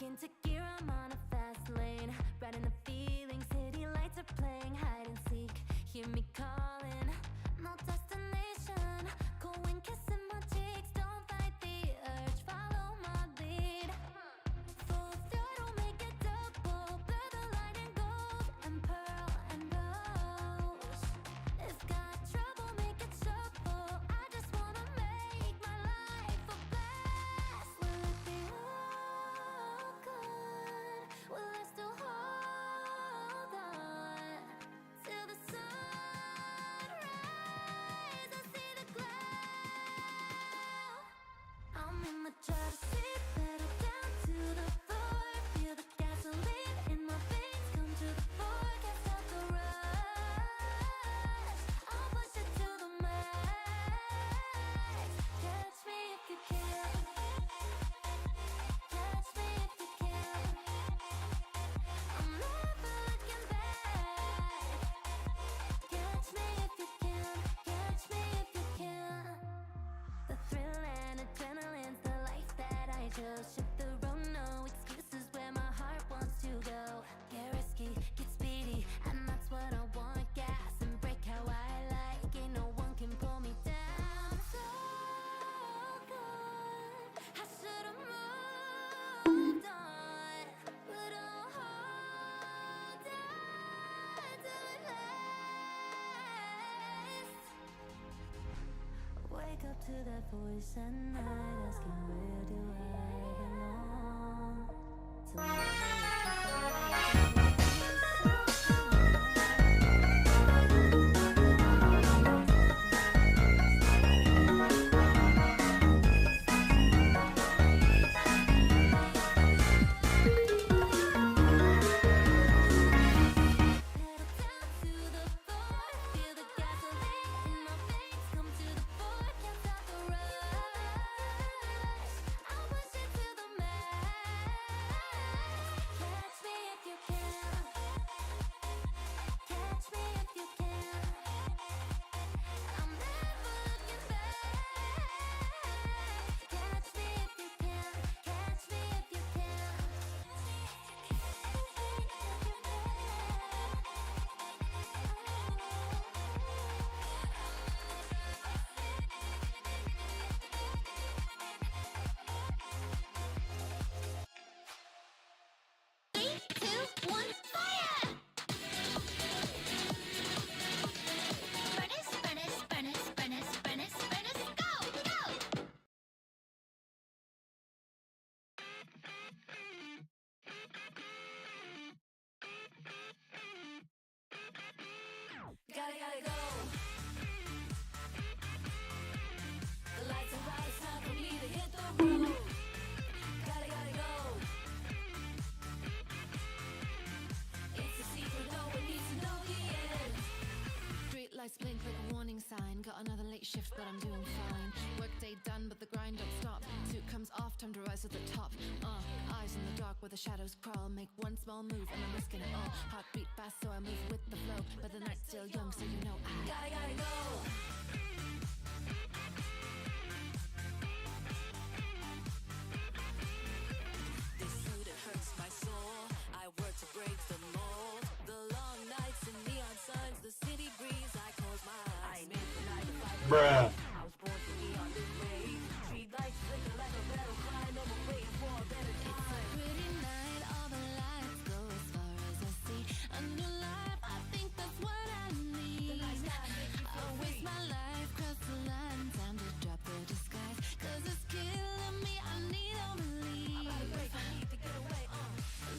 into gear, I'm on a fast lane. Riding the feeling, city lights are playing hide and seek. Hear me calling, no destination. Cool wind kissing my cheeks, don't fight the urge, follow my lead. Full throttle, make it double. Blur the light in gold and pearl and rose. If got trouble, make it shuffle. I just wanna make my life a blast. Will it be all good? Will I still hold on till the sunrise? I see the glow. I'm in the driver's seat, pedal down to the floor. Feel the gasoline in my veins come to the fore. Can't stop the rush. I'll push it to the max. Catch me if you can. Catch me if you can. I'm never looking back. Catch me if you can. Catch me if you can. The thrill and adrenaline's the life that I chose. Shift the road, no excuses where my heart wants to go. Get risky, get speedy, and that's what I want. Gas and brake how I like. Ain't no one can pull me down. So good, I should've moved on, but I'll hold on till it lasts. Wake up to that voice at night asking where do I belong. Pedal down to the floor, feel the gasoline in my veins come to the fore. Can't stop the rush. I'll push it to the max. Catch me if you can. Catch me if you can. I'm never looking back. Catch me if you can. Catch me if you can. Three, two, one, fire! Furnace, furnace, furnace, furnace, furnace, furnace, go, go! Gotta go. The lights are bright, it's time for me to hit the road. Gotta go. It's a secret, no one needs to know the end. Street lights blink like a warning sign. Got another late shift, but I'm doing fine. Work day done, but the grind don't stop. Suit comes off, time to rise to the top. Eyes in the dark where the shadows crawl. Make one small move and I'm risking it all. Heartbeat fast, so I move with the flow. But the night's still young, so you know I Gotta go. This suit, it hurts my soul. I work to break the mold. The long nights and neon signs, the city breeze. I close my eyes. Made the night to fight. Bruh. I was born to be on this wave. Street lights flicker like a battle cry. No more waiting for a better time. pretty night, all the lights go as far as I see. A new life, I think that's what I need. I'll waste my life, cross the line, time to drop the disguise. 'Cause it's killing me, I need a relief. I need to get away.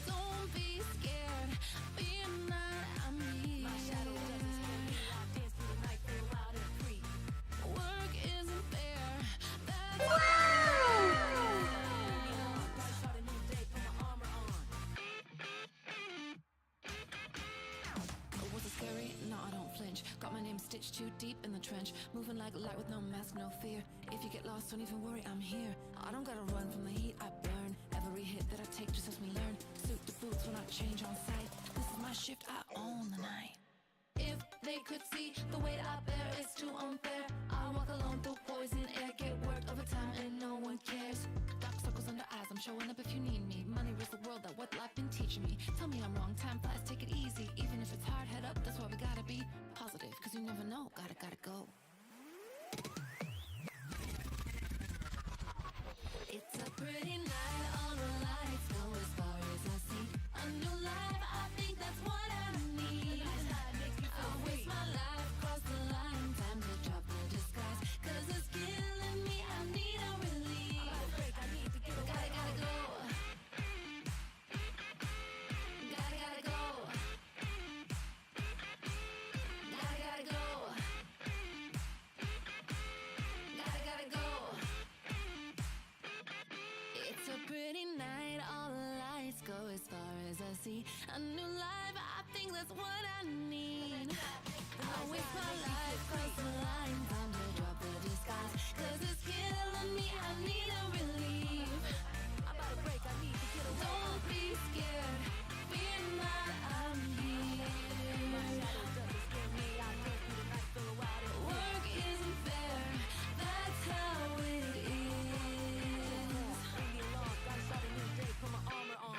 Don't be scared, be not I'm here. My shadow doesn't scare me. I dance through the night, feel loud and free. Work isn't fair, that's Start a new day, put my armor on. Was it scary? No, I don't flinch. Got my name stitched too deep in the trench. Moving like light with no mask, no fear. If you get lost, don't even worry, I'm here. I don't gotta run from the heat, I burn. Every hit that I take just helps me learn. Suit the boots when I change on sight. This is my shift, I own the night. If they could see the weight I bear is too unfair. I walk alone through poison air, get worked overtime and no one cares. Dark circles under eyes, I'm showing up if you need me. Money is the picture me. Tell me I'm wrong, time flies, take it easy. Even if it's hard, head up, that's why we gotta be positive. Cause you never know, gotta go. It's a pretty night, all the lights go as far as I see. A new life, I think that's what I need. I'll waste my life, cross the line, time to drop the disguise. Cause it's killing me, I need a relief. I need to get away. Gotta go. Gotta go. Gotta go. Gotta go. It's a pretty night, all the lights go as far as I see. A new life, I think that's what I need. I'll waste my life, cross the line, time to drop the disguise. Cause it's killing me, I need a relief. I'm about to break, I need to get away. Don't be scared, fear not, I'm here. My shadow doesn't scare me, I can't do the night, so out of work isn't fair, that's how it is. Bring me along, gotta start a new day, put my armor on.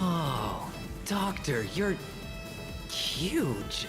Oh, Doctor, you're huge.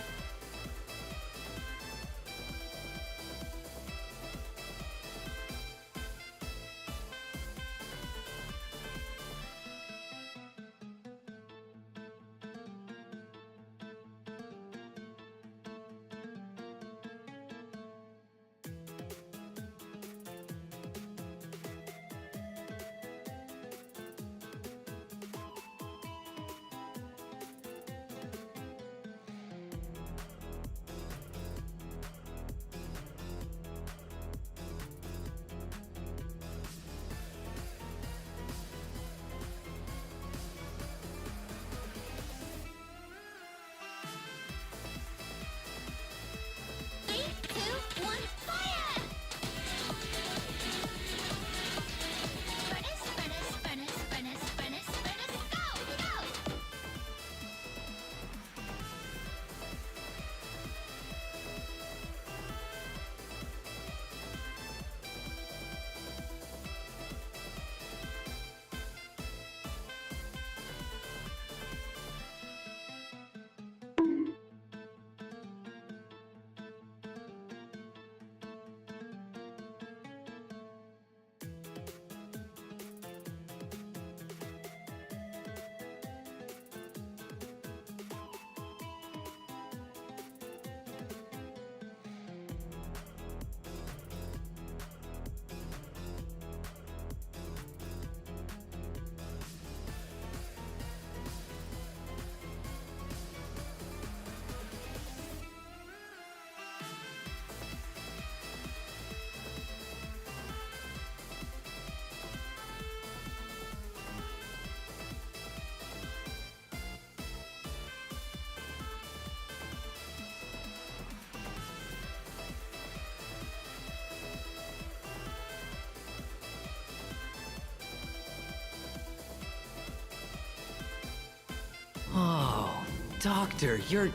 Oh, Doctor, you're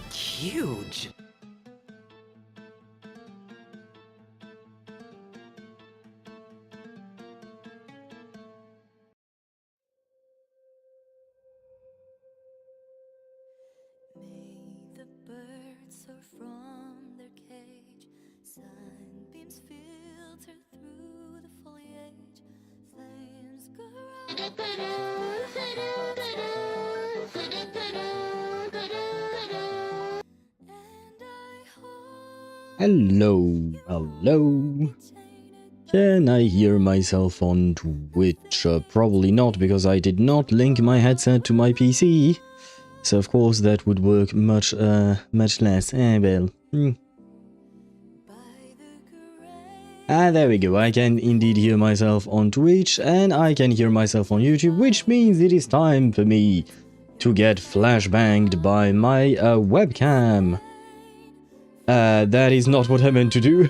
huge. May the birds soar from their cage, sunbeams filter through the foliage, flames go Hello, hello. Can I hear myself on Twitch? Probably not, because I did not link my headset to my PC. So of course that would work much less. Well. There we go. I can indeed hear myself on Twitch, and I can hear myself on YouTube, which means it is time for me to get flashbanged by my webcam. That is not what I meant to do.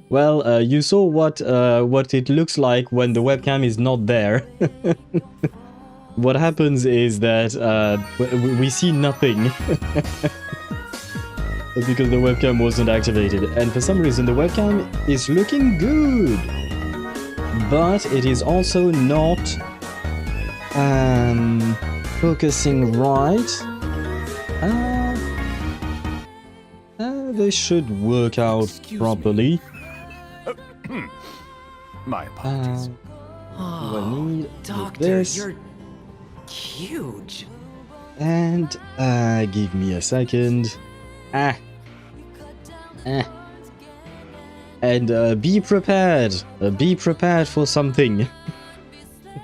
Well, you saw what it looks like when the webcam is not there. What happens is that we see nothing. Because the webcam wasn't activated. And for some reason the webcam is looking good. But it is also not focusing right. They should work out properly. My apologies. Oh, Doctor, this. you're huge. And give me a second. And be prepared. Be prepared for something.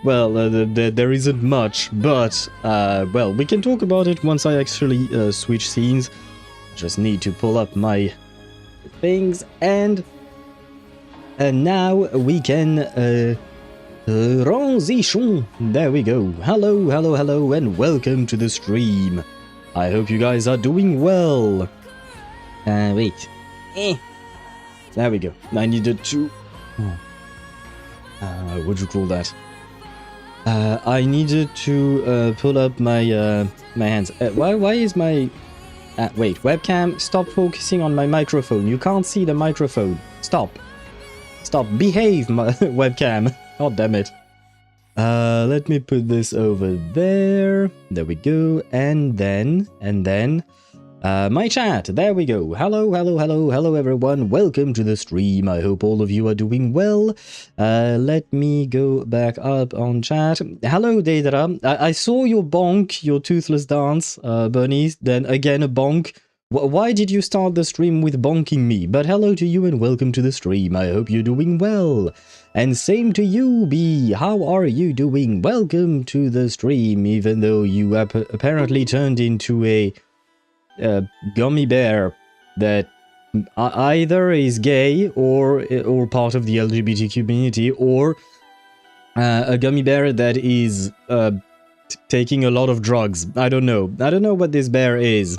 Well, there isn't much, but well, we can talk about it once I actually switch scenes. Just need to pull up my things, and now we can transition. There we go. Hello, hello, hello, and welcome to the stream. I hope you guys are doing well. Wait. There we go. I needed to... what'd you call that? I needed to pull up my my hands. Why is my... wait, webcam, stop focusing on my microphone. You can't see the microphone. Stop. Stop. Behave, my webcam. God damn it. Let me put this over there. There we go. And then... my chat, there we go. Hello, hello, hello, hello everyone. Welcome to the stream. I hope all of you are doing well. Let me go back up on chat. Hello, Deidara. I saw your bonk, your toothless dance, Bernice. Then again a bonk. Why did you start the stream with bonking me? But hello to you and welcome to the stream. I hope you're doing well. And same to you, B. How are you doing? Welcome to the stream, even though you apparently turned into a gummy bear that either is gay or part of the LGBT community, or a gummy bear that is taking a lot of drugs. I don't know what this bear is.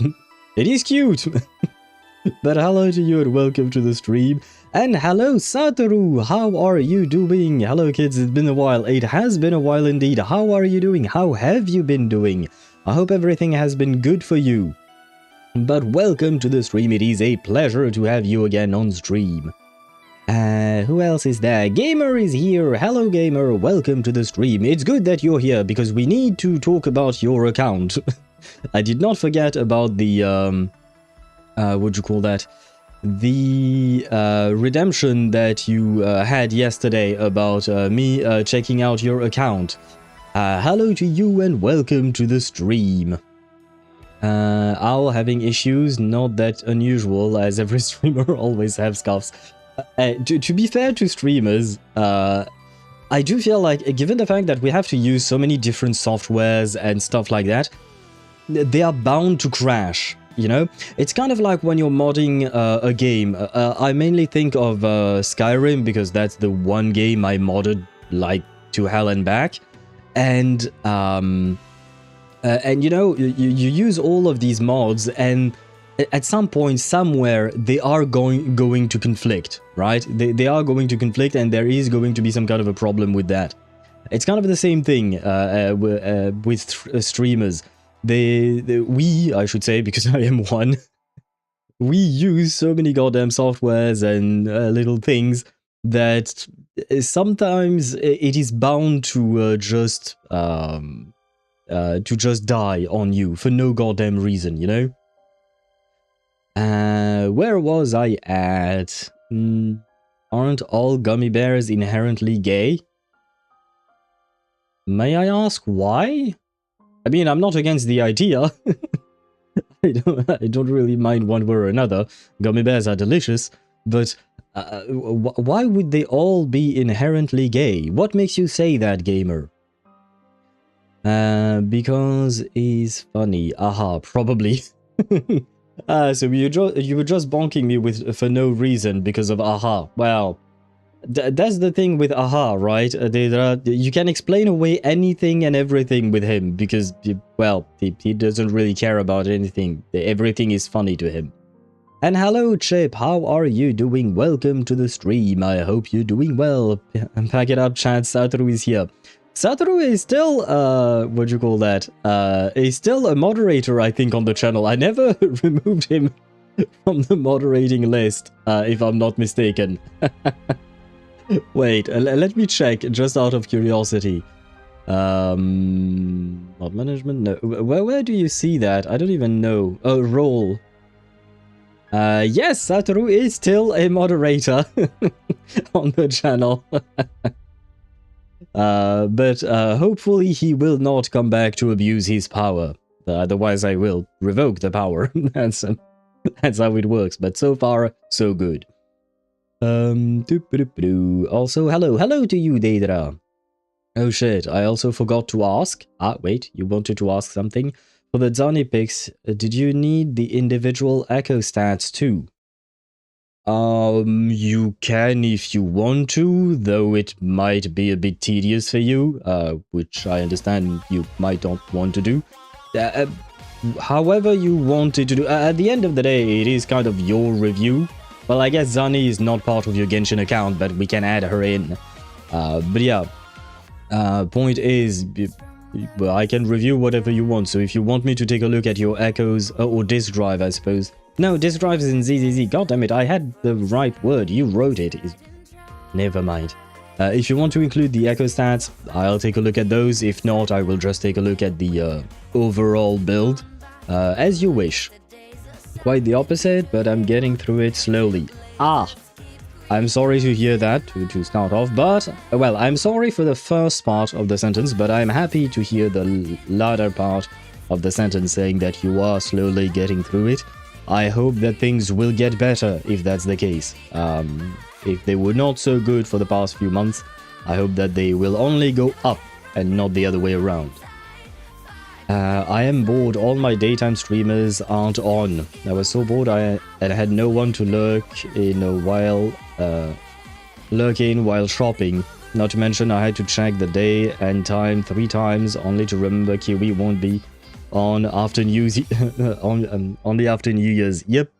It is cute. But hello to you and welcome to the stream. And hello, Satoru. How are you doing? Hello, kids. It's been a while. It has been a while indeed. How are you doing? How have you been doing? I hope everything has been good for you. But welcome to the stream. It is a pleasure to have you again on stream. Who else is there? Gamer is here. Hello, Gamer. Welcome to the stream. It's good that you're here because we need to talk about your account. I did not forget about the, what'd you call that? The redemption that you had yesterday about me checking out your account. Hello to you and welcome to the stream. Owl having issues, not that unusual, as every streamer always have scuffs. To be fair to streamers, I do feel like, given the fact that we have to use so many different softwares and stuff like that, they are bound to crash, you know? It's kind of like when you're modding a game. I mainly think of Skyrim, because that's the one game I modded, like, to hell and back. And you know, you use all of these mods, and at some point, somewhere, they are going to conflict, right? They are going to conflict, and there is going to be some kind of a problem with that. It's kind of the same thing with streamers. We, I should say, because I am one, we use so many goddamn softwares and little things that sometimes it is bound to just die on you for no goddamn reason, you know? Where was I at? Aren't all gummy bears inherently gay? May I ask why? I mean, I'm not against the idea. I don't really mind one way or another. Gummy bears are delicious, but Why would they all be inherently gay? What makes you say that, gamer? Because he's funny. Aha, probably. So you were just bonking me with for no reason because of aha. Well, that's the thing with aha, right? You can explain away anything and everything with him because, well, he doesn't really care about anything. Everything is funny to him. And hello, Chip. How are you doing? Welcome to the stream. I hope you're doing well. Pack it up, chat. Satoru is here. Satoru is still, what do you call that? He's still a moderator, I think, on the channel. I never removed him from the moderating list, if I'm not mistaken. Wait, let me check, just out of curiosity. Mod management? No. Where do you see that? I don't even know. Oh, role. Yes, Satoru is still a moderator on the channel. But hopefully he will not come back to abuse his power. Otherwise I will revoke the power. That's how it works. But so far, so good. Also, hello to you, Deidra. Oh shit, I also forgot to ask. Wait, you wanted to ask something? For the Zani picks, did you need the individual echo stats too? You can if you want to, though it might be a bit tedious for you, which I understand you might not want to do. However you wanted to do, at the end of the day, it is kind of your review. Well, I guess Zani is not part of your Genshin account, but we can add her in. But yeah, point is, well, I can review whatever you want, so if you want me to take a look at your echoes, or disk drive, I suppose. No, disk drive is in ZZZ. God damn it, I had the right word. You wrote it. Never mind. If you want to include the echo stats, I'll take a look at those. If not, I will just take a look at the overall build. As you wish. Quite the opposite, but I'm getting through it slowly. I'm sorry to hear that, to start off, but... Well, I'm sorry for the first part of the sentence, but I'm happy to hear the latter part of the sentence saying that you are slowly getting through it. I hope that things will get better if that's the case. If they were not so good for the past few months, I hope that they will only go up and not the other way around. I am bored. All my daytime streamers aren't on. I was so bored I had no one to lurk in while shopping. Not to mention I had to check the day and time 3 times only to remember Kiwi won't be on after only after New Year's. Yep.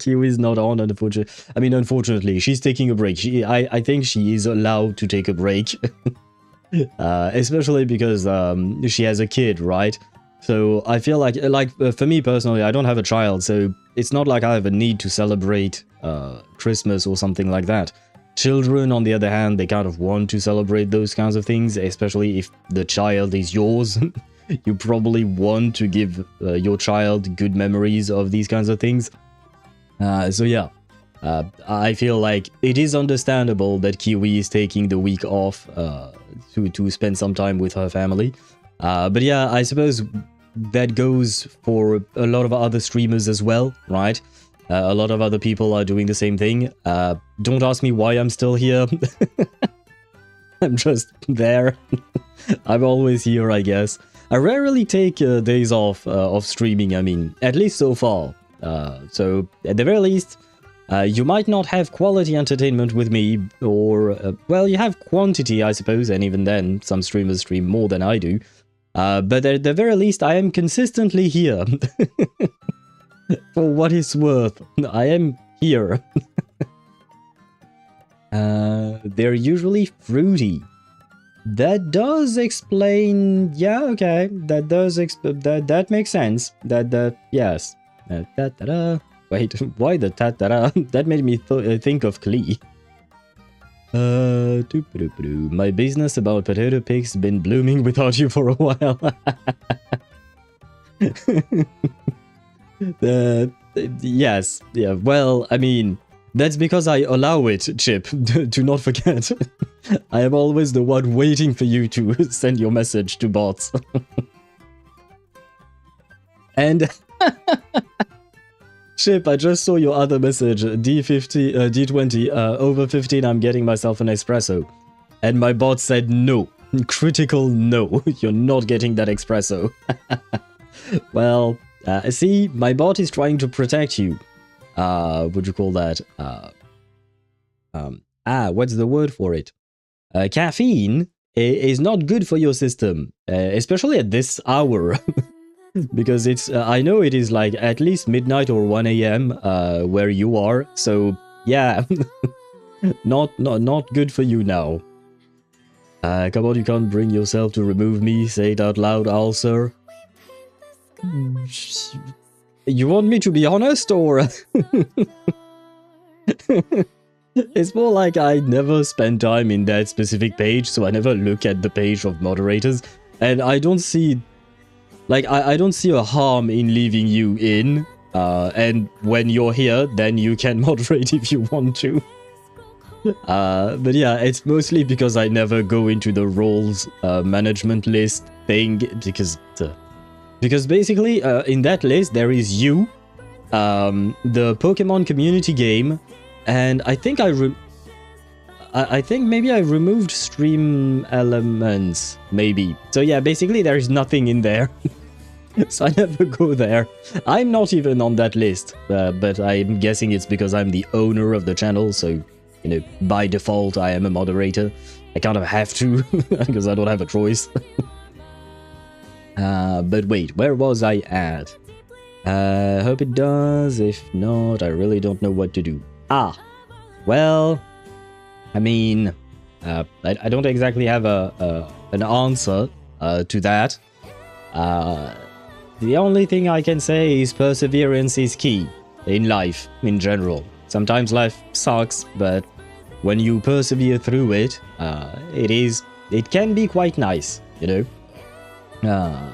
Kiwi's not on, unfortunately. She's taking a break. I think she is allowed to take a break. Especially because she has a kid, right? So I feel like for me personally, I don't have a child, so it's not like I have a need to celebrate Christmas or something like that. Children, on the other hand, they kind of want to celebrate those kinds of things, especially if the child is yours. You probably want to give your child good memories of these kinds of things. So yeah, I feel like it is understandable that Kiwi is taking the week off to spend some time with her family. But yeah, I suppose that goes for a lot of other streamers as well, right? A lot of other people are doing the same thing. Don't ask me why I'm still here. I'm just there. I'm always here, I guess. I rarely take days off of streaming, at least so far. So, at the very least, you might not have quality entertainment with me, or, well, you have quantity, I suppose, and even then, some streamers stream more than I do. But at the very least, I am consistently here. For what it's worth, I am here. They're usually fruity. That does explain... Yeah, okay. That does... That makes sense. Yes. Wait, why the ta-ta-da? That made me think of Klee. My business about potato pigs been blooming without you for a while. Yes. Yeah, well, that's because I allow it, Chip. Do not forget. I am always the one waiting for you to send your message to bots. Chip, I just saw your other message. D50, D20, over 15, I'm getting myself an espresso. And my bot said no. Critical no. You're not getting that espresso. Well, see, my bot is trying to protect you. What do you call that? What's the word for it? Caffeine is not good for your system, especially at this hour. Because it's, I know it is like at least midnight or 1 a.m. Where you are. So, yeah, not good for you now. Come on, you can't bring yourself to remove me. Say it out loud, Ulcer. You want me to be honest, or... It's more like I never spend time in that specific page, so I never look at the page of moderators. And I don't see... Like, I don't see a harm in leaving you in. And when you're here, then you can moderate if you want to. But yeah, it's mostly because I never go into the roles management list thing, because basically in that list there is you, the Pokemon community game, and I think I think maybe I removed stream elements, maybe. So yeah, basically there is nothing in there. So I never go there. I'm not even on that list, but I'm guessing it's because I'm the owner of the channel, so, you know, by default I am a moderator. I kind of have to, because I don't have a choice. But wait, where was I at? Hope it does. If not, I really don't know what to do. Well, I mean, I don't exactly have an answer to that. The only thing I can say is perseverance is key in life in general. Sometimes life sucks, but when you persevere through it, it can be quite nice, you know.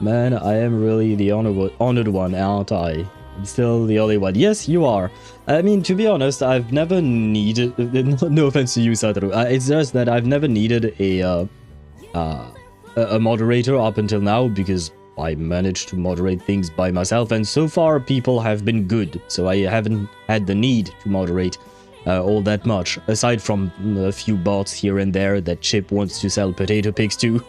Man, I am really the honored one, aren't I? I'm still the only one. Yes, you are. I mean, to be honest, I've never needed... No offense to you, Satoru. It's just that I've never needed a moderator up until now, because I managed to moderate things by myself, and so far people have been good, so I haven't had the need to moderate all that much, aside from a few bots here and there that Chip wants to sell potato pigs to.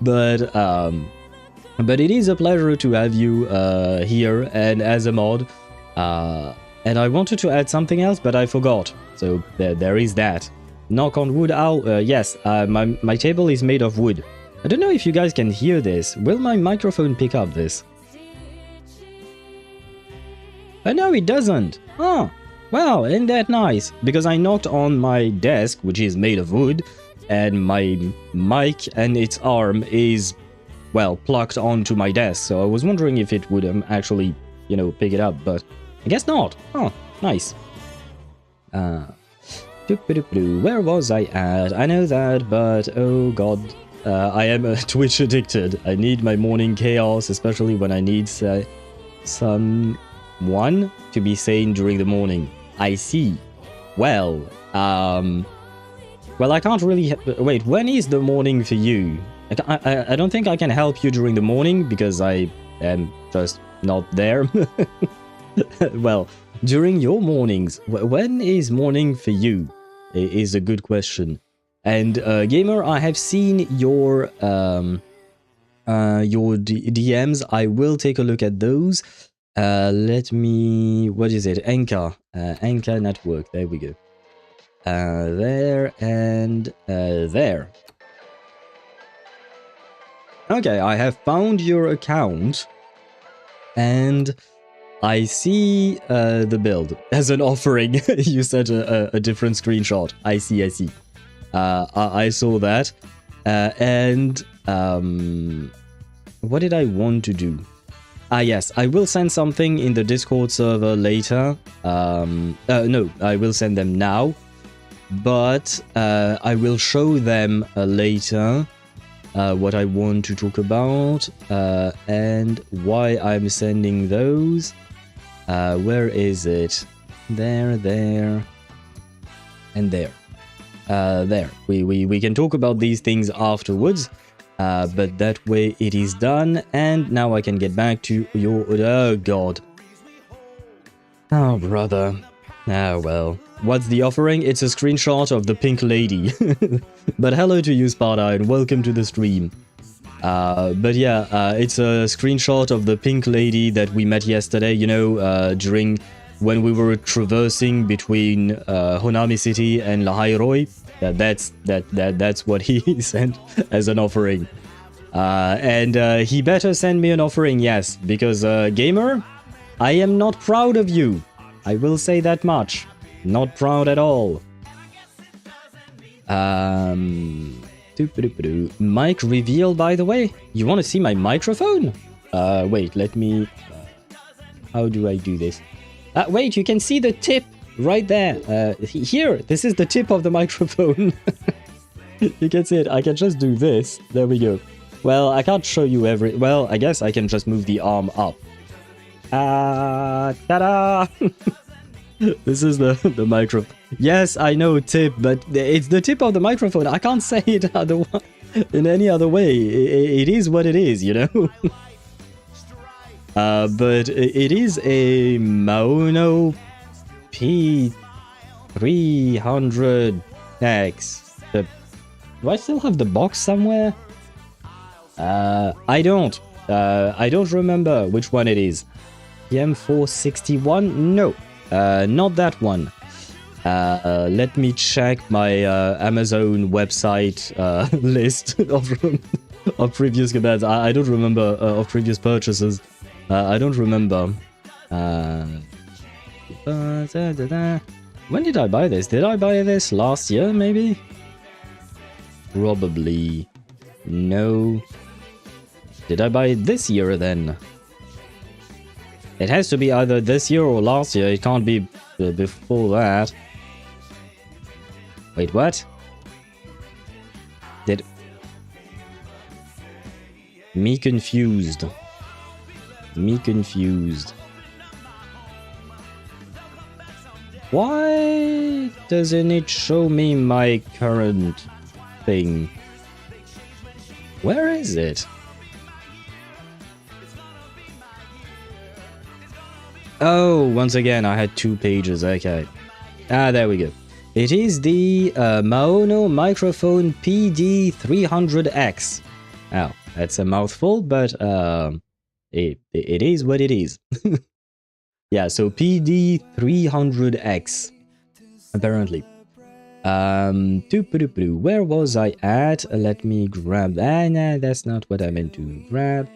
But it is a pleasure to have you here and as a mod. And I wanted to add something else, but I forgot. So there is that. Knock on wood, yes, my table is made of wood. I don't know if you guys can hear this. Will my microphone pick up this? Oh no, it doesn't. Oh, well, isn't that nice? Because I knocked on my desk, which is made of wood, and my mic and its arm is, well, plugged onto my desk. So I was wondering if it would actually, you know, pick it up, but I guess not. Oh, nice. Where was I at? I know that, but oh god. I am Twitch addicted. I need my morning chaos, especially when I need someone to be sane during the morning. I see. Well, well, I can't really... Wait, when is the morning for you? I don't think I can help you during the morning, because I am just not there. Well, during your mornings, when is morning for you? Is a good question. And Gamer, I have seen your DMs. I will take a look at those. Let me... What is it? Anchor. Anchor Network. There we go. There and there. Okay, I have found your account. And I see the build as an offering. You said a different screenshot. I see. I saw that, and what did I want to do? Yes, I will send something in the Discord server later. No, I will send them now, but I will show them later what I want to talk about and why I'm sending those. Where is it? There, and there. There. We can talk about these things afterwards, but that way it is done, and now I can get back to your... Oh god. Oh, brother. Ah, well. What's the offering? It's a screenshot of the pink lady. But hello to you, Sparta, and welcome to the stream. But yeah, it's a screenshot of the pink lady that we met yesterday, you know, during when we were traversing between Honami City and Lahai-Roi. That's what he sent as an offering. And he better send me an offering, yes, because gamer, I am not proud of you. I will say that much. Not proud at all. Mic reveal, by the way. You want to see my microphone? Wait, let me... how do I do this? Wait, you can see the tip right there. Here, this is the tip of the microphone. You can see it. I can just do this. There we go. Well, I can't show you every... Well, I guess I can just move the arm up. Ta-da! This is the microphone. Yes, I know tip, but it's the tip of the microphone. I can't say it in any other way. It is what it is, you know? But it is a Maono P300X. Do I still have the box somewhere? I don't. I don't remember which one it is. PM461? No. Not that one. Let me check my Amazon website list of previous commands. I don't remember of previous purchases. I don't remember. When did I buy this? Did I buy this last year, maybe? Probably. No. Did I buy it this year, then? It has to be either this year or last year. It can't be before that. Wait, what? Did... Me confused. Me confused. Why doesn't it show me my current thing? Where is it? Oh, once again, I had 2 pages. Okay. Ah, there we go. It is the Maono microphone PD300X. Oh, that's a mouthful, but it is what it is. Yeah, so PD300X, apparently. Where was I at? Let me grab that. Nah, that's not what I meant to grab.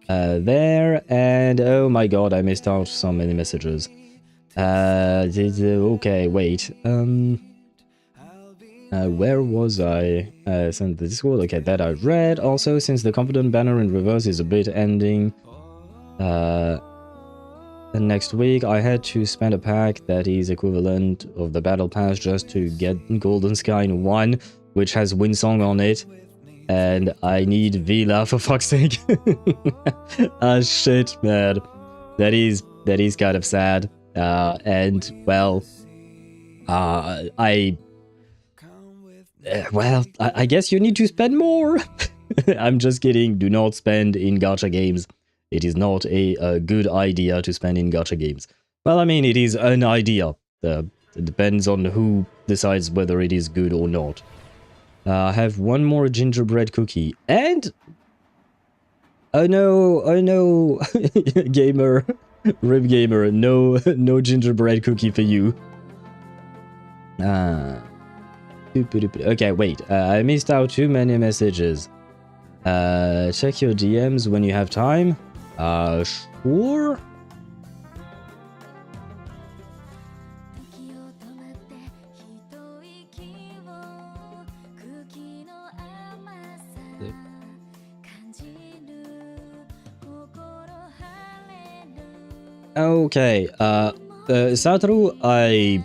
There, and oh my god, I missed out so many messages. Okay, wait. Where was I? Sent the Discord. Okay, that I read. Also, since the confident banner in reverse is a bit ending, and next week I had to spend a pack that is equivalent of the battle pass just to get Golden Sky in 1, which has Windsong on it. And I need Vila, for fuck's sake. Ah, shit, man. That is kind of sad. And, well... I guess you need to spend more. I'm just kidding. Do not spend in gacha games. It is not a good idea to spend in gacha games. Well, I mean, it is an idea. It depends on who decides whether it is good or not. I have one more gingerbread cookie. And... oh no, gamer, Rib Gamer, no gingerbread cookie for you. Okay, wait, I missed out too many messages. Check your DMs when you have time. Sure? Okay, Satoru, I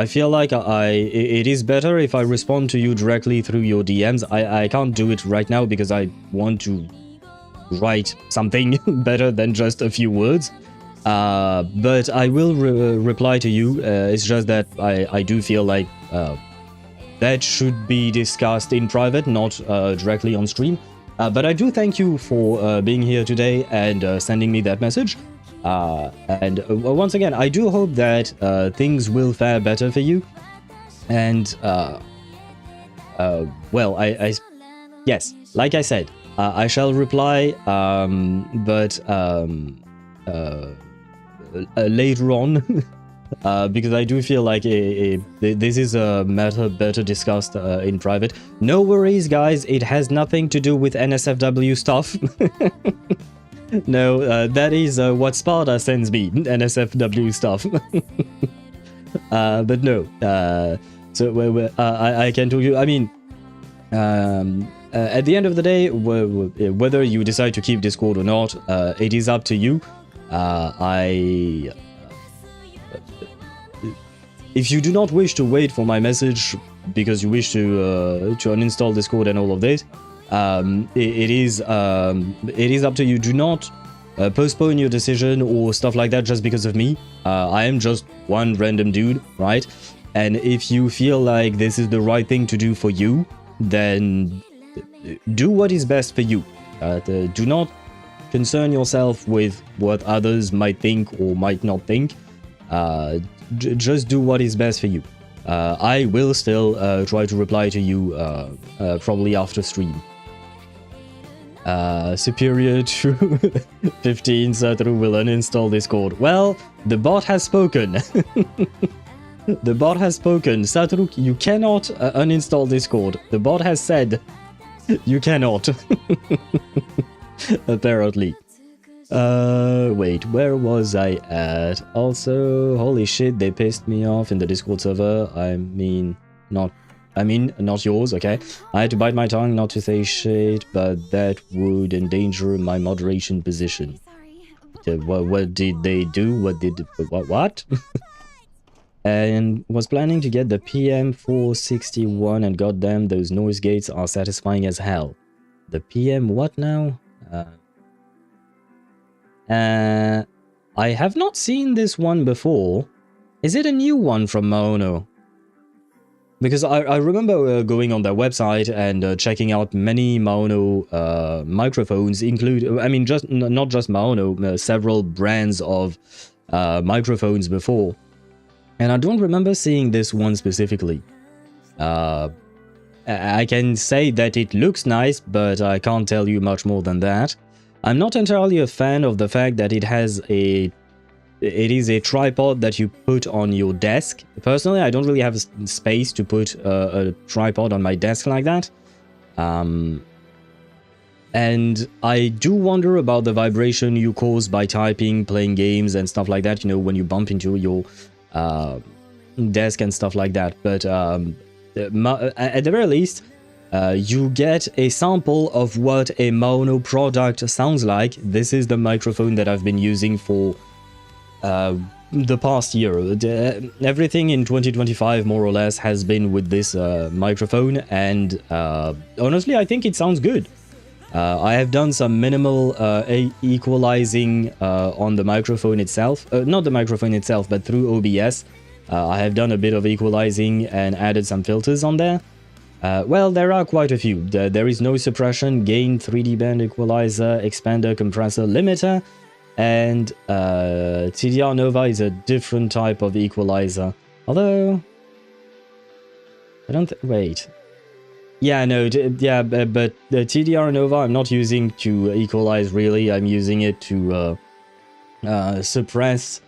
feel like it is better if I respond to you directly through your DMs. I can't do it right now because I want to write something better than just a few words. But I will reply to you. It's just that I do feel like that should be discussed in private, not directly on stream. But I do thank you for being here today and sending me that message. And once again, I do hope that things will fare better for you. And well, yes, like I said, I shall reply, but later on. Because I do feel like this is a matter better discussed in private. No worries, guys. It has nothing to do with NSFW stuff. No, that is what Sparta sends me, NSFW stuff. But no. So I can tell you, I mean, at the end of the day, whether you decide to keep Discord or not, it is up to you. If you do not wish to wait for my message because you wish to uninstall Discord and all of this, it is up to you. Do not postpone your decision or stuff like that just because of me. I am just one random dude, right? And if you feel like this is the right thing to do for you, then do what is best for you. Do not concern yourself with what others might think or might not think. Just do what is best for you. I will still try to reply to you probably after stream. Superior to 15, Satoru will uninstall Discord. Well, the bot has spoken. The bot has spoken. Satoru, you cannot uninstall Discord. The bot has said you cannot. Apparently. Wait, where was I at? Also, holy shit, they pissed me off in the Discord server. I mean, not yours, okay? I had to bite my tongue not to say shit, but that would endanger my moderation position. What did they do? What? And was planning to get the PM461, and goddamn, those noise gates are satisfying as hell. The PM what now? I have not seen this one before. Is it a new one from Maono? Because I remember going on their website and checking out many Maono microphones, not just Maono, several brands of microphones before. And I don't remember seeing this one specifically. I can say that it looks nice, but I can't tell you much more than that. I'm not entirely a fan of the fact that it is a tripod that you put on your desk. Personally, I don't really have space to put a tripod on my desk like that. And I do wonder about the vibration you cause by typing, playing games and stuff like that, you know, when you bump into your desk and stuff like that. But at the very least, you get a sample of what a Maono product sounds like. This is the microphone that I've been using for the past year. Everything in 2025 more or less has been with this microphone, and honestly I think it sounds good. I have done some minimal equalizing on the microphone itself, not the microphone itself but through OBS. I have done a bit of equalizing and added some filters on there. Well, there are quite a few. There is noise suppression, gain, 3D band equalizer, expander, compressor, limiter, and TDR Nova is a different type of equalizer. Although, I don't wait. Yeah, no, yeah, but the TDR Nova I'm not using to equalize really. I'm using it to suppress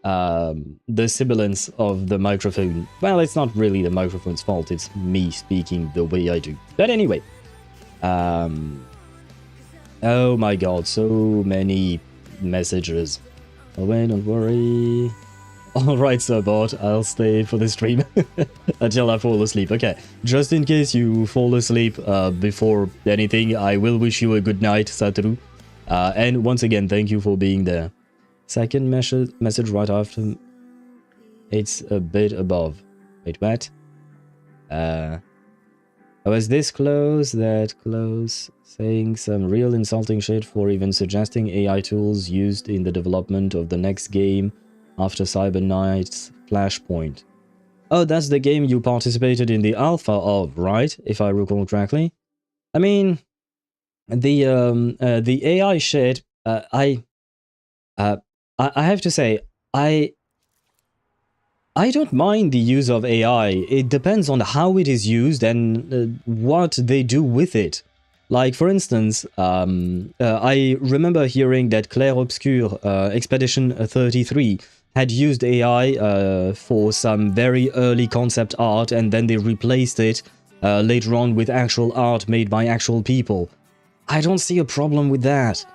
the sibilance of the microphone. Well, it's not really the microphone's fault, it's me speaking the way I do. But anyway, oh my god, so many messages. Oh wait, don't worry. Alright, Sirbot, I'll stay for the stream until I fall asleep. Okay, just in case you fall asleep before anything, I will wish you a good night, Satoru. And once again, thank you for being there. Second message right after. It's a bit above. Wait, what? I was this close, that close, saying some real insulting shit for even suggesting AI tools used in the development of the next game after Cyber Knight's Flashpoint. Oh, that's the game you participated in the alpha of, right? If I recall correctly. I mean, the AI shit, I have to say, I don't mind the use of AI. It depends on how it is used and what they do with it. Like, for instance, I remember hearing that Clair Obscur Expedition 33 had used AI for some very early concept art, and then they replaced it later on with actual art made by actual people. I don't see a problem with that.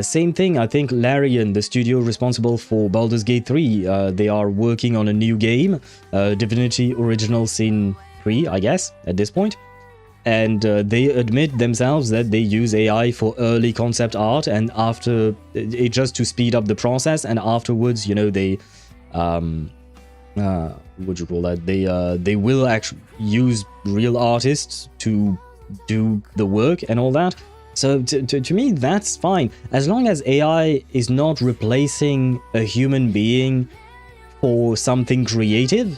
Same thing, I think Larian, the studio responsible for Baldur's Gate 3, they are working on a new game, Divinity Original Sin 3, I guess, at this point. And they admit themselves that they use AI for early concept art, and after it just to speed up the process, and afterwards, you know, they what you call that? They will actually use real artists to do the work and all that. So to me, that's fine as long as AI is not replacing a human being for something creative.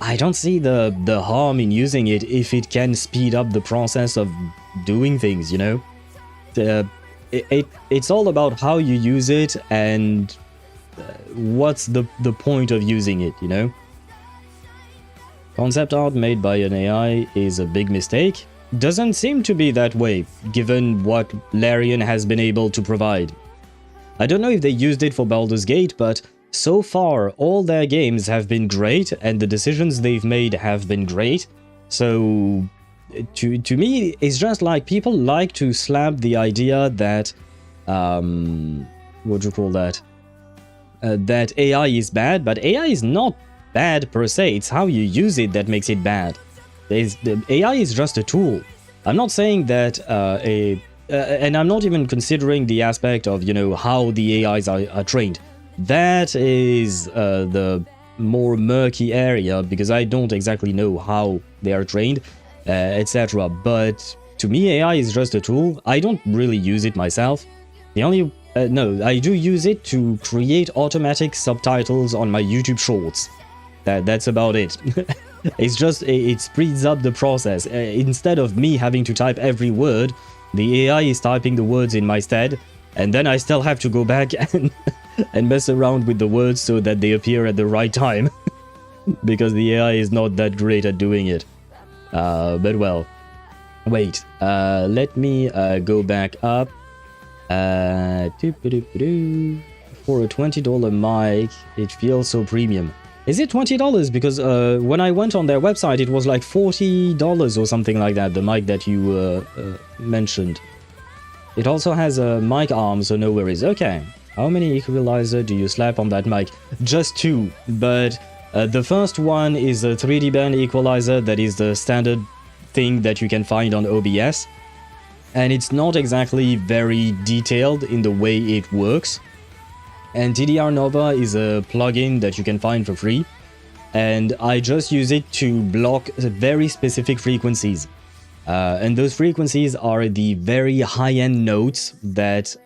I don't see the harm in using it if it can speed up the process of doing things, you know? It's all about how you use it and what's the point of using it, you know? Concept art made by an AI is a big mistake. Doesn't seem to be that way, given what Larian has been able to provide. I don't know if they used it for Baldur's Gate, but so far, all their games have been great, and the decisions they've made have been great. So, to me, it's just like people like to slap the idea that, what do you call that? That AI is bad, but AI is not bad per se. It's how you use it that makes it bad. The AI is just a tool. I'm not saying that and I'm not even considering the aspect of, you know, how the AIs are trained. That is the more murky area, because I don't exactly know how they are trained, etc. But to me, AI is just a tool. I don't really use it myself. The only... no, I do use it to create automatic subtitles on my YouTube shorts. That's about it. It's just, it speeds up the process. Instead of me having to type every word, the AI is typing the words in my stead, and then I still have to go back and mess around with the words so that they appear at the right time. Because the AI is not that great at doing it. But well, wait, let me go back up. For a $20 mic, it feels so premium. Is it $20? Because when I went on their website, it was like $40 or something like that, the mic that you mentioned. It also has a mic arm, so no worries. Okay, how many equalizer do you slap on that mic? Just 2, but the first one is a 3D band equalizer that is the standard thing that you can find on OBS. And it's not exactly very detailed in the way it works. And TDR Nova is a plugin that you can find for free. And I just use it to block very specific frequencies. And those frequencies are the very high-end notes that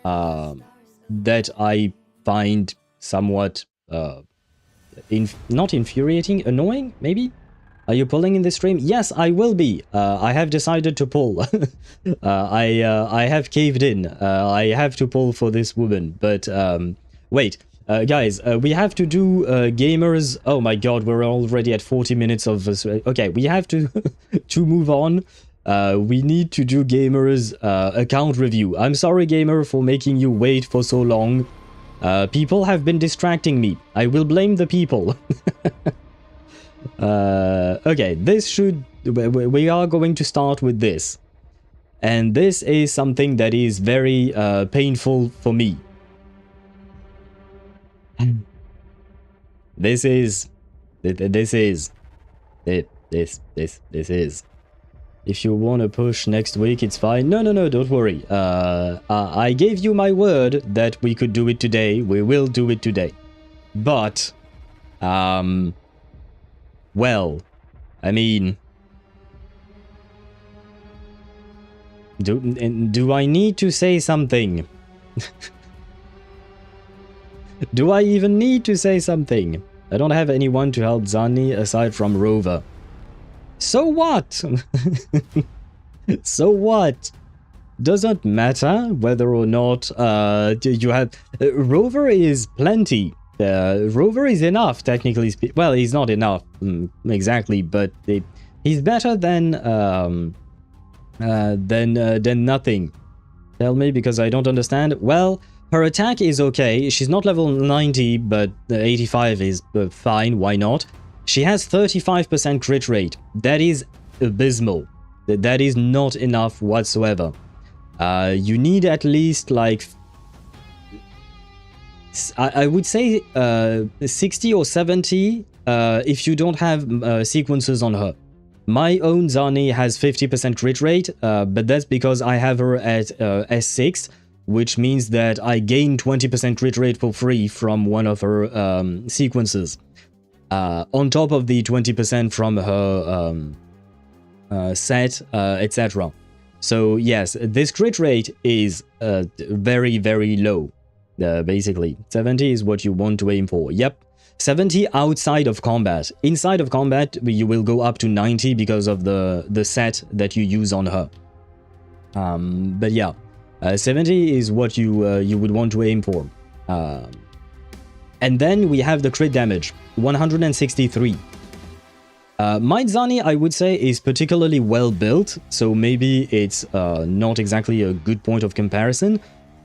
that I find somewhat not infuriating, annoying, maybe? Are you pulling in this stream? Yes, I will be. I have decided to pull. I have caved in. I have to pull for this woman. But wait, guys, we have to do gamers. Oh my god, we're already at 40 minutes of this. Okay, we have to to move on. We need to do gamers account review. I'm sorry, gamer, for making you wait for so long. People have been distracting me. I will blame the people. Okay, this should... We are going to start with this. And this is something that is very painful for me. This is... If you want to push next week, it's fine. No, don't worry. I gave you my word that we could do it today. We will do it today. But... well, I mean... Do I need to say something? Do I even need to say something? I don't have anyone to help Zani aside from Rover. So what? So what? doesn't matter whether or not you have... Rover is plenty. Rover is enough, technically speaking. Well, he's not enough, exactly, but he's better than nothing. Tell me, because I don't understand. Well, her attack is okay. She's not level 90, but 85 is fine. Why not? She has 35% crit rate. That is abysmal. That is not enough whatsoever. You need at least like... I would say 60 or 70 if you don't have sequences on her. My own Zani has 50% crit rate, but that's because I have her at S6, which means that I gain 20% crit rate for free from one of her sequences. On top of the 20% from her set, etc. So yes, this crit rate is very, very low. Basically, 70 is what you want to aim for. Yep. 70 outside of combat. Inside of combat, you will go up to 90 because of the set that you use on her. But yeah, 70 is what you would want to aim for. And then we have the crit damage, 163. My Zani, I would say, is particularly well built, so maybe it's not exactly a good point of comparison.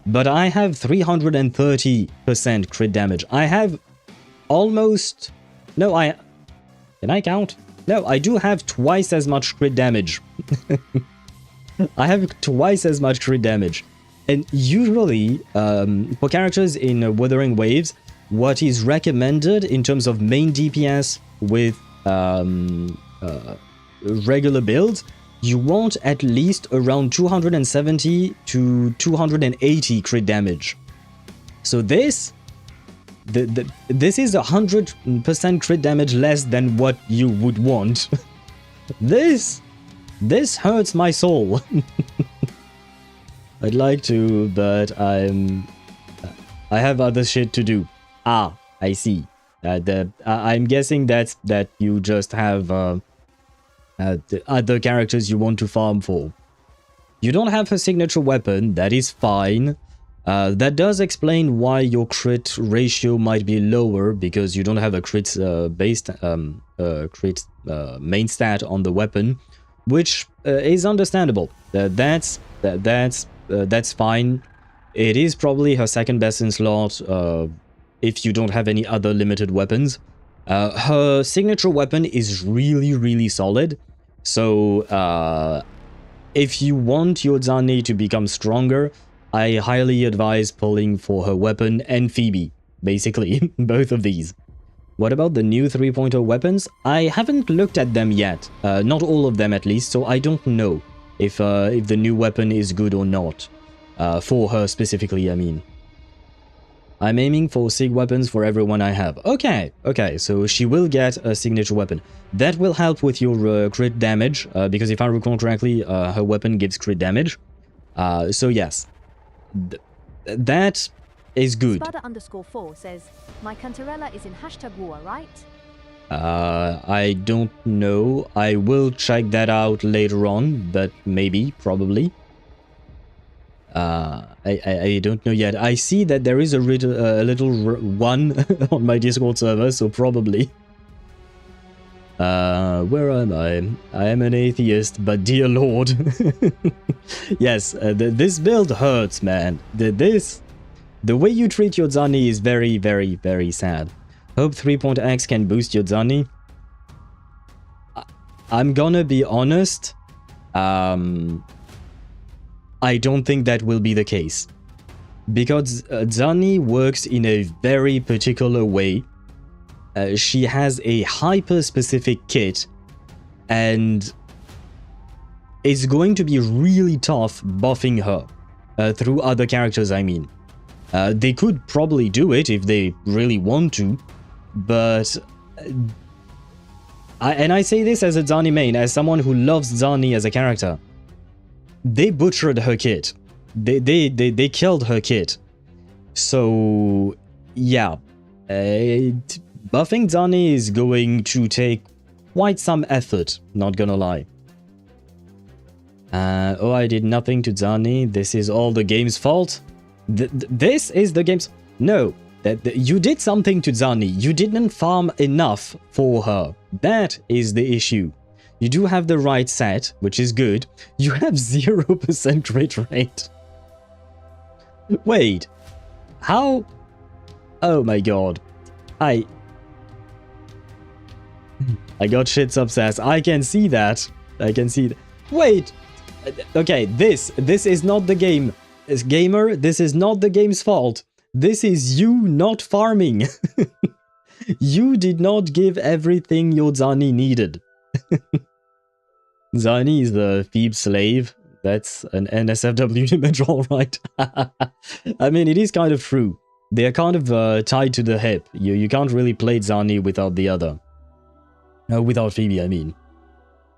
But I have 330% crit damage. I have almost... No, Can I count? No, I do have twice as much crit damage. I have twice as much crit damage. And usually, for characters in Wuthering Waves, what is recommended in terms of main DPS with regular builds, you want at least around 270 to 280 crit damage. So this is 100% crit damage less than what you would want. This hurts my soul. I'd like to, but I have other shit to do. Ah, I see. I'm guessing that you just have the other characters you want to farm for. You don't have her signature weapon, that is fine. That does explain why your crit ratio might be lower, because you don't have a crit based crit main stat on the weapon, which is understandable. That's fine. It is probably her second best in slot if you don't have any other limited weapons. Her signature weapon is really, really solid. So if you want your Zani to become stronger, I highly advise pulling for her weapon and Phoebe, basically, both of these. What about the new 3.0 weapons? I haven't looked at them yet, not all of them at least, so I don't know if the new weapon is good or not, for her specifically, I mean. I'm aiming for SIG weapons for everyone I have. Okay, so she will get a signature weapon. That will help with your crit damage, because if I recall correctly, her weapon gives crit damage. So yes, that is good. Spada_4 says, my Cantarella is in #war, right? I don't know. I will check that out later on, but maybe, probably. I don't know yet. I see that there is a little one on my Discord server, so probably. Where am I? I am an atheist, but dear lord. Yes, this build hurts, man. The way you treat your Zani is very, very, very sad. Hope 3.x can boost your Zani. I'm gonna be honest. I don't think that will be the case. Because Zani works in a very particular way. She has a hyper-specific kit, and it's going to be really tough buffing her. Through other characters, I mean. They could probably do it if they really want to, but... I say this as a Zani main, as someone who loves Zani as a character. They butchered her kit. They killed her kit. So, yeah. Buffing Zani is going to take quite some effort, not gonna lie. Oh, I did nothing to Zani. This is all the game's fault. This is the game's... No, you did something to Zani. You didn't farm enough for her. That is the issue. You do have the right set, which is good. You have 0% crit rate. Wait. How? Oh my god. I got shit's obsessed. I can see that. I can see that. Wait. Okay, this is not the game. As gamer, this is not the game's fault. This is you not farming. You did not give everything your Zani needed. Zani is the Phoebe slave. That's an NSFW image, alright. I mean, it is kind of true. They are kind of tied to the hip. You can't really play Zani without the other. Without Phoebe, I mean.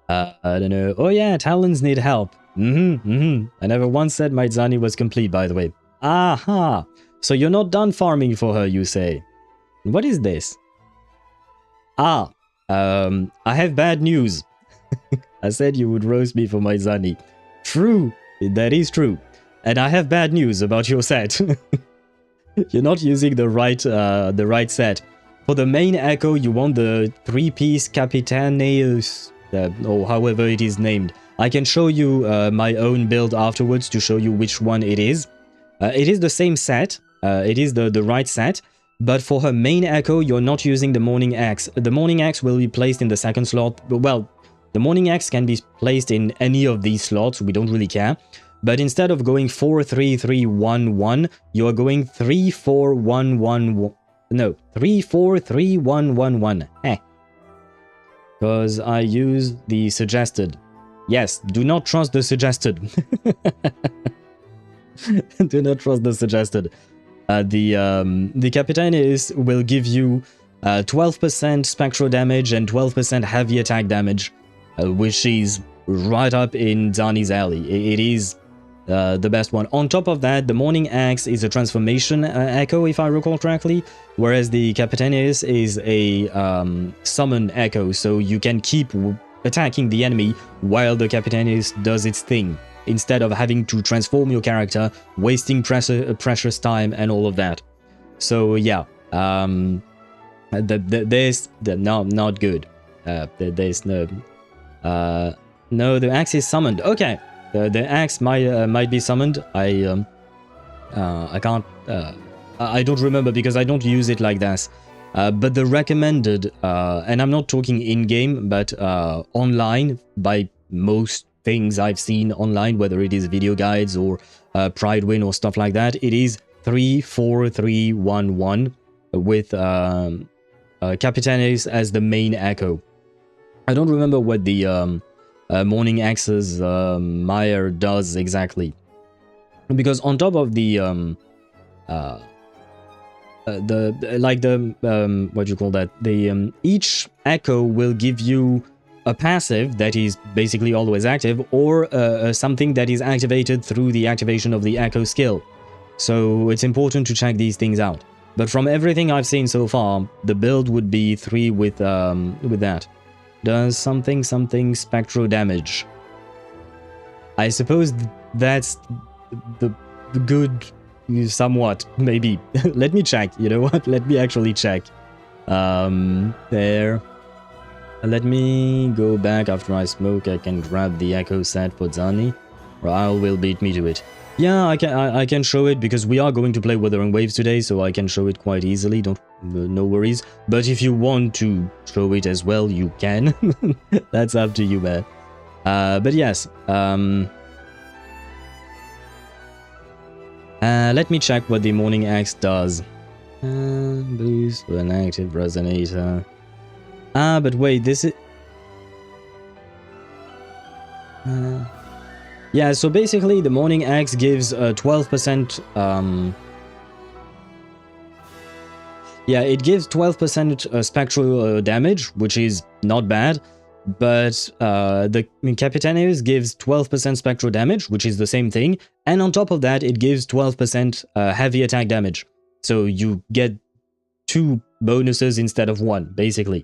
I don't know. Oh yeah, talons need help. I never once said my Zani was complete, by the way. Aha! So you're not done farming for her, you say. What is this? I have bad news. I said you would roast me for my Zani. True, that is true. And I have bad news about your set. You're not using the right set. For the main echo, you want the 3-piece Capitaneus, or however it is named. I can show you my own build afterwards to show you which one it is. It is the same set. It is the right set. But for her main echo, you're not using the Morning Axe. The Morning Axe will be placed in the second slot. Well, the Morning Axe can be placed in any of these slots. We don't really care. But instead of going 4-3-3-1-1, you are going 3-4-1-1-1. No, 3-4-3-1-1-1. Because I use the suggested. Yes, do not trust the suggested. Do not trust the suggested. The Capitaneus will give you 12% spectral damage and 12% heavy attack damage, which is right up in Zani's alley. It is the best one. On top of that, the Morning Axe is a transformation echo, if I recall correctly, whereas the Capitaneus is a summon echo, so you can keep attacking the enemy while the Capitaneus does its thing, instead of having to transform your character, wasting precious time and all of that. So yeah, there's not good. There's no the axe is summoned. Okay, the axe might be summoned. I can't. I don't remember because I don't use it like this. But the recommended, and I'm not talking in-game, but online, by most things I've seen online, whether it is video guides or Pride Win or stuff like that, it is 3-4-3-1-1 with Capitaneus as the main echo. I don't remember what the Morning Axe's Mire does exactly, because on top of the what you call that, the each echo will give you a passive that is basically always active, or something that is activated through the activation of the echo skill. So it's important to check these things out. But from everything I've seen so far, the build would be 3 with that. Does something spectral damage. I suppose that's the good, somewhat, maybe. Let me check, you know what? Let me actually check. There. Let me go back after I smoke. I can grab the echo set for Zani, or Al will beat me to it. Yeah, I can show it because we are going to play Wuthering Waves today, so I can show it quite easily. No worries. But if you want to show it as well, you can. That's up to you, man. But yes. Let me check what the Morning Axe does. Boost for an active resonator. But wait, this is... yeah, so basically the Morning Axe gives 12%... yeah, it gives 12% spectral damage, which is not bad. But the Capitaneus gives 12% spectral damage, which is the same thing. And on top of that, it gives 12% heavy attack damage. So you get 2 bonuses instead of 1, basically.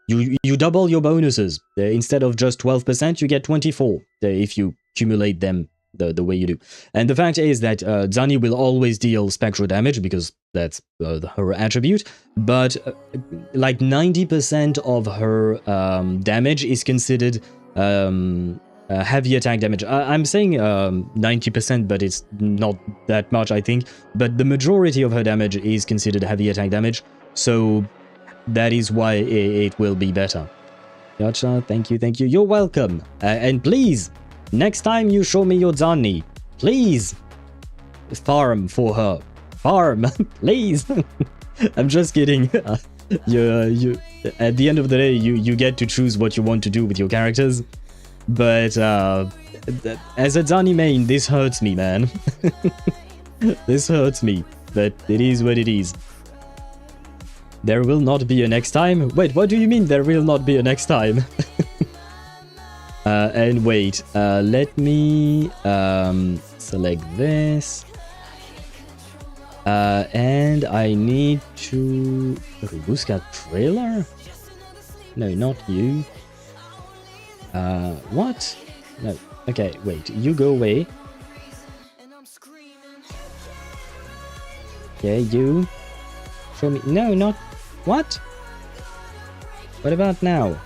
You double your bonuses. Instead of just 12%, you get 24 if you accumulate them the way you do. And the fact is that Zani will always deal spectral damage because that's her attribute, but like 90% of her damage is considered heavy attack damage. I'm saying 90%, but it's not that much, I think. But the majority of her damage is considered heavy attack damage, so that is why it will be better. Gotcha, thank you, thank you. You're welcome. And please, next time you show me your Zani, please farm for her. Farm, please. I'm just kidding. You at the end of the day, you get to choose what you want to do with your characters. But as a Zani main, this hurts me, man. This hurts me. But it is what it is. There will not be a next time? Wait, what do you mean there will not be a next time? And wait, let me select this. And I need to... Rubuska trailer? No, not you. What? No. Okay, wait, you go away. Okay, you. Show me... No, not... What? What about now?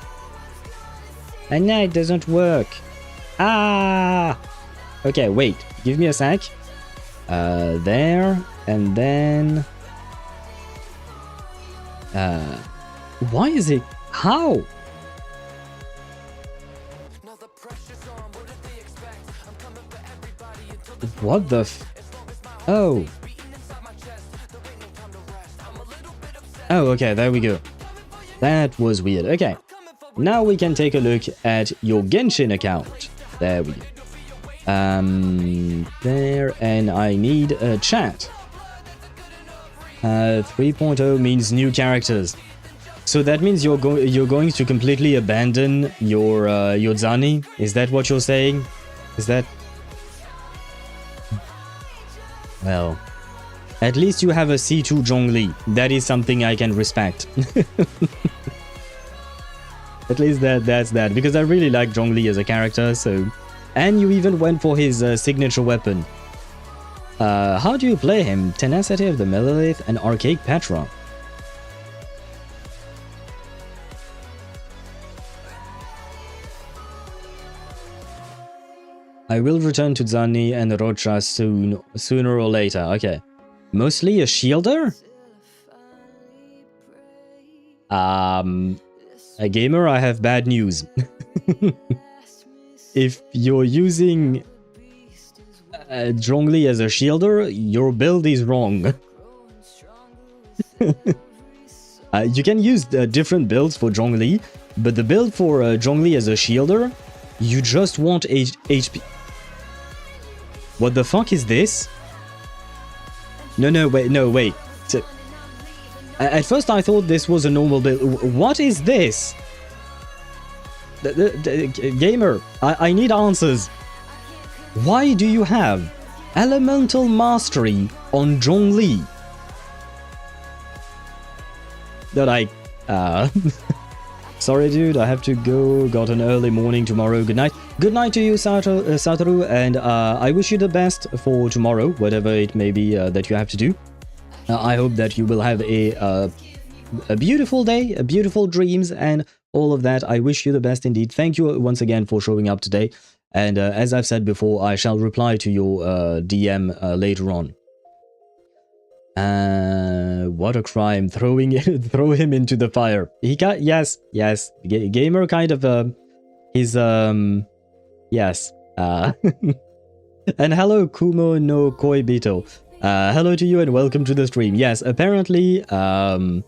And now it doesn't work. Ah! Okay, wait. Give me a sec. There. And then... Why is it... How? What the f... Oh. Oh, okay, there we go. That was weird. Okay. Now we can take a look at your Genshin account. There we go. There, and I need a chat. 3.0 means new characters. So that means you're going to completely abandon your Zani? Is that what you're saying? Is that... Well... At least you have a C2 Zhongli. That is something I can respect. At least that's that. Because I really like Zhongli as a character, so... And you even went for his signature weapon. How do you play him? Tenacity of the Melolith and Archaic Petra. I will return to Zani and Rocha sooner or later. Okay. Mostly a shielder? A gamer, I have bad news. If you're using Zhongli as a shielder, your build is wrong. You can use different builds for Zhongli, but the build for Zhongli as a shielder, you just want HP. What the fuck is this? No, wait. So, at first I thought this was a normal build. What is this? Gamer, I need answers. Why do you have Elemental Mastery on Zhongli? Sorry dude, I have to go. Got an early morning tomorrow. Good night. Good night to you, Satoru, and I wish you the best for tomorrow, whatever it may be that you have to do. I hope that you will have a beautiful day, beautiful dreams, and all of that. I wish you the best indeed. Thank you once again for showing up today. And as I've said before, I shall reply to your DM later on. What a crime! Throw him into the fire. He got yes. Gamer kind of yes. And hello, Kumo no Koibito. Hello to you and welcome to the stream. Yes, apparently, yes,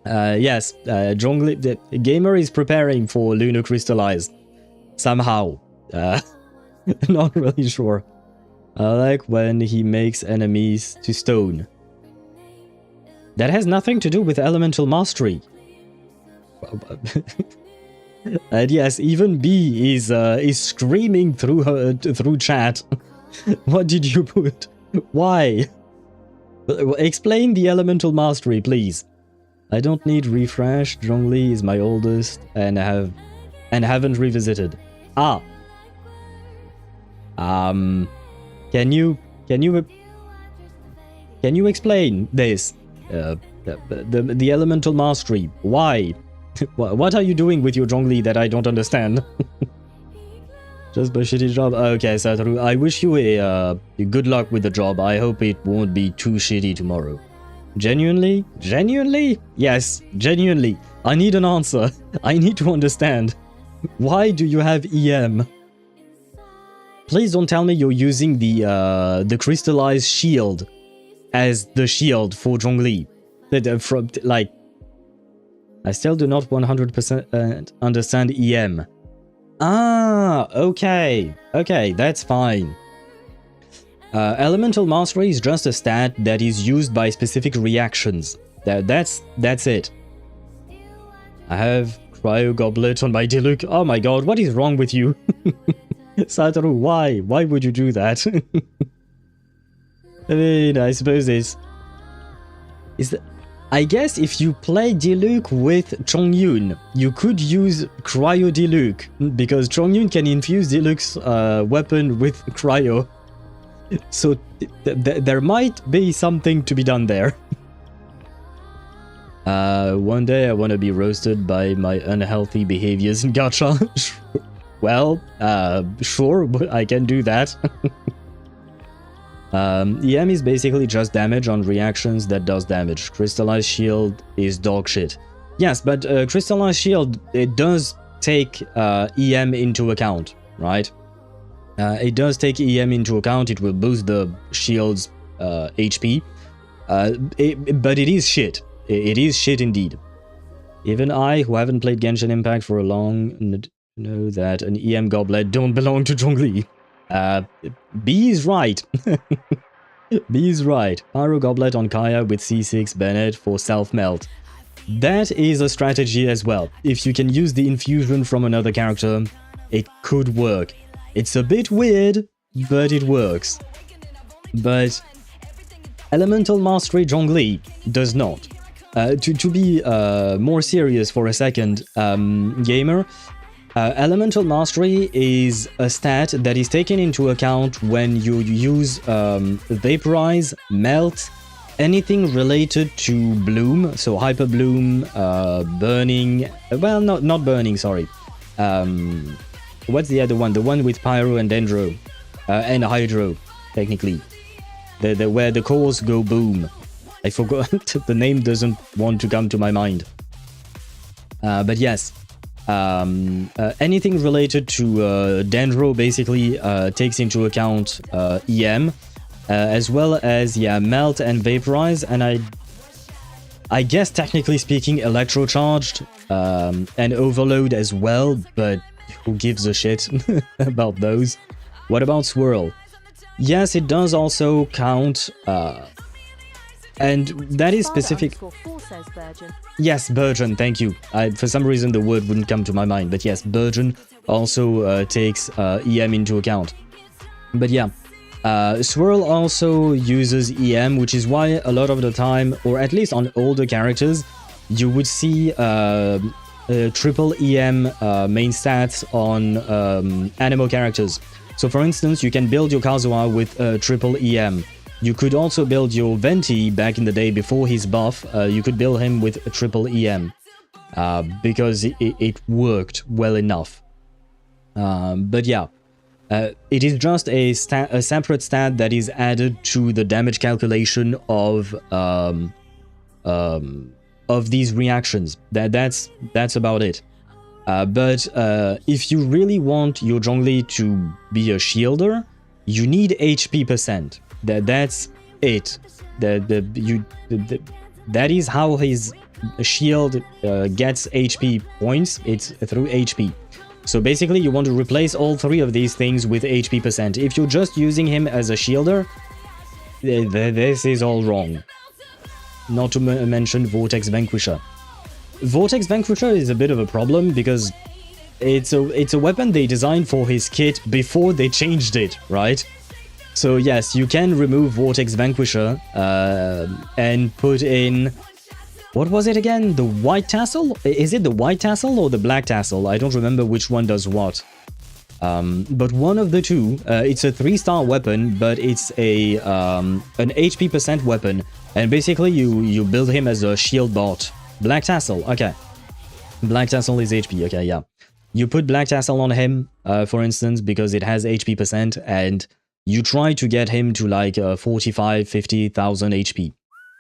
Zhongli, the gamer is preparing for Lunar Crystallize. Somehow. Not really sure. I like when he makes enemies to stone. That has nothing to do with Elemental Mastery. And yes, even B is screaming through chat. What did you put? Why? Explain the Elemental Mastery, please. I don't need refresh. Zhongli is my oldest and haven't revisited. Ah. Can you explain this? The elemental mastery. Why? What are you doing with your Zhongli that I don't understand? Just a shitty job. Okay, Satoru, I wish you a good luck with the job. I hope it won't be too shitty tomorrow. Genuinely? Genuinely? Yes, genuinely. I need an answer. I need to understand. Why do you have EM? Please don't tell me you're using the crystallized shield as the shield for Zhongli. Like, I still do not 100% understand EM. Ah, okay. Okay, that's fine. Elemental Mastery is just a stat that is used by specific reactions. That's it. I have Cryo Goblet on my Diluc. Oh my god, what is wrong with you? Satoru, why? Why would you do that? I mean, I suppose I guess if you play Diluc with Chongyun, you could use Cryo Diluc, because Chongyun can infuse Diluc's weapon with Cryo. So there might be something to be done there. One day I want to be roasted by my unhealthy behaviors in gacha. Well, sure, but I can do that. EM is basically just damage on reactions that does damage. Crystallized Shield is dog shit. Yes, but Crystallized Shield, it does take EM into account, right? It does take EM into account. It will boost the shield's HP. But it is shit. It is shit indeed. Even I, who haven't played Genshin Impact for a long, know that an EM goblet don't belong to Zhongli. B is right. B is right. Pyro Goblet on Kaya with C6 Bennett for self-melt. That is a strategy as well. If you can use the infusion from another character, it could work. It's a bit weird, but it works. But Elemental Mastery Zhongli does not. To be more serious for a second, gamer, Elemental Mastery is a stat that is taken into account when you use Vaporize, Melt, anything related to Bloom, so Hyper Bloom, Burning, well, not Burning, sorry. What's the other one? The one with Pyro and Dendro, and Hydro, technically. Where the cores go boom. I forgot, the name doesn't want to come to my mind. But yes. Anything related to Dendro basically takes into account EM, as well as, yeah, Melt and Vaporize, and I guess technically speaking Electrocharged and Overload as well, but who gives a shit about those? What about Swirl? Yes, it does also count, and that is specific. Yes, Burgeon, thank you. For some reason the word wouldn't come to my mind, but yes, Burgeon also takes EM into account. But yeah, Swirl also uses EM, which is why a lot of the time, or at least on older characters, you would see triple EM main stats on Anemo characters. So for instance, you can build your Kazuha with triple EM. You could also build your Venti back in the day before his buff. You could build him with a triple EM because it worked well enough. But yeah, it is just a separate stat that is added to the damage calculation of these reactions. That's about it. But if you really want your Zhongli to be a shielder, you need HP percent. That's it. That is how his shield gets HP points. It's through HP. So basically you want to replace all three of these things with HP percent. If you're just using him as a shielder, this is all wrong. Not to mention Vortex Vanquisher. Vortex Vanquisher is a bit of a problem because it's a weapon they designed for his kit before they changed it, right? So yes, you can remove Vortex Vanquisher and put in... What was it again? The white tassel? Is it the white tassel or the black tassel? I don't remember which one does what. But one of the two, it's a 3-star weapon, but it's a an HP percent weapon, and basically you build him as a shield bot. Black Tassel, okay. Black Tassel is HP, okay, yeah. You put Black Tassel on him, for instance, because it has HP percent, and you try to get him to like 45, 50,000 HP.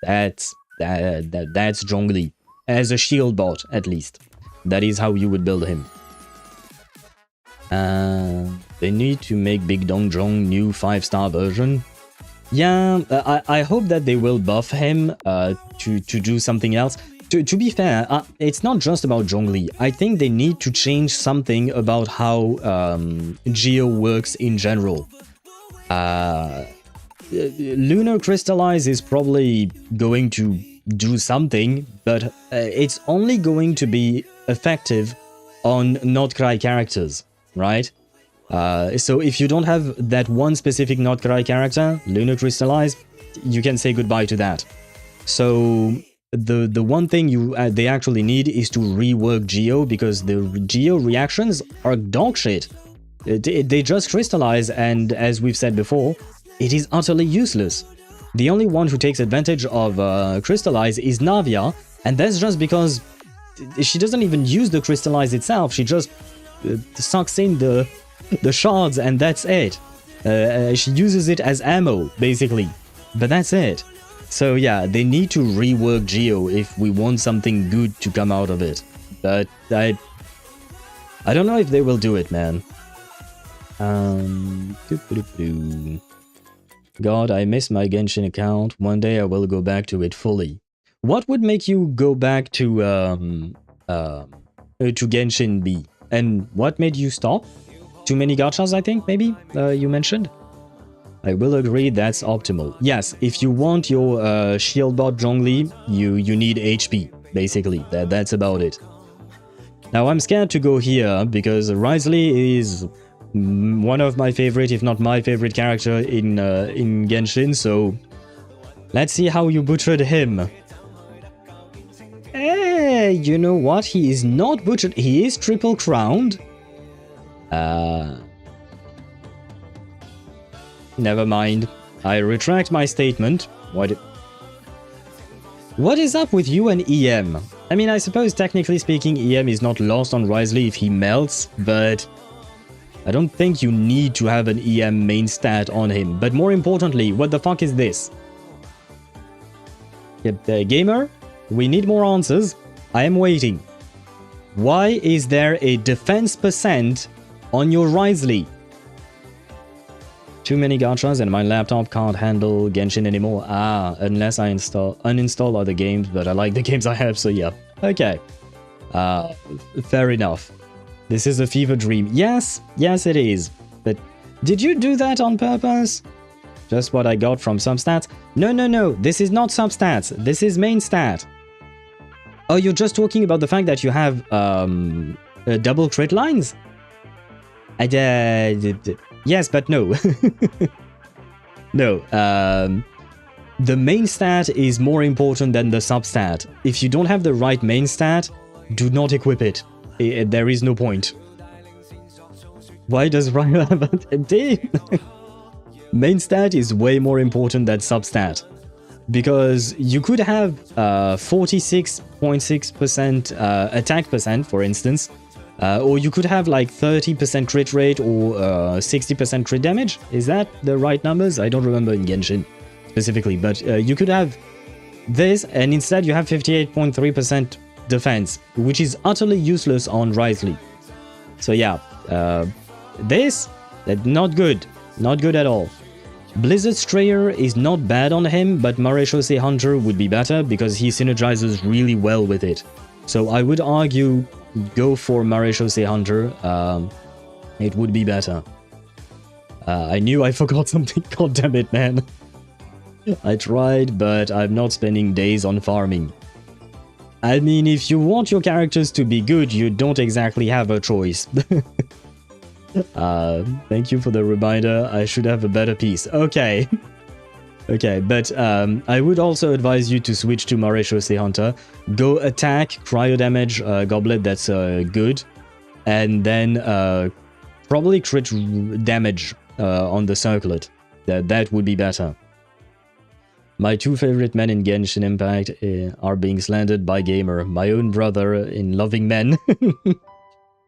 That's Zhongli. As a shield bot, at least. That is how you would build him. They need to make Big Dong Zhong new 5-star version. Yeah, I hope that they will buff him to do something else. To be fair, it's not just about Zhongli. I think they need to change something about how Geo works in general. Lunar Crystallize is probably going to do something, but it's only going to be effective on Notcry characters, right? So if you don't have that one specific Notcry character, Lunar Crystallize, you can say goodbye to that. So the one thing they actually need is to rework Geo, because the Geo reactions are dog shit. They just crystallize, and as we've said before, it is utterly useless. The only one who takes advantage of crystallize is Navia, and that's just because she doesn't even use the crystallize itself. She just sucks in the shards, and that's it. She uses it as ammo, basically, but that's it. So yeah, they need to rework Geo if we want something good to come out of it. But I don't know if they will do it, man. God, I miss my Genshin account. One day I will go back to it fully. What would make you go back to Genshin B? And what made you stop? Too many gachas, I think, maybe, you mentioned? I will agree that's optimal. Yes, if you want your shield bot Zhongli, you need HP, basically. That's about it. Now, I'm scared to go here, because Wriothesley is one of my favorite, if not my favorite character in Genshin, so let's see how you butchered him. Hey, you know what? He is not butchered. He is triple crowned. Never mind. I retract my statement. What is up with you and EM? I mean, I suppose technically speaking, EM is not lost on Wriothesley if he melts, but I don't think you need to have an EM main stat on him. But more importantly, what the fuck is this? Gamer, we need more answers. I am waiting. Why is there a defense percent on your Wriothesley? Too many gachas and my laptop can't handle Genshin anymore. Unless I uninstall other games, but I like the games I have, so yeah. Okay. Fair enough. This is a fever dream. Yes, it is. But did you do that on purpose? Just what I got from substats? No. This is not substats. This is main stat. Oh, you're just talking about the fact that you have double crit lines? Yes, but no. No. The main stat is more important than the substat. If you don't have the right main stat, do not equip it. There is no point. Why does Ryo have a D? Main stat is way more important than substat. Because you could have 46.6% attack percent, for instance, or you could have like 30% crit rate or 60% crit damage. Is that the right numbers? I don't remember in Genshin specifically, but you could have this, and instead you have 58.3% defense, which is utterly useless on Wriothesley. So yeah, this, not good. Not good at all. Blizzard Strayer is not bad on him, but Maréchaussée Hunter would be better because he synergizes really well with it. So I would argue go for Maréchaussée Hunter. It would be better. I knew I forgot something. God damn it, man. I tried, but I'm not spending days on farming. I mean, if you want your characters to be good, you don't exactly have a choice. Thank you for the reminder. I should have a better piece. Okay. Okay, but I would also advise you to switch to Maréchaussée Hunter. Go attack, cryo damage, goblet, that's good. And then Probably crit damage on the circlet. That would be better. My two favorite men in Genshin Impact are being slandered by Gamer, my own brother in Loving Men.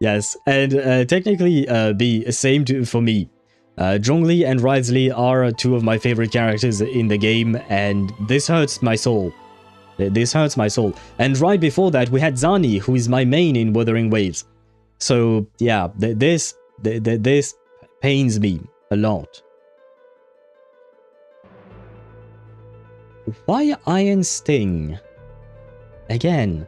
Yes, and technically be same for me. Zhongli and Wriothesley are two of my favorite characters in the game, and this hurts my soul. This hurts my soul. And right before that, we had Zani, who is my main in Wuthering Waves. So yeah, this pains me a lot. Why Iron Sting? Again.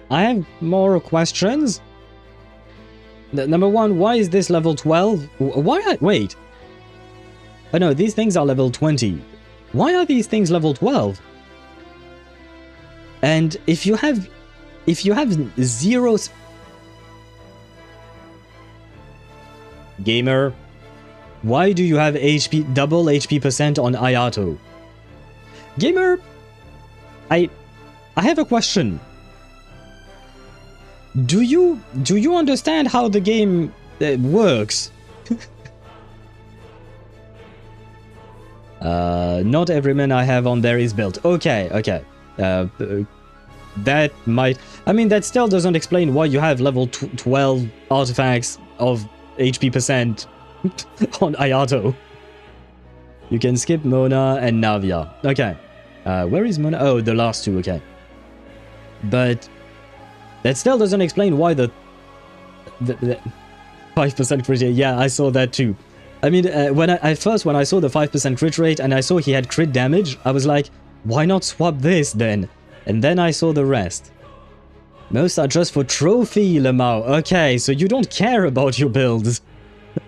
I have more questions. Number one, why is this level 12? Wait. Oh no, these things are level 20. Why are these things level 12? And if you have zero... Gamer, why do you have double HP percent on Ayato? Gamer, I have a question. Do you understand how the game works? Not every man I have on there is built. Okay. That might... I mean, that still doesn't explain why you have level 12 artifacts of HP percent on Ayato. You can skip Mona and Navia. Okay. Where is Mona? Oh, the last two, okay. But that still doesn't explain why the 5% crit rate. Yeah, I saw that too. I mean, when I saw the 5% crit rate and I saw he had crit damage, I was like, why not swap this then? And then I saw the rest. Most are just for trophy, Lamau. Okay, so you don't care about your builds.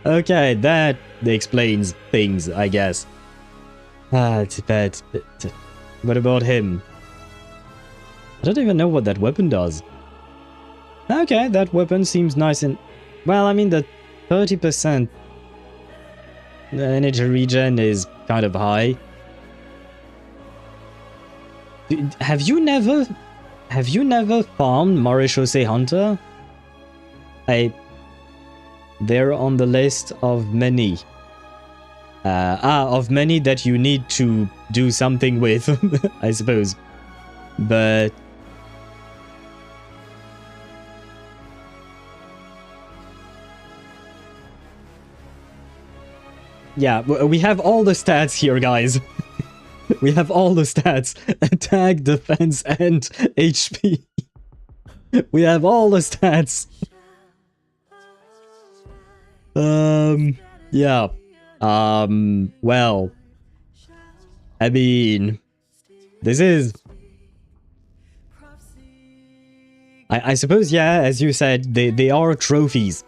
Okay, that explains things, I guess. It's bad. What about him? I don't even know what that weapon does. Okay, that weapon seems nice and... Well, I mean, the 30% energy regen is kind of high. Have you never farmed Marechaussee Hunter? They're on the list of many. Of many that you need to do something with, I suppose. But... yeah, we have all the stats here, guys. We have all the stats. Attack, defense, and HP. We have all the stats. Yeah. Well. I mean... This is... I suppose, yeah, as you said, they are trophies.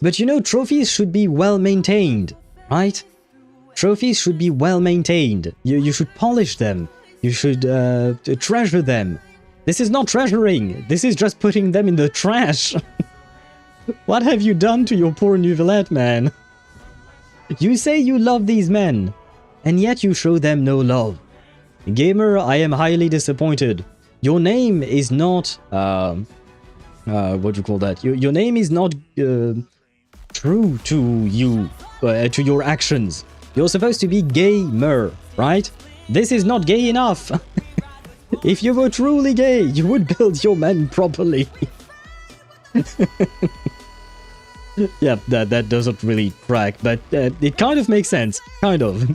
But you know, trophies should be well maintained, right? Trophies should be well maintained. You should polish them. You should treasure them. This is not treasuring. This is just putting them in the trash. What have you done to your poor Neuvillette, man? You say you love these men, and yet you show them no love. Gamer, I am highly disappointed. Your name is not... what do you call that? Your name is not true to you, to your actions. You're supposed to be gamer, right? This is not gay enough. If you were truly gay, you would build your men properly. Yeah, that doesn't really track, but it kind of makes sense. Kind of.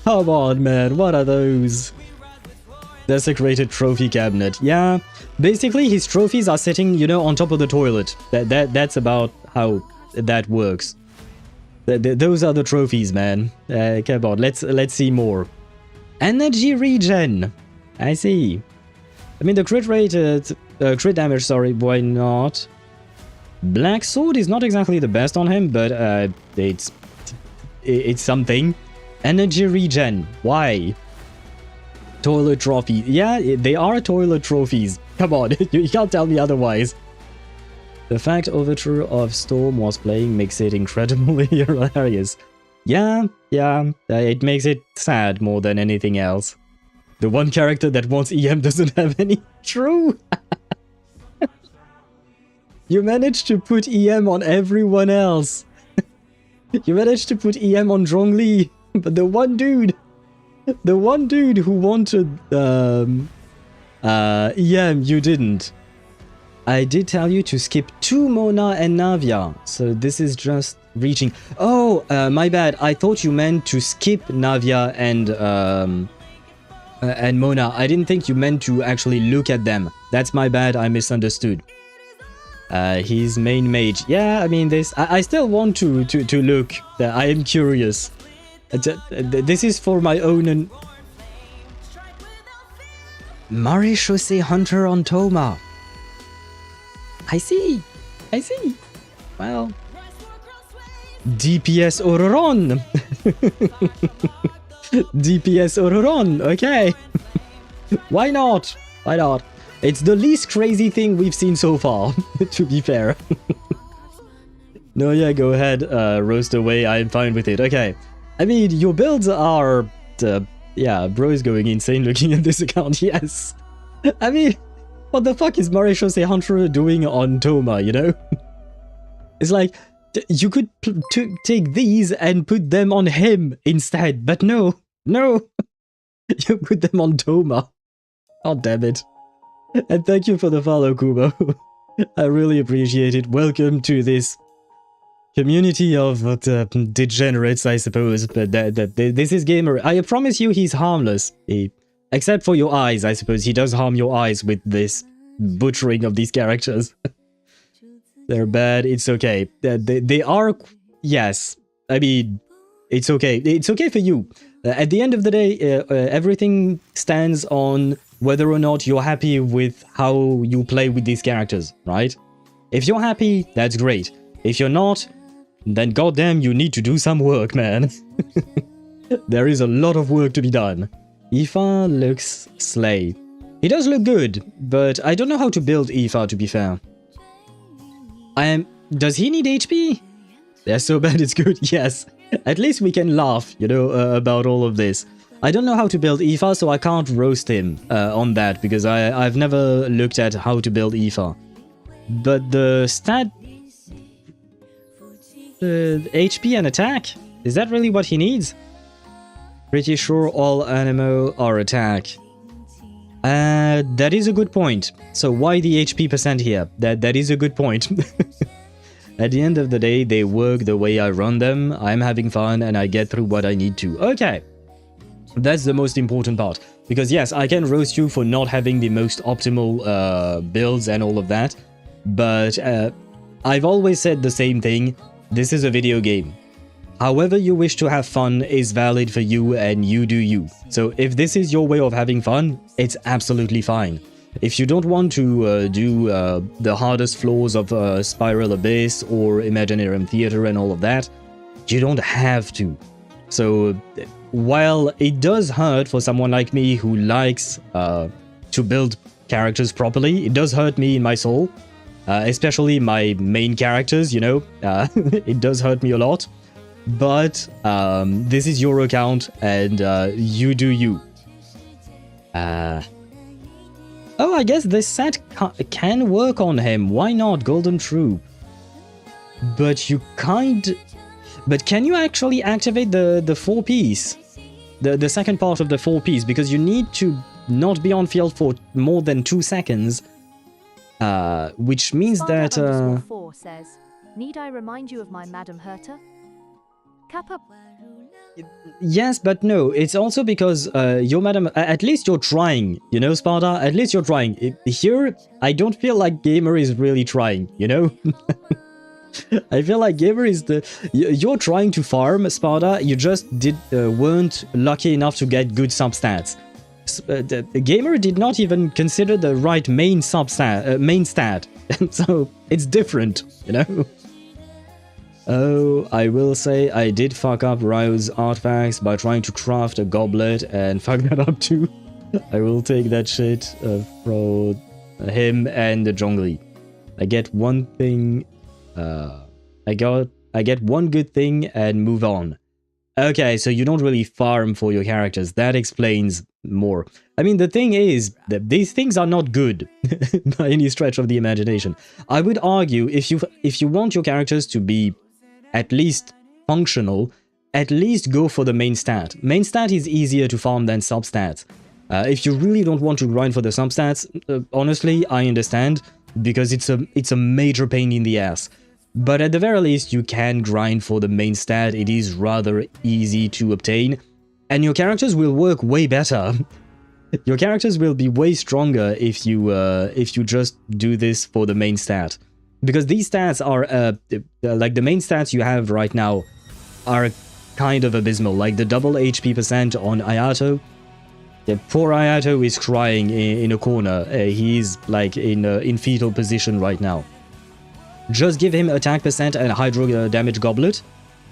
Come on, man. What are those? Desecrated trophy cabinet. Yeah, basically his trophies are sitting, you know, on top of the toilet. That's about how that works. Those are the trophies, man. Come on, let's see more. Energy regen. I see. I mean, the crit rate, crit damage, sorry, why not? Black Sword is not exactly the best on him, but it's something. Energy regen. Why? Toilet trophy. Yeah, they are toilet trophies. Come on, you can't tell me otherwise. The fact Overture of Storm was playing makes it incredibly hilarious. Yeah, it makes it sad more than anything else. The one character that wants EM doesn't have any. True! You managed to put EM on everyone else. You managed to put EM on Zhongli, but the one dude who wanted EM, you didn't. I did tell you to skip 2 Mona and Navia, so this is just reaching. Oh, my bad. I thought you meant to skip Navia and Mona. I didn't think you meant to actually look at them. That's my bad. I misunderstood. He's main mage. Yeah, I mean this. I still want to look. I am curious. This is for my own. And Marechaussee Hunter on Toma. I see. Well, DPS Ororon. DPS Ororon. Okay. Why not? It's the least crazy thing we've seen so far, to be fair. No, yeah, go ahead, roast away, I'm fine with it. Okay. I mean, your builds are... yeah, bro is going insane looking at this account, yes. I mean, what the fuck is Marechaussee Hunter doing on Toma, you know? It's like, you could take these and put them on him instead, but no. You put them on Toma. Oh, damn it. And thank you for the follow, Kubo. I really appreciate it. Welcome to this community of degenerates, I suppose. But this is Gamer. I promise you he's harmless. Except for your eyes, I suppose. He does harm your eyes with this butchering of these characters. They're bad. It's okay. They are... Yes. I mean, it's okay. It's okay for you. At the end of the day, everything stands on whether or not you're happy with how you play with these characters, right? If you're happy, that's great. If you're not, then goddamn, you need to do some work, man. There is a lot of work to be done. Aoife looks slay. He does look good, but I don't know how to build Aoife, to be fair. Does he need HP? They're so bad it's good, yes. At least we can laugh, you know, about all of this. I don't know how to build Aoife, so I can't roast him on that, because I've never looked at how to build Aoife. But the stat... HP and attack? Is that really what he needs? Pretty sure all animal are attack. That is a good point. So why the HP percent here? That is a good point. At the end of the day, they work the way I run them. I'm having fun and I get through what I need to. Okay. That's the most important part. Because yes, I can roast you for not having the most optimal builds and all of that. But I've always said the same thing. This is a video game. However you wish to have fun is valid for you and you do you. So if this is your way of having fun, it's absolutely fine. If you don't want to do the hardest floors of Spiral Abyss or Imaginarium Theater and all of that, you don't have to. So while it does hurt for someone like me who likes to build characters properly, it does hurt me in my soul. Especially my main characters, you know. It does hurt me a lot. But this is your account and you do you. Oh, I guess this set can work on him. Why not? Golden Troop. But you can't... But can you actually activate the 4-piece? The second part of the 4-piece? Because you need to not be on field for more than 2 seconds. Which means that... _4 says, need I remind you of my Madam Herta? Kappa. Yes, but no. It's also because you're Madam... At least you're trying, you know, Sparta? At least you're trying. Here, I don't feel like Gamer is really trying, you know? I feel like Gamer is the... You're trying to farm, Sparta. You just weren't lucky enough to get good substats. The Gamer did not even consider the right main stat. So, it's different, you know? Oh, I will say I did fuck up Ryo's artifacts by trying to craft a goblet and fuck that up too. I will take that shit from him and the Zhongli. I get one thing... I get one good thing and move on. Okay, so you don't really farm for your characters. That explains more. I mean, the thing is that these things are not good by any stretch of the imagination. I would argue if you want your characters to be at least functional, at least go for the main stat. Main stat is easier to farm than substats. If you really don't want to grind for the substats, honestly, I understand, because it's a major pain in the ass. But at the very least, you can grind for the main stat. It is rather easy to obtain, and your characters will work way better. Your characters will be way stronger if you just do this for the main stat, because these stats are like the main stats you have right now are kind of abysmal. Like the double HP % on Ayato. The poor Ayato is crying in a corner. He's like in fetal position right now. Just give him attack % and hydro damage goblet.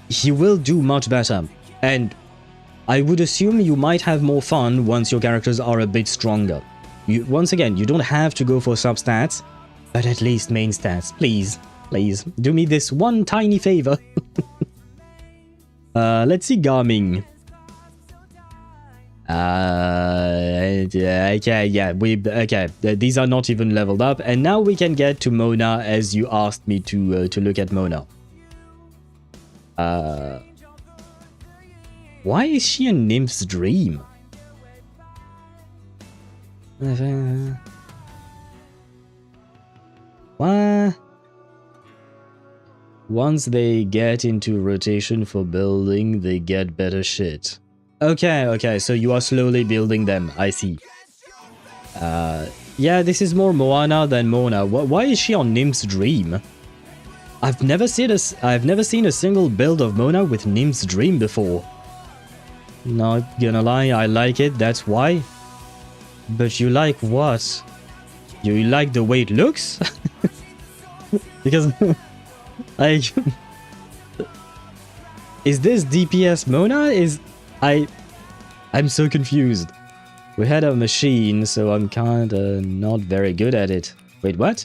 He will do much better. And I would assume you might have more fun once your characters are a bit stronger. Once again, you don't have to go for substats, but at least main stats. Please, please, do me this one tiny favor. Let's see Garming. Okay, yeah, okay, these are not even leveled up, and now we can get to Mona, as you asked me to look at Mona. Why is she a nymph's dream? What? Once they get into rotation for building, they get better shit. Okay, so you are slowly building them, I see. Yeah, this is more Moana than Mona. Why is she on Nymph's Dream? I've never seen a single build of Mona with Nymph's Dream before. Not gonna lie, I like it, that's why. But you like what? You like the way it looks? Because, like... Is this DPS Mona? I'm so confused. We had a machine, so I'm kinda not very good at it. Wait, what?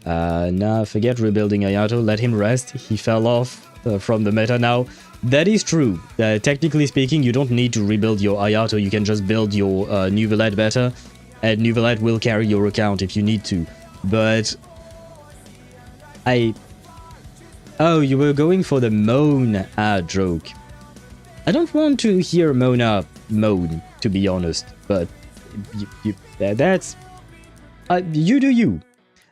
Nah, forget rebuilding Ayato, let him rest. He fell off from the meta now. That is true. Technically speaking, you don't need to rebuild your Ayato, you can just build your Nuvelette better, and Nuvelette will carry your account if you need to. But... Oh, you were going for the moan joke. I don't want to hear Mona moan, to be honest, but that's... you do you.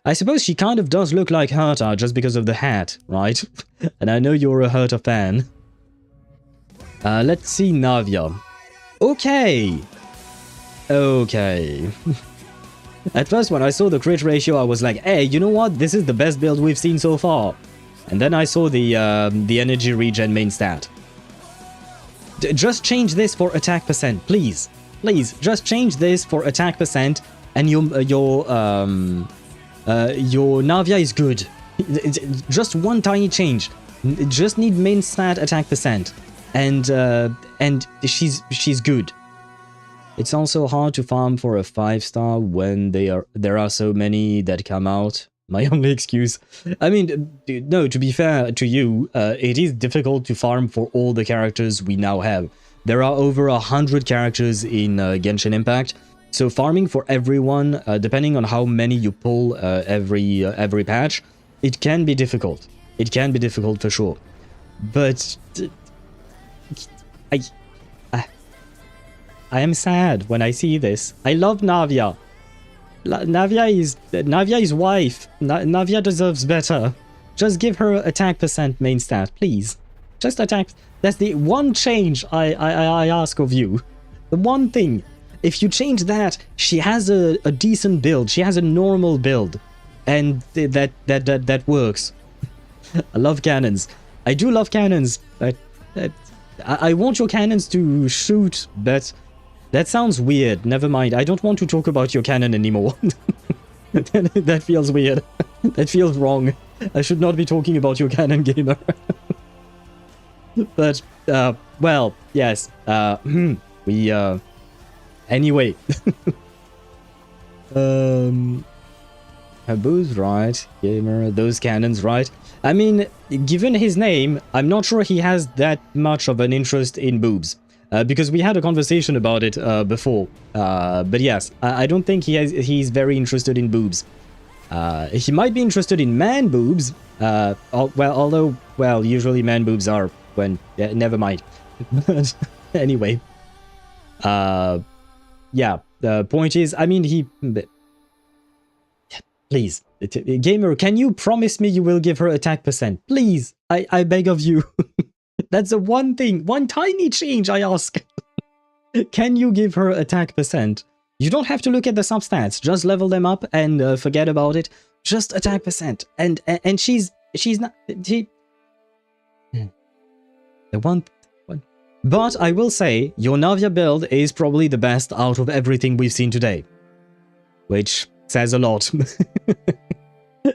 I suppose she kind of does look like Herta just because of the hat, right? And I know you're a Herta fan. Let's see Navia. Okay. At first, when I saw the crit ratio, I was like, hey, you know what? This is the best build we've seen so far. And then I saw the energy regen main stat. Just change this for attack %, please. Please, just change this for attack %, and your Navia is good. Just one tiny change. Just need main stat attack %, and she's good. It's also hard to farm for a 5-star when there are so many that come out. My only excuse. I mean, no, to be fair to you, it is difficult to farm for all the characters we now have. There are over 100 characters in Genshin Impact, so farming for everyone, depending on how many you pull every patch, it can be difficult. It can be difficult for sure. But I am sad when I see this. I love Navia. Navia is wife. Navia deserves better. Just give her attack % main stat, please. Just attack. That's the one change I ask of you. The one thing. If you change that, she has a decent build. She has a normal build, and that works. I love cannons. I do love cannons. I want your cannons to shoot, but that sounds weird. Never mind. I don't want to talk about your cannon anymore. That feels weird. That feels wrong. I should not be talking about your cannon, gamer. But, well, yes. Anyway. boobs, right? Gamer, those cannons, right? I mean, given his name, I'm not sure he has that much of an interest in boobs. Because we had a conversation about it before. But yes, I don't think he's very interested in boobs. He might be interested in man boobs. Although, usually man boobs are when... never mind. But anyway. Yeah, the point is, I mean, please, gamer, can you promise me you will give her attack percent? Please, I beg of you. That's the one thing, one tiny change I ask. Can you give her attack percent? You don't have to look at the substats, just level them up and forget about it. Just attack percent. And she's not... The one... But I will say, your Navia build is probably the best out of everything we've seen today. Which says a lot.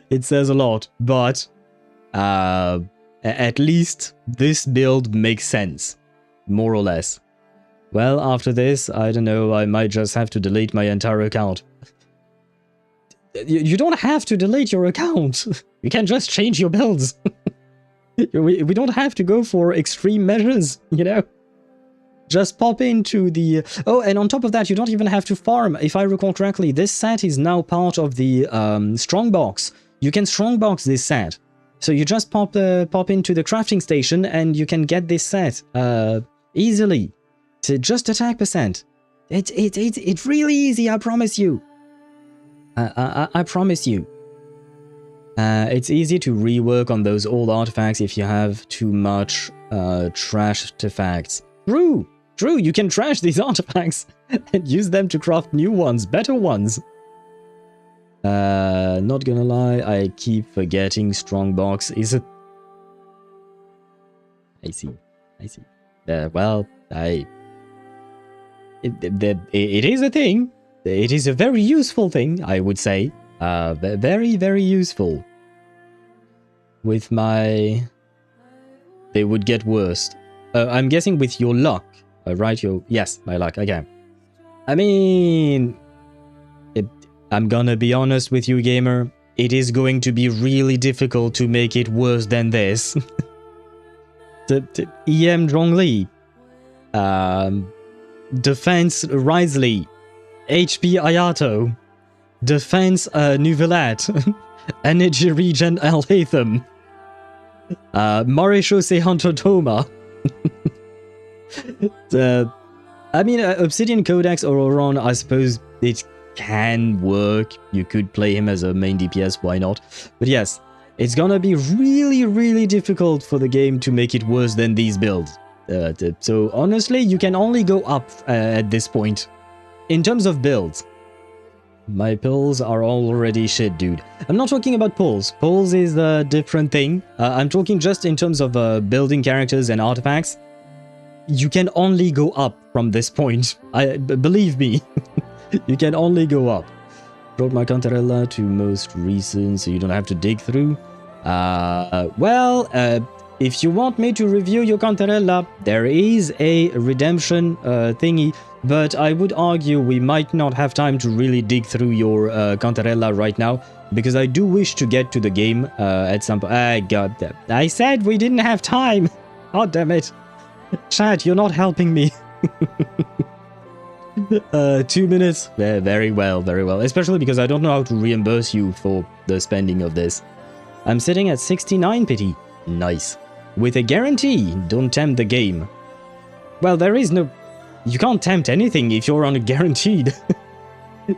It says a lot, but at least this build makes sense. More or less. Well, after this, I don't know, I might just have to delete my entire account. You don't have to delete your account. You can just change your builds. We don't have to go for extreme measures, you know? Just pop into the... Oh, and on top of that, you don't even have to farm. If I recall correctly, this set is now part of the strongbox. You can strongbox this set. So you just pop into the crafting station and you can get this set easily. To just attack percent. It's really easy, I promise you. I promise you. It's easy to rework on those old artifacts if you have too much trash artifacts. True, you can trash these artifacts and use them to craft new ones, better ones. Not gonna lie, I keep forgetting Strongbox is a... I see. Well, it is a thing. It is a very useful thing, I would say. Very, very useful. With my... They would get worse. I'm guessing with your luck, right? Yes, my luck, okay. I mean... I'm gonna be honest with you, gamer. It is going to be really difficult to make it worse than this. EM Zhongli. Defense Risley. HP Ayato. Defense Nouvelat. Energy Regen Alhatham. Maréchaussée Hunter Toma. I mean, Obsidian Codex or Oron, I suppose it can work. You could play him as a main DPS, why not? But yes, it's gonna be really, really difficult for the game to make it worse than these builds. So honestly, you can only go up at this point. In terms of builds, my pulls are already shit, dude. I'm not talking about pulls. Pulls is a different thing. I'm talking just in terms of building characters and artifacts. You can only go up from this point. Believe me. You can only go up. Brought my Cantarella to most recent, so you don't have to dig through. If you want me to review your Cantarella, there is a redemption thingy, but I would argue we might not have time to really dig through your Cantarella right now, because I do wish to get to the game at some point. God damn. I said we didn't have time! God damn it. Chat, you're not helping me. 2 minutes? Very well, very well. Especially because I don't know how to reimburse you for the spending of this. I'm sitting at 69 pity. Nice. With a guarantee, don't tempt the game. Well, there is no... You can't tempt anything if you're on a guaranteed.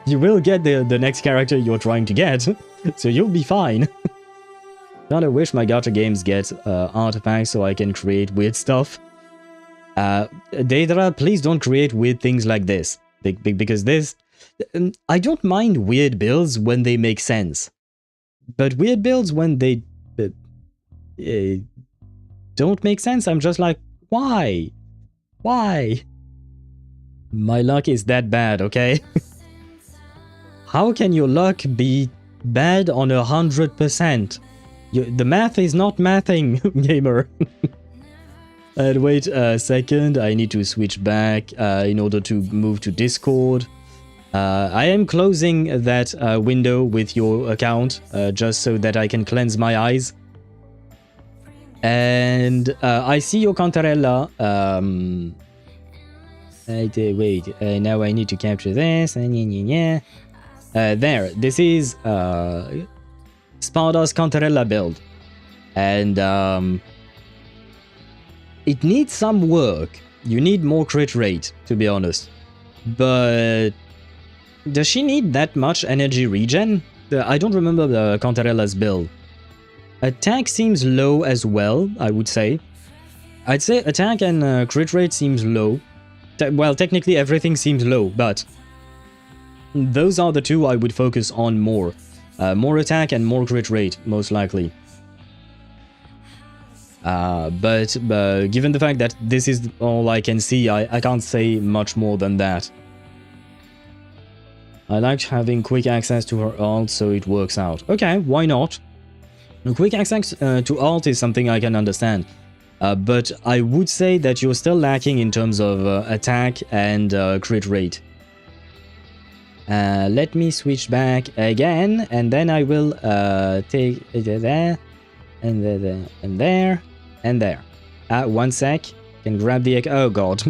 You will get the next character you're trying to get, so you'll be fine. Kinda wish my gacha games get artifacts so I can create weird stuff. Daedra, please don't create weird things like this. Because this... I don't mind weird builds when they make sense. But weird builds when they... don't make sense, I'm just like, why? Why? My luck is that bad, okay? How can your luck be bad on 100%? The math is not mathing, gamer. And wait a second, I need to switch back in order to move to Discord. I am closing that window with your account just so that I can cleanse my eyes. And I see your Cantarella. Wait, now I need to capture this. There, this is Sparda's Cantarella build. And it needs some work. You need more crit rate, to be honest. But does she need that much energy regen? I don't remember the Cantarella's build. Attack seems low as well, I would say. I'd say attack and crit rate seems low. Well, technically everything seems low, but those are the two I would focus on more. More attack and more crit rate, most likely. But given the fact that this is all I can see, I can't say much more than that. I liked having quick access to her alt, so it works out. Okay, why not? Quick access to alt is something I can understand. But I would say that you're still lacking in terms of attack and crit rate. Let me switch back again, and then I will take there, and there, and there, and there. 1 sec. Can grab the echo. Oh god.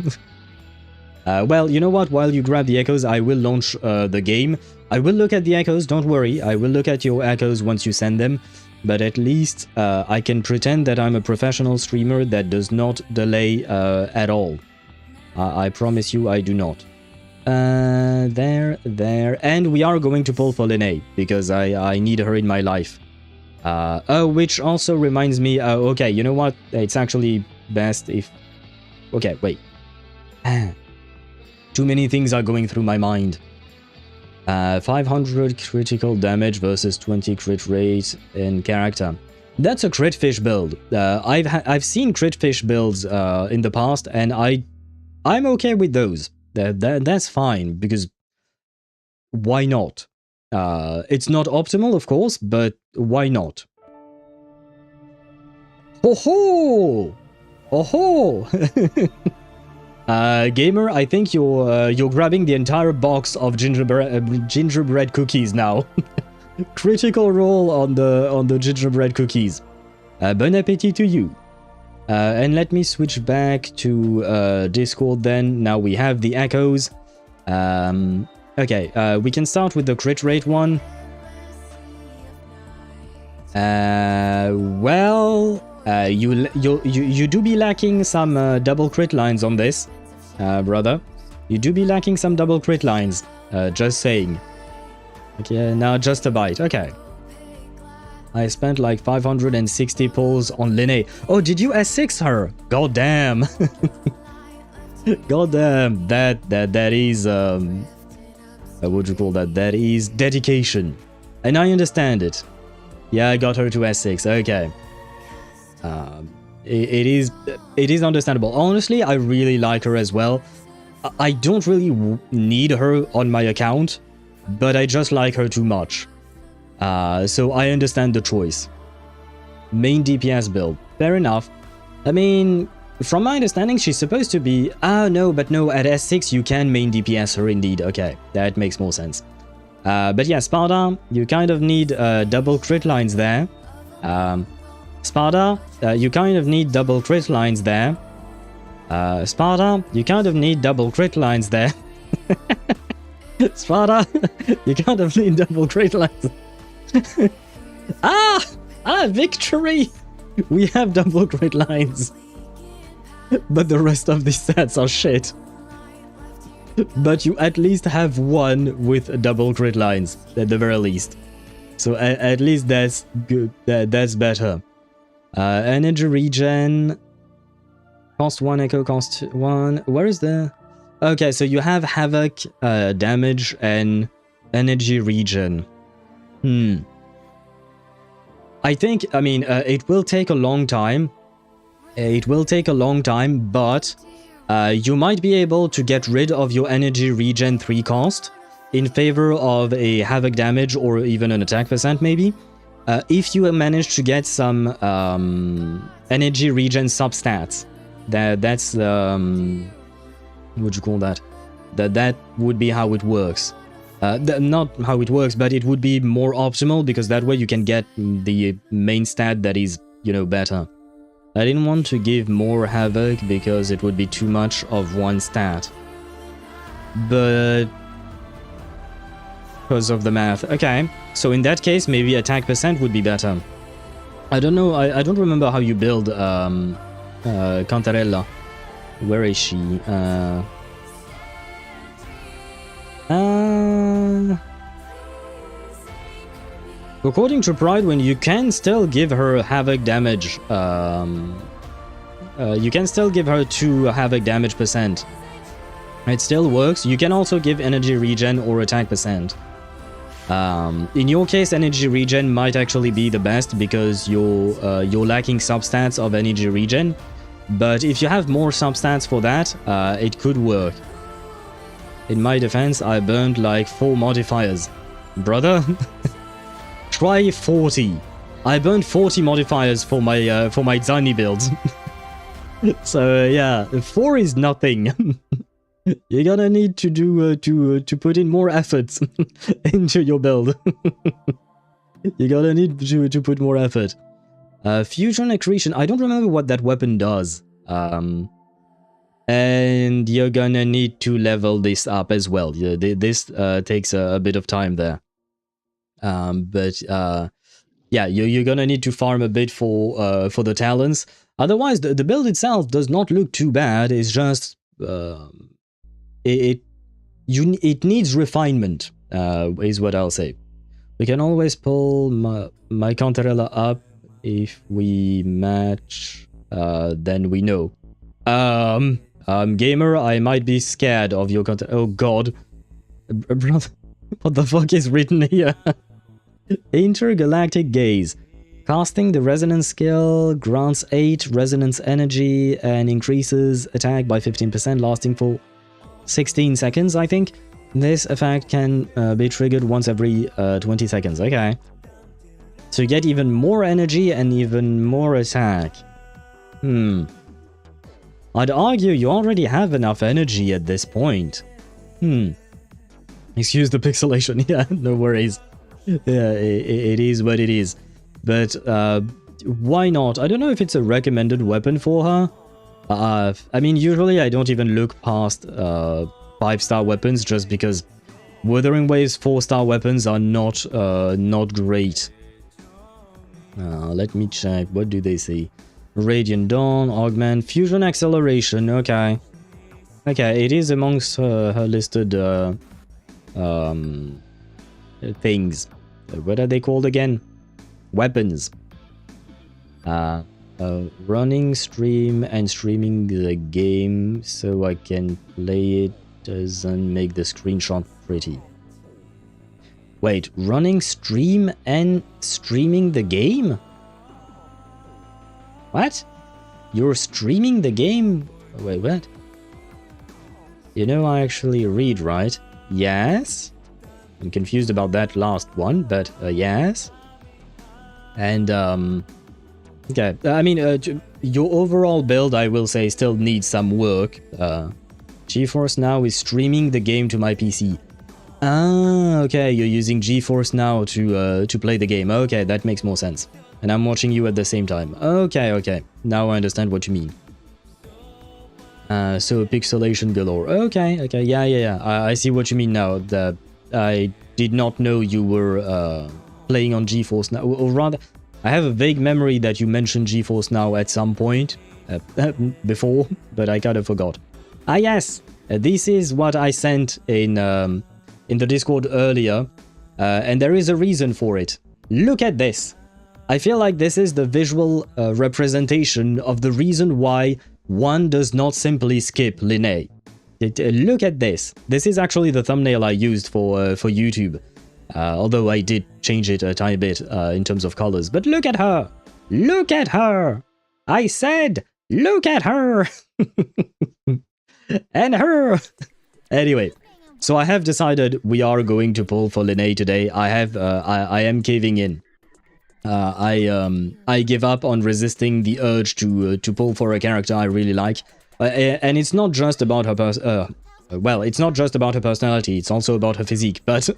Well, you know what? While you grab the echoes, I will launch the game. I will look at the echoes, don't worry. I will look at your echoes once you send them. But at least I can pretend that I'm a professional streamer that does not delay at all. I promise you I do not. There. And we are going to pull for Lynae, because I need her in my life. Oh, which also reminds me... okay, you know what? It's actually best if... Okay, wait. Too many things are going through my mind. 500 critical damage versus 20 crit rate in character. That's a crit fish build. I've seen crit fish builds in the past, and I'm okay with those. That's fine, because why not? It's not optimal, of course, but why not? Ho ho! Oh ho! Gamer, I think you're grabbing the entire box of gingerbread cookies now. Critical roll on the gingerbread cookies. Bon appetit to you. And let me switch back to Discord then. Now we have the echoes. Okay, we can start with the crit rate one. Well, you do be lacking some double crit lines on this, brother. You do be lacking some double crit lines. Just saying. Okay, now just a bite. Okay. I spent like 560 pulls on Lynae. Oh, did you S6 her? God damn. God damn. That is what would you call that? That is dedication. And I understand it. Yeah, I got her to S6. Okay. It is understandable. Honestly, I really like her as well. I don't really need her on my account, but I just like her too much. So I understand the choice. Main DPS build. Fair enough. I mean, from my understanding, she's supposed to be... no, but no, at S6 you can main DPS her indeed. Okay, that makes more sense. But yeah, Sparda, you kind of need double crit lines there. Sparda, you kind of need double crit lines there. Sparda, you kind of need double crit lines there. Sparda, you kind of need double crit lines. Victory! We have double crit lines. But the rest of the stats are shit. But you at least have one with double crit lines, at the very least. So at least that's good. That's better. Energy regen. Cost 1, echo cost 1. Where is the... Okay, so you have havoc, damage, and energy regen. I think, I mean, it will take a long time. It will take a long time, but you might be able to get rid of your energy regen 3 cost in favor of a havoc damage or even an attack percent maybe. If you manage to get some energy regen substats, that's what would you call that? That would be how it works. Not how it works, but it would be more optimal because that way you can get the main stat that is, you know, better. I didn't want to give more Havoc because it would be too much of one stat. But because of the math. Okay, so in that case, maybe attack percent would be better. I don't know, I don't remember how you build Cantarella. Where is she? According to Pride, when you can still give her Havoc damage, you can still give her 2 Havoc damage percent. It still works. You can also give energy regen or attack percent. In your case, energy regen might actually be the best because you're lacking substats of energy regen. But if you have more substats for that, it could work. In my defense, I burned like 4 modifiers. Brother, try 40. I burned 40 modifiers for my tiny builds. So yeah, 4 is nothing. You're gonna need to do to put in more effort into your build. You're gonna need to put more effort. Fusion accretion. I don't remember what that weapon does. And you're gonna need to level this up as well. This takes a bit of time there. But yeah, you're gonna need to farm a bit for the talents. Otherwise, the build itself does not look too bad. It's just it needs refinement. Is what I'll say. We can always pull my Cantarella up if we match. Then we know. Gamer, I might be scared of your content. Oh god. Brother, what the fuck is written here? Intergalactic Gaze. Casting the resonance skill grants 8 resonance energy and increases attack by 15%, lasting for 16 seconds, I think. This effect can be triggered once every 20 seconds. Okay. So you get even more energy and even more attack. I'd argue you already have enough energy at this point. Excuse the pixelation. Yeah, no worries. Yeah, it is what it is. But why not? I don't know if it's a recommended weapon for her. I mean, usually I don't even look past 5-star weapons just because Wuthering Waves 4-star weapons are not great. Let me check. What do they say? Radiant Dawn, Augment, Fusion Acceleration. Okay. Okay, it is amongst her listed things. What are they called again? Weapons. Running stream and streaming the game so I can play it doesn't make the screenshot pretty. Wait, running stream and streaming the game? What? You're streaming the game? Wait, what? You know I actually read, right? Yes? I'm confused about that last one, but yes. And, okay, I mean, your overall build, I will say, still needs some work. GeForce Now is streaming the game to my PC. Ah, okay, you're using GeForce Now to play the game. Okay, that makes more sense. And I'm watching you at the same time. Okay, okay. Now I understand what you mean. So pixelation galore. Okay, okay, yeah. I see what you mean now. I did not know you were playing on GeForce Now. Or rather, I have a vague memory that you mentioned GeForce Now at some point before, but I kind of forgot. Ah, yes. This is what I sent in the Discord earlier, and there is a reason for it. Look at this. I feel like this is the visual representation of the reason why one does not simply skip Lynae. Look at this. This is actually the thumbnail I used for YouTube. Although I did change it a tiny bit in terms of colors. But look at her! Look at her! I said, look at her! And her! Anyway, so I have decided we are going to pull for Lynae today. I am caving in. I give up on resisting the urge to pull for a character I really like. And it's not just about her well, it's not just about her personality, it's also about her physique, but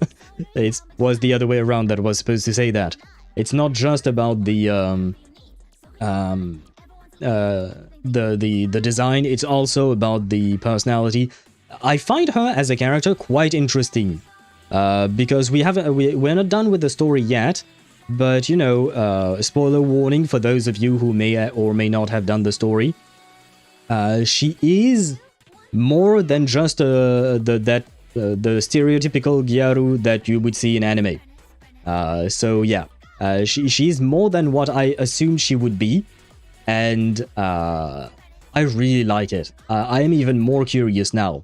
it was the other way around that was supposed to say that. It's not just about the design, it's also about the personality. I find her as a character quite interesting, because we're not done with the story yet, but you know, spoiler warning for those of you who may or may not have done the story. She is more than just the stereotypical Gyaru that you would see in anime. So yeah, she's more than what I assumed she would be, and I really like it. I am even more curious now,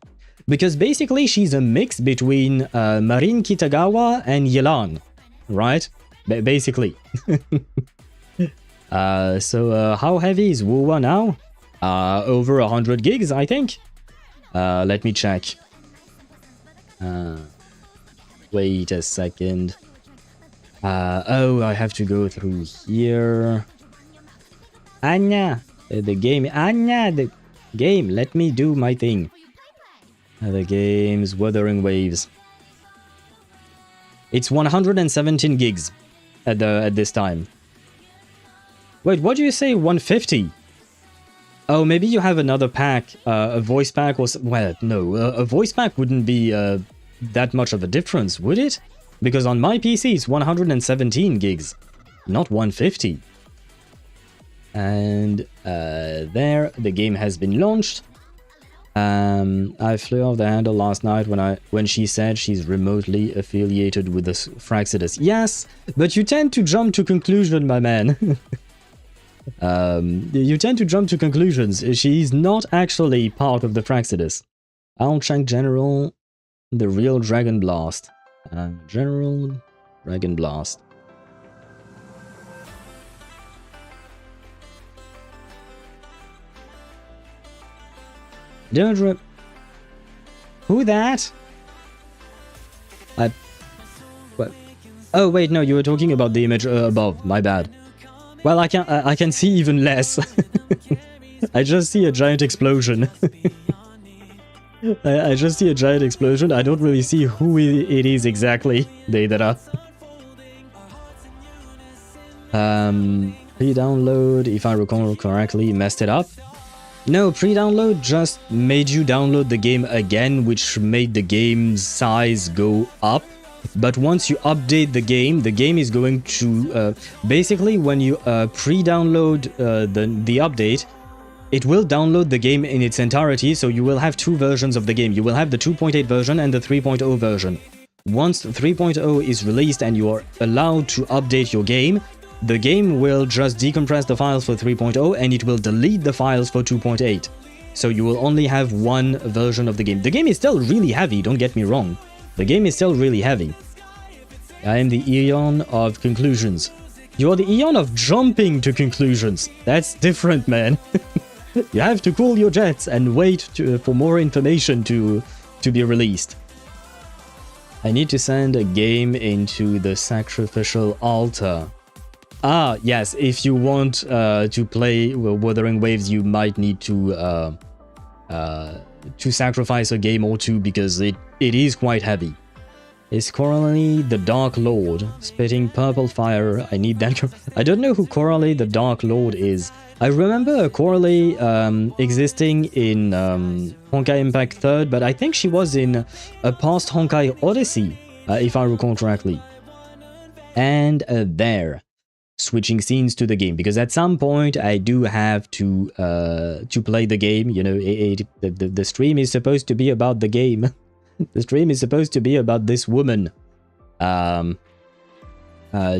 because basically she's a mix between Marin Kitagawa and Yelan, right? Basically. So how heavy is Wuwa now? Over 100 gigs, I think. Let me check. Wait a second. Oh, I have to go through here. Anya, the game. Anya, the game. Let me do my thing. The game's Wuthering Waves. It's 117 gigs at this time. Wait, what do you say? 150? Oh, maybe you have another pack, a voice pack or... Well, no, a voice pack wouldn't be that much of a difference, would it? Because on my PC it's 117 gigs, not 150. And there, the game has been launched. I flew off the handle last night when she said she's remotely affiliated with the Fraxidus. Yes, but you tend to jump to conclusion, my man. You tend to jump to conclusions. She's not actually part of the Fraxidus. I'll check General, the real Dragon Blast. General Dragon Blast. Deirdre. Who that? What? Oh wait, no, you were talking about the image above. My bad. Well, I can see even less. I just see a giant explosion. I just see a giant explosion. I don't really see who it is exactly. Deidara. Pre-download, if I recall correctly, messed it up. No, pre-download just made you download the game again, which made the game's size go up. But once you update the game is going to... basically, when you pre-download the update, it will download the game in its entirety, so you will have two versions of the game. You will have the 2.8 version and the 3.0 version. Once 3.0 is released and you are allowed to update your game, the game will just decompress the files for 3.0 and it will delete the files for 2.8. So you will only have one version of the game. The game is still really heavy, don't get me wrong. The game is still really heavy. I am the Eon of conclusions. You are the Eon of jumping to conclusions. That's different, man. You have to cool your jets and wait for more information to be released. I need to send a game into the sacrificial altar. Ah, yes, if you want to play Wuthering Waves, you might need to sacrifice a game or two because it is quite heavy. Is Coralie the Dark Lord? Spitting purple fire. I need that. I don't know who Coralie the Dark Lord is. I remember Coralie existing in Honkai Impact 3rd, but I think she was in a past Honkai Odyssey, if I recall correctly. And there. Switching scenes to the game, because at some point I do have to play the game. You know, the stream is supposed to be about the game. The stream is supposed to be about this woman. What to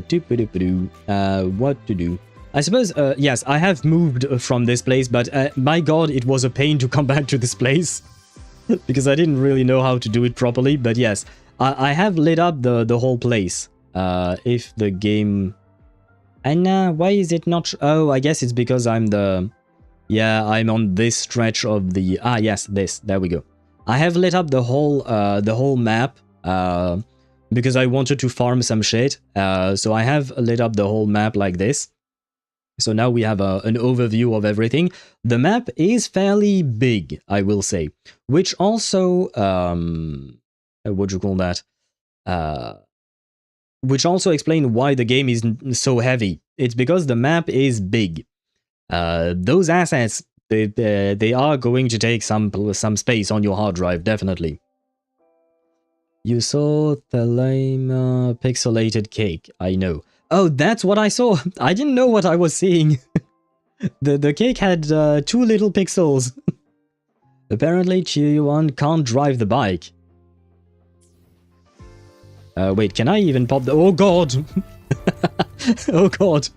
do? I suppose, yes, I have moved from this place, but my god, it was a pain to come back to this place. Because I didn't really know how to do it properly, but yes, I have lit up the whole place. If the game... And why is it not... Oh, I guess it's because I'm the... Yeah, I'm on this stretch of the... Ah, yes, this. There we go. I have lit up the whole map because I wanted to farm some shit. So I have lit up the whole map like this. So now we have an overview of everything. The map is fairly big, I will say, which also, what do you call that? Which also explain why the game is so heavy. It's because the map is big. Those assets, they are going to take some space on your hard drive, definitely. You saw the lame pixelated cake, I know. Oh, that's what I saw. I didn't know what I was seeing. The cake had 2 little pixels. Apparently, Chiyu-an can't drive the bike. Wait, can I even pop the... Oh god! Oh god!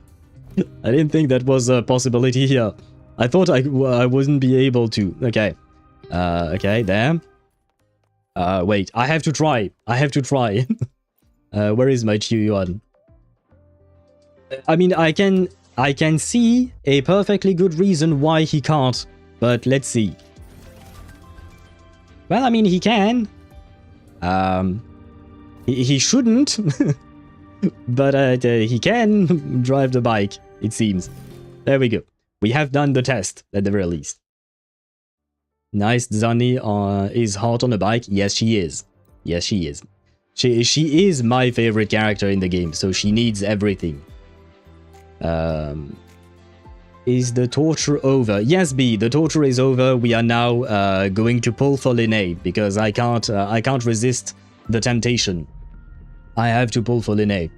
I didn't think that was a possibility here. I thought I wouldn't be able to. Okay. Okay, there. Wait, I have to try. I have to try. Where is my Chiyu-an? I mean, I can see a perfectly good reason why he can't, but let's see. Well, I mean, he can. He shouldn't, but he can drive the bike, it seems. There we go. We have done the test, at the very least. Nice, Zani is hot on a bike. Yes, she is. Yes, she is. She is my favorite character in the game, so she needs everything. Is the torture over? Yes, B, the torture is over. We are now going to pull for Lynae, because I can't resist the temptation. I have to pull for Lynae.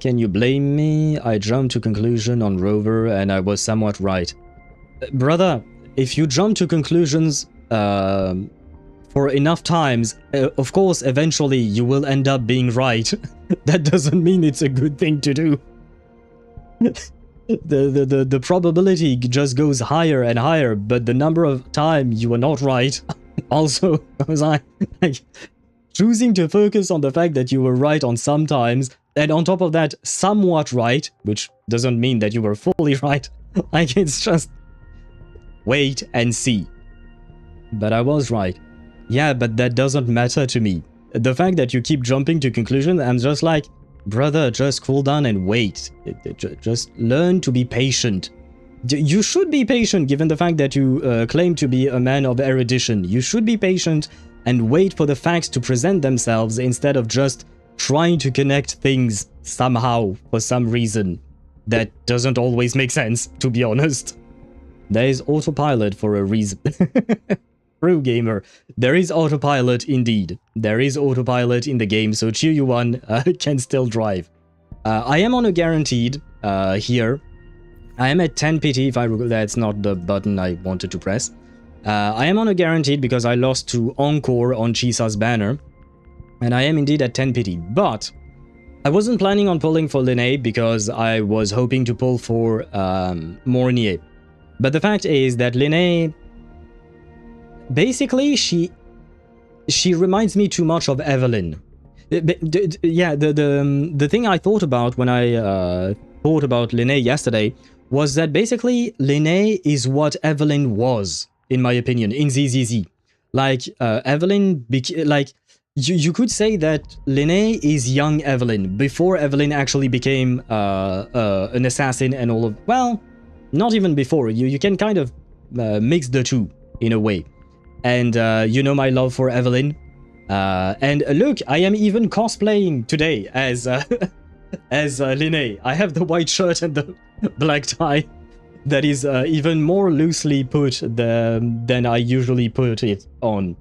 Can you blame me? I jumped to conclusion on Rover and I was somewhat right. Brother, if you jump to conclusions for enough times, of course, eventually you will end up being right. That doesn't mean it's a good thing to do. The probability just goes higher and higher, but the number of times you are not right also was like choosing to focus on the fact that you were right on some times, and on top of that, somewhat right, which doesn't mean that you were fully right. Like, it's just wait and see. But I was right. Yeah, but that doesn't matter to me. The fact that you keep jumping to conclusions, I'm just like, brother, just cool down and wait. Just learn to be patient. You should be patient given the fact that you claim to be a man of erudition. You should be patient and wait for the facts to present themselves instead of just trying to connect things somehow for some reason. That doesn't always make sense, to be honest. There is autopilot for a reason. True gamer. There is autopilot indeed. There is autopilot in the game, so Chiyu-an can still drive. I am on a guaranteed here. I am at 10 pity if I recall. That's not the button I wanted to press. I am on a guaranteed because I lost to Encore on Chisa's banner. And I am indeed at 10 pity. But I wasn't planning on pulling for Lynae because I was hoping to pull for Mornye. But the fact is that Lynae... Basically, she reminds me too much of Evelyn. Yeah, the thing I thought about when I thought about Lynae yesterday was that basically Lynae is what Evelyn was, in my opinion, in ZZZ. Like, Evelyn... like, you could say that Lynae is young Evelyn, before Evelyn actually became an assassin and all of... Well, not even before. You can kind of mix the two, in a way. And you know my love for Evelyn. And look, I am even cosplaying today as Lynae. I have the white shirt and the black tie that is even more loosely put than I usually put it on.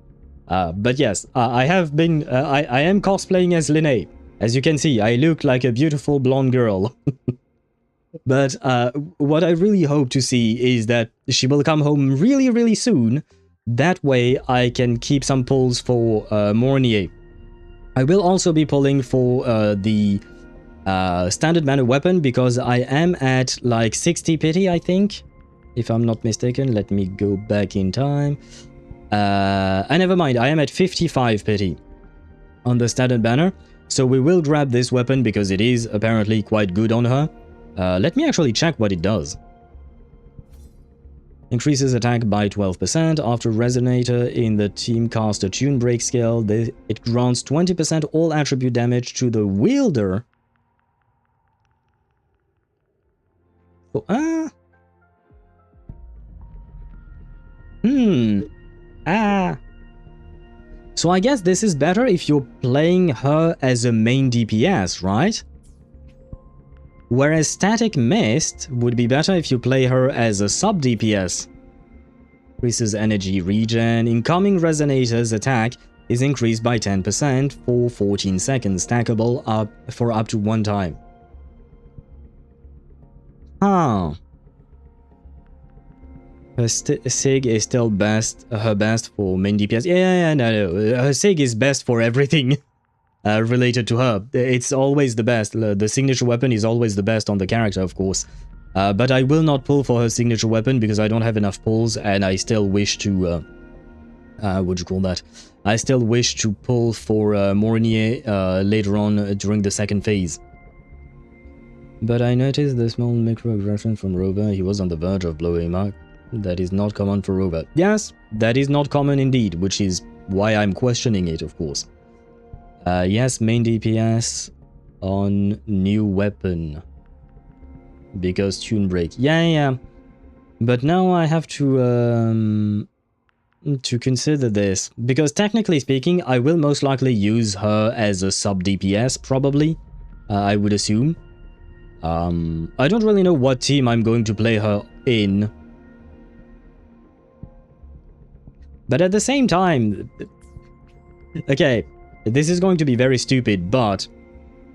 But yes, I have been... I am cosplaying as Lynae. As you can see, I look like a beautiful blonde girl. But what I really hope to see is that she will come home really, really soon. That way I can keep some pulls for Mornye. I will also be pulling for the standard mana weapon because I am at like 60 pity, I think. If I'm not mistaken, let me go back in time. Never mind, I am at 55 pity on the standard banner. So we will grab this weapon because it is apparently quite good on her. Let me actually check what it does. Increases attack by 12%. After Resonator in the Team Caster Tune Break skill, it grants 20% all attribute damage to the wielder. Oh, So I guess this is better if you're playing her as a main DPS, right? Whereas Static Mist would be better if you play her as a sub DPS. Increases energy regen. Incoming Resonator's attack is increased by 10% for 14 seconds, stackable up for up to 1 time. Huh. Her Sig is still her best for main DPS. Yeah, no. Her Sig is best for everything related to her. It's always the best. The signature weapon is always the best on the character, of course. But I will not pull for her signature weapon because I don't have enough pulls, and I still wish to... what do you call that? I still wish to pull for Mornye later on during the second phase. But I noticed the small microaggression from Rover. He was on the verge of blowing him up. That is not common for Rover. Yes, that is not common indeed, which is why I'm questioning it, of course. Yes, main DPS on new weapon. Because Tune Break. Yeah. But now I have to consider this. Because technically speaking, I will most likely use her as a sub DPS, probably. I would assume. I don't really know what team I'm going to play her in. But at the same time... Okay, this is going to be very stupid, but...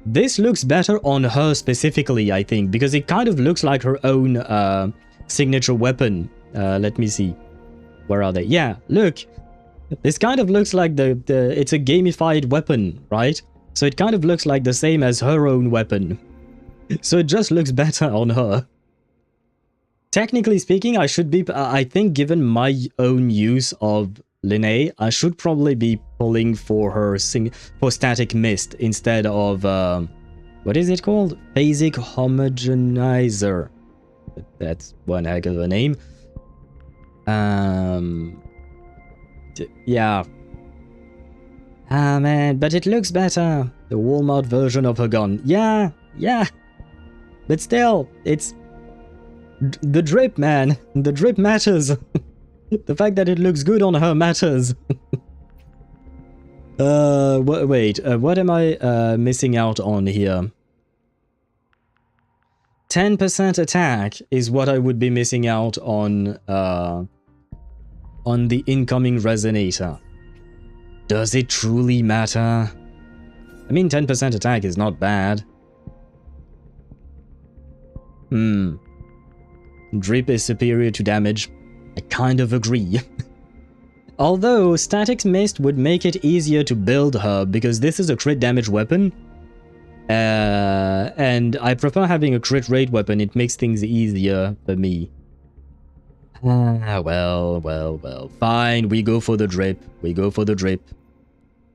This looks better on her specifically, I think, because it kind of looks like her own signature weapon. Let me see. Where are they? Yeah, look. This kind of looks like it's a gamified weapon, right? So it kind of looks like the same as her own weapon. So it just looks better on her. Technically speaking, I should be... I think given my own use of Lynae, I should probably be pulling for her for Static Mist instead of... what is it called? Phasic Homogenizer. That's one heck of a name. Yeah. Ah, man, but it looks better. The Walmart version of her gun. Yeah. But still, it's... The drip, man. The drip matters. The fact that it looks good on her matters. Wait, what am I missing out on here? 10% attack is what I would be missing out on the incoming Resonator. Does it truly matter? I mean, 10% attack is not bad. Drip is superior to damage. I kind of agree. Although, Static Mist would make it easier to build her because this is a crit damage weapon. And I prefer having a crit rate weapon, it makes things easier for me. Well. Fine, we go for the drip.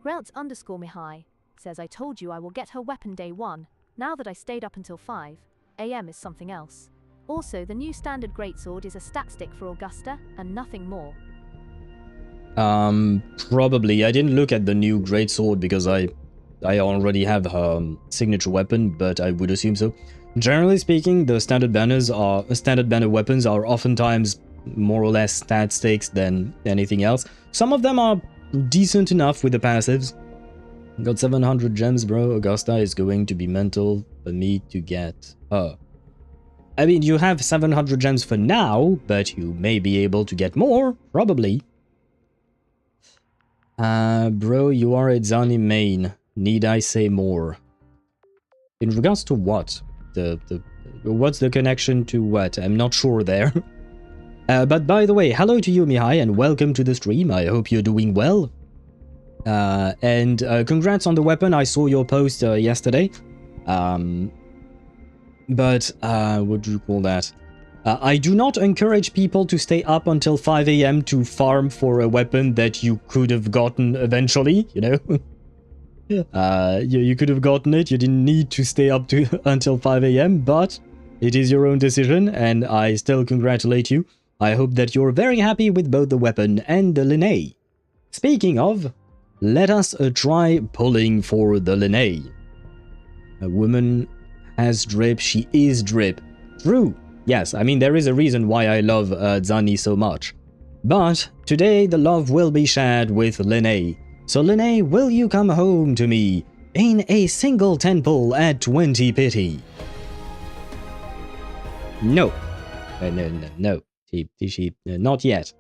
Grelts_Mihai says, I told you I will get her weapon day 1. Now that I stayed up until 5 AM is something else. Also, the new standard greatsword is a stat stick for Augusta, and nothing more. Probably. I didn't look at the new greatsword because I already have her signature weapon, but I would assume so. Generally speaking, the standard banner weapons are oftentimes more or less stat sticks than anything else. Some of them are decent enough with the passives. Got 700 gems, bro. Augusta is going to be mental for me to get her. I mean, you have 700 gems for now, but you may be able to get more, probably. Bro, you are a Zani main. Need I say more? In regards to what? What's the connection to what? I'm not sure there. But by the way, hello to you, Mihai, and welcome to the stream. I hope you're doing well. And congrats on the weapon. I saw your post yesterday. But, what do you call that? I do not encourage people to stay up until 5 AM to farm for a weapon that you could have gotten eventually, you know? You could have gotten it, you didn't need to stay up until 5 AM, but it is your own decision, and I still congratulate you. I hope that you're very happy with both the weapon and the Lynae. Speaking of, let us try pulling for the Lynae. A woman has drip, she is drip. True, yes, I mean there is a reason why I love Zani so much. But today the love will be shared with Lynae. So Lynae, will you come home to me in a single 10 pull at 20 pity? No. No. She not yet.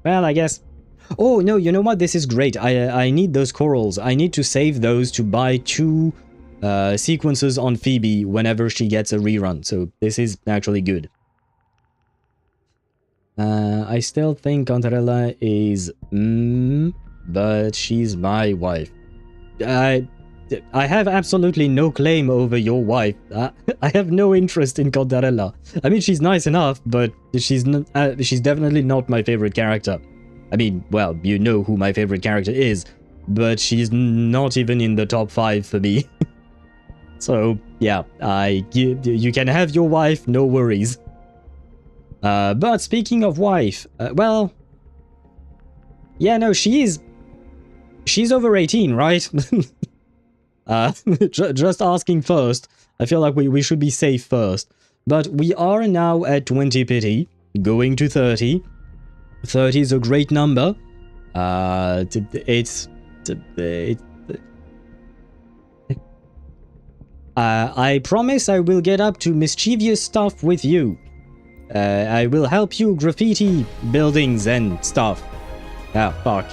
Well, I guess. Oh, no, you know what? This is great. I need those corals. I need to save those to buy 2 sequences on Phoebe whenever she gets a rerun. So this is actually good. I still think Cantarella is but she's my wife. I have absolutely no claim over your wife. I have no interest in Cantarella. I mean, she's nice enough, but she's definitely not my favorite character. I mean, well, you know who my favorite character is, but she's not even in the top 5 for me. So, yeah, you can have your wife, no worries. But speaking of wife, well, yeah, no, she's over 18, right? Just asking first. I feel like we should be safe first. But we are now at 20 pity, going to 30. 30 is a great number. I promise I will get up to mischievous stuff with you. I will help you graffiti buildings and stuff. Ah, fuck.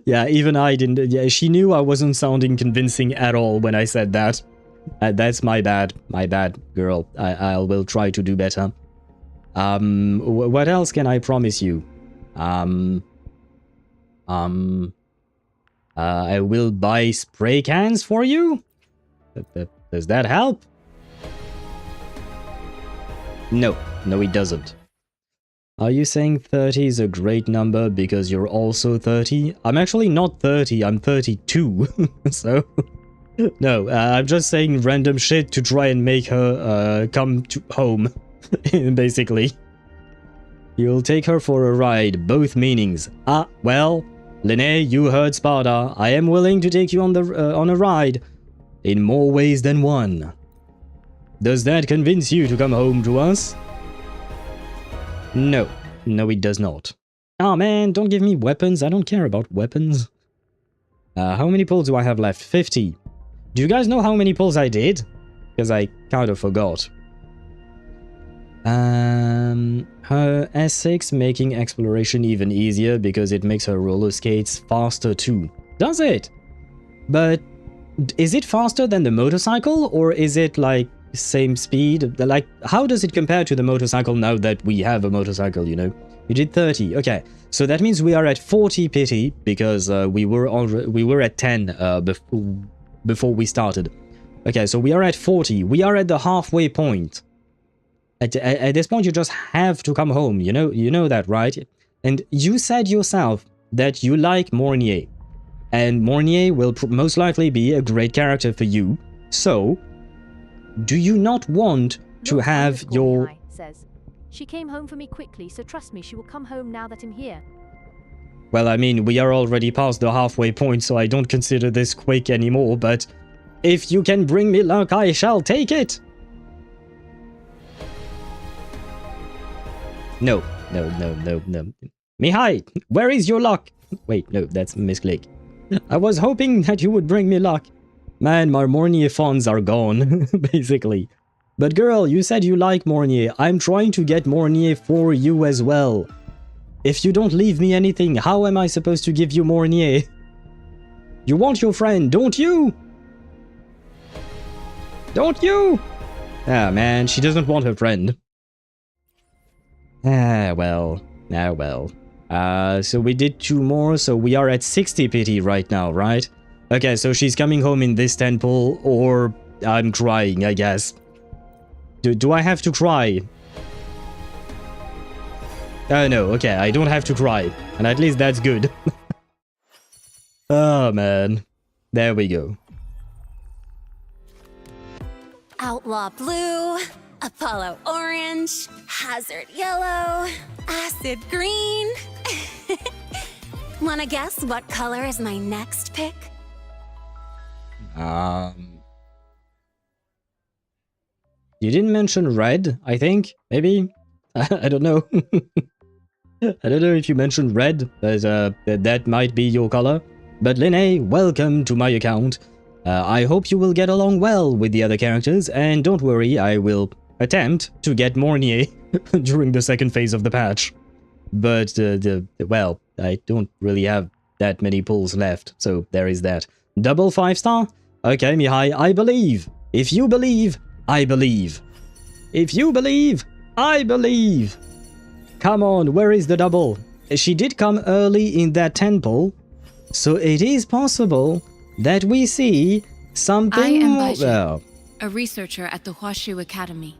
Yeah, even I didn't. Yeah, she knew I wasn't sounding convincing at all when I said that. That's my bad. My bad, girl. I will try to do better. What else can I promise you? I will buy spray cans for you? Does that help? No, it doesn't. Are you saying 30 is a great number because you're also 30? I'm actually not 30, I'm 32. So, no, I'm just saying random shit to try and make her come to home, basically. You'll take her for a ride, both meanings. Ah, well, Lynae, you heard Sparta. I am willing to take you on a ride, in more ways than one. Does that convince you to come home to us? No, it does not. Oh man, don't give me weapons. I don't care about weapons. How many pulls do I have left? 50. Do you guys know how many pulls I did? Because I kind of forgot. Her S6 making exploration even easier because it makes her roller skates faster too. Does it? But is it faster than the motorcycle, or is it like same speed? Like, how does it compare to the motorcycle now that we have a motorcycle, you know? You did 30. Okay, so that means we are at 40 pity because we were at 10 before we started. Okay, so we are at 40. We are at the halfway point. At this point, you just have to come home. You know that, right? And you said yourself that you like Mornye, and Mornye will most likely be a great character for you. So, do you not want to have your... Lahai says, she came home for me quickly, so trust me, she will come home now that I'm here. Well, I mean, we are already past the halfway point, so I don't consider this quick anymore, but if you can bring me luck, I shall take it. No. Mihai, where is your luck? Wait, no, that's misclick. I was hoping that you would bring me luck. Man, my Mornye funds are gone, basically. But girl, you said you like Mornye. I'm trying to get Mornye for you as well. If you don't leave me anything, how am I supposed to give you Mornye? You want your friend, don't you? Don't you? Ah, man, she doesn't want her friend. Ah, well. So we did 2 more, so we are at 60 pity right now, right? Okay, so she's coming home in this 10 pull, or I'm crying, I guess. Do I have to cry? No, okay, I don't have to cry. And at least that's good. Oh, man. There we go. Outlaw Blue, Apollo orange, hazard yellow, acid green. Wanna guess what color is my next pick? You didn't mention red, I think? Maybe? I don't know. I don't know if you mentioned red, but that might be your color. But Lynae, welcome to my account. I hope you will get along well with the other characters, and don't worry, I will attempt to get Mornye during the second phase of the patch. But, well, I don't really have that many pulls left, so there is that. Double 5-star? Okay, Mihai, I believe. If you believe, I believe. If you believe, I believe. Come on, where is the double? She did come early in that 10 pull, so it is possible that we see something. I am more. Baizhi, a researcher at the Lahai-Roi Academy.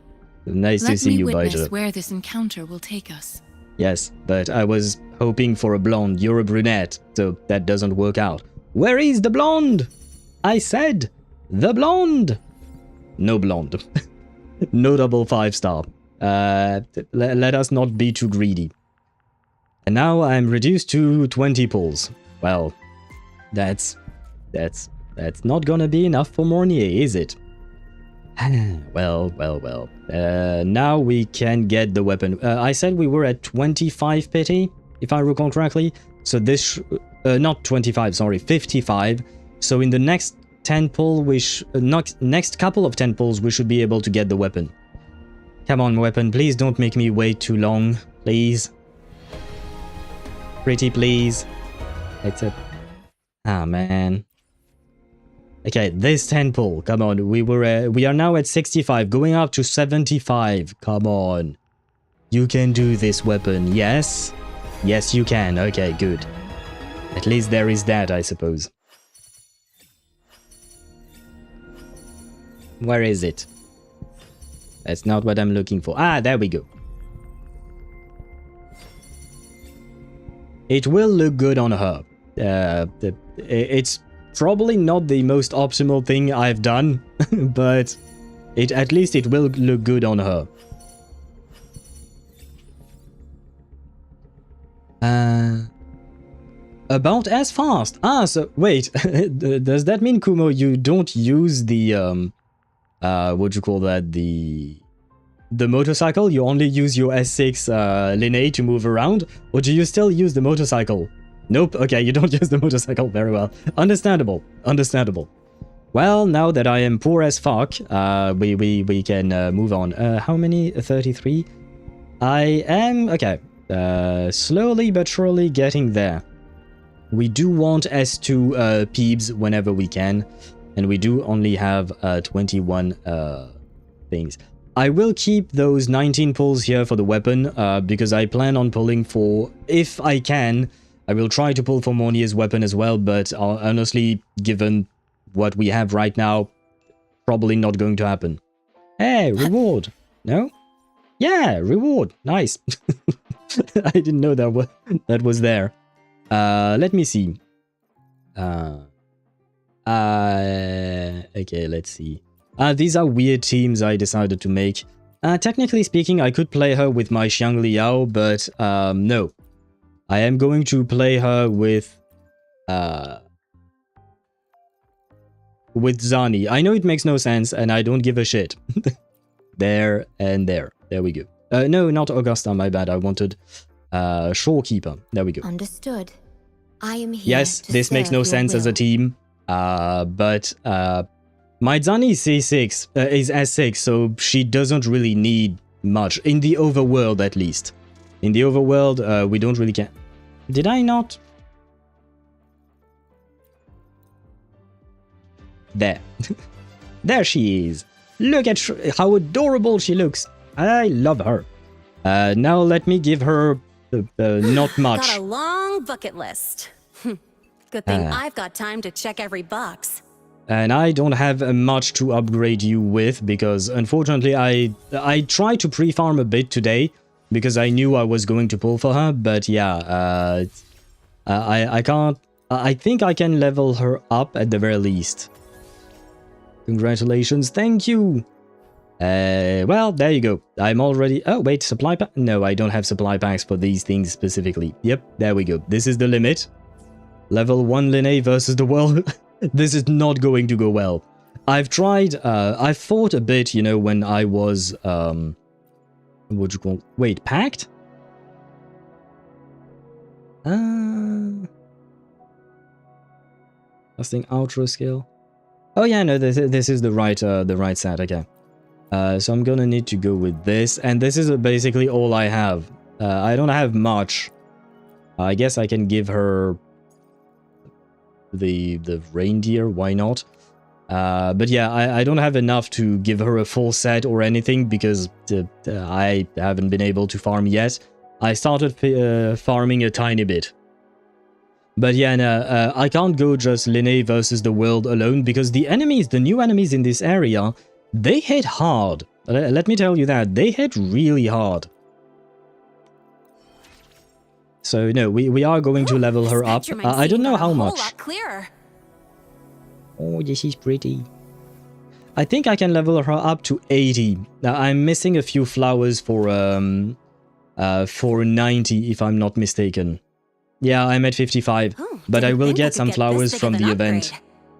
Nice to see you, Let me witness Baizhi. where this encounter will take us. Yes, but I was hoping for a blonde. You're a brunette, so that doesn't work out. Where is the blonde? I said, the blonde. No blonde. No double 5-star. Let us not be too greedy. And now I'm reduced to 20 pulls. Well, that's not gonna be enough for Mornye, is it? Well. Now we can get the weapon. I said we were at 25 pity, if I recall correctly. So this, not 25, sorry, 55. So in the next 10 pull, next couple of 10 pulls, we should be able to get the weapon. Come on, weapon, please don't make me wait too long, please. Pretty please. It's a... Ah, man. Okay, this 10 pull, come on, we are now at 65, going up to 75, come on. You can do this, weapon, yes? Yes, you can, okay, good. At least there is that, I suppose. Where is it? That's not what I'm looking for. Ah, there we go. It will look good on her. It's probably not the most optimal thing I've done, but at least it will look good on her. About as fast. Ah, so wait. Does that mean, Kumo, you don't use the what do you call that? The motorcycle? You only use your S6 Lynae to move around? Or do you still use the motorcycle? Nope, okay, you don't use the motorcycle very well. Understandable, understandable. Well, now that I am poor as fuck, we can move on. How many? 33? I am, okay, slowly but surely getting there. We do want S2 peebs whenever we can, and we do only have 21 things. I will keep those 19 pulls here for the weapon, because I plan on pulling for, if I can, I will try to pull for Mornye's weapon as well, but honestly, given what we have right now, probably not going to happen. Hey, reward. No? Yeah, reward. Nice. I didn't know that was there. Let me see. Okay, let's see. These are weird teams I decided to make. Technically speaking, I could play her with my Xiang Liao, but no. I am going to play her with Zani. I know it makes no sense, and I don't give a shit. There and there. There we go. No, not Augusta, my bad. I wanted Shorekeeper. There we go. Understood. I am here. Yes, this makes no sense as a team. But my Zani is C6, is S6, so she doesn't really need much. In the overworld, at least. In the overworld, we don't really care. Did I not? There. There she is. Look at how adorable she looks. I love her. Now let me give her not much. Got a long bucket list. Good thing I've got time to check every box. And I don't have much to upgrade you with, because unfortunately I tried to pre-farm a bit today, because I knew I was going to pull for her, but yeah, I can't. I think I can level her up at the very least. Congratulations, thank you. Well, there you go. I'm already... Oh, wait, supply pack? No, I don't have supply packs for these things specifically. Yep, there we go. This is the limit. Level 1 Lynae versus the world. This is not going to go well. I've tried... I've fought a bit, you know, when I was... What'd you call... Wait, packed? Casting outro skill. Oh yeah, no, this is the right set, okay. So I'm gonna need to go with this, and this is basically all I have. I don't have much. I guess I can give her the reindeer, why not? But yeah, I don't have enough to give her a full set or anything because I haven't been able to farm yet. I started farming a tiny bit. But yeah, no, I can't go just Lynae versus the world alone because the enemies, the new enemies in this area, they hit hard. Let me tell you that. They hit really hard. So no, we are going to level her up. I don't know how much. Oh, this is pretty. I think I can level her up to 80. Now, I'm missing a few flowers for 90 if I'm not mistaken. Yeah, I'm at 55, but I will get some flowers from the event.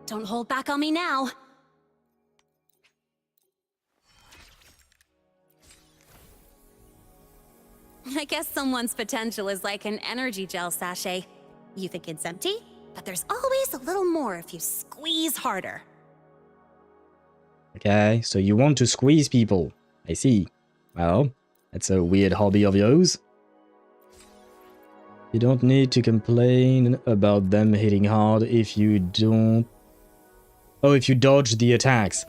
Don't hold back on me now. I guess someone's potential is like an energy gel sachet. You think it's empty, but there's always a little more if you squeeze harder. Okay, so you want to squeeze people. I see. Well, that's a weird hobby of yours. You don't need to complain about them hitting hard if you don't... Oh, if you dodge the attacks.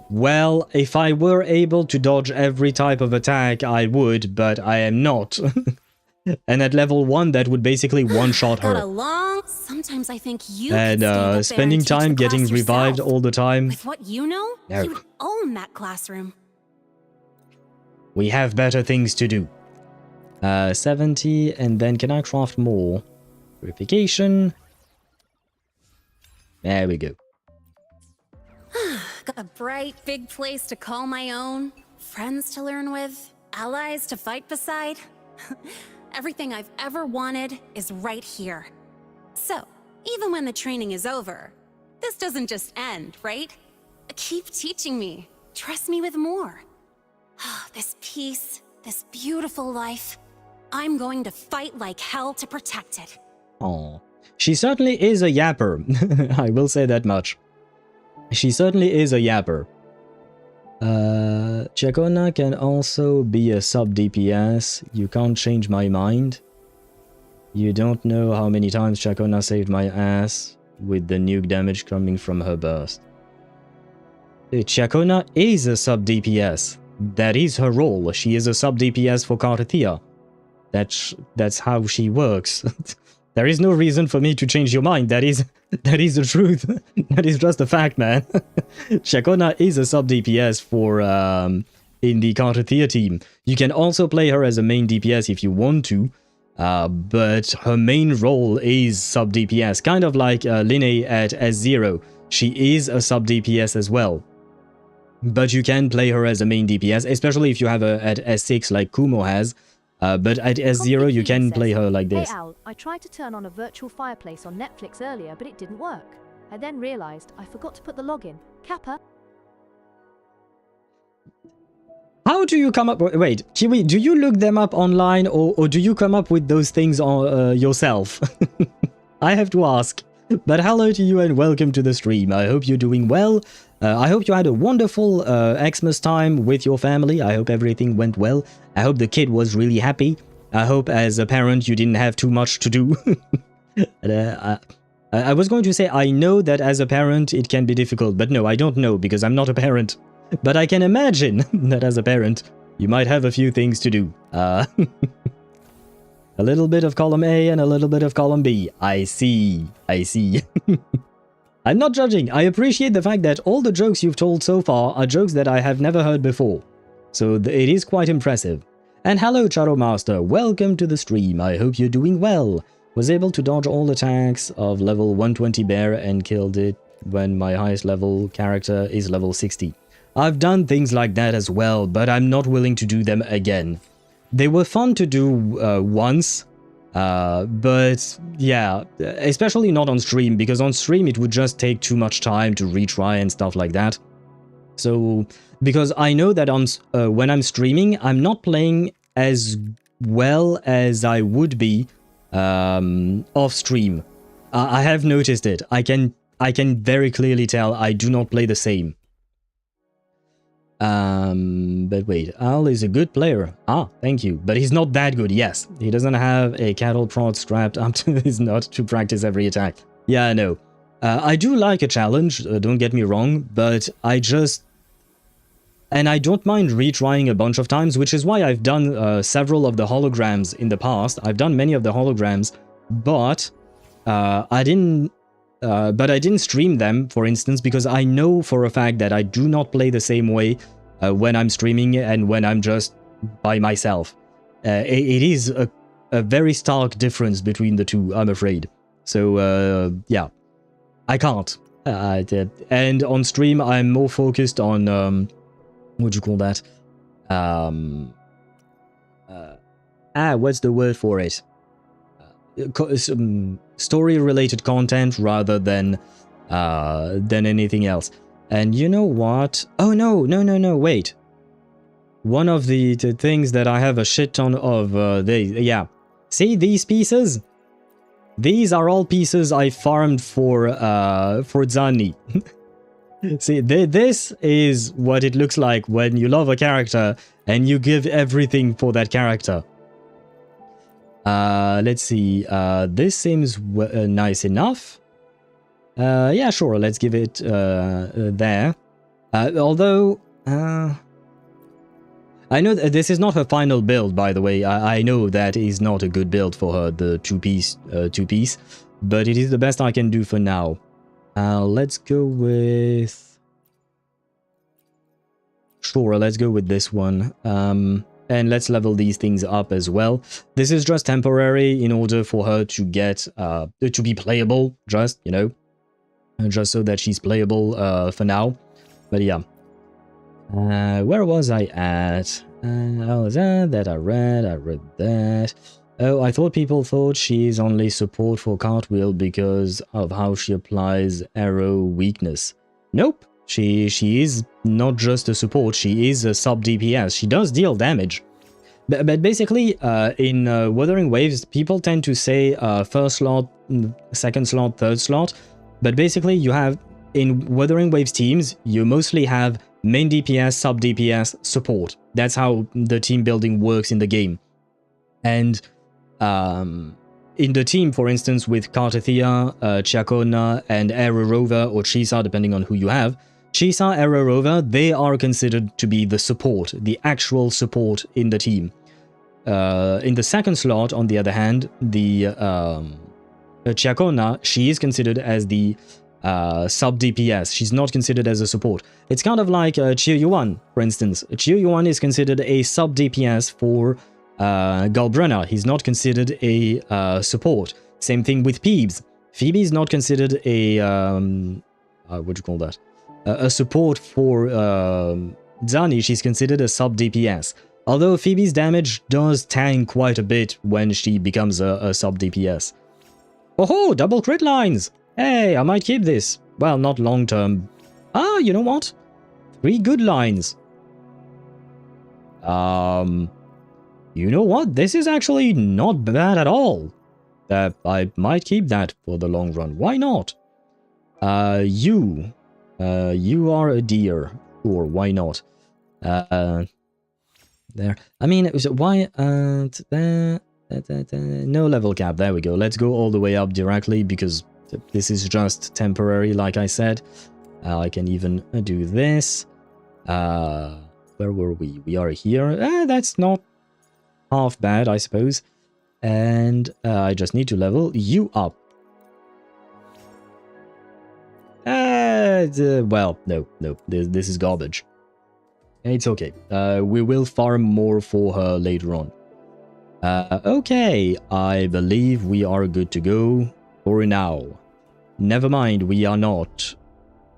Well, if I were able to dodge every type of attack, I would, but I am not. And at level 1, that would basically one-shot her. Sometimes I think you and spending time getting revived all the time. With what you know, No. you'd own that classroom. We have better things to do. 70, and then can I craft more? Purification. There we go. Got a bright, big place to call my own, friends to learn with, allies to fight beside. Everything I've ever wanted is right here. So, even when the training is over, this doesn't just end, right? Keep teaching me. Trust me with more. This peace, this beautiful life. I'm going to fight like hell to protect it. Oh, she certainly is a yapper. I will say that much. She certainly is a yapper. Chacona can also be a sub DPS. You can't change my mind. You don't know how many times Chacona saved my ass with the nuke damage coming from her burst. Chacona is a sub DPS. That is her role. She is a sub DPS for Carthia. That's how she works. There is no reason for me to change your mind. That is the truth. That is just a fact, man. Chacona is a sub DPS for in the Carthia team. You can also play her as a main DPS if you want to, but her main role is sub DPS, kind of like Lynae at S0. She is a sub DPS as well. But you can play her as a main DPS, especially if you have her at S6 like Kumo has. But at S0 you can play her like this. Hey Al, I tried to turn on a virtual fireplace on Netflix earlier, but it didn't work. I then realized I forgot to put the login. Kappa. How do you come up... Wait, Kiwi, do you look them up online or do you come up with those things on, yourself? I have to ask. But hello to you and welcome to the stream. I hope you're doing well. I hope you had a wonderful Xmas time with your family. I hope everything went well. I hope the kid was really happy. I hope as a parent you didn't have too much to do. I was going to say I know that as a parent it can be difficult, but no, I don't know because I'm not a parent. But I can imagine that as a parent you might have a few things to do. A little bit of column A and a little bit of column B. I see. I see. I'm not judging. I appreciate the fact that all the jokes you've told so far are jokes that I have never heard before. So it is quite impressive. And hello, Charo Master. Welcome to the stream. I hope you're doing well. Was able to dodge all attacks of level 120 bear and killed it when my highest level character is level 60. I've done things like that as well, but I'm not willing to do them again. They were fun to do once, but yeah, especially not on stream, because on stream it would just take too much time to retry and stuff like that. So, because I know that when I'm streaming, I'm not playing as well as I would be off stream. I have noticed it. I can very clearly tell I do not play the same. But wait, Al is a good player. Ah, thank you. But he's not that good, yes. He doesn't have a cattle prod strapped up to his nut to practice every attack. Yeah, I know. I do like a challenge, don't get me wrong, but I just... And I don't mind retrying a bunch of times, which is why I've done several of the holograms in the past. I've done many of the holograms, but I didn't stream them, for instance, because I know for a fact that I do not play the same way when I'm streaming and when I'm just by myself. It is a very stark difference between the two, I'm afraid. So, yeah, I can't. And on stream, I'm more focused on... what do you call that? What's the word for it? Story-related content rather than anything else. And you know what? Oh, no, wait. One of the things that I have a shit ton of, yeah. See these pieces? These are all pieces I farmed for Zani. See, this is what it looks like when you love a character and you give everything for that character. Let's see. This seems nice enough. Yeah, sure. Let's give it there. Although, I know that this is not her final build, by the way. I know that is not a good build for her, the two-piece, but it is the best I can do for now. Let's go with... Sure, let's go with this one. And let's level these things up as well. This is just temporary in order for her to get... to be playable, just, you know. Just so that she's playable for now. But yeah. Where was I at? How was that? I read that. Oh, I thought people thought she's only support for Cartwheel because of how she applies arrow weakness. Nope. She is not just a support, she is a sub DPS. She does deal damage. But basically, in Wuthering Waves, people tend to say first slot, second slot, third slot. But basically, you have, in Wuthering Waves teams, you mostly have main DPS, sub DPS, support. That's how the team building works in the game. And in the team, for instance, with Kartathea, Chakona, and Arrow Rover, or Chisa, depending on who you have, Chisa, Arrow Rover, they are considered to be the support, the actual support in the team. In the second slot, on the other hand, the Chakona, she is considered as the sub DPS. She's not considered as a support. It's kind of like Chiyo Yuan, for instance. Chiyo Yuan is considered a sub DPS for Galbrunna. He's not considered a support. Same thing with Peebs. Phoebe is not considered a what do you call that? A support for Zani. She's considered a sub DPS. Although Phoebe's damage does tank quite a bit when she becomes a sub DPS. Oh, double crit lines! Hey, I might keep this. Well, not long term. Ah, you know what? 3 good lines. You know what? This is actually not bad at all. I might keep that for the long run. Why not? You are a deer. Sure, why not? There. I mean, why? No level cap. There we go. Let's go all the way up directly because this is just temporary, like I said. I can even do this. Where were we? We are here. That's not half bad, I suppose. And I just need to level you up. Well, no. This is garbage. It's okay. We will farm more for her later on. Okay, I believe we are good to go for now. Never mind, we are not.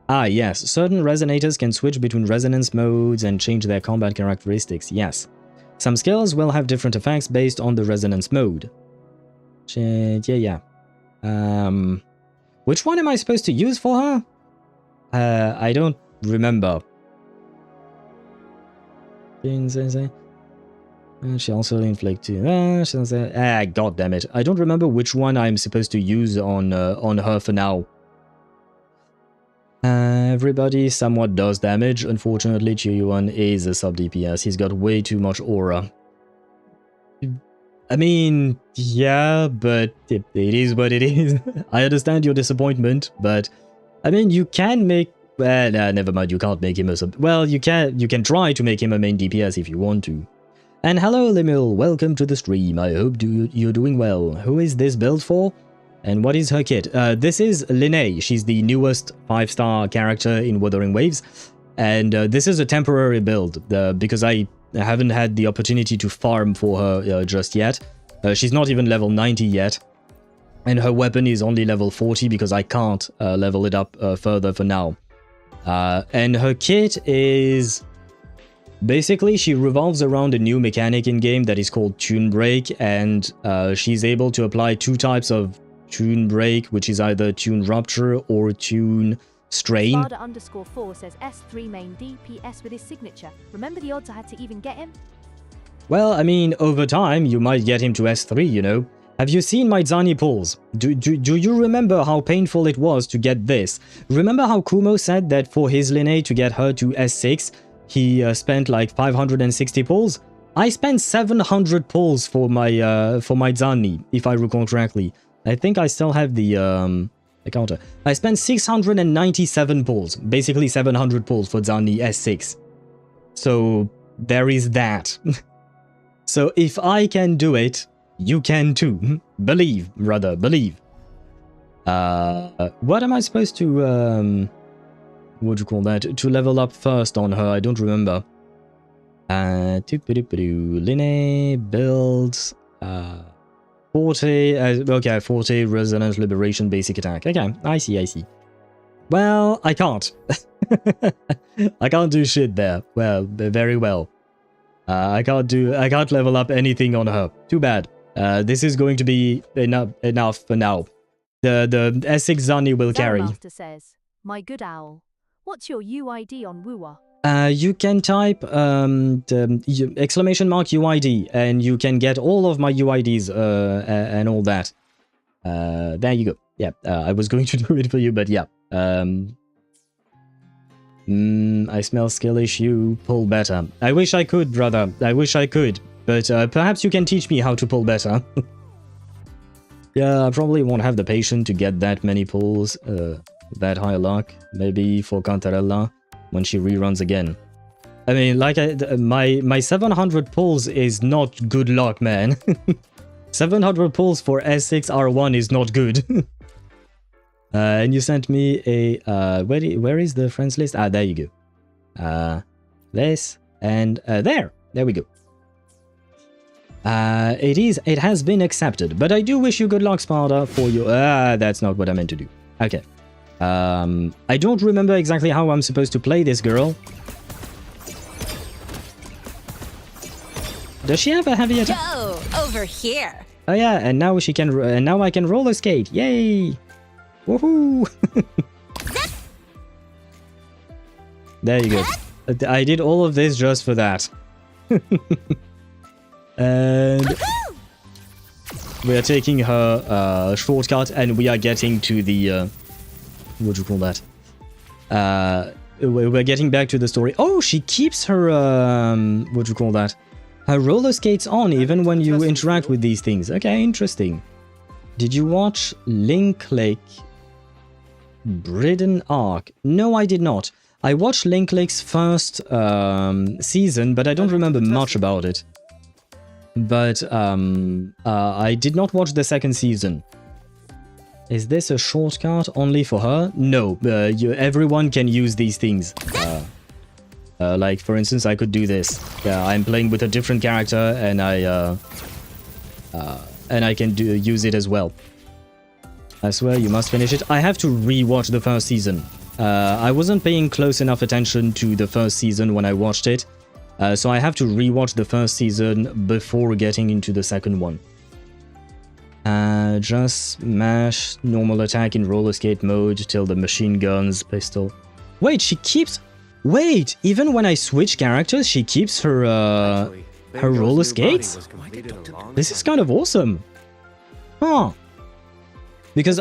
Ah, yes. Certain resonators can switch between resonance modes and change their combat characteristics. Yes. Some skills will have different effects based on the resonance mode. Shit, yeah. Which one am I supposed to use for her? I don't remember. She also inflicted. God damn it! I don't remember which one I'm supposed to use on her for now. Everybody somewhat does damage. Unfortunately, Chiyu-1 is a sub DPS. He's got way too much aura. I mean, yeah, but it is what it is. I understand your disappointment, but I mean, you can make. Well, never mind. You can't make him a sub. Well, you can try to make him a main DPS if you want to. And hello, Limil. Welcome to the stream. I hope you're doing well. Who is this build for? And what is her kit? This is Lynae. She's the newest 5-star character in Wuthering Waves. And this is a temporary build because I haven't had the opportunity to farm for her just yet. She's not even level 90 yet. And her weapon is only level 40 because I can't level it up further for now. And her kit is... Basically, she revolves around a new mechanic in-game that is called Tune Break. And she's able to apply 2 types of Tune Break, which is either Tune Rupture or Tune Strain. Sparta_4 says S3 main DPS with his signature. Remember the odds I had to even get him? Well, I mean, over time, you might get him to S3, you know. Have you seen my Zani pulls? Do you remember how painful it was to get this? Remember how Kumo said that for his Lynae to get her to S6, he spent like 560 pulls? I spent 700 pulls for my Zani, if I recall correctly. I think I still have the counter. I spent 697 pulls, basically 700 pulls for Zani S6. So there is that. So if I can do it, you can too. Believe, brother, believe. What am I supposed to, what do you call that? To level up first on her, I don't remember. Lynae, builds, 40, okay, 40 Resonance Liberation basic attack. Okay, I see. Well, I can't. I can't do shit there. Well, very well. I can't level up anything on her. Too bad. This is going to be enough for now. The S6 Zani will carry. Zellmaster says, my good owl, what's your UID on Woowa? You can type the exclamation mark UID and you can get all of my UIDs and all that. There you go. Yeah, I was going to do it for you, but yeah. I smell skill issue. Pull better. I wish I could, brother. I wish I could. But perhaps you can teach me how to pull better. Yeah, I probably won't have the patience to get that many pulls. That high luck. Maybe for Cantarella when she reruns again. I mean, like, my 700 pulls is not good luck, man. 700 pulls for S6 R1 is not good. And you sent me a... where is the friends list? Ah, there you go. This and there. There we go. It has been accepted, but I do wish you good luck, Sparta, for your... that's not what I meant to do. Okay. I don't remember exactly how I'm supposed to play this girl. Does she have a heavy attack? Go over here. Oh yeah, and now she can... and now I can roller skate. Yay! Woohoo! There you go. I did all of this just for that. And we are taking her shortcut, and we are getting to the what do you call that? We're getting back to the story. Oh, she keeps her what do you call that? Her roller skates on even when you interact with these things. Okay, interesting. Did you watch Linklack Bridden Arc? No, I did not. I watched Linklack's first season, but I don't remember much about it. But I did not watch the second season. Is this a shortcut only for her? No, everyone can use these things. Like, for instance, I could do this. I'm playing with a different character, and I can use it as well. I swear, you must finish it. I have to re-watch the first season. I wasn't paying close enough attention to the first season when I watched it, so I have to rewatch the first season before getting into the second one. Just mash normal attack in roller skate mode till the machine guns pistol. Wait, she keeps... Wait, even when I switch characters, she keeps her her roller skates? This is kind of awesome. Huh. Because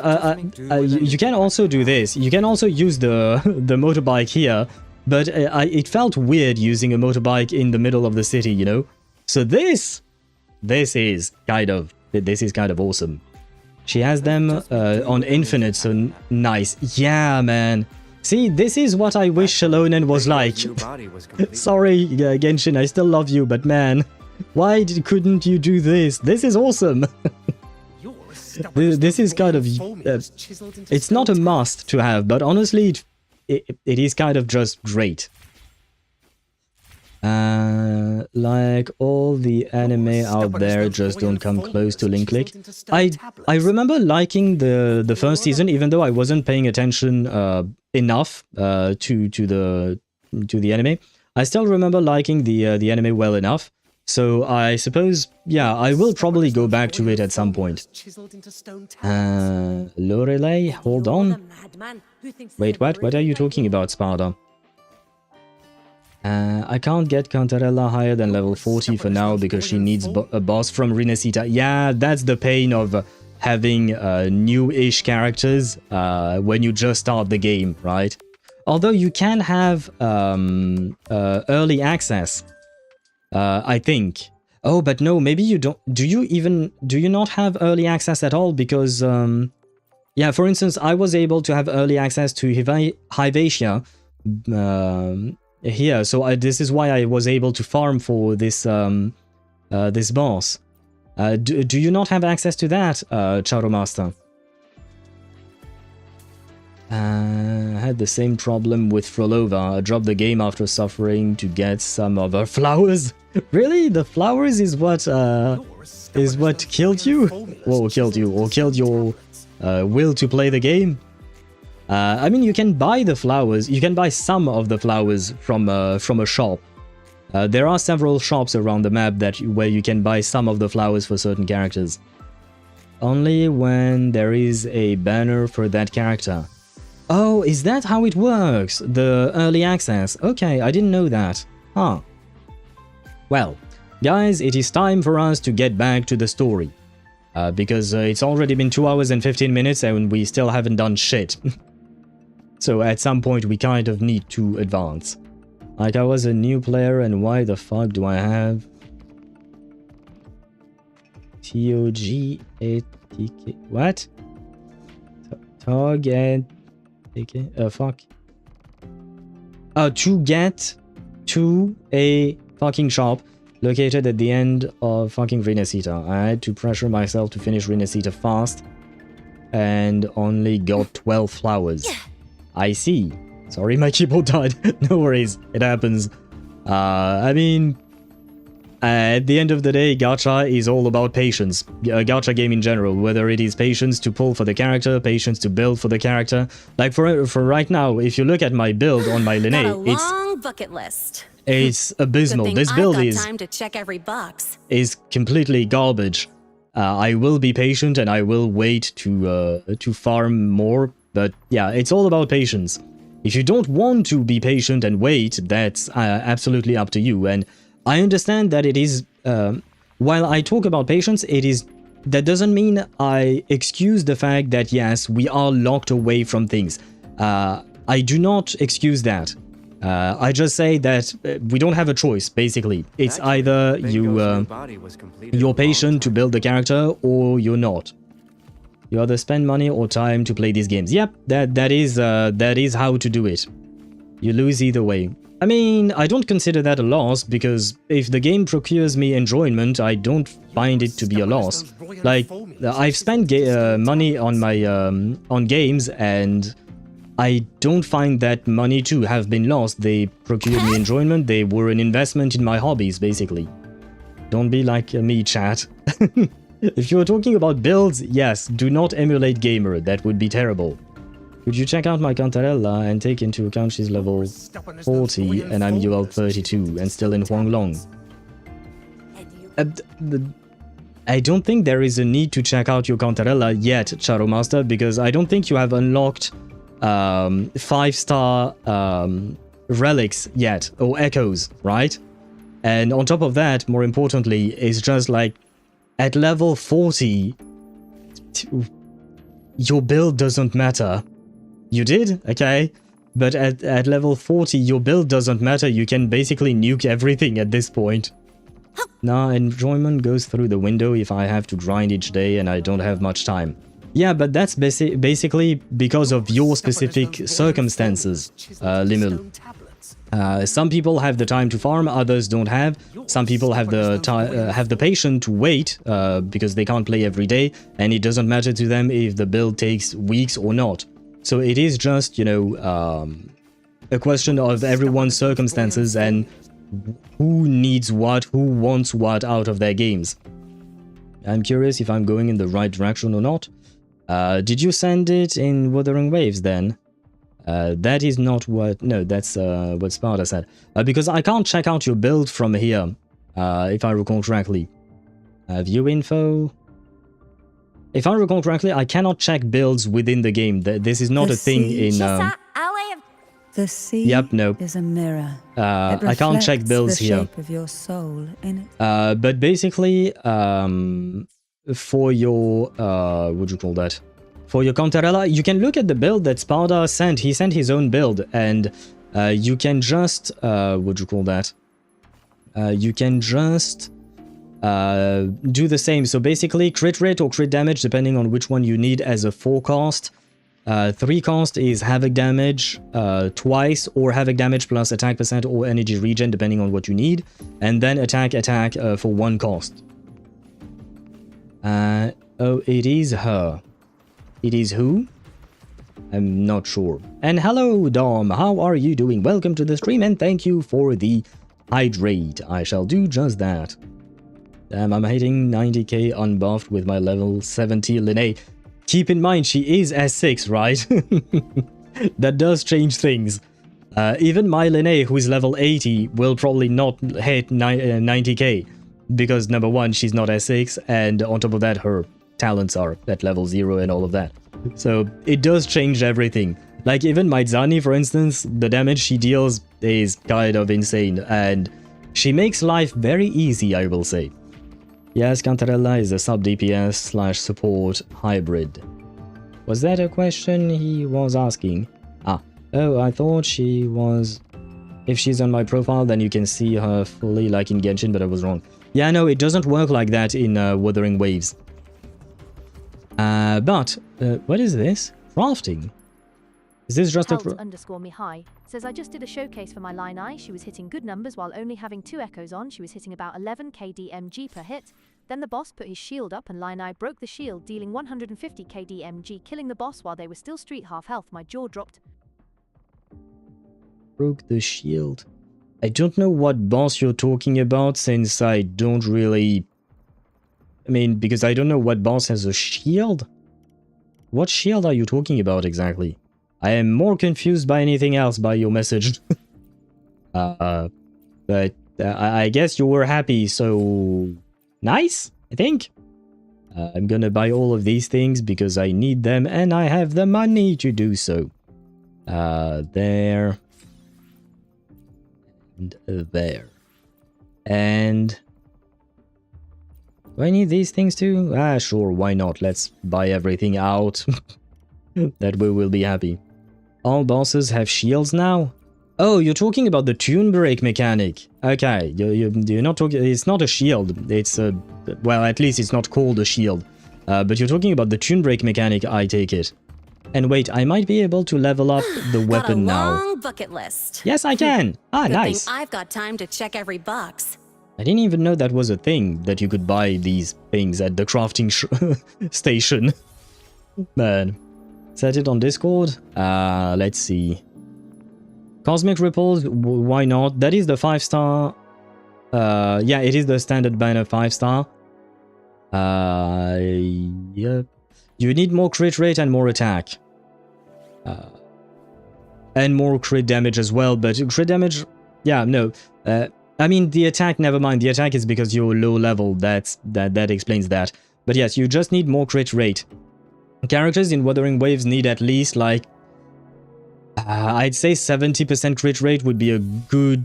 you can also do this. You can also use the motorbike here, but it felt weird using a motorbike in the middle of the city, you know? So this is kind of awesome. She has them on infinite, so nice. Yeah, man. See, this is what I wish Shalonen was like. Sorry, Genshin, I still love you, but man, why couldn't you do this? This is awesome. This is kind of... it's not a must to have, but honestly, it is kind of just great. Like all the anime out there just don't come close to Link Click. I remember liking the first season, even though I wasn't paying attention enough to the anime. I still remember liking the anime well enough. So I suppose, yeah, I will probably go back to it at some point. Lorelei, hold on. Wait, what? What are you talking about, Sparda? I can't get Cantarella higher than level 40 for now because she needs a boss from Rinascita. Yeah, that's the pain of having new-ish characters when you just start the game, right? Although you can have early access. I think. Oh, but no, maybe you don't. Do you not have early access at all? Because, yeah, for instance, I was able to have early access to Hyvatia here, so this is why I was able to farm for this this boss. Do you not have access to that, Charo Master? I had the same problem with Frolova. I dropped the game after suffering to get some of her flowers. Really? The flowers is what killed you? Or killed you? Or killed your will to play the game? I mean, you can buy the flowers. You can buy some of the flowers from a shop. There are several shops around the map where you can buy some of the flowers for certain characters. Only when there is a banner for that character. Oh, is that how it works? The early access. Okay, I didn't know that. Huh. Well, guys, it is time for us to get back to the story. Because it's already been 2 hours and 15 minutes and we still haven't done shit. So at some point we kind of need to advance. Like, I was a new player and why the fuck do I have... T-O-G-A-T-K... What? Target... fuck. To get to a fucking shop located at the end of fucking Rinascita. I had to pressure myself to finish Rinascita fast and only got 12 flowers. I see. Sorry, my keyboard died. No worries, it happens. I mean, at the end of the day, gacha is all about patience. A gacha game in general, whether it is patience to pull for the character, patience to build for the character. Like for right now, if you look at my build on my Lynae, bucket list. It's abysmal. This build time to check every box. is completely garbage. I will be patient and I will wait to farm more. But yeah, it's all about patience. If you don't want to be patient and wait, that's absolutely up to you. And I understand that it is, while I talk about patience, that doesn't mean I excuse the fact that yes, we are locked away from things. I do not excuse that. I just say that we don't have a choice, basically. It's either you're patient to build the character or you're not. You either spend money or time to play these games. Yep, that is how to do it. You lose either way. I mean, I don't consider that a loss, because if the game procures me enjoyment, I don't find it to be a loss. Like, I've spent money on my on games, and I don't find that money to have been lost. They procured me enjoyment, they were an investment in my hobbies, basically. Don't be like me, chat. If you're talking about builds, yes, do not emulate Gamer, that would be terrible. Could you check out my Cantarella and take into account she's level 40 and I'm UL 32 and still in Huanglong? I don't think there is a need to check out your Cantarella yet, Shadow Master, because I don't think you have unlocked 5-star relics yet, or echoes, right? And on top of that, more importantly, it's just like at level 40, your build doesn't matter. You did? Okay. But at level 40, your build doesn't matter. You can basically nuke everything at this point. Nah, enjoyment goes through the window if I have to grind each day and I don't have much time. Yeah, but that's basically because of your specific circumstances, Limul. Some people have the time to farm, others don't have. Some people have the patience to wait because they can't play every day, and it doesn't matter to them if the build takes weeks or not. So it is just, you know, a question of everyone's circumstances and who needs what, who wants what out of their games. I'm curious if I'm going in the right direction or not. Did you send it in Wuthering Waves then? That is not what... No, that's what Sparta said. Because I can't check out your build from here, if I recall correctly. View info... If I recall correctly, I cannot check builds within the game. This is not a thing in... The sea yep, no. is a mirror. I can't check builds here. Shape of your soul in it. But basically, for your... what do you call that? For your Cantarella, you can look at the build that Sparta sent. He sent his own build, and you can just... what do you call that? You can just... do the same. So basically, crit rate or crit damage, depending on which one you need as a 4-cast. 3-cast is havoc damage twice, or havoc damage plus attack percent or energy regen, depending on what you need. And then attack for 1 cost. Oh, it is her. It is who? I'm not sure. And hello, Dom. How are you doing? Welcome to the stream, and thank you for the hydrate. I shall do just that. I'm hitting 90k unbuffed with my level 70 Lynae. Keep in mind, she is S6, right? That does change things. Even my Lynae, who is level 80, will probably not hit 90k. Because number one, she's not S6, and on top of that, her talents are at level 0 and all of that. So it does change everything. Like even my Zani, for instance, the damage she deals is kind of insane, and she makes life very easy, I will say. Yes, Cantarella is a sub-DPS/support hybrid. Was that a question he was asking? Ah, oh, I thought she was... If she's on my profile, then you can see her fully like in Genshin, but I was wrong. Yeah, no, it doesn't work like that in Wuthering Waves. What is this? Crafting? Is this just _Mihai says, I just did a showcase for my Lynae. She was hitting good numbers while only having 2 echoes on. She was hitting about 11 KDMG per hit. Then the boss put his shield up and Lynae broke the shield, dealing 150 KDMG, killing the boss while they were still street half health. My jaw dropped. Broke the shield. I don't know what boss you're talking about, since I don't really... I mean, because I don't know what boss has a shield. What shield are you talking about exactly? I am more confused by anything else by your message. But I guess you were happy, so... Nice, I think. I'm gonna buy all of these things because I need them and I have the money to do so. There. And there. And... Do I need these things too? Ah, sure, why not? Let's buy everything out. That way we'll be happy. All bosses have shields now? Oh, you're talking about the tune break mechanic. Okay, you're not talking... It's not a shield. It's a... Well, at least it's not called a shield. But you're talking about the tune break mechanic, I take it. And wait, I might be able to level up the weapon now. Got a long bucket list. Yes, I can. Ah, Good nice. thing I've got time to check every box. I didn't even know that was a thing, that you could buy these things at the crafting station. Man. Set it on Discord. Let's see. Cosmic Ripples, why not? That is the 5-star. Yeah, it is the standard banner 5-star. Yep. You need more crit rate and more attack. And more crit damage as well, but crit damage, yeah, no. I mean, the attack, never mind. The attack is because you're low level. That explains that. But yes, you just need more crit rate. Characters in Wuthering Waves need at least, like, I'd say 70% crit rate would be a good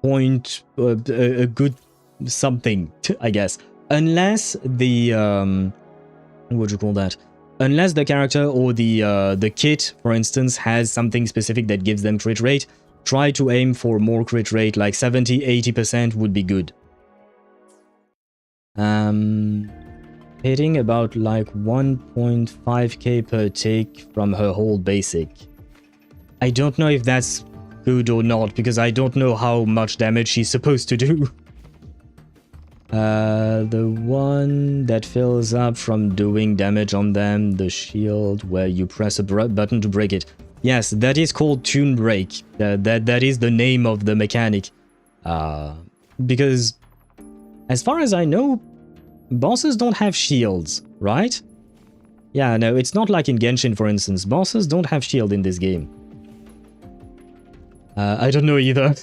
point, a good something, I guess. Unless the, what do you call that? Unless the character or the kit, for instance, has something specific that gives them crit rate, try to aim for more crit rate, like 70-80% would be good. Hitting about like 1.5k per take from her whole basic. I don't know if that's good or not, because I don't know how much damage she's supposed to do. The one that fills up from doing damage on them, the shield where you press a button to break it. Yes, that is called Tune Break. That is the name of the mechanic. Because, as far as I know, bosses don't have shields, right? Yeah, no, it's not like in Genshin, for instance. Bosses don't have shield in this game. I don't know either.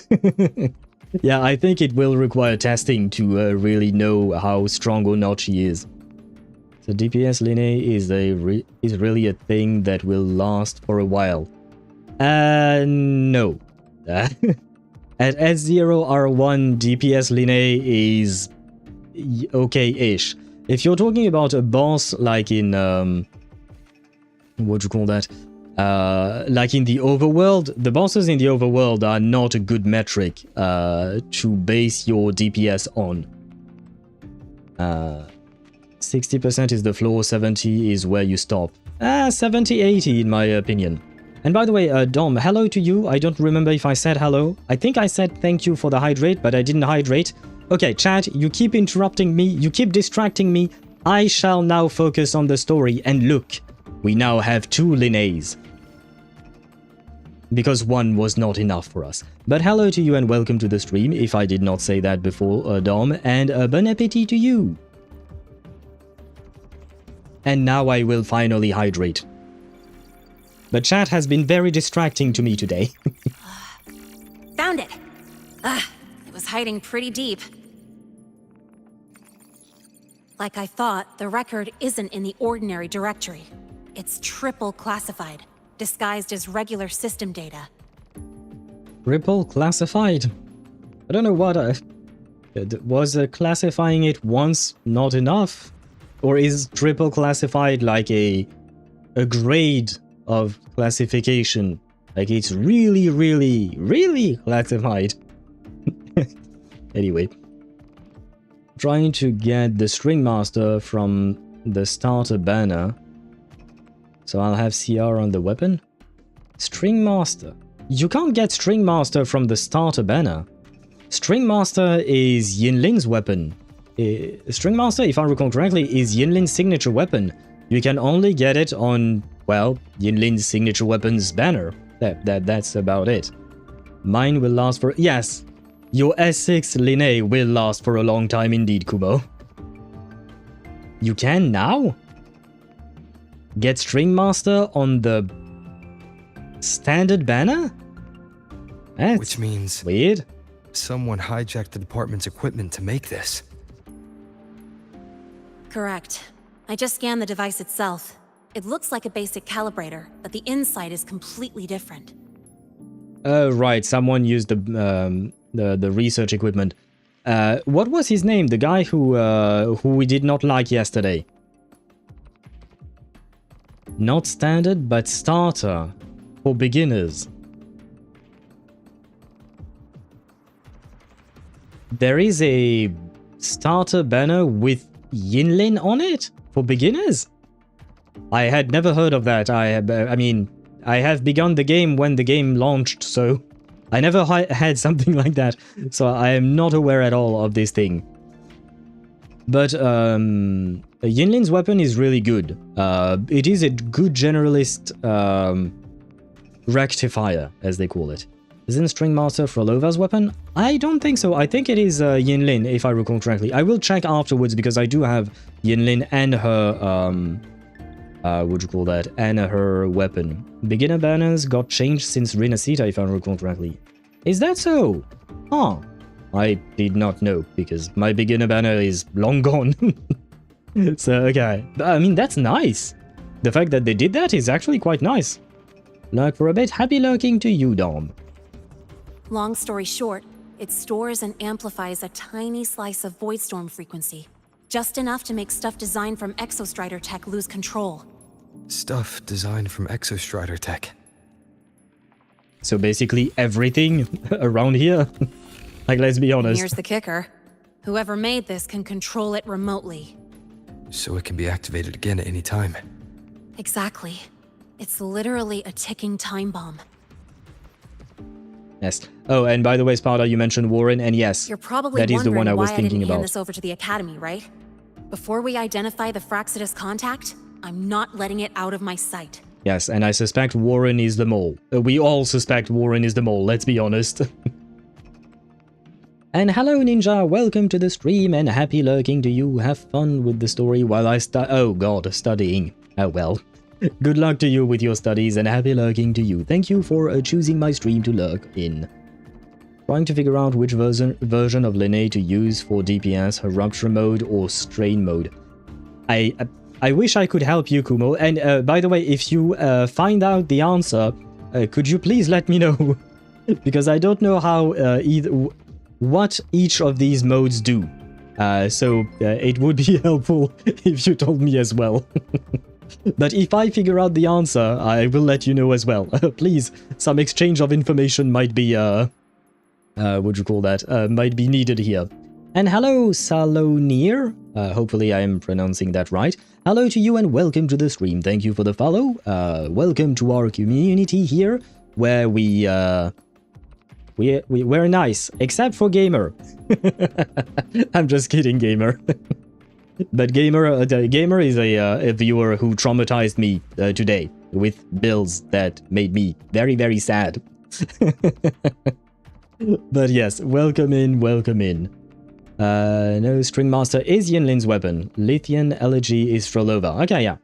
Yeah, I think it will require testing to really know how strong or not she is. So DPS Lynae is really a thing that will last for a while. No. At S0R1, DPS Lynae is okay-ish. If you're talking about a boss like in what do you call that? Like in the overworld, the bosses in the overworld are not a good metric to base your DPS on. 60% is the floor, 70 is where you stop. 70-80 in my opinion. And by the way, Dom, hello to you. I don't remember if I said hello. I think I said thank you for the hydrate, but I didn't hydrate. Okay, chat, you keep interrupting me, you keep distracting me. I shall now focus on the story, and look, we now have 2 Lynaes. Because one was not enough for us. But hello to you and welcome to the stream, if I did not say that before, Dom, and bon appetit to you. And now I will finally hydrate. But chat has been very distracting to me today. Found it. It was hiding pretty deep. Like I thought, the record isn't in the ordinary directory. It's triple classified, disguised as regular system data. Triple classified? I don't know what was classifying it once not enough? Or is triple classified like a grade of classification? Like it's really, really, really classified. Anyway. Trying to get the String Master from the starter banner. So I'll have CR on the weapon. String Master. You can't get String Master from the starter banner. String Master is Yinlin's weapon. String Master, if I recall correctly, is Yinlin's signature weapon. You can only get it on, well, Yinlin's signature weapon's banner. That's about it. Mine will last for... Yes! Your S6 Lynae will last for a long time indeed, Kubo. You can now? Get String Master on the standard banner? That's which means weird. Someone hijacked the department's equipment to make this. Correct. I just scanned the device itself. It looks like a basic calibrator, but the inside is completely different. Oh, right. Someone used the research equipment. What was his name? The guy who we did not like yesterday. Not standard, but starter. For beginners. There is a starter banner with Yinlin on it? For beginners? I had never heard of that. I mean, I have begun the game when the game launched, so I never had something like that. So I am not aware at all of this thing. But Yinlin's weapon is really good. It is a good generalist rectifier, as they call it. Isn't String Master Frolova's weapon? I don't think so. I think it is Yinlin, if I recall correctly. I will check afterwards because I do have Yinlin and her what you call that, and her weapon. Beginner banners got changed since Renacita, if I recall correctly. Is that so? Huh. I did not know, because my beginner banner is long gone. So, okay. I mean, that's nice. The fact that they did that is actually quite nice. Like for a bit, happy lurking to you, Dom. Long story short, it stores and amplifies a tiny slice of Voidstorm frequency. Just enough to make stuff designed from Exostrider tech lose control. Stuff designed from Exostrider tech. So basically everything around here. Like, let's be honest. Here's the kicker. Whoever made this can control it remotely. So it can be activated again at any time. Exactly. It's literally a ticking time bomb. Yes. Oh, and by the way, Sparta, you mentioned Warren, and yes, You're probably that is the one I was why thinking I didn't hand about. this over to the Academy, right? Before we identify the Fraxidus contact, I'm not letting it out of my sight. Yes, and I suspect Warren is the mole. We all suspect Warren is the mole, let's be honest. And hello, Ninja, welcome to the stream, and happy lurking to you. Have fun with the story while I studying. Oh well. Good luck to you with your studies, and happy lurking to you. Thank you for choosing my stream to lurk in. Trying to figure out which version of Lynae to use for DPS, her rupture mode or strain mode. I wish I could help you, Kumo. And by the way, if you find out the answer, could you please let me know? Because I don't know how what each of these modes do. So it would be helpful if you told me as well. But if I figure out the answer, I will let you know as well. Please, some exchange of information might be, what you call that, might be needed here. And hello, Salonier. Hopefully I am pronouncing that right. Hello to you and welcome to the stream. Thank you for the follow. Welcome to our community here, where we're nice, except for Gamer. I'm just kidding, Gamer. But Gamer is a viewer who traumatized me today with builds that made me very, very sad. But yes, welcome in, welcome in. No, Stringmaster is Yinlin's weapon. Lithian Elegy is Frolova. Okay, yeah.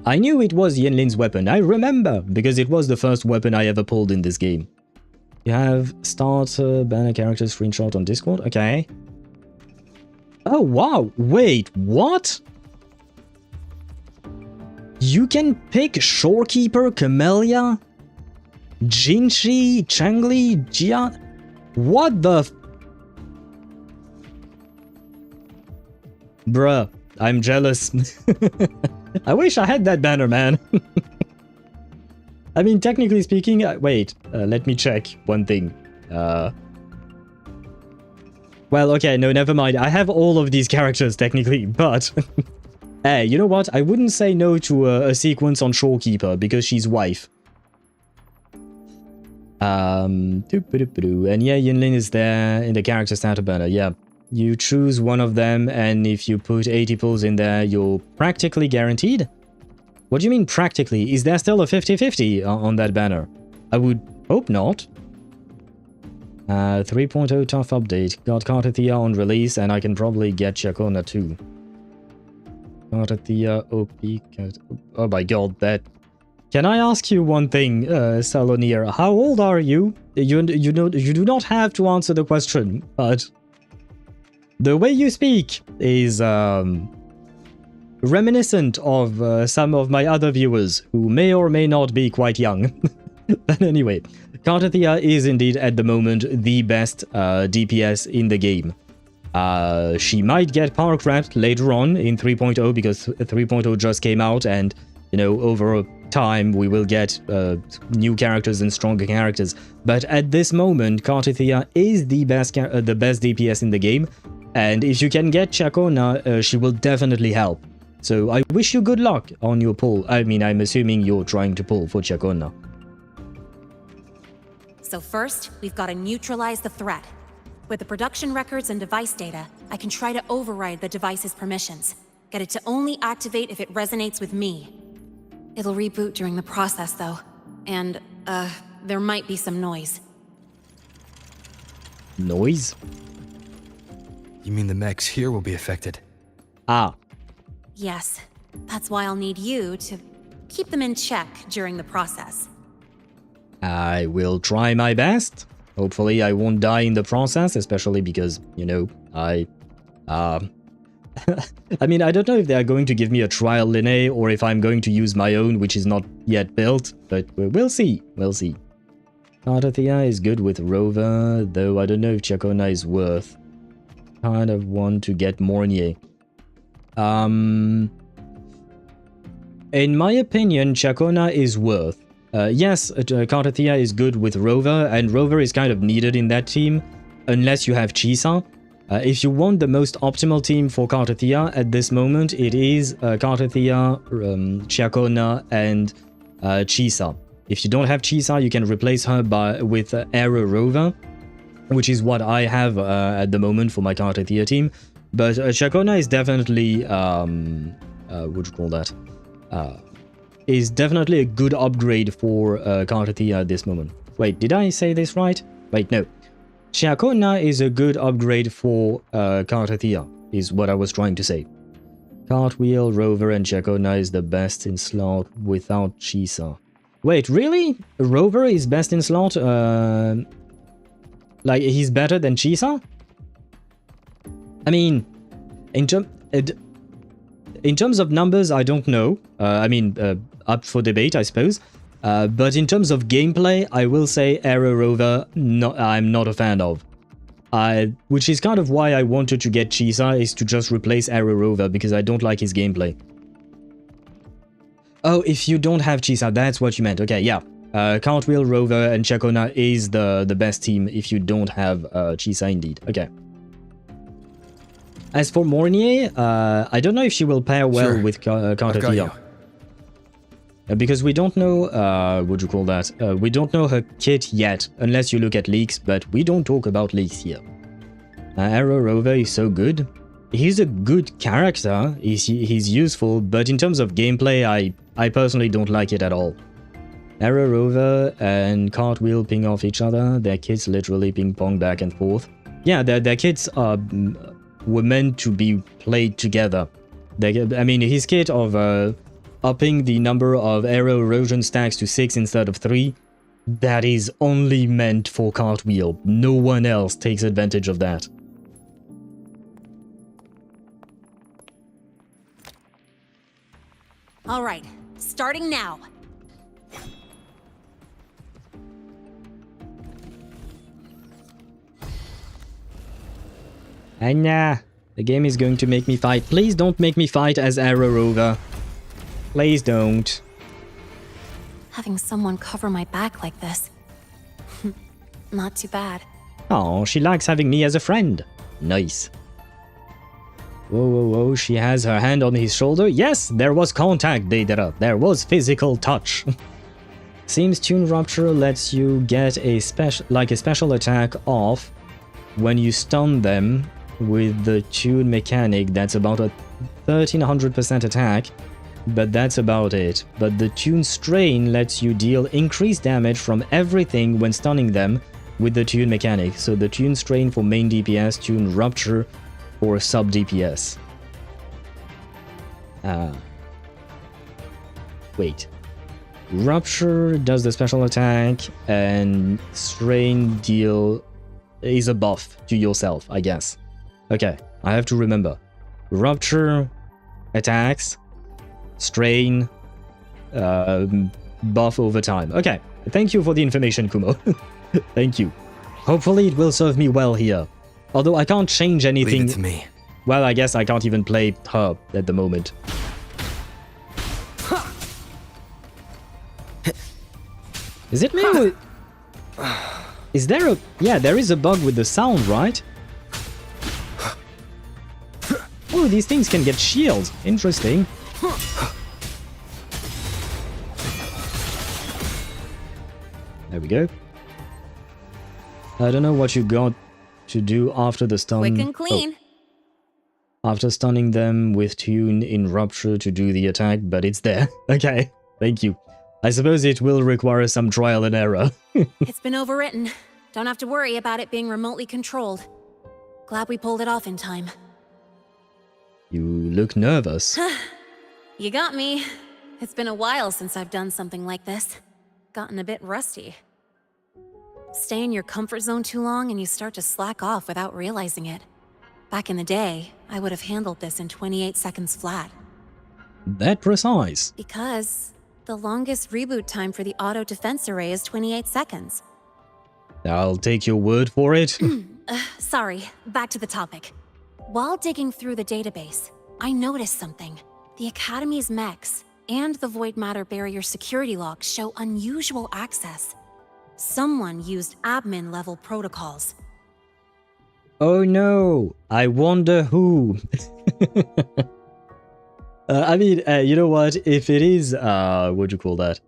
I knew it was Yinlin's weapon. I remember, because it was the first weapon I ever pulled in this game. You have starter banner character screenshot on Discord. Okay. Oh, wow. Wait, what? You can pick Shorekeeper, Camellia, Jinchi, Changli, Jia. What the Bruh, I'm jealous. I wish I had that banner, man. I mean, technically speaking, wait, let me check one thing. Well, okay, no, never mind. I have all of these characters, technically, but... Hey, you know what? I wouldn't say no to a sequence on Shorekeeper, because she's wife. And yeah, Yinlin is there in the character starter banner, yeah. You choose one of them, and if you put 80 pulls in there, you're practically guaranteed? What do you mean practically? Is there still a 50-50 on that banner? I would hope not. 3.0 tough update. Got Kartathea on release, and I can probably get Chacona too. Kartathea, OP... Oh my god, that... Can I ask you one thing, Salonier? How old are you? You do not have to answer the question, but... The way you speak is, reminiscent of some of my other viewers who may or may not be quite young. But anyway, Kartathea is indeed at the moment the best DPS in the game. She might get power crept later on in 3.0 because 3.0 just came out, and you know, over time we will get new characters and stronger characters. But at this moment, Kartathea is the best DPS in the game, and if you can get Chacona, she will definitely help. So I wish you good luck on your pull. I mean, I'm assuming you're trying to pull for Chacona. So first, we've got to neutralize the threat. With the production records and device data, I can try to override the device's permissions. Get it to only activate if it resonates with me. It'll reboot during the process, though. And, there might be some noise. Noise? You mean the mechs here will be affected? Ah. Yes. That's why I'll need you to keep them in check during the process. I will try my best. Hopefully I won't die in the process, especially because, you know, I mean, I don't know if they are going to give me a trial Lynae or if I'm going to use my own, which is not yet built, but we'll see. We'll see. Cartothea is good with Rover, though I don't know if Chacona is worth. Kind of want to get Mornye. In my opinion, Chacona is worth. Yes, Cartothea is good with Rover, and Rover is kind of needed in that team, unless you have Chisa. If you want the most optimal team for Cartothea at this moment, it is Cartothea, Chacona, and Chisa. If you don't have Chisa, you can replace her with Arrow Rover, which is what I have at the moment for my Cartothea team. But Chacona is definitely, what do you call that? Is definitely a good upgrade for Cartothea at this moment. Wait, did I say this right? Wait, no. Chacona is a good upgrade for Cartothea, is what I was trying to say. Cartwheel, Rover, and Chacona is the best in slot without Chisa. Wait, really? Rover is best in slot? Like, he's better than Chisa? I mean, in terms of numbers, I don't know. I mean, up for debate, I suppose. But in terms of gameplay, I will say Arrow Rover, I'm not a fan of. Which is kind of why I wanted to get Chisa, is to just replace Arrow Rover, because I don't like his gameplay. Oh, if you don't have Chisa, that's what you meant. Okay, yeah. Cartwheel, Rover, and Chacona is the best team if you don't have Chisa indeed. Okay. As for Mornye, I don't know if she will pair well with Cartothea. Because we don't know, what do you call that? We don't know her kit yet, unless you look at leaks, but we don't talk about leaks here. Arrow Rover is so good. He's a good character, he's useful, but in terms of gameplay, I personally don't like it at all. Arrow Rover and Cartwheel ping off each other, their kits literally ping-pong back and forth. Yeah, their kits were meant to be played together. I mean, his kit of upping the number of arrow erosion stacks to 6 instead of 3, that is only meant for Cartwheel. No one else takes advantage of that. All right, starting now. Nah, the game is going to make me fight. Please don't make me fight as Arrow Rover. Please don't. Having someone cover my back like this. Not too bad. Oh, she likes having me as a friend. Nice. Whoa, whoa, whoa, she has her hand on his shoulder. Yes, there was contact, Deidara. There was physical touch. Seems Tune Rupture lets you get a special attack off when you stun them with the Tune mechanic. That's about a 1300% attack, but that's about it. But the Tune Strain lets you deal increased damage from everything when stunning them with the Tune mechanic. So the Tune Strain for main DPS, Tune Rupture for sub DPS. Wait. Rupture does the special attack, and Strain deal is a buff to yourself, I guess. Okay, I have to remember. Rupture attacks, Strain, buff over time. Okay, thank you for the information, Kumo. Thank you. Hopefully it will serve me well here. Although I can't change anything. Leave it to me. Well, I guess I can't even play her at the moment. Is it me? Is there a... Yeah, there is a bug with the sound, right? Oh, these things can get shields. Interesting. There we go. I don't know what you got to do after the stun. Quick and clean. Oh. After stunning them with Tune in Rupture to do the attack, but it's there. Okay, thank you. I suppose it will require some trial and error. It's been overwritten. Don't have to worry about it being remotely controlled. Glad we pulled it off in time. You look nervous. You got me. It's been a while since I've done something like this. Gotten a bit rusty. Stay in your comfort zone too long and you start to slack off without realizing it. Back in the day, I would have handled this in 28 seconds flat. That precise. Because the longest reboot time for the auto defense array is 28 seconds. I'll take your word for it. Sorry, back to the topic. While digging through the database, I noticed something. The Academy's mechs and the void matter barrier security logs show unusual access. Someone used admin-level protocols. Oh no, I wonder who. I mean, you know what? If it is, what do you call that?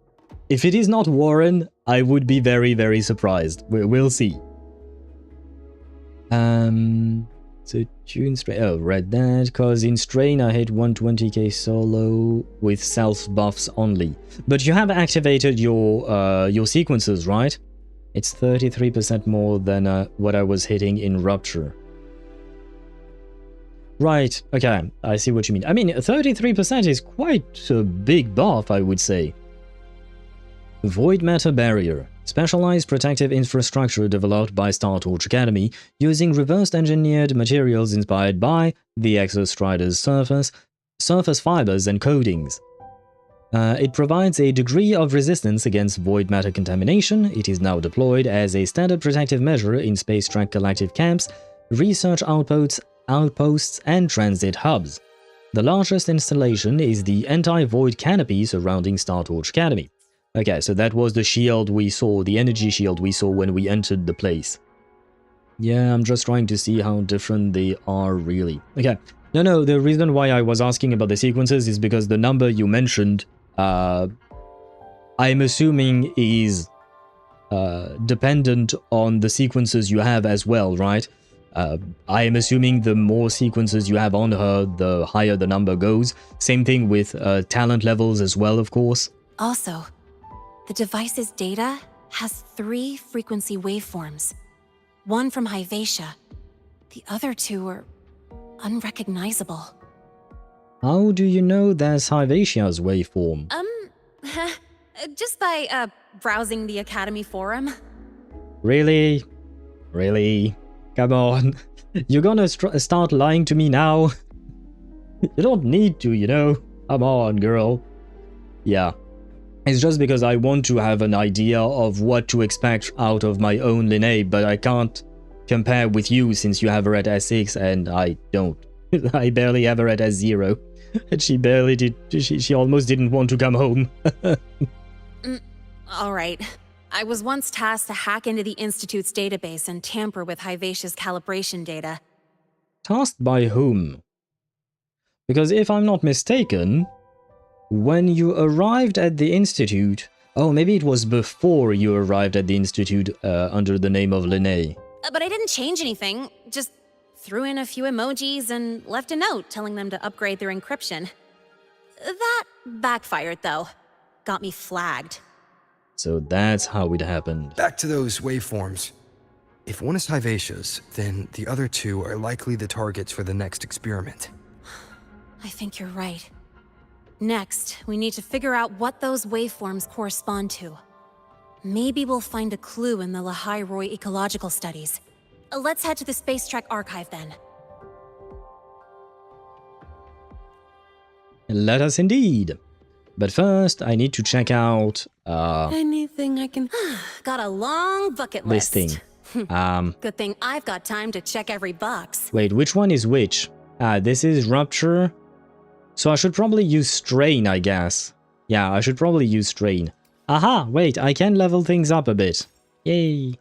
If it is not Warren, I would be very, very surprised. We'll see. So tune strain. Oh, read that. Cause in strain I hit 120k solo with self buffs only. But you have activated your sequences, right? It's 33% more than what I was hitting in Rupture. Right, okay, I see what you mean. I mean, 33% is quite a big buff, I would say. Void Matter Barrier. Specialized protective infrastructure developed by Startorch Academy using reversed engineered materials inspired by the Exostrider's surface fibers and coatings. It provides a degree of resistance against void matter contamination. It is now deployed as a standard protective measure in Space Track collective camps, research outposts, and transit hubs. The largest installation is the anti-void canopy surrounding Startorch Academy. Okay, so that was the shield we saw, the energy shield we saw when we entered the place. Yeah, I'm just trying to see how different they are really. Okay, no, the reason why I was asking about the sequences is because the number you mentioned, I'm assuming is dependent on the sequences you have as well, right? I am assuming the more sequences you have on her, the higher the number goes. Same thing with talent levels as well, of course. Also, the device's data has 3 frequency waveforms. One from Hyvatia. The other 2 are unrecognizable. How do you know that's Hyvatia's waveform? Just by, browsing the Academy forum. Really? Really? Come on. You're gonna start lying to me now? You don't need to, you know? Come on, girl. Yeah. It's just because I want to have an idea of what to expect out of my own Lynae, but I can't compare with you since you have her at S6 and I don't. I barely have her at S0. And she barely did, she almost didn't want to come home. Alright. I was once tasked to hack into the Institute's database and tamper with Hyvatia's calibration data. Tasked by whom? Because if I'm not mistaken, when you arrived at the Institute... Oh, maybe it was before you arrived at the Institute under the name of Lynae. But I didn't change anything, just threw in a few emojis and left a note telling them to upgrade their encryption. That backfired, though. Got me flagged. So that's how it happened. Back to those waveforms. If one is Hyvatia's, then the other 2 are likely the targets for the next experiment. I think you're right. Next, we need to figure out what those waveforms correspond to. Maybe we'll find a clue in the Lahai-Roi ecological studies. Let's head to the Space Trek archive then. Let us indeed. But first, I need to check out... Anything I can... Got a long bucket list. This thing. Good thing I've got time to check every box. Wait, which one is which? This is Rupture. So I should probably use Strain, I guess. Yeah, I should probably use Strain. Aha, wait, I can level things up a bit. Yay.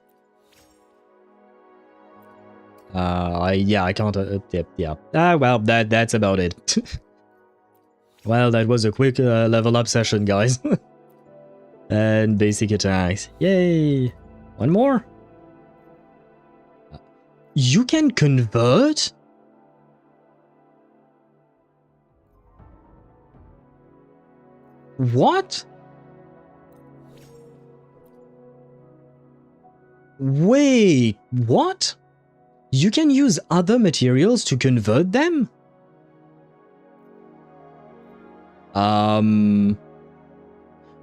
Yeah, I can't... yeah. Well, that's about it. Well, that was a quick level up session, guys. And basic attacks. Yay! One more? You can convert? What? Wait, what? You can use other materials to convert them?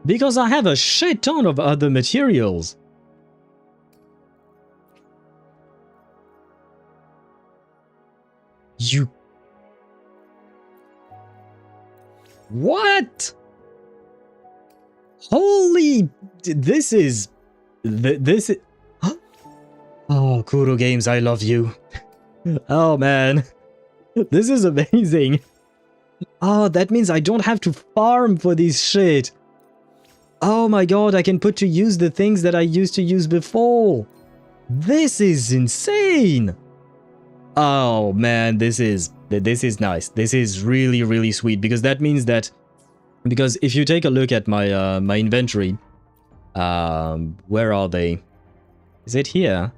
Because I have a shit ton of other materials. You... What? Holy... This is... This is... Oh, Kuro Games, I love you. Oh, man. This is amazing. Oh, that means I don't have to farm for this shit. Oh my god, I can put to use the things that I used to use before. This is insane. Oh man, this is nice. This is really, really sweet, because that means that, because if you take a look at my my inventory, where are they? Is it here?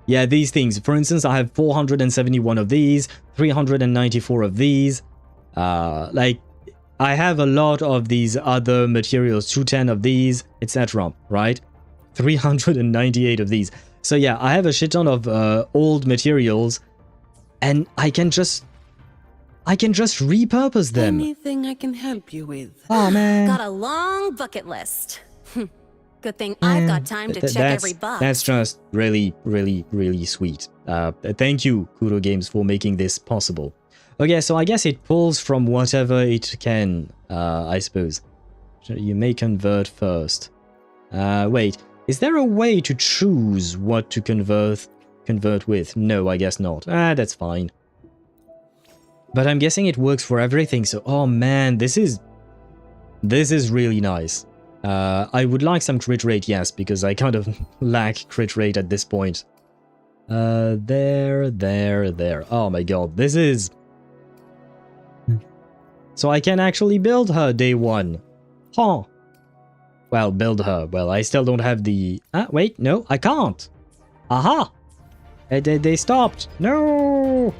Yeah, these things. For instance, I have 471 of these, 394 of these. Like, I have a lot of these other materials, 210 of these, etc. Right? 398 of these. So yeah, I have a shit ton of old materials, and I can just repurpose them. Anything I can help you with? Oh man. Got a long bucket list. Good thing I've got time to check every box. That's just really, really, really sweet. Thank you, Kuro Games, for making this possible. Okay, so I guess it pulls from whatever it can, I suppose. You may convert first. Wait, is there a way to choose what to convert with? No, I guess not. That's fine. But I'm guessing it works for everything, so oh man, this is really nice. I would like some crit rate, yes, because I kind of lack crit rate at this point. There. Oh my god, this is... So I can actually build her day one. Huh. Well, build her. Well, I still don't have the... wait, no, I can't. Aha! They stopped. No!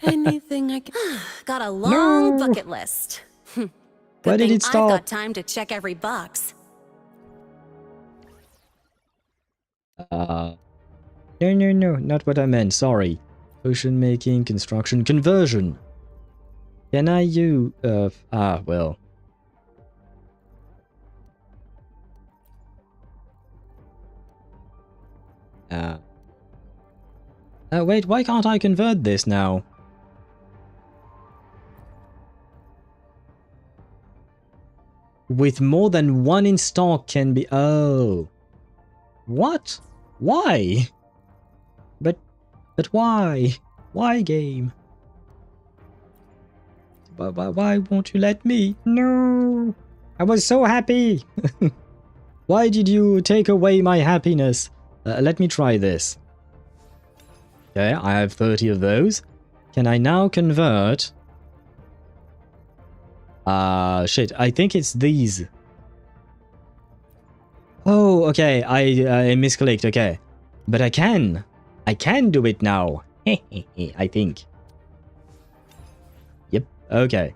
Anything I can... Got a long bucket list. Why did it stop? I've got time to check every box. No, not what I meant, sorry. Potion making, construction, conversion. Can I use... well. Wait, why can't I convert this now? With more than one in stock can be... Oh. What? Why? But why? Why, game? Why won't you let me? No! I was so happy! Why did you take away my happiness? Let me try this. Okay, I have 30 of those. Can I now convert... shit, I think it's these. Oh, okay, I misclicked, okay. But I can do it now. I think. Yep, okay.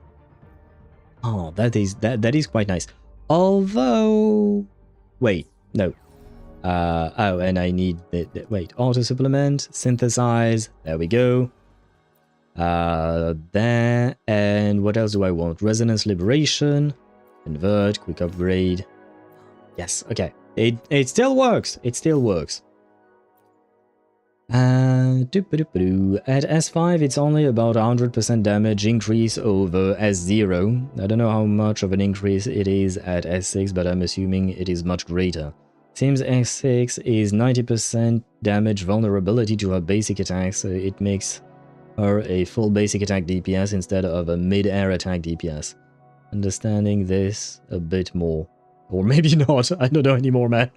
Oh, that is quite nice. Although... Wait, no. Oh, and I need... wait, auto supplement, synthesize, there we go. There, and what else do I want? Resonance liberation, convert, quick upgrade. Yes, okay. It still works. It still works. At S5, it's only about 100% damage increase over S0. I don't know how much of an increase it is at S6, but I'm assuming it is much greater. Seems S6 is 90% damage vulnerability to her basic attack, so it makes her a full basic attack DPS instead of a mid-air attack DPS. Understanding this a bit more. Or maybe not, I don't know anymore, man.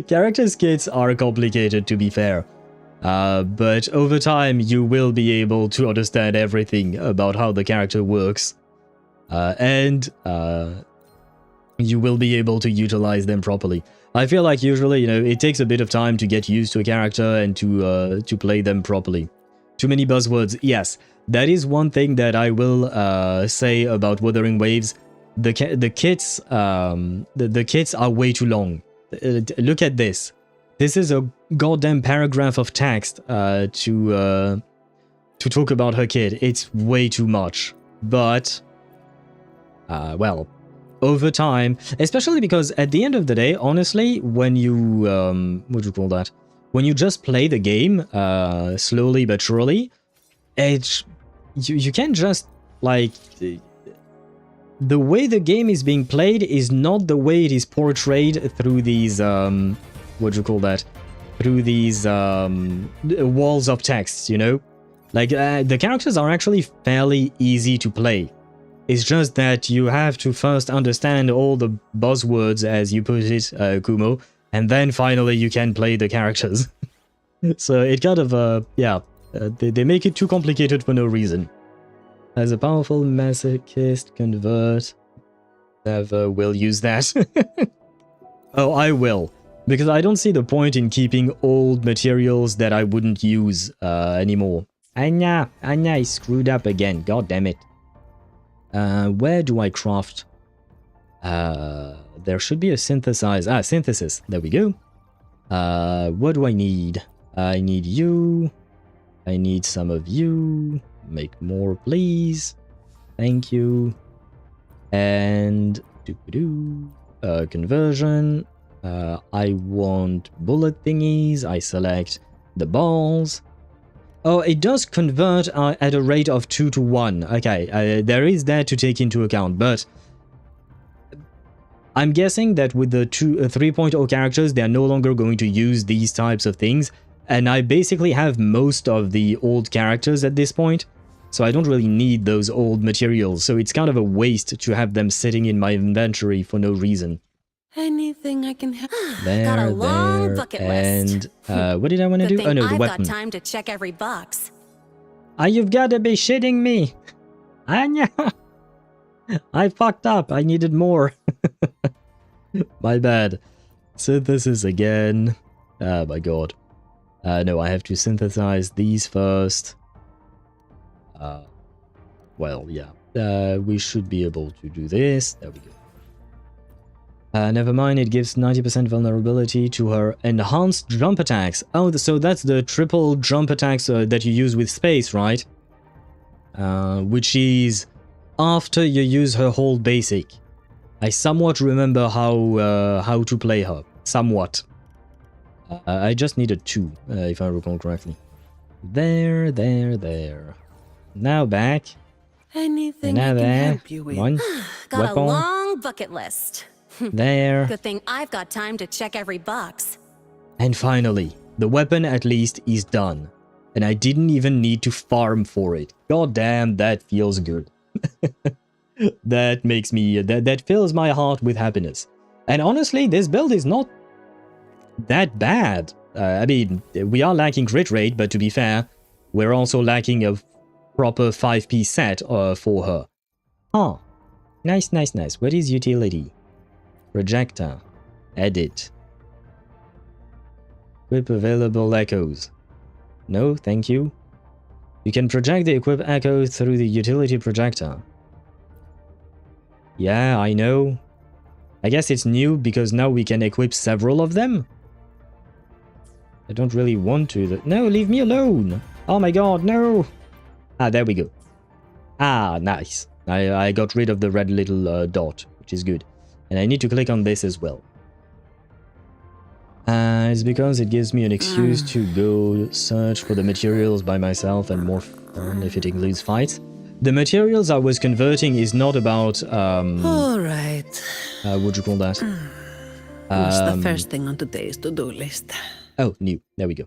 Character skits are complicated, to be fair. But over time, you will be able to understand everything about how the character works. And you will be able to utilize them properly. I feel like usually, you know, it takes a bit of time to get used to a character and to play them properly. Too many buzzwords, yes. That is one thing that I will say about Wuthering Waves. The kits are way too long. Look at this. This is a goddamn paragraph of text to talk about her kit. It's way too much. but well, over time, especially because at the end of the day, honestly, when you what do you call that? When you just play the game slowly but surely, you can't just like the way the game is being played is not the way it is portrayed through these what do you call that? Through these walls of text, you know? Like the characters are actually fairly easy to play. It's just that you have to first understand all the buzzwords, as you put it, Kumo, and then finally you can play the characters. So it kind of, they make it too complicated for no reason. As a powerful masochist convert, never will use that. Oh, I will, because I don't see the point in keeping old materials that I wouldn't use anymore. Anya is screwed up again, god damn it. Where do I craft? There should be a synthesis. There we go. What do I need? I need you. I need some of you. Make more, please. Thank you. And conversion. I want bullet thingies. I select the balls. Oh, it does convert at a rate of 2 to 1. Okay, there is that to take into account, but I'm guessing that with the 3.0 characters, they're no longer going to use these types of things, and I basically have most of the old characters at this point, so I don't really need those old materials, so it's kind of a waste to have them sitting in my inventory for no reason. Anything I can help. Got a long bucket list. And what did I want to do? Oh no, the weapon. I've got time to check every box. You've got to be shitting me. Anya. I fucked up. I needed more. My bad. Synthesis again. Oh my god. No, I have to synthesize these first. Well, yeah. We should be able to do this. There we go. Never mind, it gives 90% vulnerability to her enhanced jump attacks. Oh, so that's the triple jump attacks that you use with space, right? Which is after you use her whole basic. I somewhat remember how to play her. Somewhat. I just needed 2, if I recall correctly. There. Now back. Anything now I can there. help you with. 1. Got weapon. a long bucket list. There. Good thing I've got time to check every box. And finally, the weapon at least is done. And I didn't even need to farm for it. God damn, that feels good. That makes me... That fills my heart with happiness. And honestly, this build is not that bad. I mean, we are lacking crit rate, but to be fair, we're also lacking a proper 5-piece set for her. Huh. Nice. What is utility? Projector. Edit. Equip available echoes. No, thank you. You can project the equip echo through the utility projector. Yeah, I know. I guess it's new because now we can equip several of them. I don't really want to. No, leave me alone. Oh my god, no. Ah, there we go. Ah, nice. I got rid of the red little dot, which is good. And I need to click on this as well. It's because it gives me an excuse to go search for the materials by myself and more fun if it includes fights. The materials I was converting is not about, Alright. What do you call that? What's the first thing on today's to-do list? Oh, new. There we go.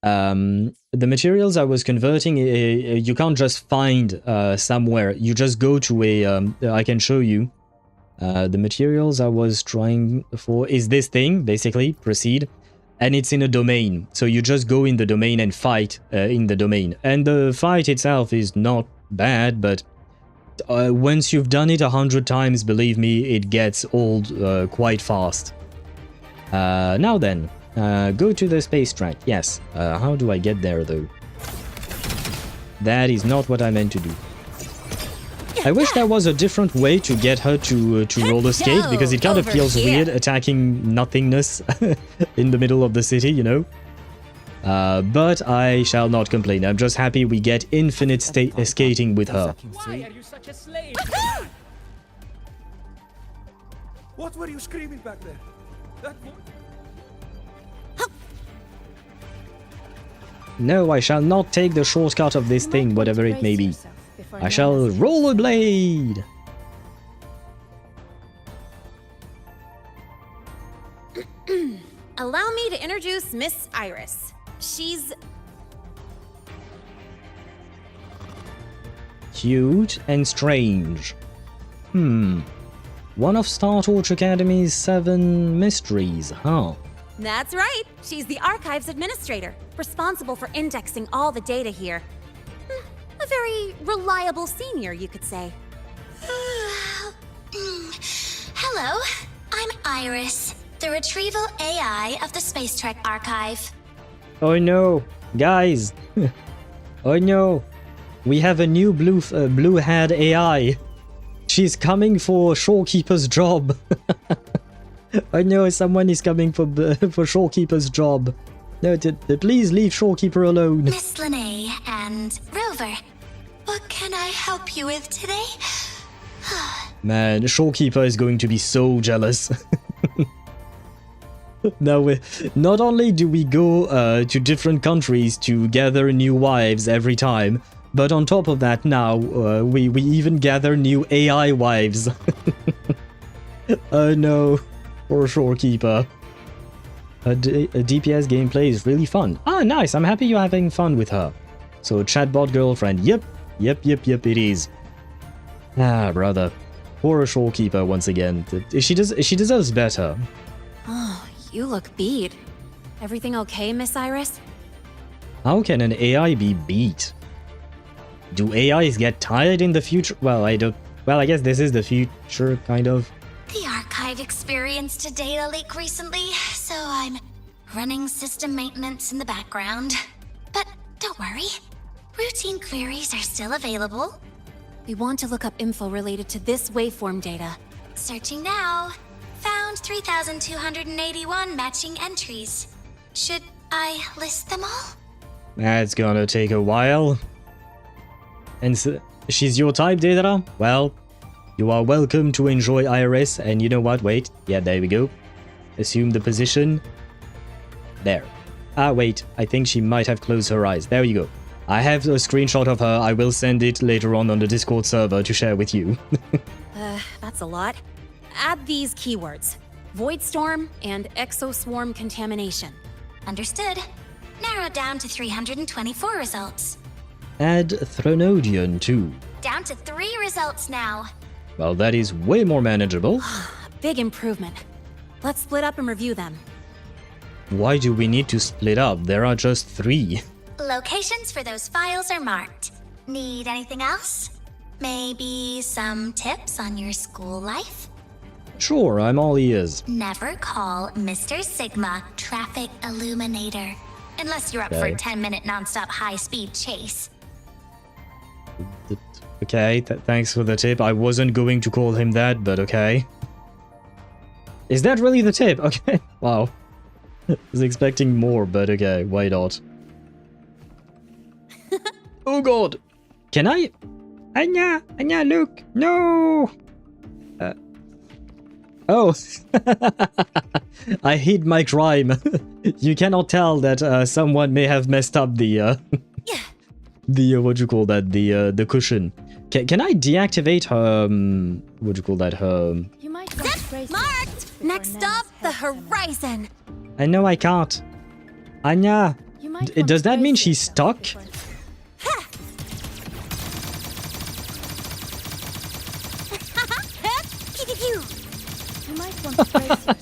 The materials I was converting, you can't just find somewhere. You just go to a, I can show you. The materials I was trying for is this thing, basically, proceed, and it's in a domain. So you just go in the domain and fight in the domain. And the fight itself is not bad, but once you've done it 100 times, believe me, it gets old quite fast. Now then, go to the space track. Yes. How do I get there, though? That is not what I meant to do. I wish there was a different way to get her to roller skate, because it kind of feels weird attacking nothingness in the middle of the city, you know? But I shall not complain. I'm just happy we get infinite skating with her. Why are you such a slave? What were you screaming back there? That No, I shall not take the shortcut of this thing, whatever it may be. I shall rollerblade! Allow me to introduce Miss Iris. She's... Cute and strange. One of Startorch Academy's 7 mysteries, huh? That's right. She's the archives administrator, responsible for indexing all the data here. A very reliable senior, you could say. Hello, I'm Iris, the retrieval AI of the Space Trek Archive. Oh no, guys! Oh no, we have a new blue-haired AI. She's coming for Shorekeeper's job. I know someone is coming for Shorekeeper's job. No, please leave Shorekeeper alone. Miss Lynae and Rover, what can I help you with today? Man, Shorekeeper is going to be so jealous. Now, not only do we go to different countries to gather new wives every time, but on top of that now, we even gather new AI wives. Oh no. Or Shorekeeper. A DPS gameplay is really fun. Ah, nice. I'm happy you're having fun with her. So, chatbot girlfriend. Yep, it is. Ah, brother. Poor Shorekeeper once again. She deserves better. Oh, you look beat. Everything okay, Miss Iris? How can an AI be beat? Do AIs get tired in the future? Well, I don't... Well, I guess this is the future, kind of. The archive experienced a data leak recently, so I'm running system maintenance in the background. But don't worry, routine queries are still available. We want to look up info related to this waveform data. Searching now. Found 3,281 matching entries. Should I list them all? That's gonna take a while. And she's your type, Daedra? Well, you are welcome to enjoy Iris, and you know what? Wait. Yeah, there we go. Assume the position. There. Ah, wait. I think she might have closed her eyes. There you go. I have a screenshot of her. I will send it later on the Discord server to share with you. That's a lot. Add these keywords. Voidstorm and exoswarm contamination. Understood. Narrowed down to 324 results. Add Thronodion too. Down to 3 results now. Well, that is way more manageable. Big improvement. Let's split up and review them. Why do we need to split up? There are just 3. Locations for those files are marked. Need anything else? Maybe some tips on your school life? Sure, I'm all ears. Never call Mr. Sigma Traffic Illuminator. Unless you're up for a 10-minute non-stop high-speed chase. Okay, thanks for the tip. I wasn't going to call him that, but okay. Is that really the tip? Okay, wow. I was expecting more, but okay, why not? Oh god! Can I? Anya, look! No! Oh! I hid my crime. You cannot tell that someone may have messed up the what you call that, the cushion. Can I deactivate her what you call that, her You might want to brace Marked! Next up, the horizon. I know I can't. Anya, does that mean she's stuck? You might want to brace yourself.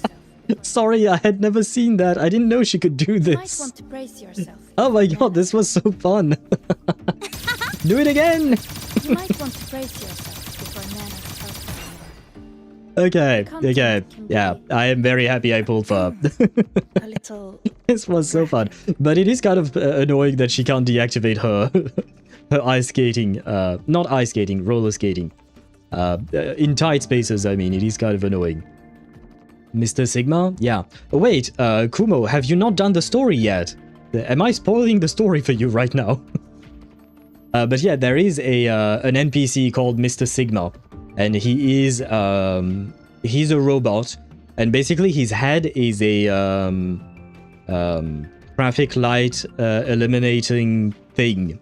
Sorry, I had never seen that. I didn't know she could do You might this. want to brace yourself. Oh my god, this was so fun. Do it again! You might want to brace yourself before Nana's help. Okay. Yeah, I am very happy I pulled for her. A little... This was so fun. But it is kind of annoying that she can't deactivate her ice skating. Not ice skating, roller skating. In tight spaces, I mean, it is kind of annoying. Mr. Sigma? Yeah. Oh, wait, Kumo, have you not done the story yet? Am I spoiling the story for you right now? But yeah, there is an NPC called Mr. Sigma, and he is he's a robot, and basically his head is a traffic light eliminating thing.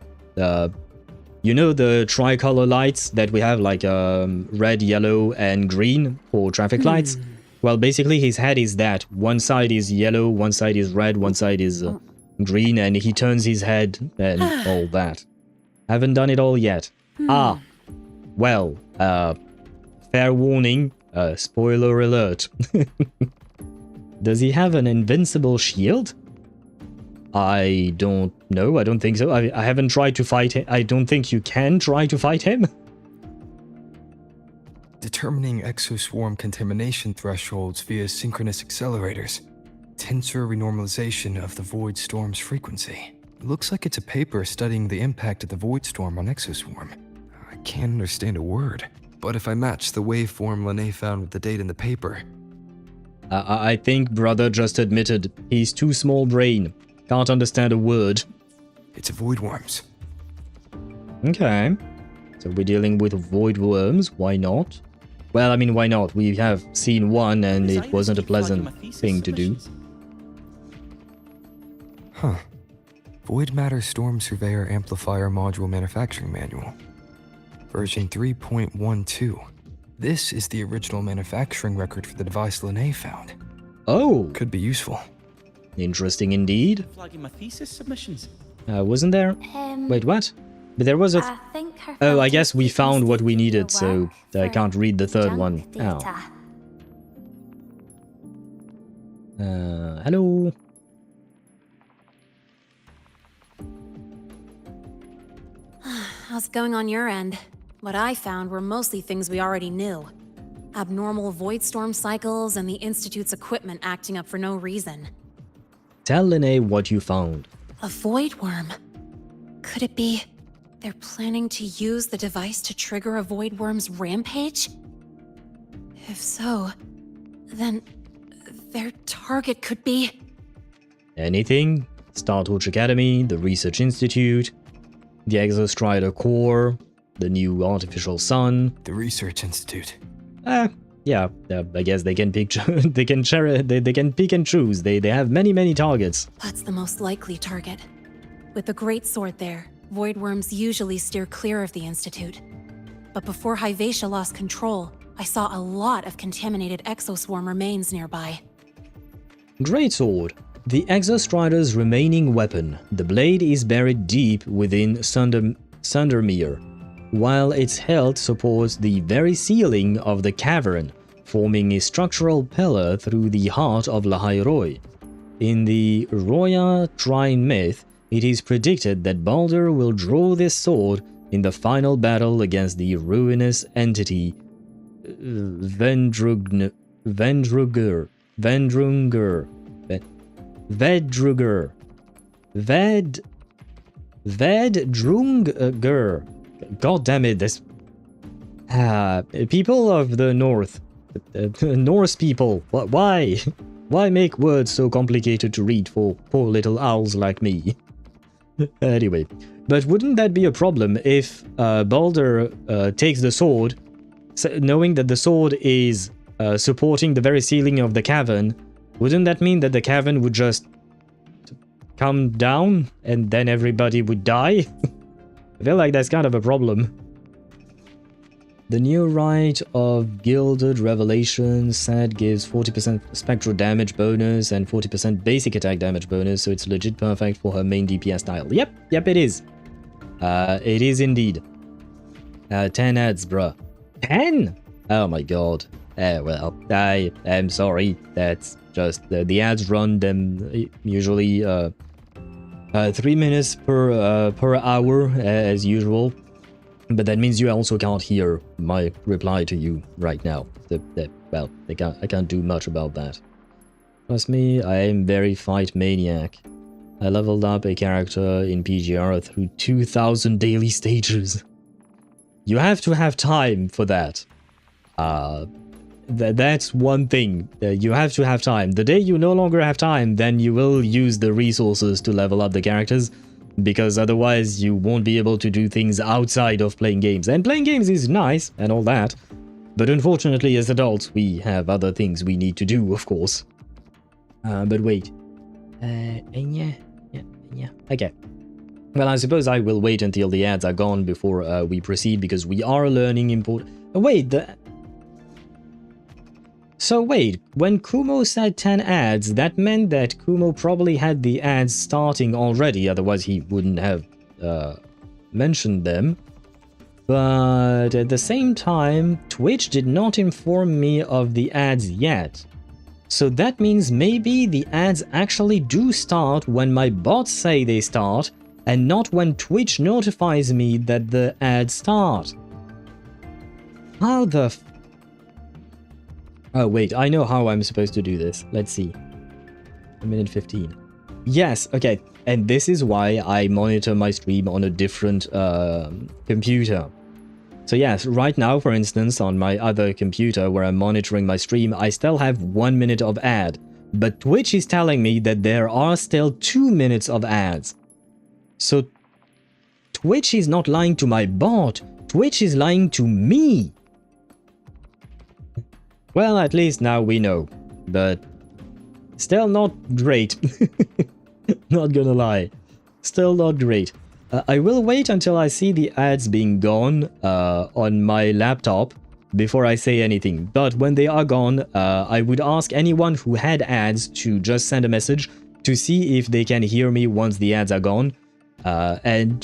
You know the tricolor lights that we have, like red, yellow, and green for traffic lights? Well, basically his head is that. One side is yellow, one side is red, one side is green, and he turns his head and all that. Haven't done it all yet. Well, fair warning, spoiler alert. Does he have an invincible shield? I don't know, I don't think so. I haven't tried to fight him. I don't think you can try to fight him. Determining exoswarm contamination thresholds via synchronous accelerators. Tensor renormalization of the void storm's frequency. Looks like it's a paper studying the impact of the void storm on exoswarm. I can't understand a word, but if I match the waveform Lynae found with the date in the paper... I think brother just admitted he's too small brain. Can't understand a word. It's a void worms. Okay. So we're dealing with void worms. Why not? Well, I mean, why not? We have seen one and it wasn't a pleasant thing to do. Huh. Void Matter Storm Surveyor Amplifier Module Manufacturing Manual. Version 3.12. This is the original manufacturing record for the device Lynae found. Oh! Could be useful. Interesting indeed. Flagging my thesis submissions. Wasn't there? Wait, what? But there was a... Oh, I guess we found what we needed, so I can't read the third one. Oh. Hello? How's it going on your end? What I found were mostly things we already knew. Abnormal void storm cycles and the Institute's equipment acting up for no reason. Tell Lynae what you found. A void worm? Could it be they're planning to use the device to trigger a void worm's rampage? If so, then their target could be... Anything? Startorch Academy, the Research Institute, the Exostrider Core, the new artificial sun. The Research Institute. Yeah, I guess they can pick they can pick and choose. They have many targets. That's the most likely target. With the Great Sword there, void worms usually steer clear of the Institute. But before Hyvatia lost control, I saw a lot of contaminated exoswarm remains nearby. Greatsword. The Exostrider's remaining weapon. The blade is buried deep within Sundermere, while its hilt supports the very ceiling of the cavern, forming a structural pillar through the heart of Lahai-Roi. In the Roya Trine myth, it is predicted that Baldur will draw this sword in the final battle against the ruinous entity Vedrugr. God damn it, this... people of the North. Norse people. Why? Why make words so complicated to read for poor little owls like me? Anyway, but wouldn't that be a problem if Baldur takes the sword, knowing that the sword is supporting the very ceiling of the cavern? Wouldn't that mean that the cavern would just come down and then everybody would die? I feel like that's kind of a problem. The new Rite of Gilded Revelation set gives 40% spectral damage bonus and 40% basic attack damage bonus, so it's legit perfect for her main DPS style. Yep, it is. It is indeed. 10 ads, bruh. 10? Oh my god. Well, I am sorry. That's just the ads run them usually 3 minutes per hour as usual, but that means you also can't hear my reply to you right now. Well, I can't do much about that. Trust me, I am very fight maniac. I leveled up a character in PGR through 2,000 daily stages. You have to have time for that. That's one thing. You have to have time. The day you no longer have time, then you will use the resources to level up the characters, because otherwise you won't be able to do things outside of playing games. And playing games is nice and all that, but unfortunately as adults we have other things we need to do, of course. But wait. Yeah. Okay. Well, I suppose I will wait until the ads are gone before we proceed, because we are learning important... Wait, So wait, when Kumo said 10 ads, that meant that Kumo probably had the ads starting already, otherwise he wouldn't have mentioned them. But at the same time, Twitch did not inform me of the ads yet. So that means maybe the ads actually do start when my bots say they start, and not when Twitch notifies me that the ads start. How the Oh wait, I know how I'm supposed to do this. Let's see. 1:15. Yes, okay. And this is why I monitor my stream on a different computer. So yes, right now, for instance, on my other computer where I'm monitoring my stream, I still have 1 minute of ad. But Twitch is telling me that there are still 2 minutes of ads. So Twitch is not lying to my bot. Twitch is lying to me. Well, at least now we know. But still not great. Not gonna lie. Still not great. I will wait until I see the ads being gone on my laptop before I say anything. But when they are gone, I would ask anyone who had ads to just send a message to see if they can hear me once the ads are gone, and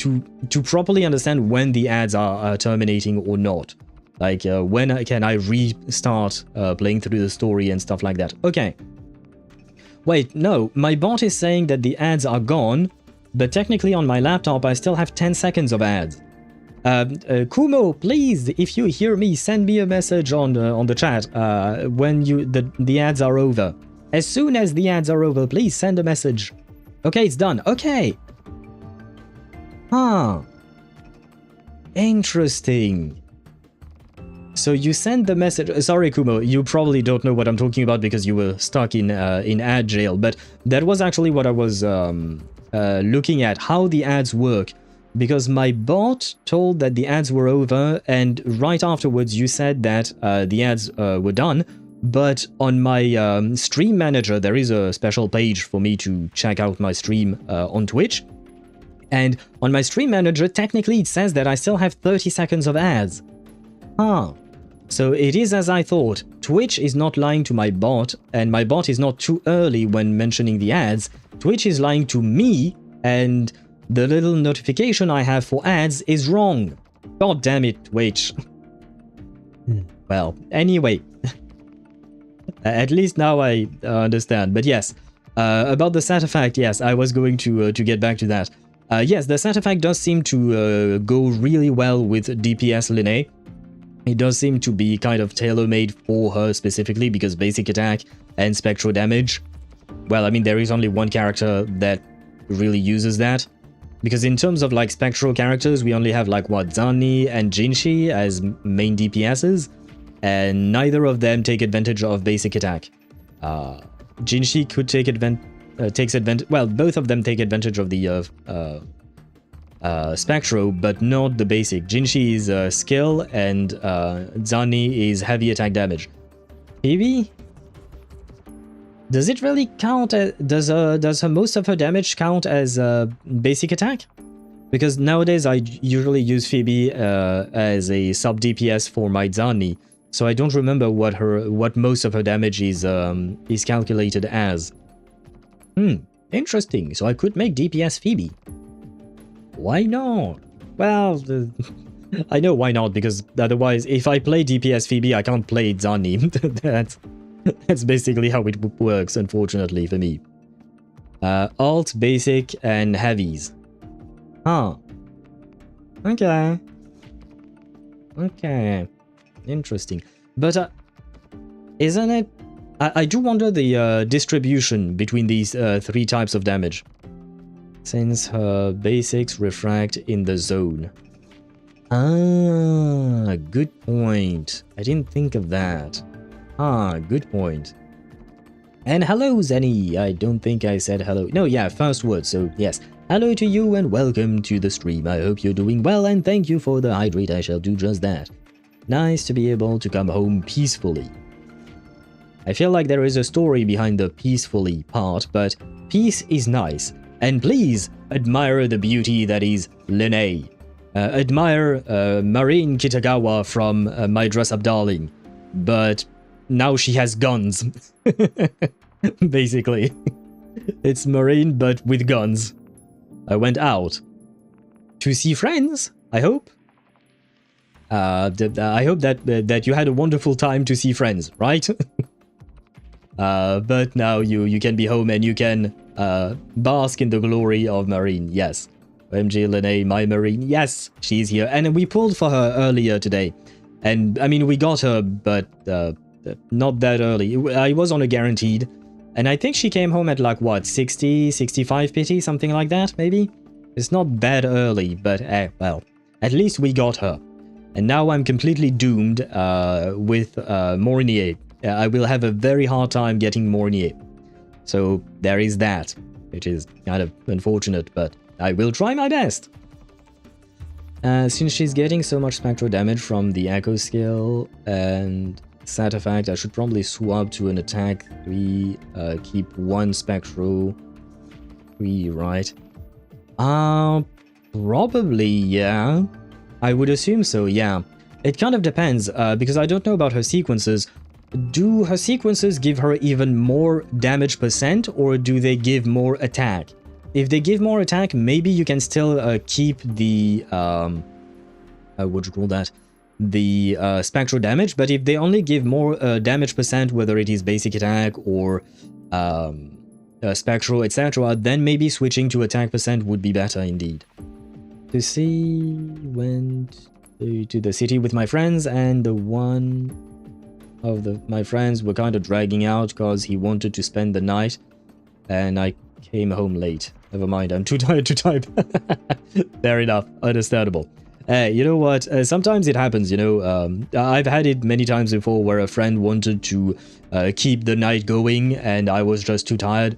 to properly understand when the ads are terminating or not. Like, when can I restart playing through the story and stuff like that. Okay. Wait, no, my bot is saying that the ads are gone, but technically on my laptop I still have 10 seconds of ads. Kumo, please, if you hear me, send me a message on the chat when the ads are over. As soon as the ads are over, please send a message. Okay, it's done. Okay. Huh. Interesting. So you send the message. Sorry, Kumo, you probably don't know what I'm talking about because you were stuck in ad jail. But that was actually what I was looking at, how the ads work. Because my bot told that the ads were over, and right afterwards you said that the ads were done. But on my stream manager, there is a special page for me to check out my stream on Twitch. And on my stream manager, technically it says that I still have 30 seconds of ads. Huh. So it is as I thought. Twitch is not lying to my bot, and my bot is not too early when mentioning the ads. Twitch is lying to me, and the little notification I have for ads is wrong. God damn it, Twitch. Well, anyway. At least now I understand. But yes, about the stat effect, yes, I was going to get back to that. Yes, the stat effect does seem to go really well with DPS Lynae. It does seem to be kind of tailor-made for her specifically, because basic attack and spectral damage, well, I mean, there is only one character that really uses that. Because in terms of like spectral characters, we only have like what, Zanni and Jinshi as main DPSs, and neither of them take advantage of basic attack. Jinshi could take takes advantage. Well, both of them take advantage of the Spectro, but not the basic. Jinshi is skill, and Zanni is heavy attack damage. Phoebe? Does it really count as, does her most of her damage count as basic attack? Because nowadays I usually use Phoebe as a sub DPS for my Zanni, so I don't remember what most of her damage is calculated as. Interesting. So I could make DPS Phoebe. Why not? Well, I know why not, because otherwise, if I play DPS Phoebe, I can't play Zanni. That's basically how it works, unfortunately, for me. Alt, basic, and heavies. Huh. Okay. Okay. Interesting. But, isn't it... I do wonder the distribution between these three types of damage. Since her basics refract in the zone. Ah, good point. I didn't think of that. Ah, good point. And hello, Zenny. I don't think I said hello. No, yeah, first word, so yes. Hello to you and welcome to the stream. I hope you're doing well and thank you for the hydrate. I shall do just that. Nice to be able to come home peacefully. I feel like there is a story behind the peacefully part, but peace is nice. And please admire the beauty that is Lynae. Admire Marine Kitagawa from My Dress Up Darling. But now she has guns. Basically. It's Marine but with guns. I went out to see friends, I hope. I hope that you had a wonderful time to see friends, right? But now you can be home and you can bask in the glory of Marine. Yes. OMG Lynae, my Marine. Yes, she's here. And we pulled for her earlier today. And I mean, we got her, but not that early. I was on a guaranteed. And I think she came home at like, what, 60, 65 pity? Something like that, maybe? It's not that early, but well, at least we got her. And now I'm completely doomed with Mornye. I will have a very hard time getting Mornye. So there is that, which is kind of unfortunate, but I will try my best. Since she's getting so much spectral damage from the Echo skill and Sat effect, I should probably swap to an attack 3, keep 1 spectral 3, right? Probably, yeah. I would assume so, yeah. It kind of depends, because I don't know about her sequences. Do her sequences give her even more damage percent, or do they give more attack? If they give more attack, maybe you can still keep the, what do you call that? The spectral damage, but if they only give more damage percent, whether it is basic attack or spectral, etc., then maybe switching to attack percent would be better indeed. To see, went to the city with my friends, and the one of my friends were kind of dragging out because he wanted to spend the night, and I came home late. Never mind, I'm too tired to type. Fair enough, understandable. You know what, sometimes it happens, you know, I've had it many times before where a friend wanted to keep the night going and I was just too tired.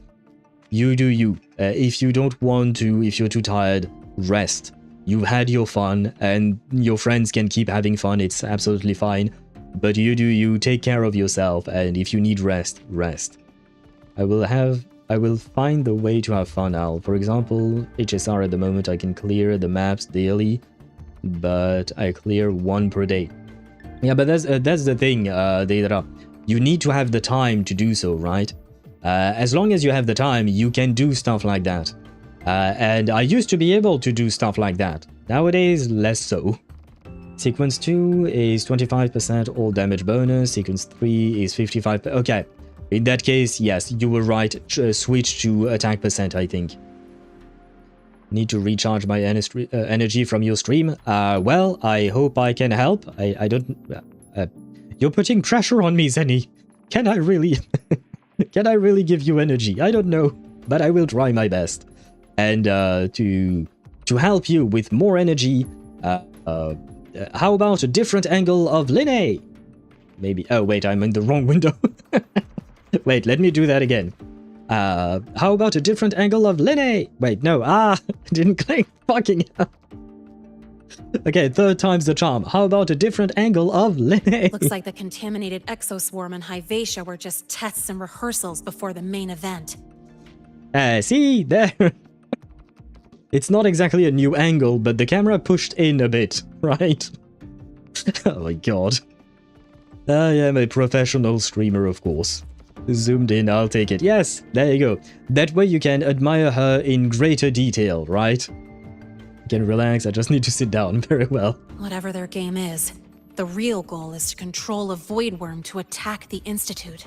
You do you. If you don't want to, if you're too tired, rest. You've had your fun and your friends can keep having fun, it's absolutely fine. But you do you, take care of yourself, and if you need rest, rest. I will find the way to have fun now. For example, HSR at the moment I can clear the maps daily, but I clear 1 per day. Yeah, but that's the thing, Deidara. You need to have the time to do so, right? As long as you have the time, you can do stuff like that. And I used to be able to do stuff like that. Nowadays, less so. Sequence 2 is 25% all damage bonus. Sequence 3 is 55%. Okay, in that case, yes, you were right. Switch to attack percent, I think. Need to recharge my energy from your stream. Well, I hope I can help. I don't... you're putting pressure on me, Zenny. Can I really... can I really give you energy? I don't know, but I will try my best. And to help you with more energy, how about a different angle of Lynae? Maybe... Oh, wait, I'm in the wrong window. Wait, let me do that again. How about a different angle of Lynae? Wait, no. Didn't click. Fucking hell. Okay, 3rd time's the charm. How about a different angle of Lynae? Looks like the contaminated exoswarm and Hyvatia were just tests and rehearsals before the main event. See? There. It's not exactly a new angle, but the camera pushed in a bit, right? Oh my god. I am a professional streamer, of course. Zoomed in, I'll take it. Yes, there you go. That way you can admire her in greater detail, right? You can relax, I just need to sit down. Very well. Whatever their game is, the real goal is to control a void worm to attack the Institute.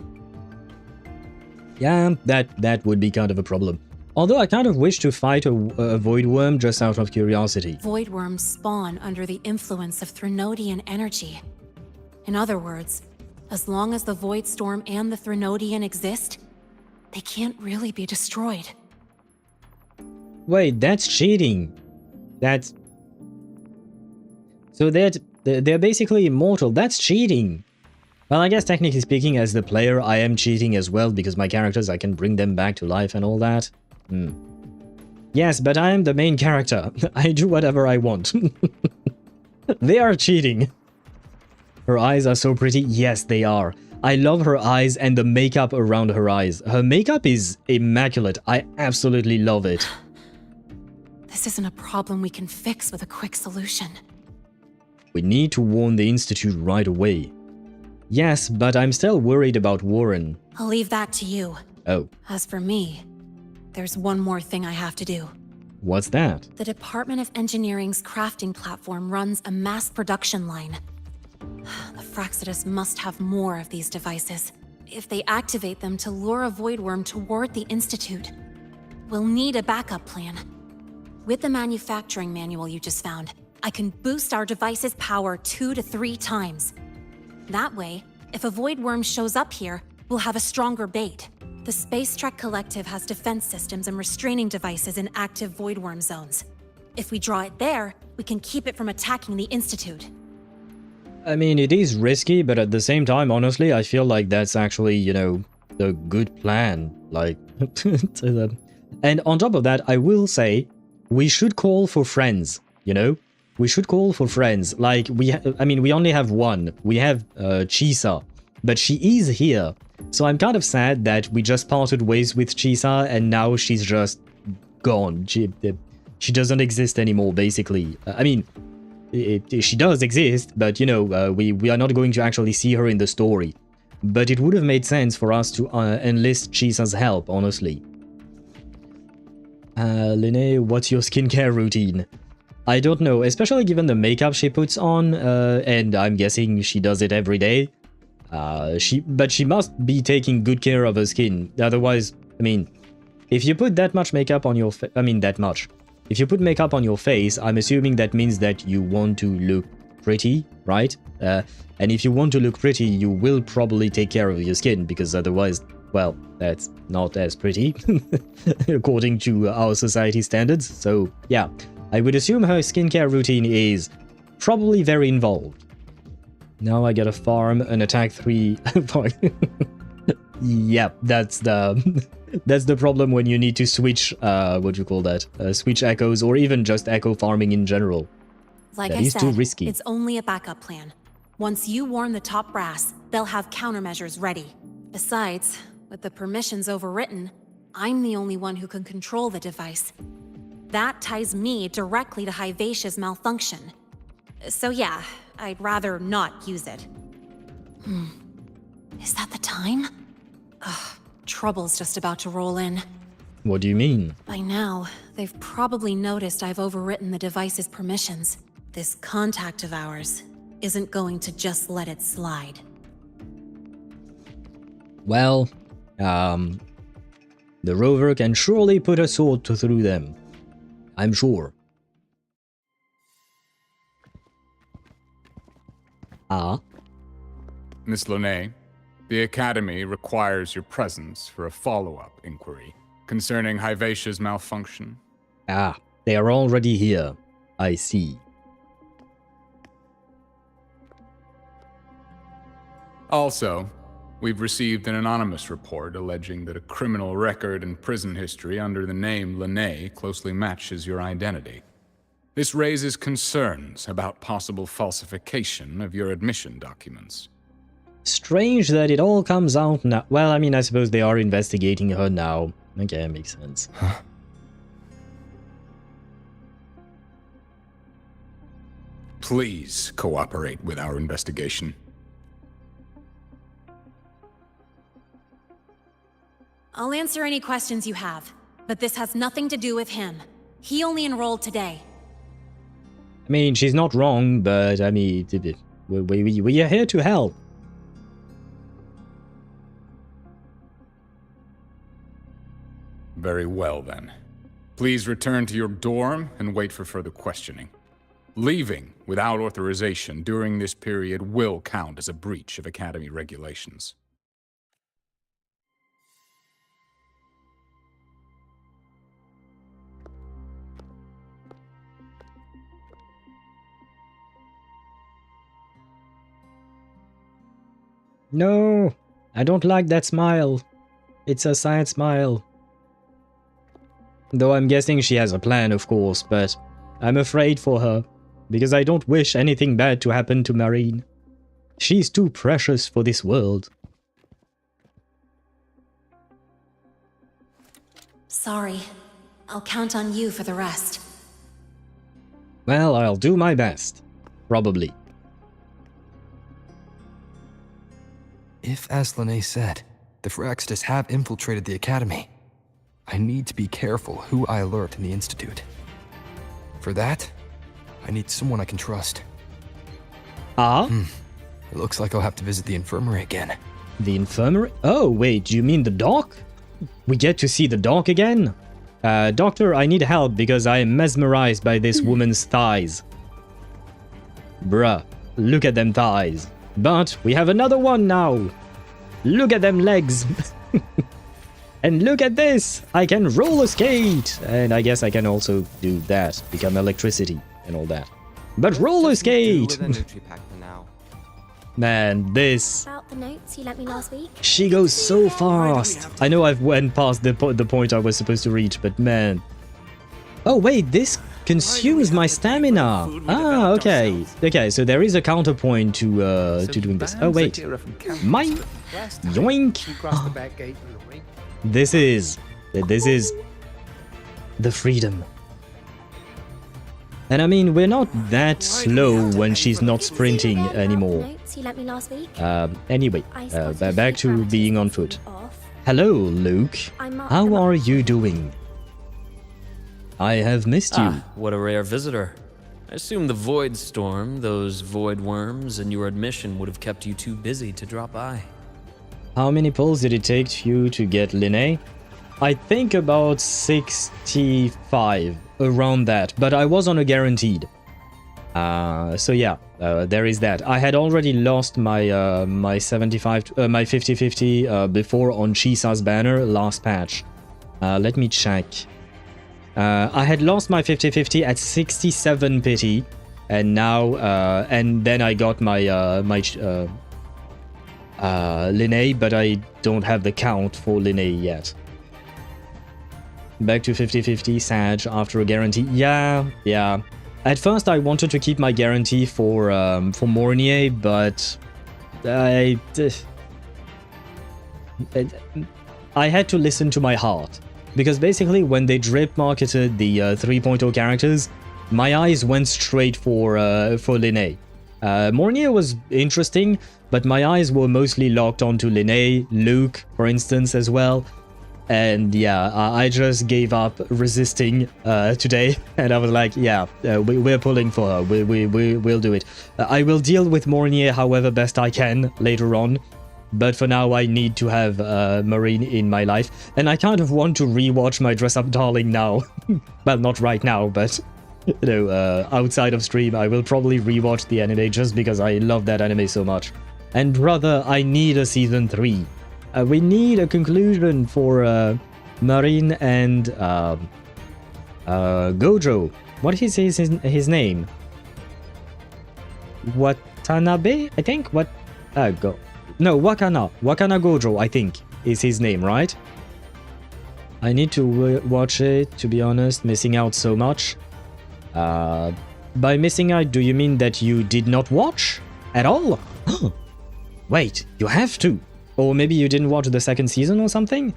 Yeah, that would be kind of a problem. Although I kind of wish to fight a void worm just out of curiosity. Void worms spawn under the influence of Threnodian energy. In other words, as long as the Void Storm and the Threnodian exist, they can't really be destroyed. Wait, that's cheating. That's... So they're basically immortal. That's cheating. Well, I guess technically speaking, as the player, I am cheating as well, because my characters, I can bring them back to life and all that. Yes, but I am the main character. I do whatever I want. They are cheating. Her eyes are so pretty. Yes, they are. I love her eyes and the makeup around her eyes. Her makeup is immaculate. I absolutely love it. This isn't a problem we can fix with a quick solution. We need to warn the Institute right away. Yes, but I'm still worried about Warren. I'll leave that to you. Oh. As for me, there's one more thing I have to do. What's that? The Department of Engineering's crafting platform runs a mass production line. The Fraxidus must have more of these devices. If they activate them to lure a voidworm toward the Institute, we'll need a backup plan. With the manufacturing manual you just found, I can boost our device's power 2 to 3 times. That way, if a voidworm shows up here, we'll have a stronger bait. The Space Trek Collective has defense systems and restraining devices in active voidworm zones. If we draw it there, we can keep it from attacking the Institute. I mean, it is risky, but at the same time, honestly, I feel like that's actually, you know, the good plan. Like, and on top of that, I will say, we should call for friends, you know? We should call for friends. Like, I mean, we only have one. We have Chisa, but she is here. So I'm kind of sad that we just parted ways with Chisa and now she's just gone. She doesn't exist anymore, basically. I mean, she does exist, but, you know, we are not going to actually see her in the story. But it would have made sense for us to enlist Chisa's help, honestly. Lynae, what's your skincare routine? I don't know, especially given the makeup she puts on, and I'm guessing she does it every day. But she must be taking good care of her skin. Otherwise, I mean, if you put that much makeup on your if you put makeup on your face, I'm assuming that means that you want to look pretty, right? And if you want to look pretty, you will probably take care of your skin, because otherwise, well, that's not as pretty, according to our society standards. So, yeah, I would assume her skincare routine is probably very involved. Now I gotta farm an attack 3. Yep, that's the problem when you need to switch, what do you call that? Switch echoes, or even just echo farming in general. Like that I is said, too risky. it's only a backup plan. Once you warn the top brass, they'll have countermeasures ready. Besides, with the permissions overwritten, I'm the only one who can control the device. That ties me directly to Hivacia's malfunction. So yeah, I'd rather not use it. Is that the time? Ugh, trouble's just about to roll in. What do you mean? By now, they've probably noticed I've overwritten the device's permissions. This contact of ours isn't going to just let it slide. Well, the rover can surely put a sword through them. I'm sure. Miss Lynae, the Academy requires your presence for a follow-up inquiry concerning Hivacia's malfunction. They are already here. I see. Also, we've received an anonymous report alleging that a criminal record and prison history under the name Lynae closely matches your identity. This raises concerns about possible falsification of your admission documents. Strange that it all comes out now. Well, I mean, I suppose they are investigating her now. Okay, makes sense. Please cooperate with our investigation. I'll answer any questions you have, but this has nothing to do with him. He only enrolled today. I mean, she's not wrong, but I mean, we are here to help. Very well, then. Please return to your dorm and wait for further questioning. Leaving without authorization during this period will count as a breach of Academy regulations. No, I don't like that smile. It's a sad smile. Though I'm guessing she has a plan, of course, but I'm afraid for her, because I don't wish anything bad to happen to Marine. She's too precious for this world. Sorry. I'll count on you for the rest. Well, I'll do my best. Probably. If, as Lynae said, the Phyrexis have infiltrated the Academy, I need to be careful who I alert in the Institute. For that, I need someone I can trust. It looks like I'll have to visit the infirmary again. The infirmary? Oh, wait, do you mean the doc? We get to see the doc again? Doctor, I need help because I am mesmerized by this woman's thighs. Bruh, look at them thighs. But we have another one now. Look at them legs. And look at this. I can roller skate. And I guess I can also do that. Become electricity and all that. But roller skate. Man, this. About the notes you lent me last week. She goes so fast. I know I've went past the point I was supposed to reach, but man. Oh wait, this consumes my stamina. Ah, okay. Okay, so there is a counterpoint to doing this. Oh wait, mine. Yoink. This is the freedom. And I mean, we're not that slow when she's not sprinting anymore. Anyway, back to being on foot. Hello, Luke. How are you doing? I have missed you. What a rare visitor. I assume the void storm, those void worms, and your admission would have kept you too busy to drop by. How many pulls did it take you to get Lynae? I think about 65, around that, but I was on a guaranteed. So yeah, there is that. I had already lost my my 50-50 before on Chisa's banner last patch. Let me check. I had lost my 50-50 at 67 pity, and now and then I got my Lynae, but I don't have the count for Lynae yet. Back to 50-50 Sag after a guarantee. Yeah. At first I wanted to keep my guarantee for Mornye, but I had to listen to my heart. Because basically when they drip marketed the 3.0 characters, my eyes went straight for Lynae. Mornye was interesting, but my eyes were mostly locked onto Lynae, Luke, for instance, as well. And yeah, I just gave up resisting today, and I was like, yeah, we're pulling for her. We'll do it. I will deal with Mornye however best I can later on, but for now I need to have Marine in my life, and I kind of want to rewatch my Dress Up Darling now. Well, not right now, but you know, outside of stream, I will probably rewatch the anime just because I love that anime so much. And brother, I need a season 3. We need a conclusion for Marine and Gojo. What is his name? Watanabe, I think? No, Wakana Gojo, I think, is his name, right? I need to watch it, to be honest, missing out so much. By missing out, do you mean that you did not watch at all? Wait, you have to. Or maybe you didn't watch the second season or something?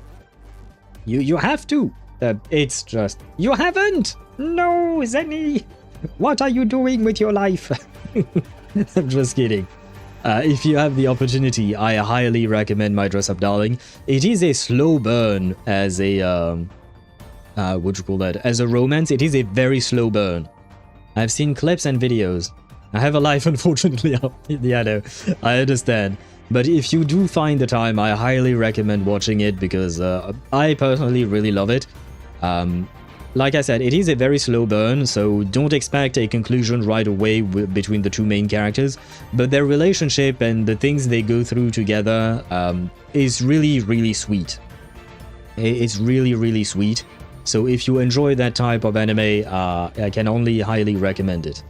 You have to. It's just... You haven't? No, Zenny. What are you doing with your life? I'm just kidding. If you have the opportunity, I highly recommend My Dress Up Darling. It is a slow burn as a... what you call that? As a romance, it is a very slow burn. I've seen clips and videos. I have a life, unfortunately. Yeah, no, I understand. But if you do find the time, I highly recommend watching it because I personally really love it. Like I said, it is a very slow burn, so don't expect a conclusion right away between the two main characters. But their relationship and the things they go through together is really, really sweet. It's really, really sweet. So if you enjoy that type of anime, I can only highly recommend it.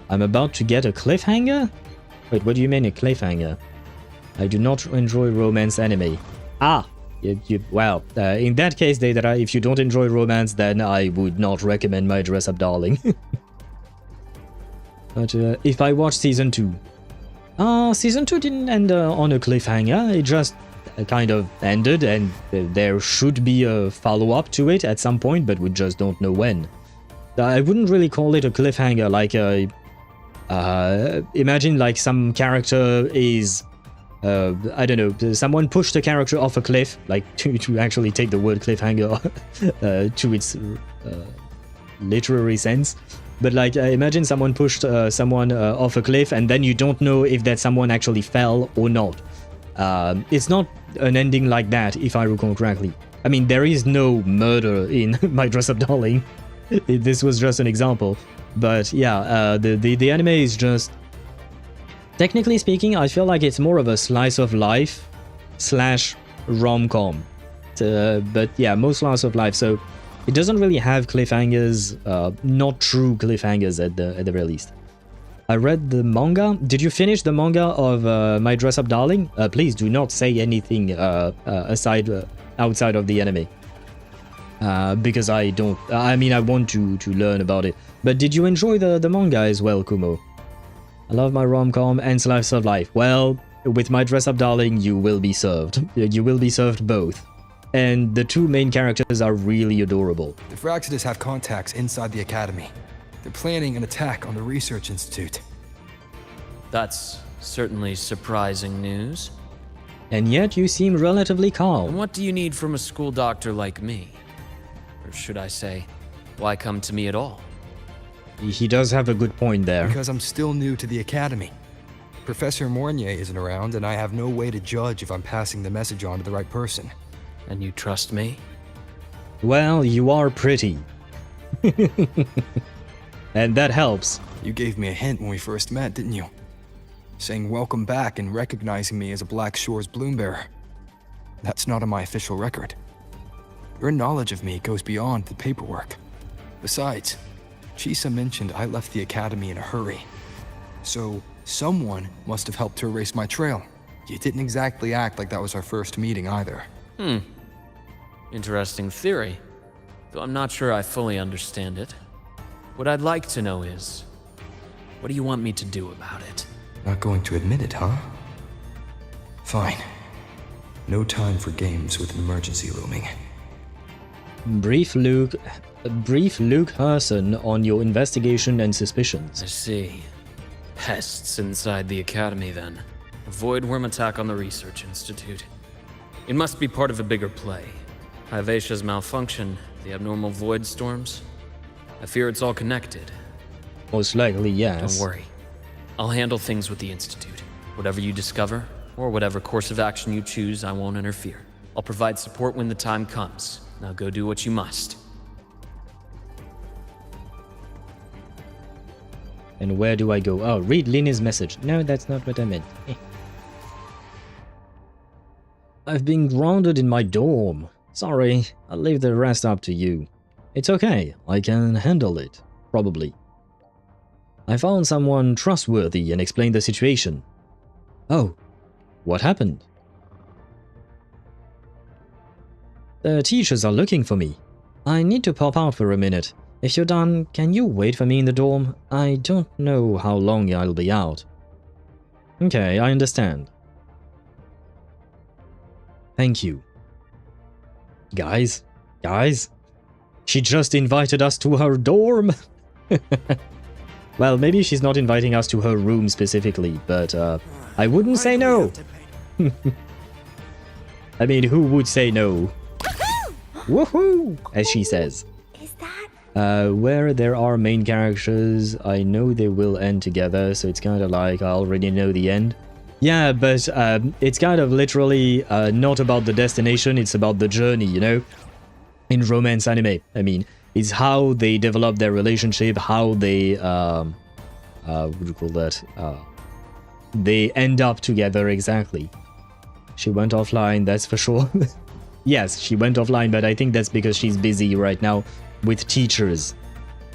I'm about to get a cliffhanger? Wait, what do you mean a cliffhanger? I do not enjoy romance anime. Ah! Well, in that case, Deidara, if you don't enjoy romance, then I would not recommend My Dress Up Darling. But if I watch Season 2... Season 2 didn't end on a cliffhanger, it just kind of ended, and there should be a follow-up to it at some point, but we just don't know when. I wouldn't really call it a cliffhanger, like imagine like some character is... I don't know, someone pushed a character off a cliff, like to actually take the word cliffhanger to its literary sense. But like, imagine someone pushed someone off a cliff and then you don't know if that someone actually fell or not. It's not an ending like that, if I recall correctly. I mean, there is no murder in My Dress Up Darling. This was just an example. But yeah, the anime is just... Technically speaking, I feel like it's more of a slice of life / rom-com. But yeah, most slice of life, so it doesn't really have cliffhangers, not true cliffhangers at the very least. I read the manga. Did you finish the manga of My Dress Up Darling? Please do not say anything outside of the anime. Because I don't... I mean, I want to learn about it. But did you enjoy the manga as well, Kumo? I love my rom-com and slice of life. Well, with My Dress Up Darling, you will be served. You will be served both. And the two main characters are really adorable. The Fraxidus have contacts inside the Academy. They're planning an attack on the Research Institute. That's certainly surprising news. And yet you seem relatively calm. And what do you need from a school doctor like me? Or should I say, why come to me at all? He does have a good point there. Because I'm still new to the Academy. Professor Mornye isn't around, and I have no way to judge if I'm passing the message on to the right person. And you trust me? Well, you are pretty. And that helps. You gave me a hint when we first met, didn't you? Saying welcome back and recognizing me as a Black Shore's bloombearer. That's not on my official record. Your knowledge of me goes beyond the paperwork. Besides, Chisa mentioned I left the Academy in a hurry. So, someone must have helped to erase my trail. You didn't exactly act like that was our first meeting either. Interesting theory. Though I'm not sure I fully understand it. What I'd like to know is, what do you want me to do about it? Not going to admit it, huh? Fine. No time for games with an emergency looming. Brief Luke Herson on your investigation and suspicions. I see. Pests inside the Academy, then. A void worm attack on the Research Institute. It must be part of a bigger play. Hyvatia's malfunction, the abnormal void storms. I fear it's all connected. Most likely, yes. Don't worry. I'll handle things with the Institute. Whatever you discover, or whatever course of action you choose, I won't interfere. I'll provide support when the time comes. Now go do what you must. And where do I go? Oh, read Lynae's message. No, that's not what I meant. I've been grounded in my dorm. Sorry, I'll leave the rest up to you. It's okay, I can handle it. Probably. I found someone trustworthy and explained the situation. Oh, what happened? The teachers are looking for me. I need to pop out for a minute. If you're done, can you wait for me in the dorm? I don't know how long I'll be out. Okay, I understand. Thank you. Guys? She just invited us to her dorm! Well, maybe she's not inviting us to her room specifically, but I wouldn't say no! I mean, who would say no? Woohoo! As she says. Is that? Where there are main characters, I know they will end together, so it's kind of like I already know the end. Yeah, but it's kind of literally not about the destination, it's about the journey, you know? In romance anime, I mean, it's how they develop their relationship, how they, what do you call that? They end up together, exactly. She went offline, that's for sure. Yes, she went offline, but I think that's because she's busy right now with teachers.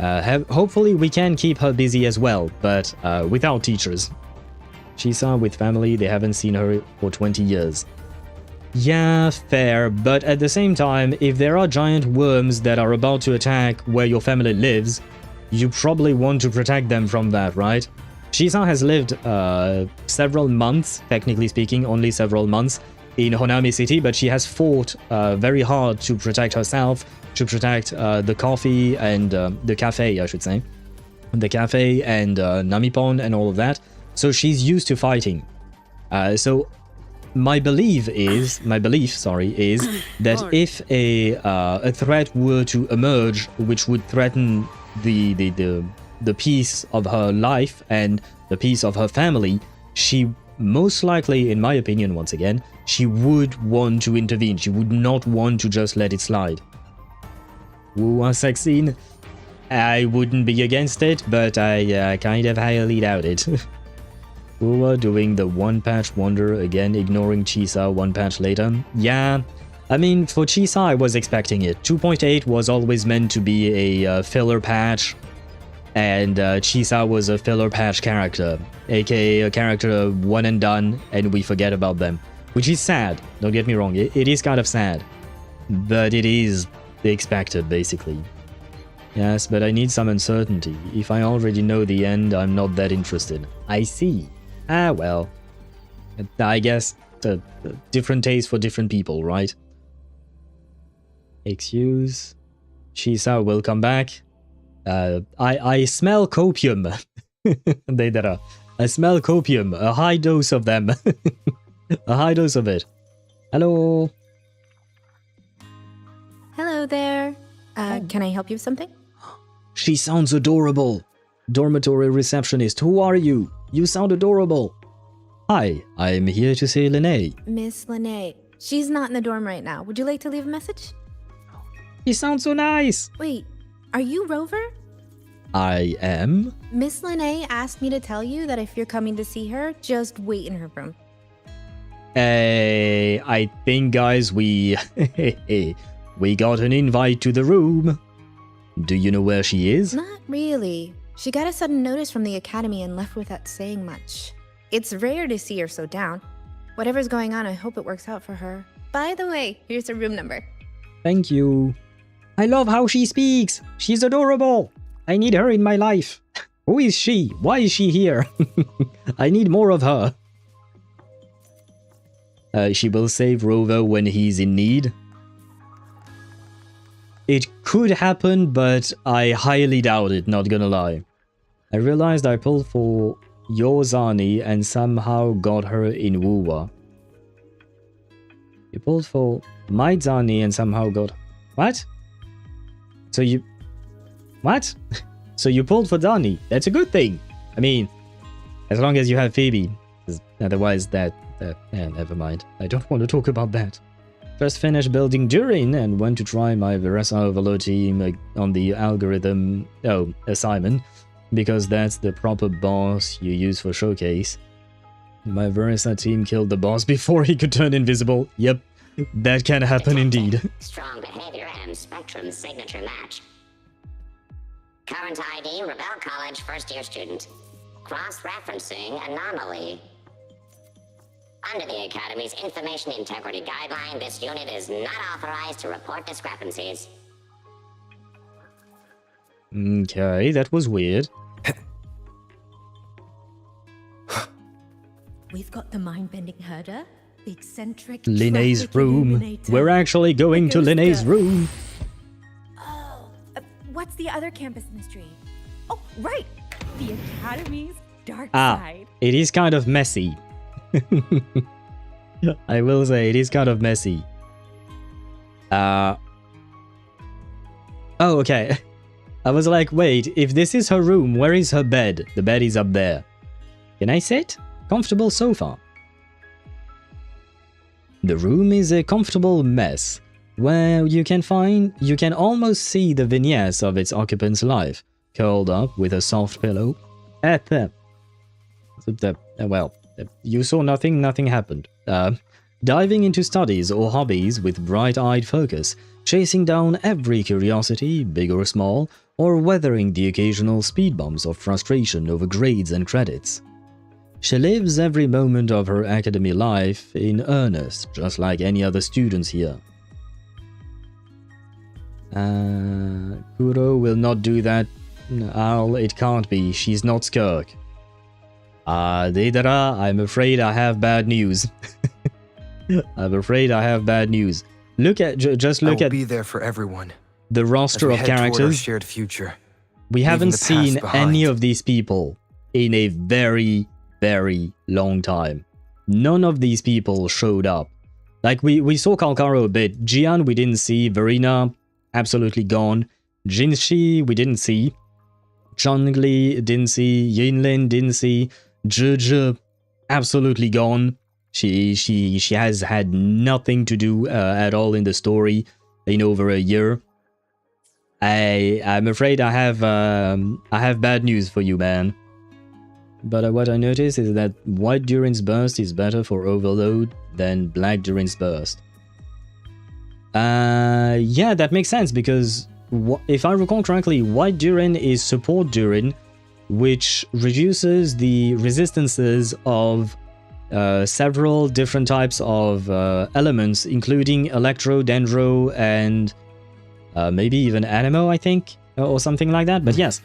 Hopefully we can keep her busy as well, but without teachers. Chisa with family, they haven't seen her for 20 years. Yeah, fair, but at the same time, if there are giant worms that are about to attack where your family lives, you probably want to protect them from that, right? Chisa has lived several months, technically speaking, only several months, in Honami City, but she has fought very hard to protect herself, to protect the coffee and the cafe, I should say. The cafe and Namipon and all of that. So she's used to fighting. So my belief is that if a threat were to emerge which would threaten the peace of her life and the peace of her family, she most likely, in my opinion, once again, she would want to intervene. She would not want to just let it slide. Woo, sex scene? I wouldn't be against it, but I kind of highly doubt it. Woo doing the one-patch wonder again, ignoring Chisa one patch later. Yeah, I mean, for Chisa I was expecting it. 2.8 was always meant to be a filler patch, and Chisa was a filler patch character, aka a character one and done, and we forget about them. Which is sad, don't get me wrong, it is kind of sad. But it is expected, basically. Yes, but I need some uncertainty. If I already know the end, I'm not that interested. I see. Ah, well. I guess different taste for different people, right? Excuse. Shisa will come back. I smell copium. I smell copium. A high dose of them. A high dose of it. Hello. Hello there. Can I help you with something? She sounds adorable. Dormitory receptionist, who are you? You sound adorable. Hi, I'm here to see Lynae. Miss Lynae. She's not in the dorm right now. Would you like to leave a message? She sounds so nice. Wait, are you Rover? I am? Miss Lynae asked me to tell you that if you're coming to see her, just wait in her room. I think, guys, we got an invite to the room. Do you know where she is? Not really. She got a sudden notice from the academy and left without saying much. It's rare to see her so down. Whatever's going on, I hope it works out for her. By the way, here's her room number. Thank you. I love how she speaks. She's adorable. I need her in my life. Who is she? Why is she here? I need more of her. She will save Rover when he's in need. It could happen, but I highly doubt it, not gonna lie. I realized I pulled for your Zani and somehow got her in Wuwa. You pulled for my Zani and somehow got... What? So you... What? So you pulled for Zani. That's a good thing. I mean, as long as you have Phoebe. Otherwise that... yeah, never mind. I don't want to talk about that. Just finished building Durin and went to try my Veresa Overload team on the algorithm... Oh, assignment. Because that's the proper boss you use for showcase. My Veresa team killed the boss before he could turn invisible. Yep, that can happen indeed. Strong behavior and spectrum signature match. Current ID, Rebel College first-year student. Cross-referencing anomaly. Under the Academy's Information Integrity Guideline, this unit is not authorized to report discrepancies. Okay, that was weird. We've got the mind-bending herder, the eccentric Lynae's traffic room. illuminator, We're actually going to Lynae's room. Oh, what's the other campus mystery? Oh, right! The Academy's dark side. It is kind of messy. I will say, it is kind of messy. Oh, okay. I was like, wait, if this is her room, where is her bed? The bed is up there. Can I sit? Comfortable sofa. The room is a comfortable mess, where you can almost see the vignettes of its occupant's life, curled up with a soft pillow. Well, you saw nothing happened. Diving into studies or hobbies with bright-eyed focus, chasing down every curiosity, big or small, or weathering the occasional speed bumps of frustration over grades and credits. She lives every moment of her academy life in earnest, just like any other students here. Kuro will not do that. Al, it can't be. She's not Skirk. Deidara, I'm afraid I have bad news. I'm afraid I have bad news. Look at just look I will at be there for everyone. the roster as we of head toward our characters. shared future. We haven't the past seen behind. any of these people in a very, very long time. None of these people showed up. Like, we saw Kalkaro a bit. Jian, we didn't see. Verena, absolutely gone. Jinshi, we didn't see. Changli, didn't see. Yinlin, didn't see. Zhe, absolutely gone. She has had nothing to do at all in the story in over a year. I'm afraid I have bad news for you, man. But what I noticed is that White Durin's Burst is better for Overload than Black Durin's Burst. Yeah, that makes sense because if I recall correctly, White Durin is Support Durin, which reduces the resistances of several different types of elements, including Electro, Dendro, and maybe even Anemo, I think, or something like that. But yes,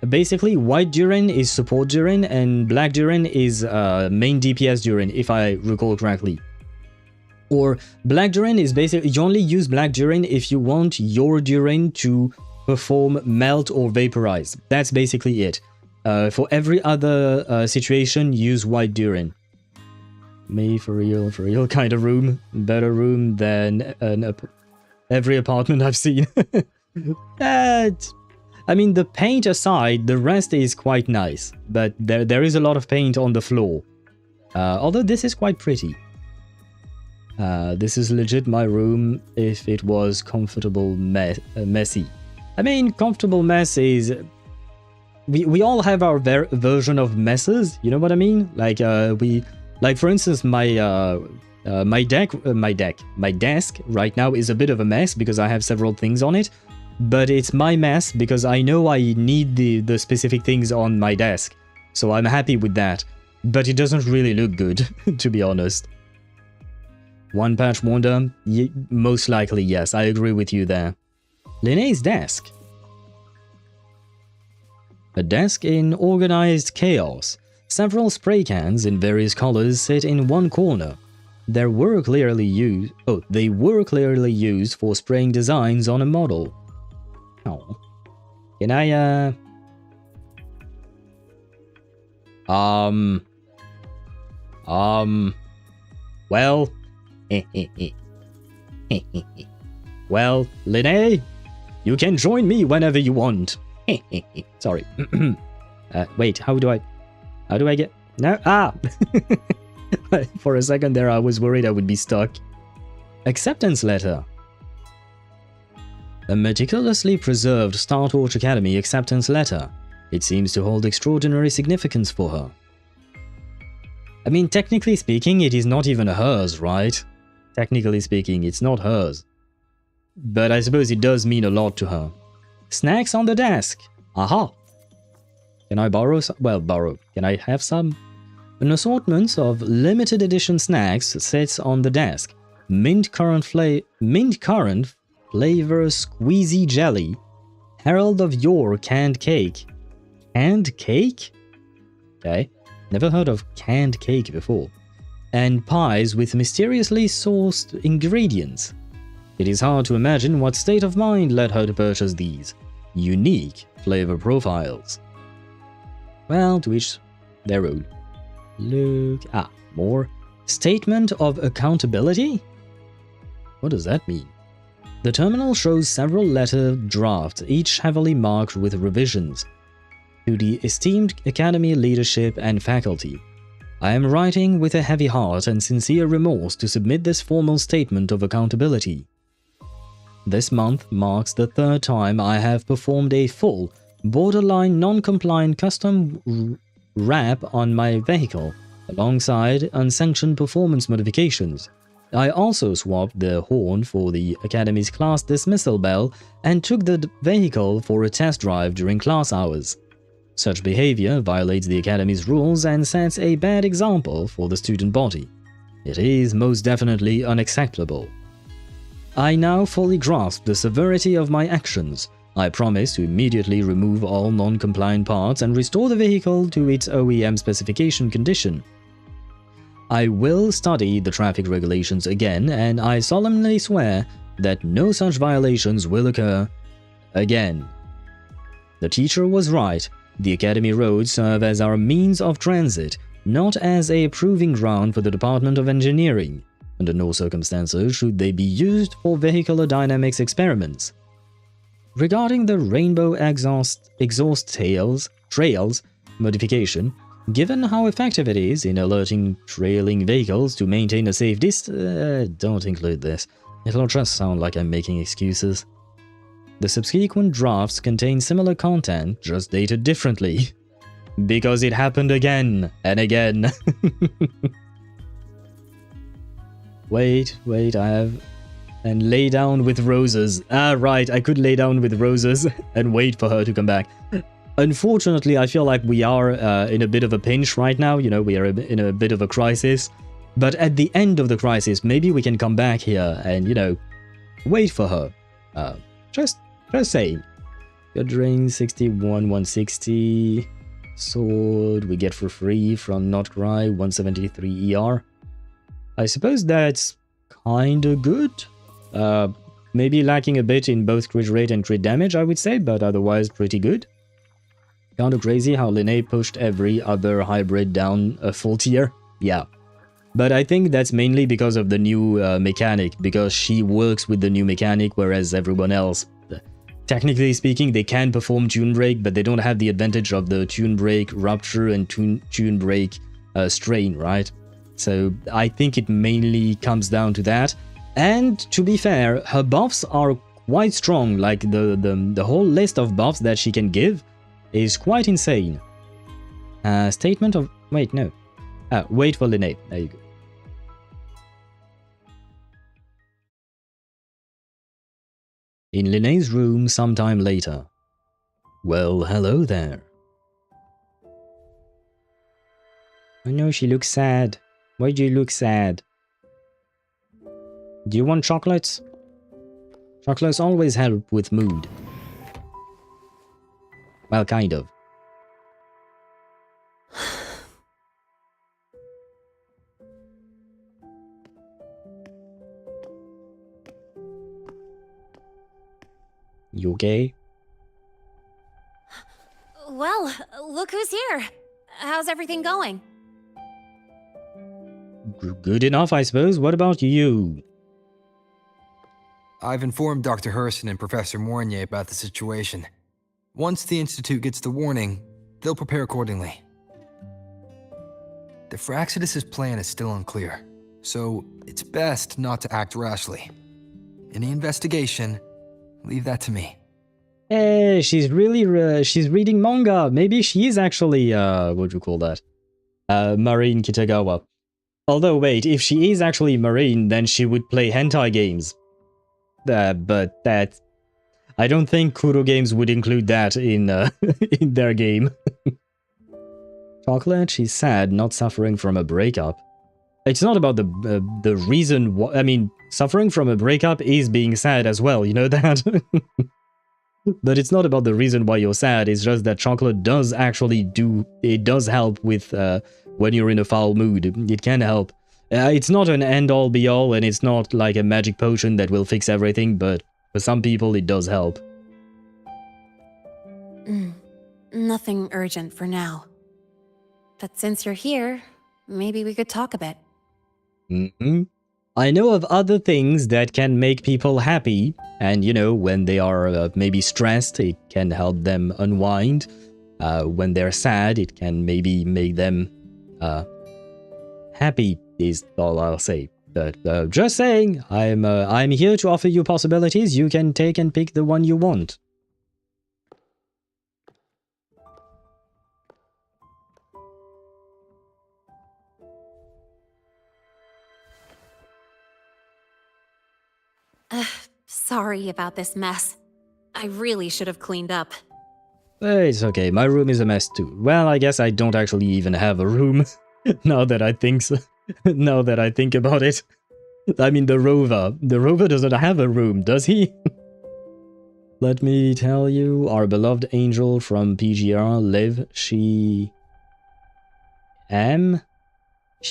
basically, White Durin is Support Durin, and Black Durin is main DPS Durin, if I recall correctly. Or Black Durin is basically, you only use Black Durin if you want your Durin to perform Melt or Vaporize. That's basically it. For every other situation, use White Durin. Me, for real kind of room. Better room than every apartment I've seen. I mean, the paint aside, the rest is quite nice. But there is a lot of paint on the floor. Although this is quite pretty. This is legit my room if it was comfortable messy. I mean, comfortable mess is... We all have our version of messes, you know what I mean? Like, like for instance, my desk right now is a bit of a mess because I have several things on it. But it's my mess because I know I need the specific things on my desk. So I'm happy with that. But it doesn't really look good, to be honest. One Patch Wonder? Most likely, yes. I agree with you there. Lynae's desk. A desk in organized chaos. Several spray cans in various colors sit in one corner. They were clearly used for spraying designs on a model. Oh. Can I, well... well, Lynae, you can join me whenever you want. Sorry. Wait, how do I get... No, For a second there I was worried I would be stuck. Acceptance letter. A meticulously preserved Startorch Academy acceptance letter. It seems to hold extraordinary significance for her. I mean, technically speaking, it is not even hers, right? Technically speaking, it's not hers. But I suppose it does mean a lot to her. Snacks on the desk. Aha. Can I borrow some? Well, borrow. Can I have some? An assortment of limited edition snacks sits on the desk. Mint currant flavor squeezy jelly. Herald of Yore canned cake. Canned cake? Okay. Never heard of canned cake before. And pies with mysteriously sourced ingredients. It is hard to imagine what state of mind led her to purchase these unique flavor profiles. Well, to each their own. Look... more. Statement of accountability? What does that mean? The terminal shows several letter drafts, each heavily marked with revisions. To the esteemed Academy leadership and faculty, I am writing with a heavy heart and sincere remorse to submit this formal statement of accountability. This month marks the third time I have performed a full, borderline non-compliant custom wrap on my vehicle, alongside unsanctioned performance modifications. I also swapped the horn for the Academy's class dismissal bell and took the vehicle for a test drive during class hours. Such behavior violates the Academy's rules and sets a bad example for the student body. It is most definitely unacceptable. I now fully grasp the severity of my actions. I promise to immediately remove all non-compliant parts and restore the vehicle to its OEM specification condition. I will study the traffic regulations again, and I solemnly swear that no such violations will occur again. The teacher was right. The Academy roads serve as our means of transit, not as a proving ground for the Department of Engineering. Under no circumstances should they be used for vehicular dynamics experiments. Regarding the rainbow exhaust trails modification, given how effective it is in alerting trailing vehicles to maintain a safe distance, don't include this. It'll just sound like I'm making excuses. The subsequent drafts contain similar content, just dated differently. Because it happened again and again. Wait, I have... And lay down with roses. Ah, right, I could lay down with roses and wait for her to come back. Unfortunately, I feel like we are in a bit of a pinch right now. You know, we are in a bit of a crisis. But at the end of the crisis, maybe we can come back here and, you know, wait for her. Just saying. Good ring, 61, 160. Sword, we get for free from Not Cry, 173 ER. I suppose that's kinda good. Maybe lacking a bit in both crit rate and crit damage, I would say, but otherwise pretty good. Kinda crazy how Lynae pushed every other hybrid down a full tier. Yeah. But I think that's mainly because of the new mechanic, because she works with the new mechanic, whereas everyone else, technically speaking, they can perform Tune Break, but they don't have the advantage of the Tune Break Rupture and Tune Break Strain, right? So I think it mainly comes down to that. And to be fair, her buffs are quite strong, like the whole list of buffs that she can give is quite insane. Statement of... wait, no. Wait for Lynae. There you go. In Lynae's room sometime later. Well, hello there. I know she looks sad. Why do you look sad? Do you want chocolates? Chocolates always help with mood. Well, kind of. You okay? Well, look who's here. How's everything going? Good enough, I suppose. What about you? I've informed Dr. Hurston and Professor Mornye about the situation. Once the Institute gets the warning, they'll prepare accordingly. The Fraxidus' plan is still unclear, so it's best not to act rashly. Any investigation, leave that to me. Hey, she's really, she's reading manga. Maybe she is actually, what do you call that? Marine Kitagawa. Although, wait, if she is actually Marine, then she would play hentai games. But that... I don't think Kuro Games would include that in, in their game. Chocolate, she's sad, not suffering from a breakup. It's not about the reason... I mean, suffering from a breakup is being sad as well, you know that? But it's not about the reason why you're sad, it's just that chocolate does actually do... It does help with... when you're in a foul mood. It can help. It's not an end-all be-all, and it's not like a magic potion that will fix everything, but for some people it does help. Nothing urgent for now. But since you're here, maybe we could talk a bit. I know of other things that can make people happy, and you know, when they are maybe stressed, it can help them unwind. When they're sad, it can maybe make them happy, is all I'll say. But just saying, I'm here to offer you possibilities. You can take and pick the one you want. Sorry about this mess. I really should have cleaned up. It's okay, my room is a mess too. Well, I guess I don't actually even have a room, now that I think so. Now that I think about it. I mean, the rover. The rover doesn't have a room, does he? Let me tell you, our beloved angel from PGR, Liv, she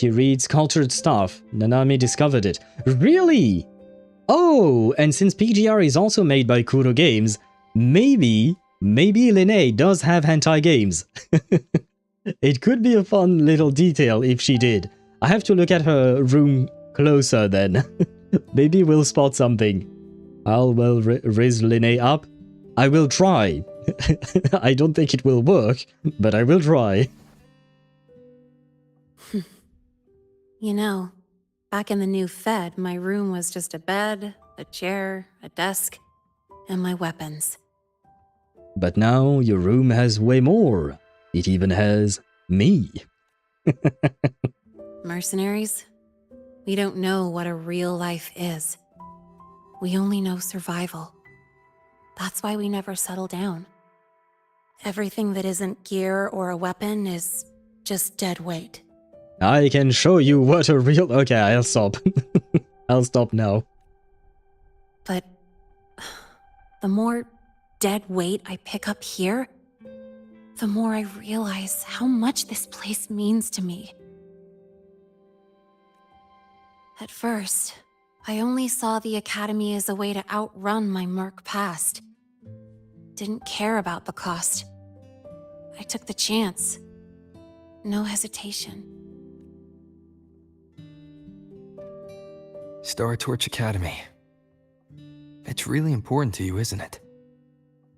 reads cultured stuff. Nanami discovered it. Really? Oh, and since PGR is also made by Kuro Games, maybe Lynae does have hentai games. It could be a fun little detail if she did. I have to look at her room closer then. Maybe we'll spot something. I'll raise Lynae up. I will try. I don't think it will work, but I will try. You know, back in the new Fed, my room was just a bed, a chair, a desk, and my weapons. But now your room has way more. It even has me. Mercenaries? We don't know what a real life is. We only know survival. That's why we never settle down. Everything that isn't gear or a weapon is just dead weight. I can show you what a real... Okay, I'll stop. I'll stop now. But the more dead weight I pick up here, the more I realize how much this place means to me. At first, I only saw the Academy as a way to outrun my merc past. Didn't care about the cost. I took the chance. No hesitation. Startorch Academy. It's really important to you, isn't it?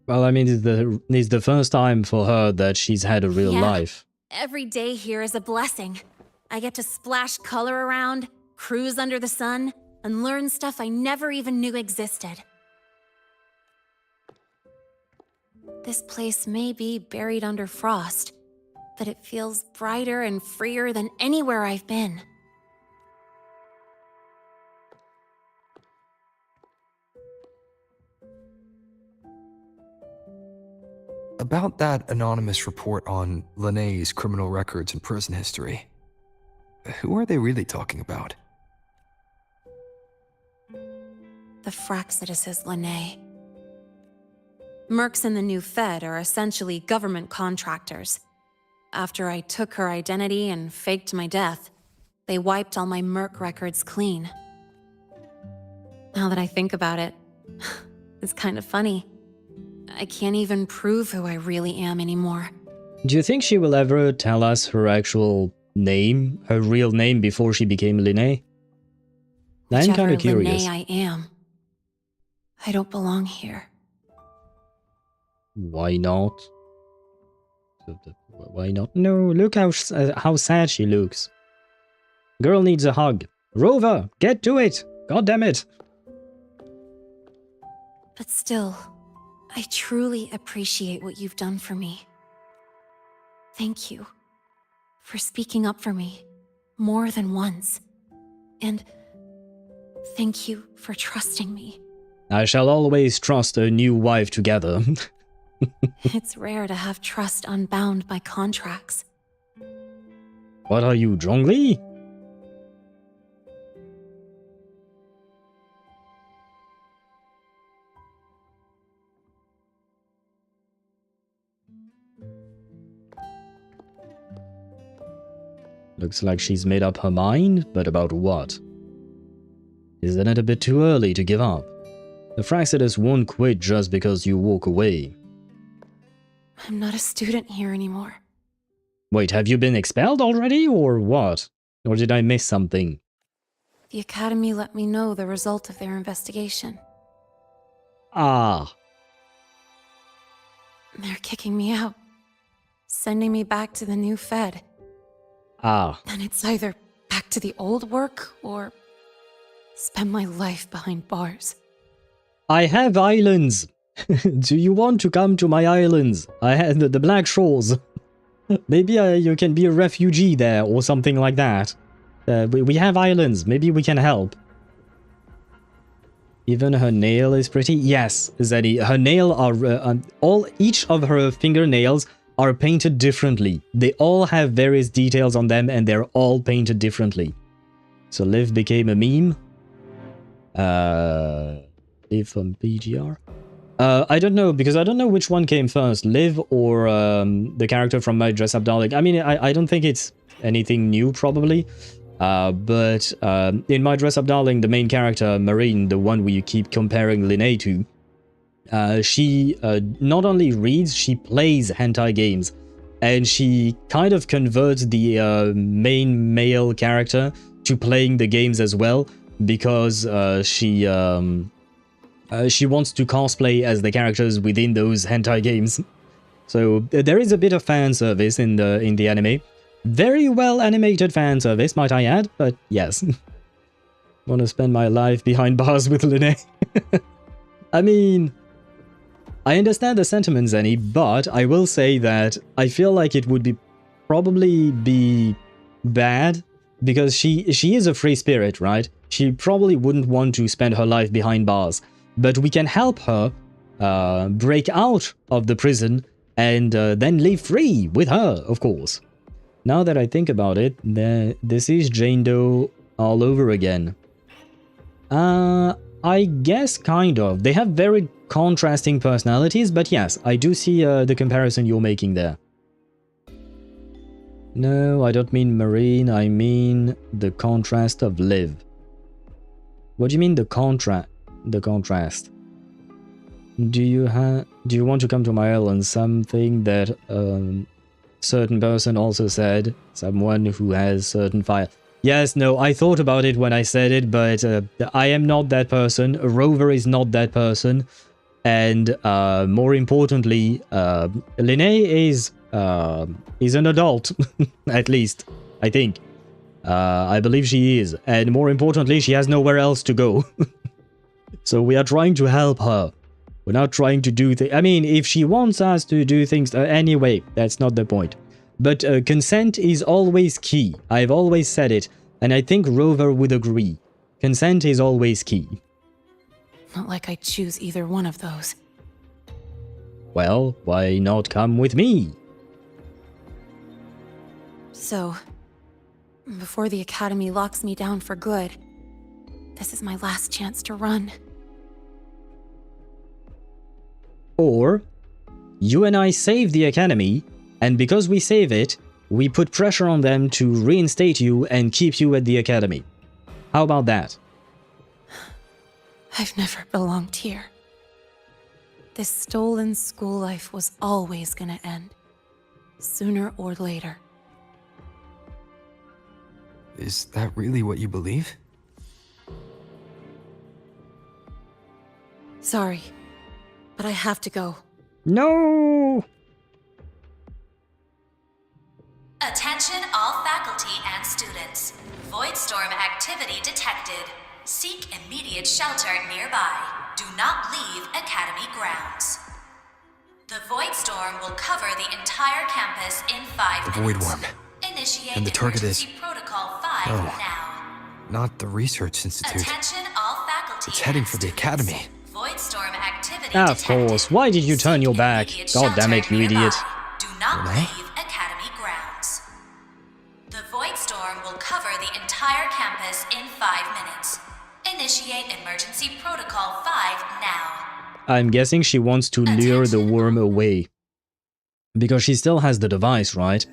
Well, I mean, it's the first time for her that she's had a real life. Every day here is a blessing. I get to splash color around, cruise under the sun, and learn stuff I never even knew existed. This place may be buried under frost, but it feels brighter and freer than anywhere I've been. About that anonymous report on Lynae's criminal records and prison history, who are they really talking about? The Fraxidus' Lynae. Mercs in the new Fed are essentially government contractors. After I took her identity and faked my death, they wiped all my merc records clean. Now that I think about it, it's kind of funny. I can't even prove who I really am anymore. Do you think she will ever tell us her actual name, her real name before she became Lynae? I'm kind of curious. Lynae I am, I don't belong here. Why not? Why not? No, look how sad she looks. Girl needs a hug. Rover, get to it! God damn it! But still, I truly appreciate what you've done for me. Thank you for speaking up for me more than once. And thank you for trusting me. I shall always trust a new wife together. It's rare to have trust unbound by contracts. What are you, Zhongli? Looks like she's made up her mind, but about what? Isn't it a bit too early to give up? The Fraxidus won't quit just because you walk away. I'm not a student here anymore. Wait, have you been expelled already, or what? Or did I miss something? The Academy let me know the result of their investigation. Ah. They're kicking me out, sending me back to the new Fed. Ah. And it's either back to the old work, or spend my life behind bars. I have islands! Do you want to come to my islands? I had the Black Shores. Maybe you can be a refugee there or something like that. We have islands. Maybe we can help. Even her nail is pretty. Yes, Zeddy, her nail are each of her fingernails are painted differently. They all have various details on them, and they're all painted differently. So Liv became a meme. Liv from PGR. I don't know, because I don't know which one came first, Liv or the character from My Dress Up Darling. I mean, I don't think it's anything new, probably. But in My Dress Up Darling, the main character, Marine, the one we keep comparing Lynae to, she not only reads, she plays hentai games. And she kind of converts the main male character to playing the games as well, because she wants to cosplay as the characters within those hentai games. So there is a bit of fan service in the anime. Very well animated fan service, might I add, but yes. Want to spend my life behind bars with Lynae. I mean, I understand the sentiments, Zenny, but I will say that I feel like it would probably be bad, because she is a free spirit, right? She probably wouldn't want to spend her life behind bars. But we can help her break out of the prison and then live free with her, of course. Now that I think about it, this is Jane Doe all over again. I guess kind of. They have very contrasting personalities, but yes, I do see the comparison you're making there. No, I don't mean Marine, I mean the contrast of Liv. What do you mean the contrast? Do you want to come to my island? Something that certain person also said. Someone who has certain fire. Yes, no, I thought about it when I said it, but I am not that person. Rover is not that person. And more importantly, Lynae is an adult, at least, I think. I believe she is. And more importantly, she has nowhere else to go. So we are trying to help her. We're not trying to do things. I mean, if she wants us to do things anyway, that's not the point. But consent is always key. I've always said it, and I think Rover would agree. Consent is always key. Not like I choose either one of those. Well, why not come with me? So, before the Academy locks me down for good, this is my last chance to run. Or, you and I save the Academy, and because we save it, we put pressure on them to reinstate you and keep you at the Academy. How about that? I've never belonged here. This stolen school life was always gonna end. Sooner or later. Is that really what you believe? Sorry, but I have to go. No! Attention all faculty and students. Voidstorm activity detected. Seek immediate shelter nearby. Do not leave Academy grounds. The Voidstorm will cover the entire campus in 5 minutes. The Void Worm. Initiate And the target is... emergency protocol 5 now. Not the Research Institute. Attention all faculty. It's heading for the Academy. Voidstorm activity Of detected. course. Why did you turn your back? God damn it, you idiot. Do not Renee? leave Academy grounds. The Voidstorm will cover the entire campus in 5 minutes. Initiate emergency protocol 5 now. I'm guessing she wants to lure the worm away. Because she still has the device, right?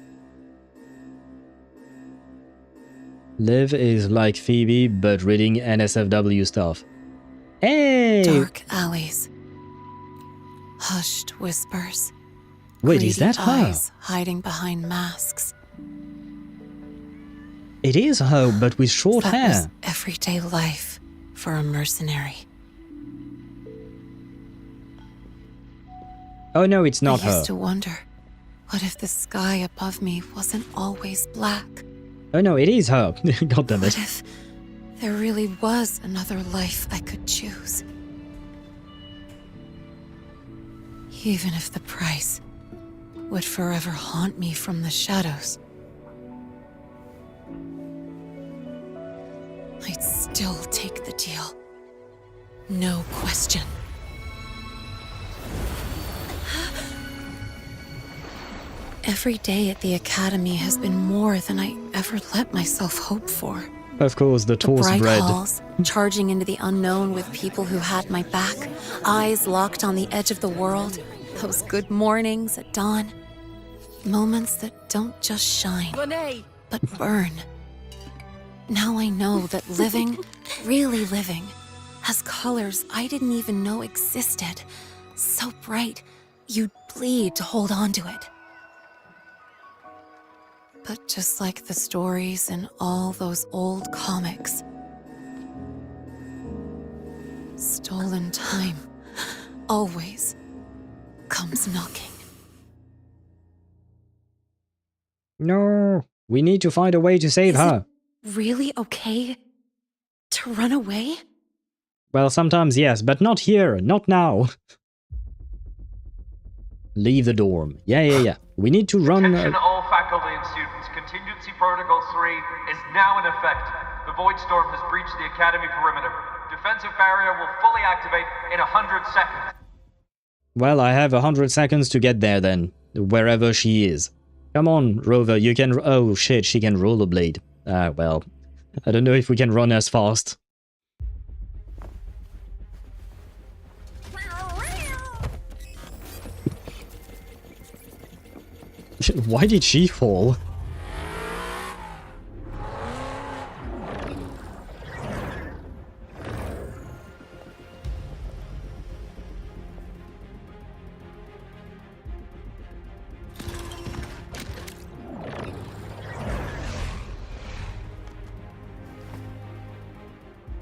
Liv is like Phoebe, but reading NSFW stuff. Hey! Dark alleys. Hushed whispers. Wait, is that her? Eyes hiding behind masks. It is her, but with short That hair. was everyday life for a mercenary. Oh no, it's not I her. used to wonder, what if the sky above me wasn't always black? Oh no, it is her. God damn it. What if there really was another life I could choose? Even if the price would forever haunt me from the shadows, I'd still take the deal. No question. Every day at the Academy has been more than I ever let myself hope for. Of course, the toast Bright bread. halls, charging into the unknown with people who had my back, eyes locked on the edge of the world, those good mornings at dawn, moments that don't just shine, but burn. Now I know that living, really living, has colors I didn't even know existed. So bright, you'd bleed to hold on to it. But just like the stories in all those old comics, stolen time always comes knocking. No, we need to find a way to save her. Really okay to run away? Well, sometimes yes, but not here, not now. Leave the dorm. Yeah. We need to run... Attention all faculty and students. Contingency Protocol 3 is now in effect. The Void Storm has breached the Academy perimeter. Defensive barrier will fully activate in 100 seconds. Well, I have 100 seconds to get there then, wherever she is. Come on, Rover, you can... Oh shit, she can rollerblade. Well, I don't know if we can run as fast. Why did she fall?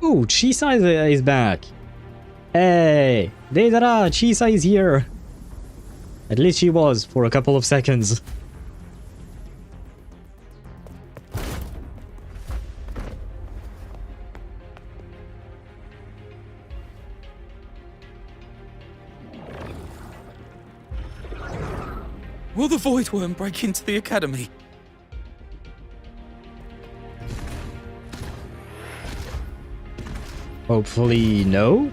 Oh, Chisa is back. Hey, Deidara, Chisa is here. At least she was for a couple of seconds. Will the Void Worm break into the Academy? Hopefully, no.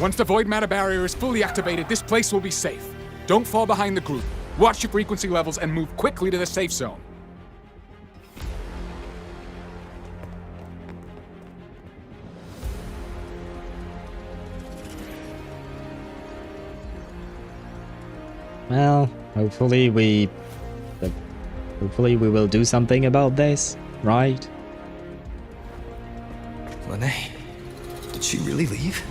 Once the Void Matter Barrier is fully activated, this place will be safe. Don't fall behind the group. Watch your frequency levels and move quickly to the safe zone. Well, hopefully we will do something about this, right? Lynae, did she really leave?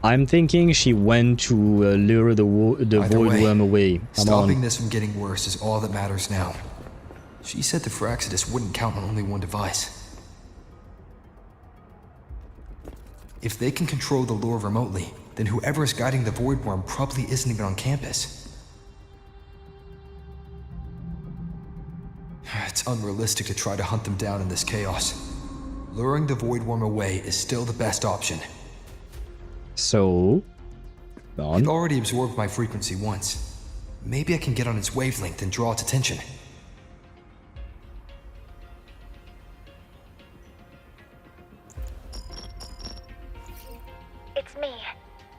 I'm thinking she went to lure the Void Worm away. Stopping this from getting worse is all that matters now. She said the Phyrexidus wouldn't count on only one device. If they can control the lure remotely, then whoever is guiding the Void Worm probably isn't even on campus. It's unrealistic to try to hunt them down in this chaos. Luring the Void Worm away is still the best option. So, It already absorbed my frequency once. Maybe I can get on its wavelength and draw its attention. It's me.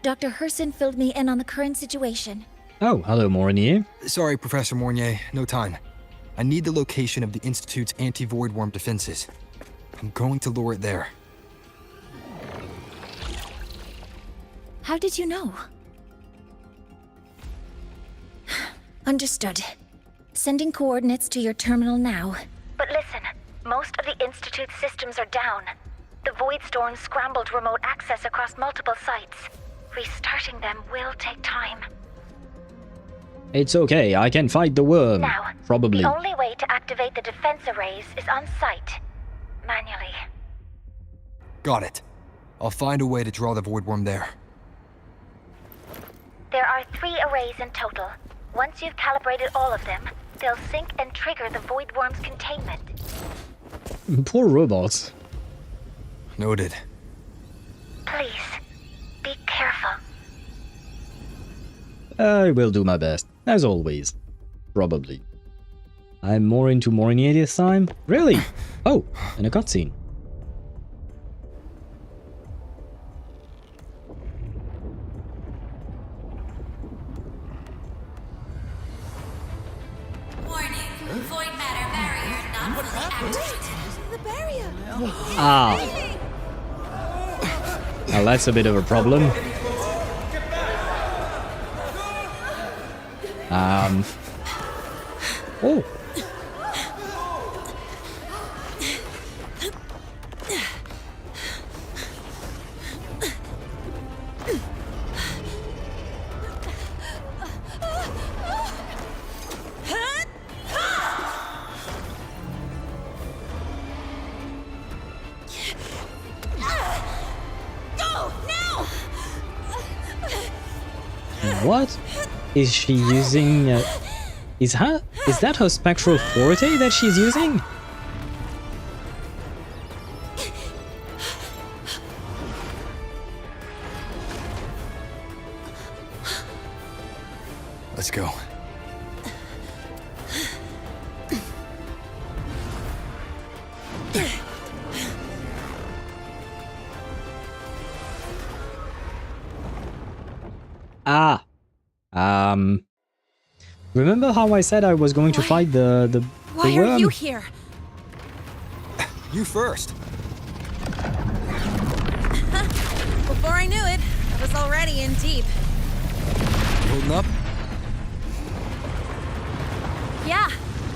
Dr. Herson filled me in on the current situation. Oh, hello, Mornye. Sorry, Professor Mornye, no time. I need the location of the Institute's anti-Void Worm defenses. I'm going to lure it there. How did you know? Understood. Sending coordinates to your terminal now. But listen, most of the Institute's systems are down. The Void Storm scrambled remote access across multiple sites. Restarting them will take time. It's okay, I can fight the worm. Now, probably. The only way to activate the defense arrays is on site. Manually. Got it. I'll find a way to draw the Void Worm there. There are 3 arrays in total. Once you've calibrated all of them, they'll sync and trigger the Void Worm's containment. Poor robots. Noted. Please, be careful. I will do my best, as always. Probably. I'm more into Mornye this time? Really? Oh, and a cutscene. The barrier. Ah. Well, that's a bit of a problem. Oh. What is she using? Is that her spectral forte that she's using? Let's go. Ah. Remember how I said I was going to fight the Why worm? are you here? You first. Before I knew it, I was already in deep. You holding up? Yeah,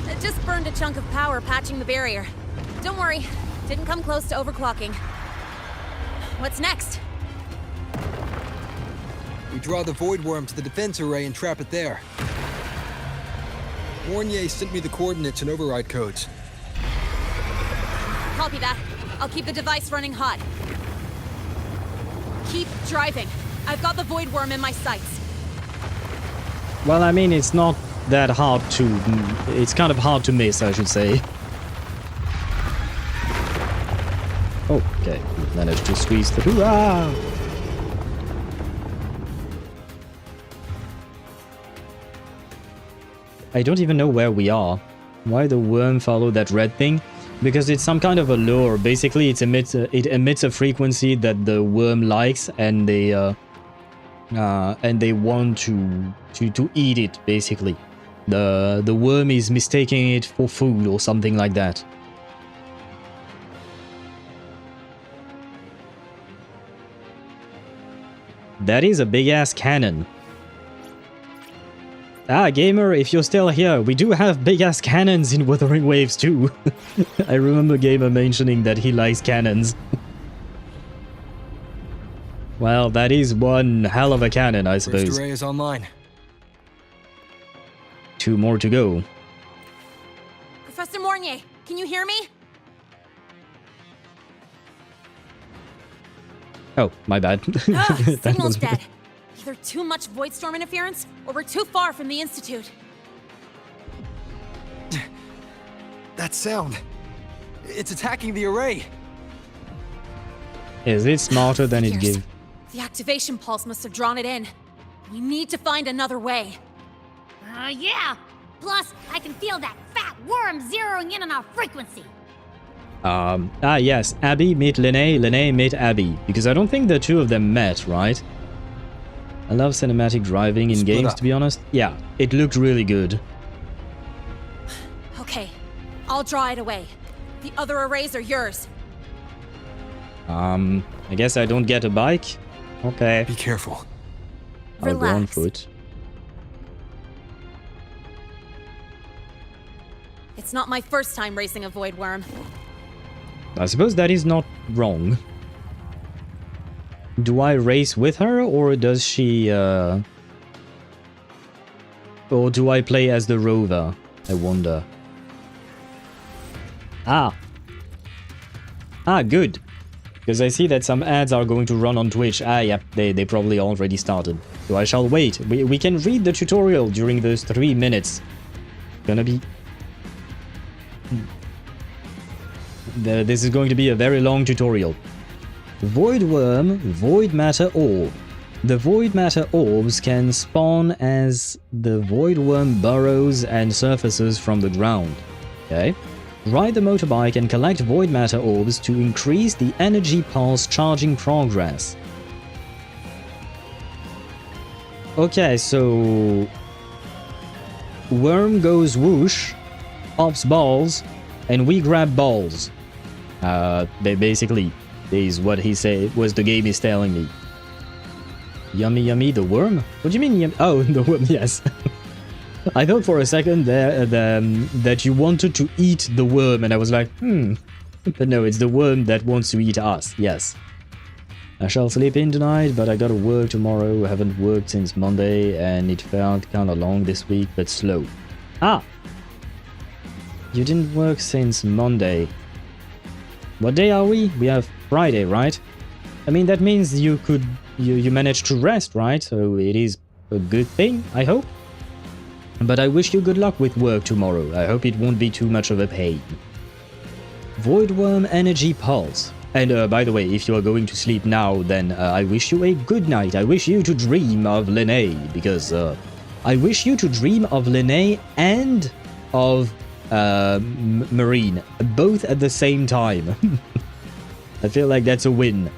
I just burned a chunk of power patching the barrier. Don't worry, didn't come close to overclocking. What's next? We draw the Void Worm to the defense array and trap it there. Mornye sent me the coordinates and override codes. Copy that. I'll keep the device running hot. Keep driving. I've got the Void Worm in my sights. Well, I mean, it's not that hard to... It's kind of hard to miss, I should say. Oh, okay. Managed to squeeze through. Ah! I don't even know where we are. Why the worm follow that red thing? Because it's some kind of a lure. Basically, it emits a frequency that the worm likes, and they want to eat it. Basically, the worm is mistaking it for food or something like that. That is a big ass cannon. Ah, gamer, if you're still here, we do have big-ass cannons in Wuthering Waves too. I remember gamer mentioning that he likes cannons. Well, that is one hell of a cannon, I suppose. First array is online. 2 more to go. Professor Mornye, can you hear me? Oh, my bad. Ugh, signal's dead. Either too much void storm interference, or we're too far from the Institute. That sound. It's attacking the array. Is it smarter than it gives? The activation pulse must have drawn it in. We need to find another way. Yeah! Plus, I can feel that fat worm zeroing in on our frequency. Yes. Abby meet Lynae, Lynae meet Abby. Because I don't think the two of them met, right? I love cinematic driving in games, to be honest. Yeah, it looked really good. Okay, I'll draw it away. The other arrays are yours. I guess I don't get a bike? Okay. Be careful. I'll go on foot. It's not my first time racing a void worm. I suppose that is not wrong. Do I race with her, or does she, or do I play as the rover? I wonder. Ah, good. Because I see that some ads are going to run on Twitch. Ah, yep, they probably already started. So I shall wait. We can read the tutorial during those 3 minutes. Gonna be... This is going to be a very long tutorial. Void Worm, Void Matter Orb. The Void Matter Orbs can spawn as the Void Worm burrows and surfaces from the ground. Okay? Ride the motorbike and collect Void Matter Orbs to increase the energy pulse charging progress. Okay, so... Worm goes whoosh, pops balls, and we grab balls. Basically, is what he said was the game is telling me. Yummy, yummy, the worm? What do you mean, yummy? Oh, the worm, yes. I thought for a second there that you wanted to eat the worm, and I was like, But no, it's the worm that wants to eat us, yes. I shall sleep in tonight, but I gotta work tomorrow. I haven't worked since Monday, and it felt kinda long this week, but slow. Ah! You didn't work since Monday. What day are we? We have Friday, right? I mean, that means you managed to rest, right? So it is a good thing, I hope. But I wish you good luck with work tomorrow. I hope it won't be too much of a pain. Voidworm Energy Pulse. And by the way, if you are going to sleep now, then I wish you a good night. I wish you to dream of Lynae, because I wish you to dream of Lynae and of Marine, both at the same time. I feel like that's a win.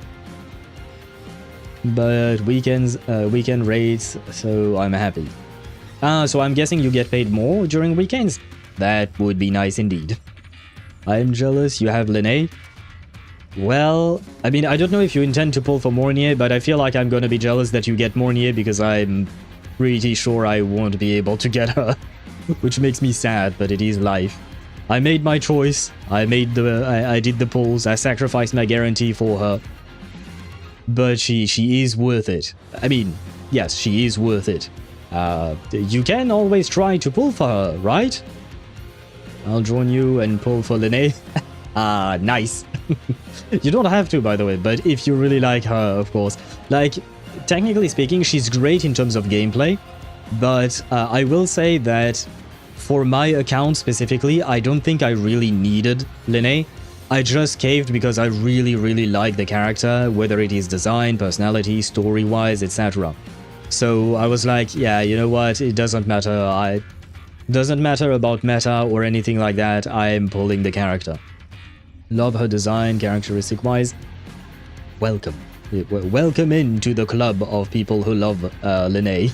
But weekend rates, so I'm happy. So I'm guessing you get paid more during weekends? That would be nice indeed. I'm jealous you have Lynae. Well, I mean, I don't know if you intend to pull for Mornye, but I feel like I'm gonna be jealous that you get Mornye because I'm pretty sure I won't be able to get her. Which makes me sad, but it is life. I made my choice. I did the pulls. I sacrificed my guarantee for her. But she is worth it. I mean, yes, she is worth it. You can always try to pull for her, right? I'll join you and pull for Lynae. Nice. You don't have to, by the way, but if you really like her, of course. Like, technically speaking, she's great in terms of gameplay, but I will say that for my account specifically, I don't think I really needed Lynae. I just caved because I really, really like the character, whether it is design, personality, story-wise, etc. So I was like, yeah, you know what, it doesn't matter. Doesn't matter about meta or anything like that, I'm pulling the character. Love her design, characteristic-wise. Welcome. Welcome into the club of people who love Lynae.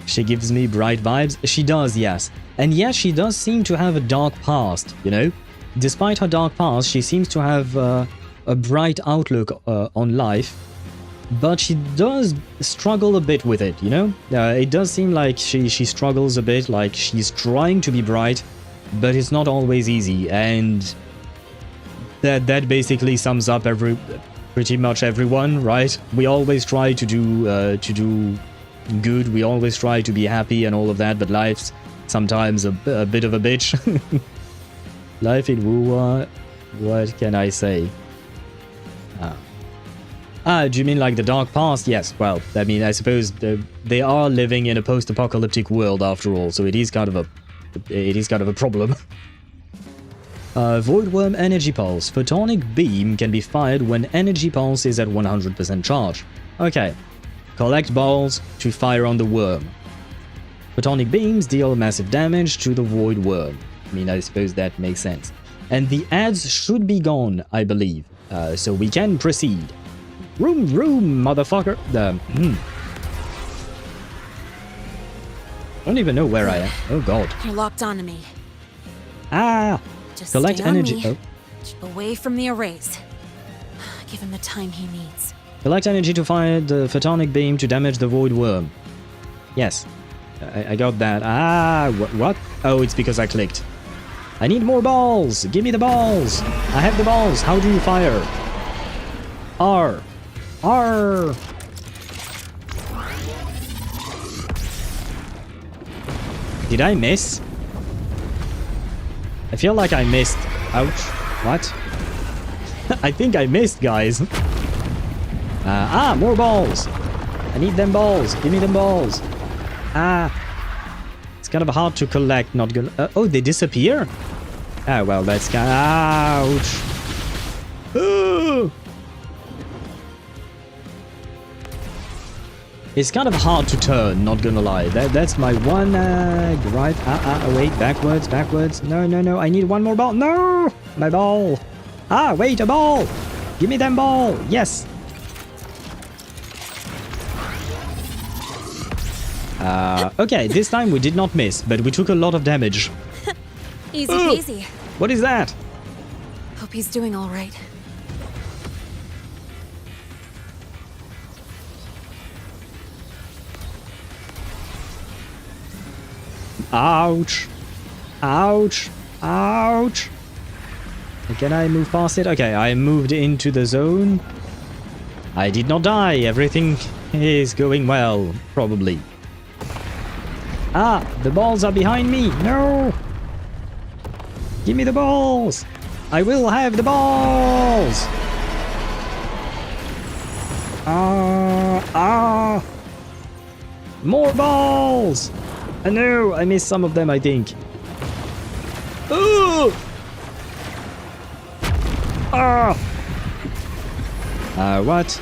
She gives me bright vibes. She does, yes. And yes, she does seem to have a dark past, you know? Despite her dark past, she seems to have a bright outlook on life. But she does struggle a bit with it, you know? It does seem like she struggles a bit, like she's trying to be bright, but it's not always easy, and that basically sums up pretty much everyone, right? We always try to do good, we always try to be happy and all of that, but life's sometimes a bit of a bitch. Life in Wuwa, what can I say? Do you mean like the dark past? Yes, well, I mean, I suppose they are living in a post-apocalyptic world after all, so it is kind of a problem. Voidworm Energy Pulse. Photonic Beam can be fired when Energy Pulse is at 100% charge. Okay. Collect balls to fire on the worm. Photonic Beams deal massive damage to the Void Worm. I mean, I suppose that makes sense. And the ads should be gone, I believe. So we can proceed. Room, motherfucker. I don't even know where I am. Oh god. You're locked onto me. Ah! Just Collect stay on energy. me. Away from the arrays. Give him the time he needs. Collect energy to fire the photonic beam to damage the void worm. Yes. I got that. Ah, what? Oh, it's because I clicked. I need more balls! Give me the balls! I have the balls! How do you fire? R. R. Did I miss? I feel like I missed. Ouch. What? I think I missed, guys. More balls! I need them balls! Give me them balls! It's kind of hard to collect, not gonna... oh, they disappear? Ah, well, that's kind of... Ouch! Ooh. It's kind of hard to turn, not gonna lie. That's my one gripe. Wait, backwards. No, I need one more ball. No! My ball! Wait, a ball! Give me them ball! Yes! Okay, this time we did not miss, but we took a lot of damage. Easy peasy. What is that? Hope he's doing all right. Ouch. Ouch. Ouch. Can I move past it? Okay, I moved into the zone. I did not die. Everything is going well, probably. Ah, the balls are behind me. No. Give me the balls. I will have the balls. More balls. No, I missed some of them, I think. Ooh. What?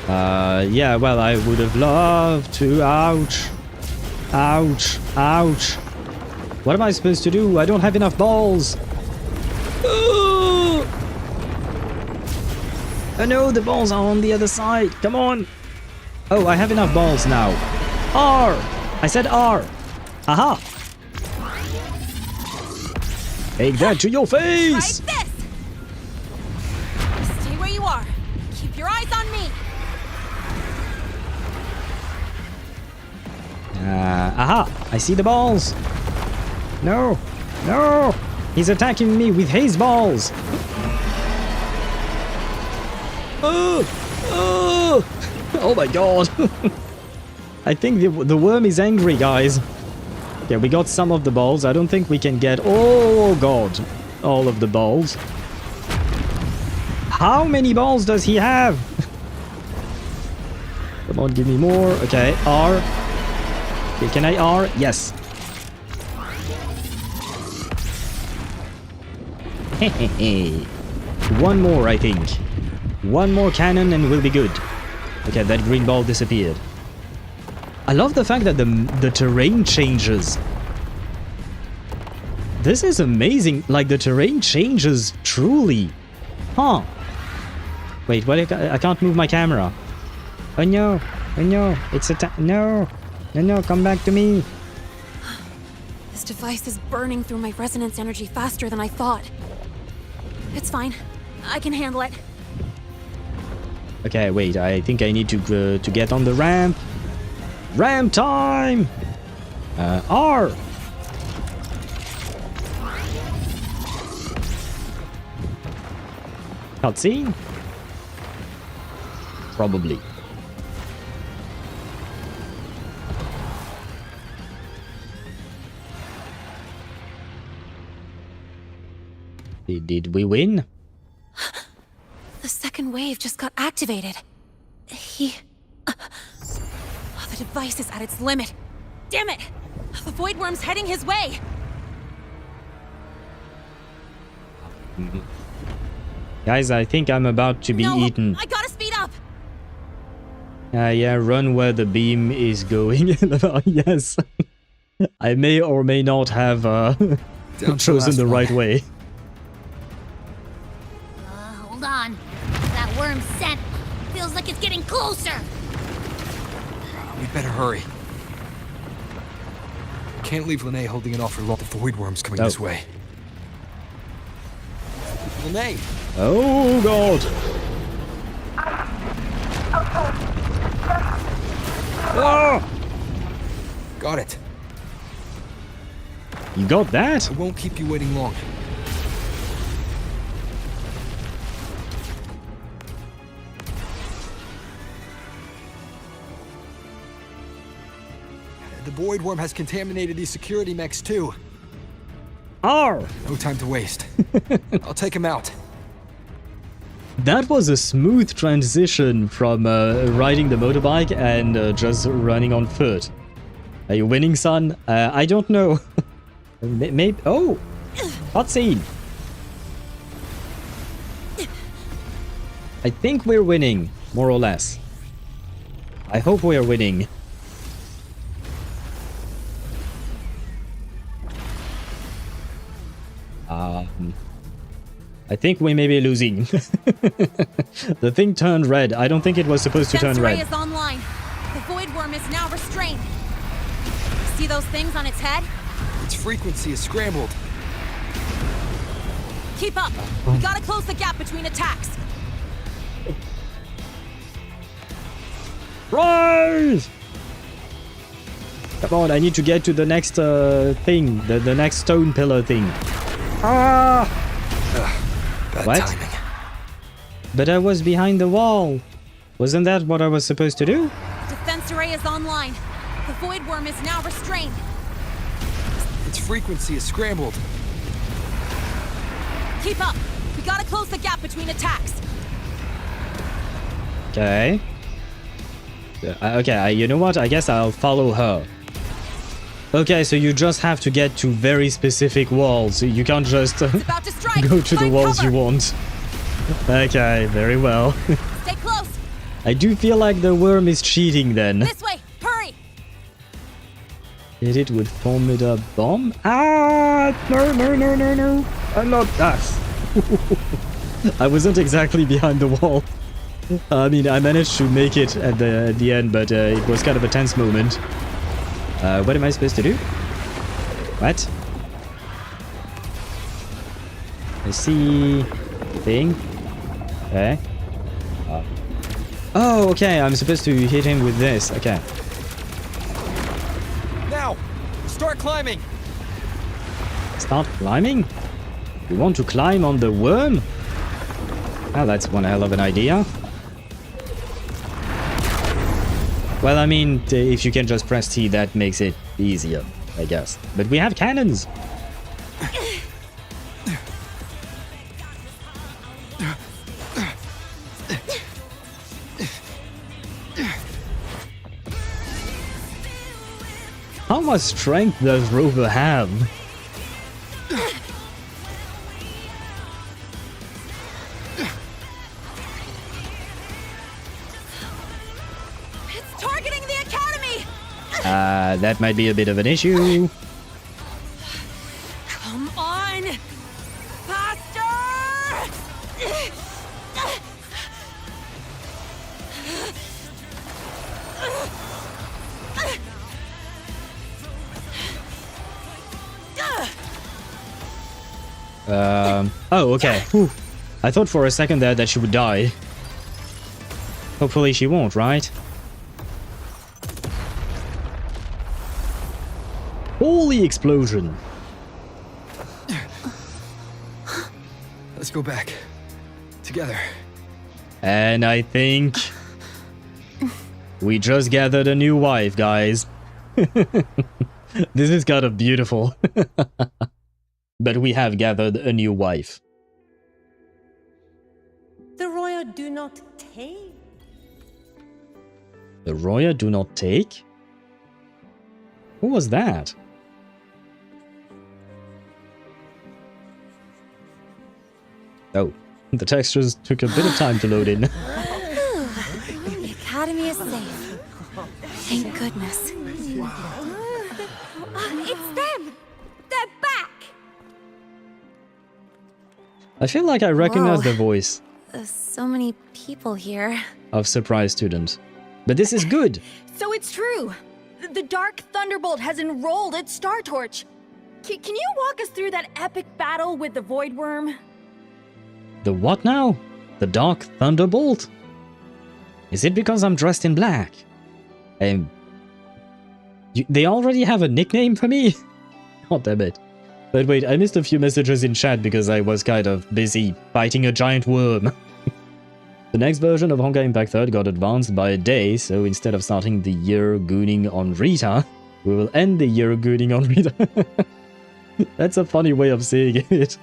Yeah, well, I would have loved to. Ouch. Ouch. Ouch. What am I supposed to do? I don't have enough balls. Ooh. Oh no, the balls are on the other side. Come on. Oh, I have enough balls now. R. I said R. Aha. Take that to your face. Try this. Stay where you are. Keep your eyes on me. Aha. I see the balls. No. No. He's attacking me with his balls. Oh my god. I think the worm is angry, guys. Okay, we got some of the balls. I don't think we can get... Oh god. All of the balls. How many balls does he have? Come on, give me more. Okay, R. Okay, can I R? Yes. One more, I think. One more cannon and we'll be good. Okay, that green ball disappeared. I love the fact that the terrain changes. This is amazing. Like, the terrain changes truly. Huh. Wait, what? I can't move my camera. Oh no. Oh no. It's no. No, no, come back to me. This device is burning through my resonance energy faster than I thought. It's fine. I can handle it. Okay, wait. I think I need to get on the ramp. Ramp time! R! Cutscene? Probably. Did we win? The second wave just got activated. The device is at its limit. Damn it! The void worm's heading his way! Guys, I think I'm about to be eaten. I gotta speed up! Yeah, run where the beam is going. Yes. I may or may not have chosen the right way. Hold on. That worm's scent feels like it's getting closer. We better hurry. Can't leave Lynae holding it off for long. The void worm's coming this way. Lynae! Oh god! Ah! Got it. You got that? I won't keep you waiting long. The void worm has contaminated these security mechs too. R! No time to waste. I'll take him out. That was a smooth transition from riding the motorbike and just running on foot. Are you winning, son? I don't know. Maybe. Oh! Cutscene! I think we're winning, more or less. I hope we are winning. I think we may be losing. The thing turned red. I don't think it was supposed to turn red. Is online. The void worm is now restrained. See those things on its head? Its frequency is scrambled. Keep up! We gotta close the gap between attacks! Rise! Come on, I need to get to the next thing, the next stone pillar thing. Ah! Bad What? timing. But I was behind the wall. Wasn't that what I was supposed to do? Defense array is online. The void worm is now restrained. Its frequency is scrambled. Keep up! We gotta close the gap between attacks! Okay. Okay, you know what? I guess I'll follow her. Okay, so you just have to get to very specific walls. You can't just About to strike. go to the Find walls cover. you want. Okay, very well. Stay close! I do feel like the worm is cheating then. This way! Hurry! Hit it with formidable bomb? Ah! No, no, no, no, no. I'm not that. I wasn't exactly behind the wall. I mean, I managed to make it at the end, but it was kind of a tense moment. What am I supposed to do? What? I see... thing. Okay. Oh, okay, I'm supposed to hit him with this. Okay. Now! Start climbing! Start climbing? You want to climb on the worm? Oh, that's one hell of an idea. Well, I mean, if you can just press T, that makes it easier, I guess. But we have cannons! How much strength does Rover have? It's targeting the academy! That might be a bit of an issue. Come on! Faster! Oh, okay. Whew. I thought for a second there that she would die. Hopefully she won't, right? Holy explosion! Let's go back. Together. And I think... we just gathered a new wife, guys. This is kind of beautiful. But we have gathered a new wife. The royal do not take. The royal do not take? Who was that? Oh, the textures took a bit of time to load in. The academy is safe. Thank goodness. It's them! They're back! I feel like I recognize Whoa. the voice There's so many people here. of surprise student. But this is good. So it's true. The Dark Thunderbolt has enrolled at Startorch. Can you walk us through that epic battle with the Void Worm? The what now? The Dark Thunderbolt? Is it because I'm dressed in black? They already have a nickname for me? God damn it. But wait, I missed a few messages in chat because I was kind of busy fighting a giant worm. The next version of Honkai Impact 3 got advanced by a day, so instead of starting the year gooning on Rita, we will end the year gooning on Rita. That's a funny way of saying it.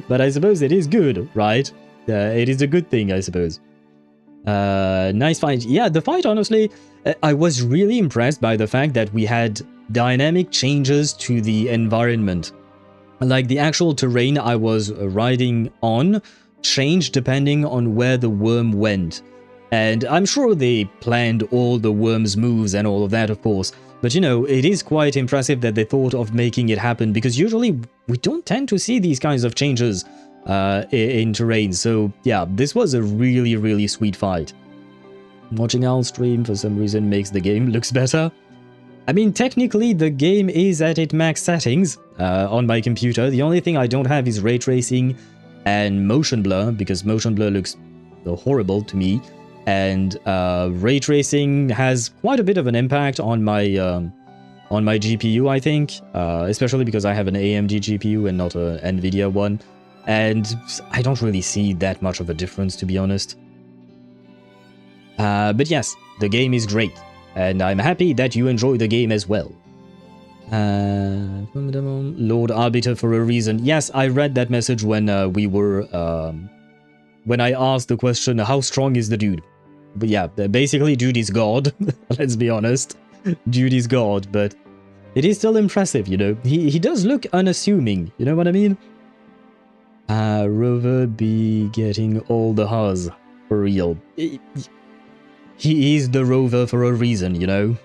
But I suppose it is good, right? It is a good thing, I suppose. Nice fight. Yeah, the fight, honestly, I was really impressed by the fact that we had dynamic changes to the environment. Like the actual terrain I was riding on changed depending on where the worm went. And I'm sure they planned all the worm's moves and all of that, of course. But you know, it is quite impressive that they thought of making it happen, because usually we don't tend to see these kinds of changes in terrain. So yeah, this was a really, really sweet fight. Watching Al's stream for some reason makes the game looks better. I mean, technically, the game is at its max settings on my computer. The only thing I don't have is ray tracing and motion blur, because motion blur looks horrible to me. And ray tracing has quite a bit of an impact on my GPU, I think, especially because I have an AMD GPU and not a NVIDIA one. And I don't really see that much of a difference, to be honest. But yes, the game is great. And I'm happy that you enjoy the game as well. Lord Arbiter for a reason. Yes, I read that message when we were... when I asked the question, how strong is the dude? But yeah, basically dude is God. Let's be honest. Dude is God, but... it is still impressive, you know. He does look unassuming, you know what I mean? Rover be getting all the huzz. For real. He is the Rover for a reason, you know?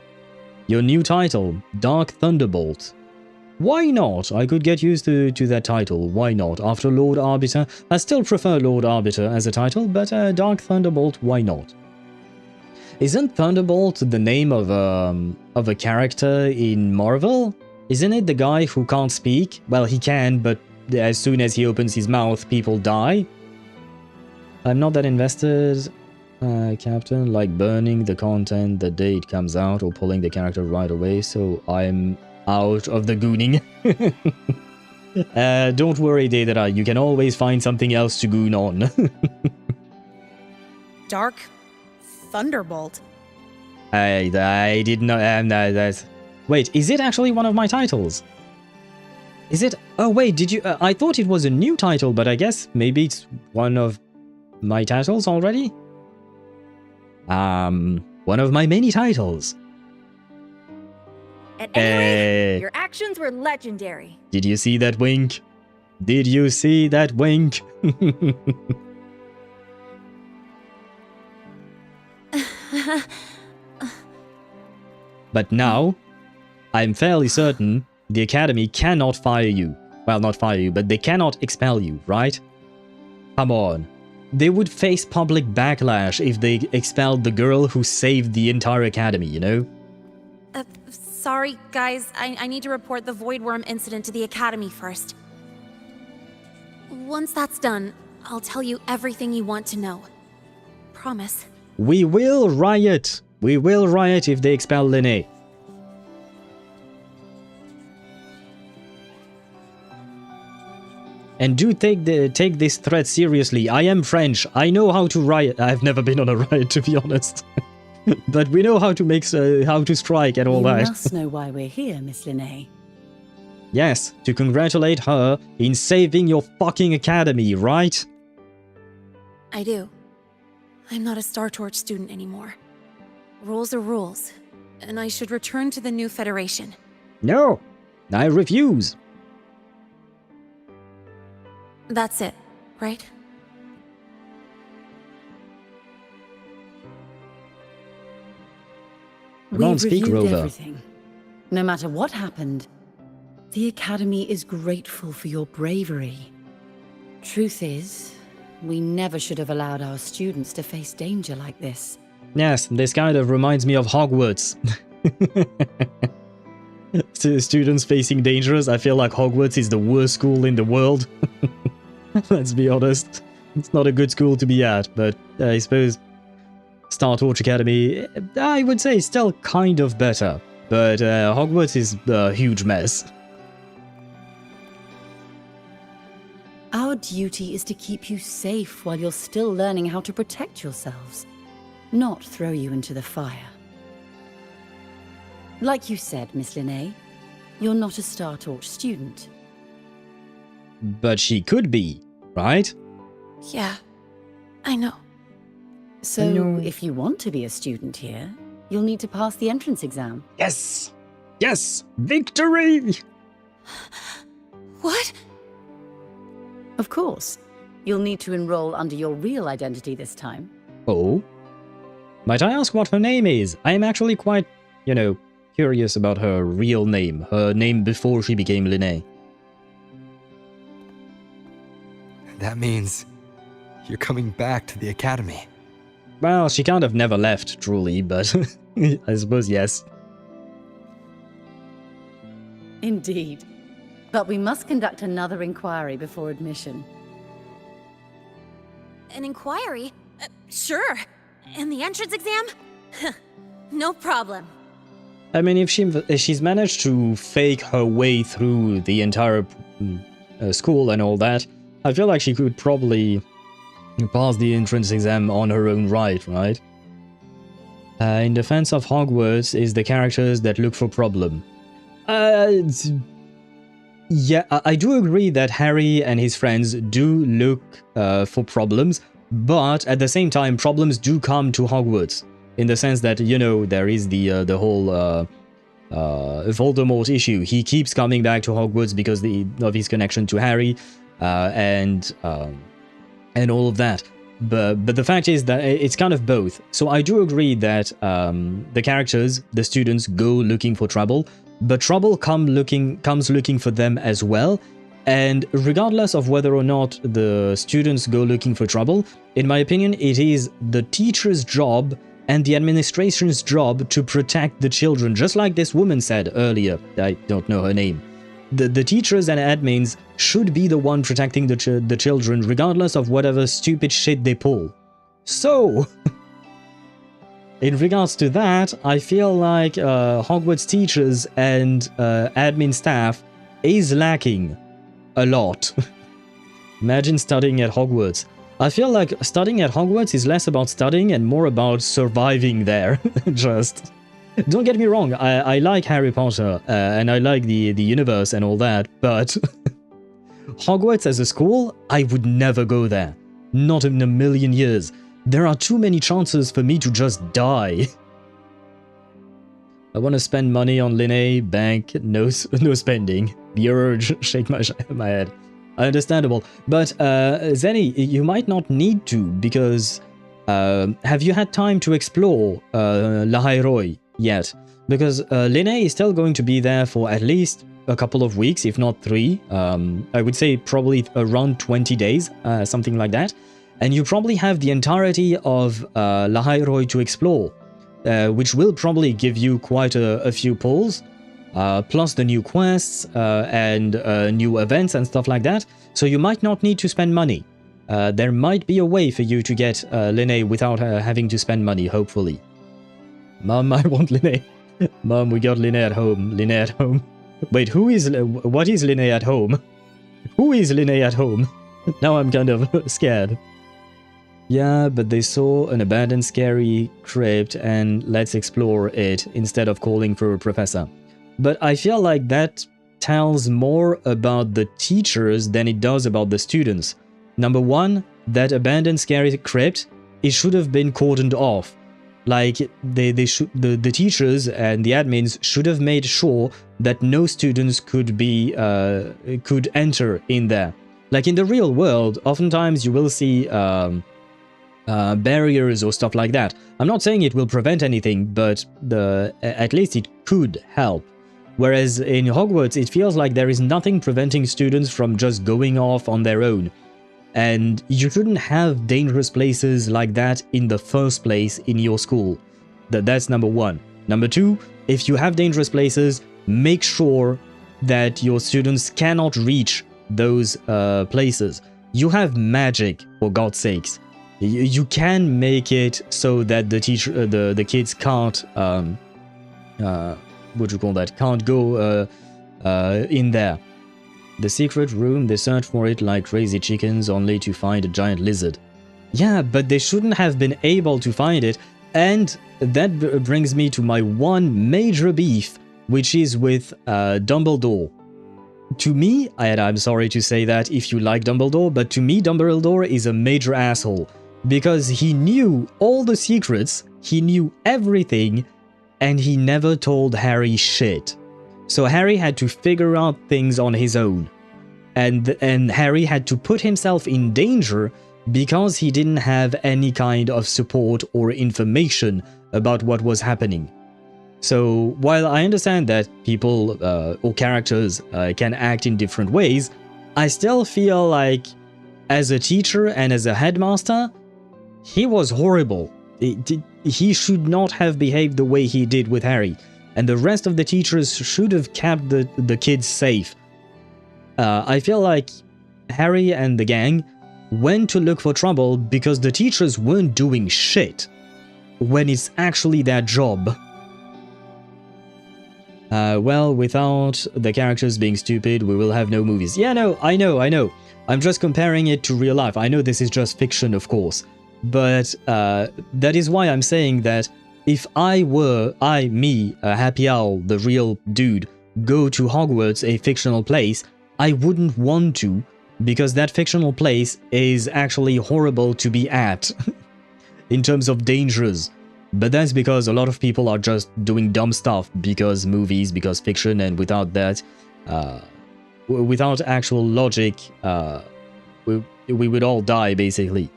Your new title, Dark Thunderbolt. Why not? I could get used to that title. Why not? After Lord Arbiter, I still prefer Lord Arbiter as a title, but Dark Thunderbolt, why not? Isn't Thunderbolt the name of a character in Marvel? Isn't it the guy who can't speak? Well, he can, but as soon as he opens his mouth, people die. I'm not that invested, Captain, like burning the content the day it comes out or pulling the character right away, so I'm out of the gooning. Don't worry, Deidara, you can always find something else to goon on. Dark Thunderbolt. I did not. That's. Wait, is it actually one of my titles? Is it? Oh wait, did you? I thought it was a new title, but I guess maybe it's one of my titles already. One of my many titles. At any rate, your actions were legendary. Did you see that wink? Did you see that wink? But now, I'm fairly certain the Academy cannot fire you. Well, not fire you, but they cannot expel you, right? Come on. They would face public backlash if they expelled the girl who saved the entire Academy, you know? Sorry, guys. I need to report the Void Worm incident to the Academy first. Once that's done, I'll tell you everything you want to know. Promise. We will riot! We will riot if they expel Lynae. And do take this threat seriously. I am French. I know how to riot. I've never been on a riot, to be honest. But we know how to make how to strike and all that. You must know why we're here, Miss Lynae. Yes, to congratulate her in saving your fucking academy, right? I do. I'm not a Startorch student anymore. Rules are rules, and I should return to the new Federation. No, I refuse. That's it, right? We've reviewed everything. No matter what happened, the Academy is grateful for your bravery. Truth is, we never should have allowed our students to face danger like this. Yes, this kind of reminds me of Hogwarts. Students facing dangers, I feel like Hogwarts is the worst school in the world. Let's be honest. It's not a good school to be at, but I suppose Startorch Academy, I would say, still kind of better. But Hogwarts is a huge mess. Our duty is to keep you safe while you're still learning how to protect yourselves, not throw you into the fire. Like you said, Miss Lynae, you're not a Startorch student. But she could be, right? Yeah, I know. So, if you want to be a student here, you'll need to pass the entrance exam. Yes! Yes! Victory! What? Of course. You'll need to enroll under your real identity this time. Oh? Might I ask what her name is? I am actually quite, curious about her real name. Her name before she became Lynae. That means you're coming back to the Academy. Well, she kind of never left, truly, but I suppose yes. Indeed. But we must conduct another inquiry before admission. An inquiry? Sure. And the entrance exam? No problem. I mean, if she's managed to fake her way through the entire school and all that, I feel like she could probably pass the entrance exam on her own right? In defense of Hogwarts is the characters that look for problem. Yeah, I do agree that Harry and his friends do look for problems, but at the same time, problems do come to Hogwarts. In the sense that, you know, there is the whole Voldemort issue. He keeps coming back to Hogwarts because of his connection to Harry, and all of that. But the fact is that it's kind of both. So I do agree that the characters, the students, go looking for trouble, but trouble comes looking for them as well. And regardless of whether or not the students go looking for trouble, in my opinion, it is the teacher's job and the administration's job to protect the children, just like this woman said earlier. I don't know her name. The teachers and admins should be the one protecting the children, regardless of whatever stupid shit they pull. So, in regards to that, I feel like Hogwarts teachers and admin staff is lacking a lot. Imagine studying at Hogwarts. I feel like studying at Hogwarts is less about studying and more about surviving there. Just... Don't get me wrong, I like Harry Potter, and I like the universe and all that, but... Hogwarts as a school, I would never go there. Not in a million years. There are too many chances for me to just die. I want to spend money on Lynae, bank, no spending. The urge, shake my head. Understandable. But, Zenny, you might not need to, because... have you had time to explore Lahai-Roi yet? Because Lynae is still going to be there for at least a couple of weeks, if not 3. I would say probably around 20 days, something like that. And you probably have the entirety of Lahai-Roi to explore, which will probably give you quite a few pulls, plus the new quests and new events and stuff like that. So you might not need to spend money. There might be a way for you to get Lynae without having to spend money, hopefully. Mom, I want Lynae. Mom, we got Lynae at home. Lynae at home. Wait, what is Lynae at home? Who is Lynae at home? Now I'm kind of scared. Yeah, but they saw an abandoned scary crypt and let's explore it instead of calling for a professor. But I feel like that tells more about the teachers than it does about the students. Number one, that abandoned scary crypt, it should have been cordoned off. Like, the teachers and the admins should have made sure that no students could enter in there. Like in the real world, oftentimes you will see barriers or stuff like that. I'm not saying it will prevent anything, but at least it could help. Whereas in Hogwarts, it feels like there is nothing preventing students from just going off on their own. And you shouldn't have dangerous places like that in the first place in your school. That's number one. Number two, if you have dangerous places, make sure that your students cannot reach those places. You have magic, for God's sakes. You can make it so that the kids can't can't go in there. The secret room, they search for it like crazy chickens only to find a giant lizard. Yeah, but they shouldn't have been able to find it, and that brings me to my one major beef, which is with Dumbledore. To me, I'm sorry to say that if you like Dumbledore, but to me Dumbledore is a major asshole. Because he knew all the secrets, he knew everything, and he never told Harry shit. So Harry had to figure out things on his own. And Harry had to put himself in danger because he didn't have any kind of support or information about what was happening. So while I understand that people or characters can act in different ways, I still feel like as a teacher and as a headmaster, he was horrible. He should not have behaved the way he did with Harry. and the rest of the teachers should have kept the kids safe. I feel like Harry and the gang went to look for trouble because the teachers weren't doing shit when it's actually their job. Well, without the characters being stupid, we will have no movies. Yeah, no, I know. I'm just comparing it to real life. I know this is just fiction, of course. But that is why I'm saying that if me, a Happy Owl, the real dude, go to Hogwarts, a fictional place, I wouldn't want to, because that fictional place is actually horrible to be at, in terms of dangers. But that's because a lot of people are just doing dumb stuff because movies, because fiction, and without that, without actual logic, we would all die, basically.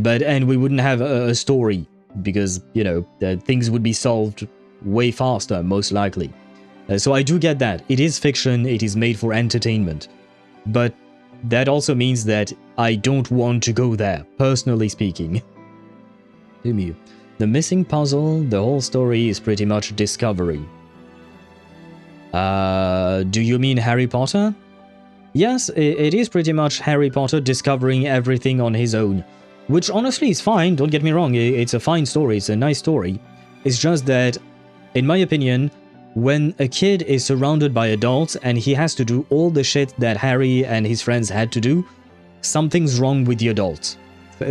And we wouldn't have a story, because, you know, things would be solved way faster, most likely. So I do get that. It is fiction, it is made for entertainment. But that also means that I don't want to go there, personally speaking. The missing puzzle, the whole story is pretty much discovery. Do you mean Harry Potter? Yes, it is pretty much Harry Potter discovering everything on his own. Which honestly is fine, don't get me wrong, it's a fine story, it's a nice story. It's just that, in my opinion, when a kid is surrounded by adults and he has to do all the shit that Harry and his friends had to do, something's wrong with the adults.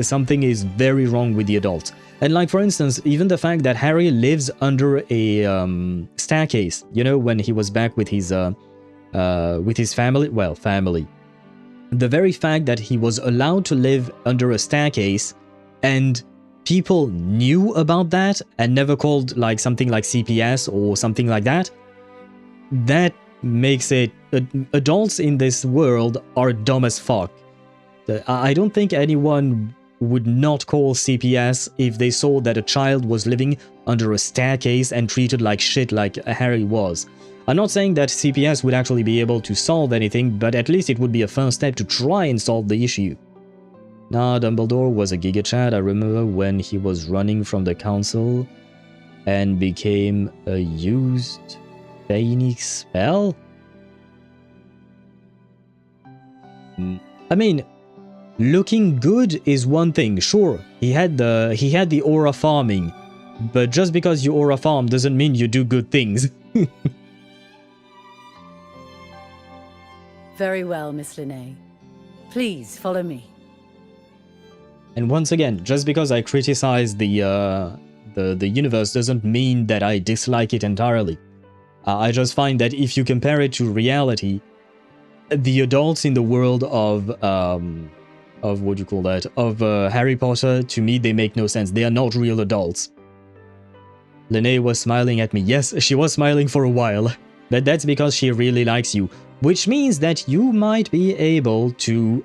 Something is very wrong with the adults. And like, for instance, even the fact that Harry lives under a staircase, you know, when he was back with his family, well, family. The very fact that he was allowed to live under a staircase and people knew about that and never called like something like CPS or something like that, that makes it... adults in this world are dumb as fuck. I don't think anyone would not call CPS if they saw that a child was living under a staircase and treated like shit like Harry was. I'm not saying that CPS would actually be able to solve anything, but at least it would be a first step to try and solve the issue. Nah, Dumbledore was a Giga Chad. I remember when he was running from the council and became a used Phoenix spell? I mean, looking good is one thing. Sure, he had the aura farming, but just because you aura farm doesn't mean you do good things. Very well, Miss Lynae. Please follow me. And once again, just because I criticize the universe doesn't mean that I dislike it entirely. I just find that if you compare it to reality, the adults in the world of what do you call that? Of Harry Potter, to me, they make no sense. They are not real adults. Lynae was smiling at me. Yes, she was smiling for a while. But that's because she really likes you. Which means that you might be able to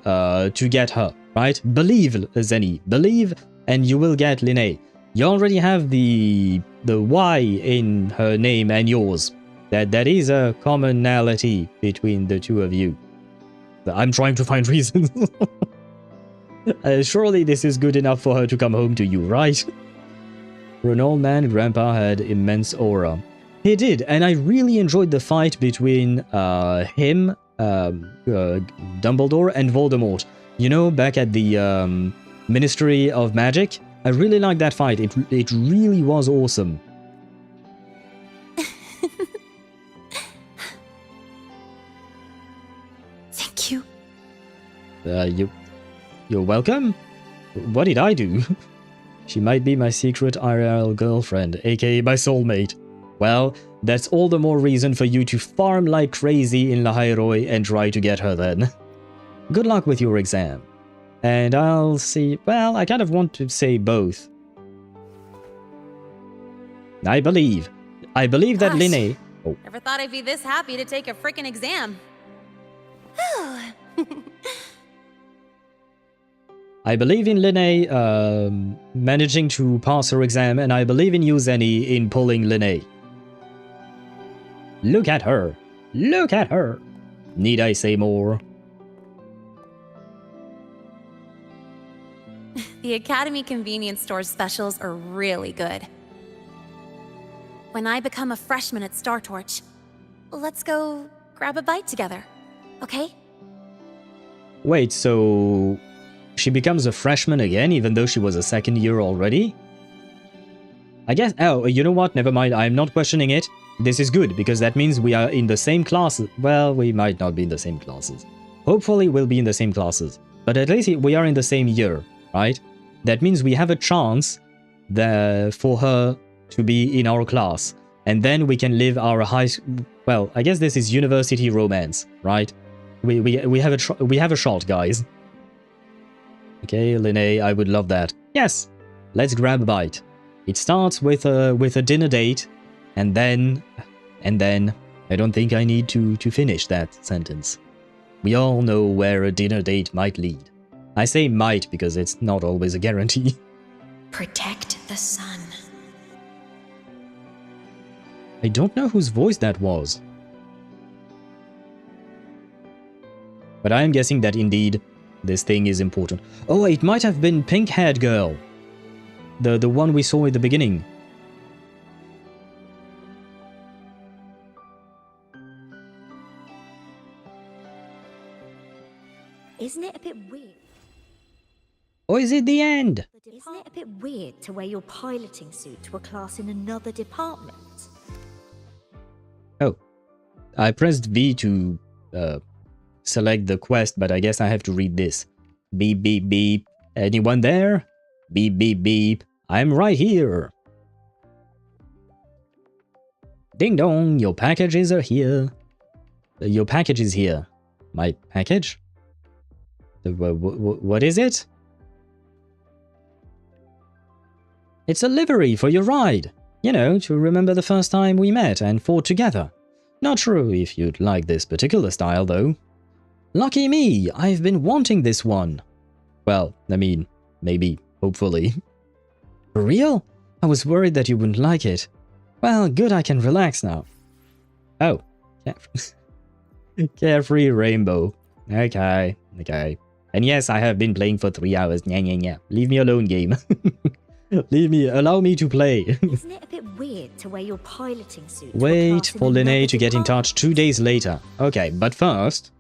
get her, right? Believe, Zenny. Believe, and you will get Lynae. You already have the Y in her name and yours. That is a commonality between the two of you. I'm trying to find reasons. Surely this is good enough for her to come home to you, right? For an old man, Grandpa had immense aura. He did, and I really enjoyed the fight between him, Dumbledore, and Voldemort. You know, back at the Ministry of Magic. I really liked that fight. It really was awesome. Thank you. You're welcome? What did I do? She might be my secret IRL girlfriend, aka my soulmate. Well, that's all the more reason for you to farm like crazy in Lahai-Roi and try to get her then. Good luck with your exam. And I'll see... Well, I kind of want to say both. I believe that Lynae... Oh. Never thought I'd be this happy to take a frickin' exam. I believe in Lynae managing to pass her exam, and I believe in you, Zenny, in pulling Lynae. Look at her! Look at her! Need I say more? The Academy convenience store specials are really good. when I become a freshman at Startorch, let's go grab a bite together, okay? Wait, so she becomes a freshman again, even though she was a second year already? I guess, oh, you know what, never mind, I'm not questioning it. This is good, because that means we are in the same classes. Well, we might not be in the same classes. Hopefully we'll be in the same classes. But at least we are in the same year, right? That means we have a chance for her to be in our class. And then we can live our well, I guess this is university romance, right? We have a shot, guys. Okay, Lynae, I would love that. Yes, let's grab a bite. It starts with a dinner date, and then I don't think I need to finish that sentence. We all know where a dinner date might lead. I say might because it's not always a guarantee. Protect the sun. I don't know whose voice that was. But I am guessing that indeed this thing is important. Oh, it might have been pink-haired girl. The one we saw at the beginning. Isn't it a bit weird? Or is it the end? Isn't it a bit weird to wear your piloting suit to a class in another department? Oh. I pressed V to select the quest, but I guess I have to read this. Beep, beep, beep. Anyone there? Beep, beep, beep. I'm right here. Ding dong, your packages are here. Your package is here. My package? What is it? It's a livery for your ride. You know, to remember the first time we met and fought together. Not sure if you'd like this particular style, though. Lucky me, I've been wanting this one. Well, I mean, maybe, hopefully. For real? I was worried that you wouldn't like it. Well, good, I can relax now. Oh, carefree rainbow. Okay. And yes, I have been playing for 3 hours. Nya. Leave me alone, game. Allow me to play. Isn't it a bit weird to wear your piloting suit? Wait for Lynae to get in touch 2 days later. Okay, but first,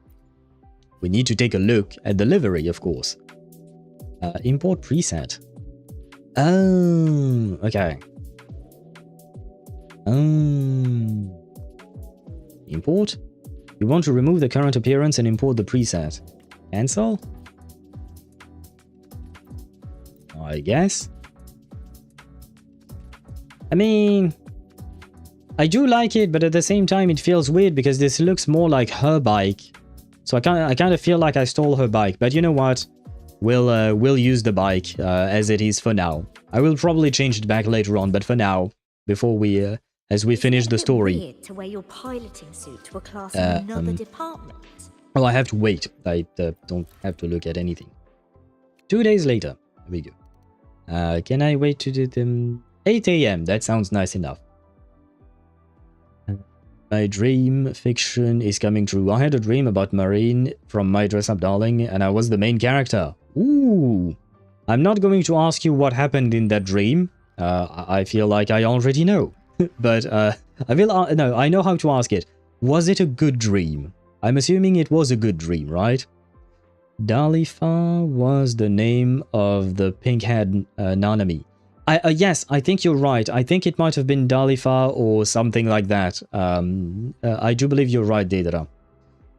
we need to take a look at the livery, of course. Import preset. Oh, okay. Import? You want to remove the current appearance and import the preset. Cancel? I guess. I mean, I do like it, but at the same time it feels weird because this looks more like her bike. So I kind of feel like I stole her bike, but you know what? We'll use the bike as it is for now. I will probably change it back later on, but for now, before we as we finish the story. Weird to wear your piloting suit to a class in another department. Well, I have to wait. I don't have to look at anything. 2 days later. Here we go. Can I wait to do them? 8 AM. That sounds nice enough. My dream fiction is coming true. I had a dream about Marine from My Dress Up Darling, and I was the main character. Ooh. I'm not going to ask you what happened in that dream. I feel like I already know. But I will. No, I know how to ask it. Was it a good dream? I'm assuming it was a good dream, right? Dalifa was the name of the pink-haired Nanami. Yes, I think you're right. I think it might have been Dalifa or something like that. I do believe you're right, Daedra.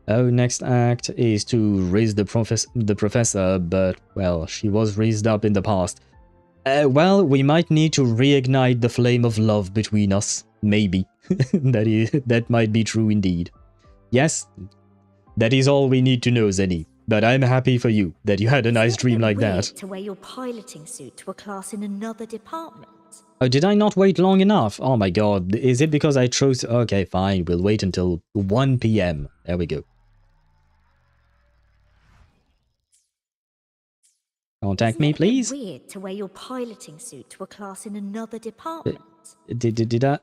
Oh, next act is to raise the professor, but, well, she was raised up in the past. Well, we might need to reignite the flame of love between us. Maybe. That might be true indeed. Yes, that is all we need to know, Zenny. But I'm happy for you that you had a nice dream like that. To wear your piloting suit to a class in another department. Oh, did I not wait long enough? Oh my god, is it because I chose... Okay, fine, we'll wait until 1 PM. There we go. Contact me, please. Weird to wear your piloting suit to a class in another department. Did I...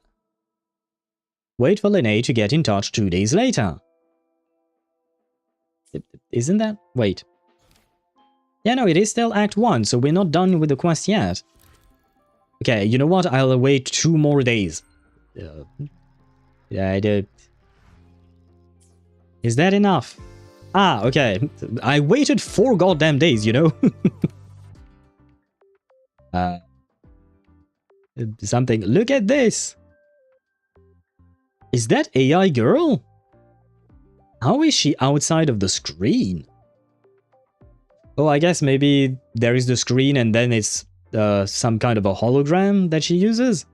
Wait for Lynae to get in touch 2 days later. Isn't that? Wait. Yeah, no, it is still Act 1, so we're not done with the quest yet. Okay, you know what? I'll wait 2 more days. Yeah, I don't... Is that enough? Ah, okay. I waited 4 goddamn days, you know? Something. Look at this! Is that AI girl? How is she outside of the screen? Oh, I guess maybe there is the screen and then it's some kind of a hologram that she uses?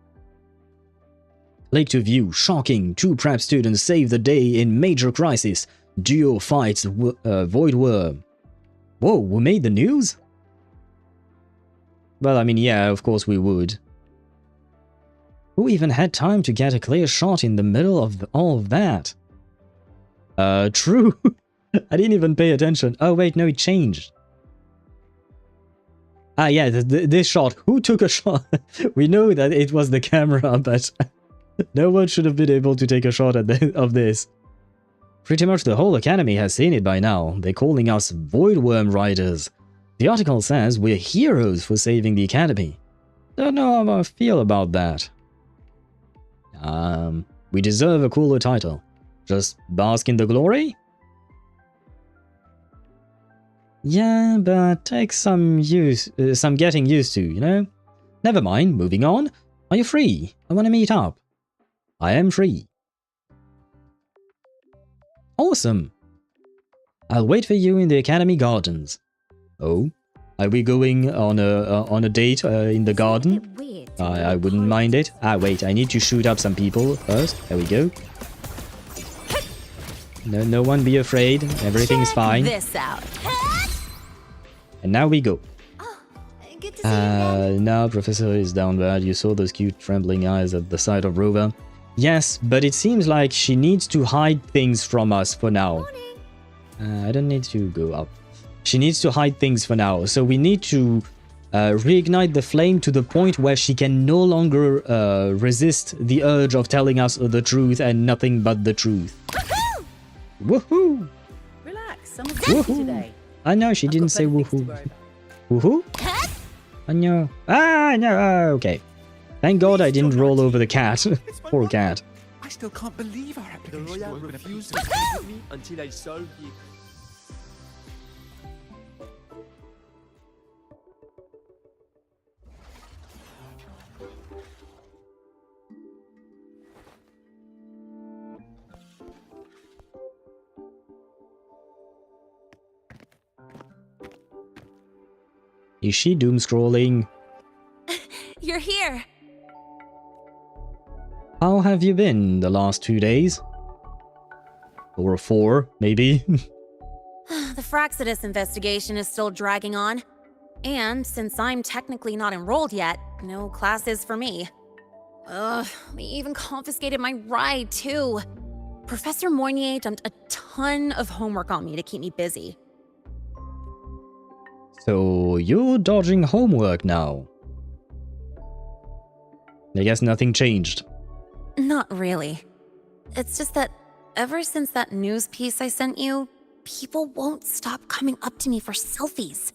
Lake to view. Shocking. 2 prep students save the day in major crisis. Duo fights Void Worm. Whoa, we made the news? Well, I mean, yeah, of course we would. Who even had time to get a clear shot in the middle of all of that? True. I didn't even pay attention. Oh, wait, no, it changed. Ah, yeah, this shot. Who took a shot? We know that it was the camera, but no one should have been able to take a shot at of this. Pretty much the whole academy has seen it by now. They're calling us Void Worm Riders. The article says we're heroes for saving the academy. Don't know how I feel about that. We deserve a cooler title. Just bask in the glory? Yeah, but takes some getting used to, you know? Never mind, moving on. Are you free? I want to meet up. I am free. Awesome. I'll wait for you in the academy gardens. Oh, are we going on a date in the garden? I wouldn't mind it. Ah, wait, I need to shoot up some people first. There we go. No one be afraid. Everything's fine. This out. And now we go. Now Professor is down bad. You saw those cute trembling eyes at the sight of Rover. Yes, but it seems like she needs to hide things from us for now. I don't need to go up. She needs to hide things for now. So we need to reignite the flame to the point where she can no longer resist the urge of telling us the truth and nothing but the truth. Woohoo! Relax, someone's busy today. I know, she didn't say woohoo. Woohoo? I know. Ah, no, okay. Thank God I didn't roll over the cat. Poor cat. I still can't believe our application. The Royal refused to visit me until I solved the... Is she doom scrolling? You're here. How have you been the last 2 days? Or 4, maybe? The Fraxidus investigation is still dragging on. And since I'm technically not enrolled yet, no classes for me. Ugh, they even confiscated my ride, too. Professor Mornye dumped a ton of homework on me to keep me busy. So you're dodging homework now. I guess nothing changed. Not really. It's just that ever since that news piece I sent you, people won't stop coming up to me for selfies.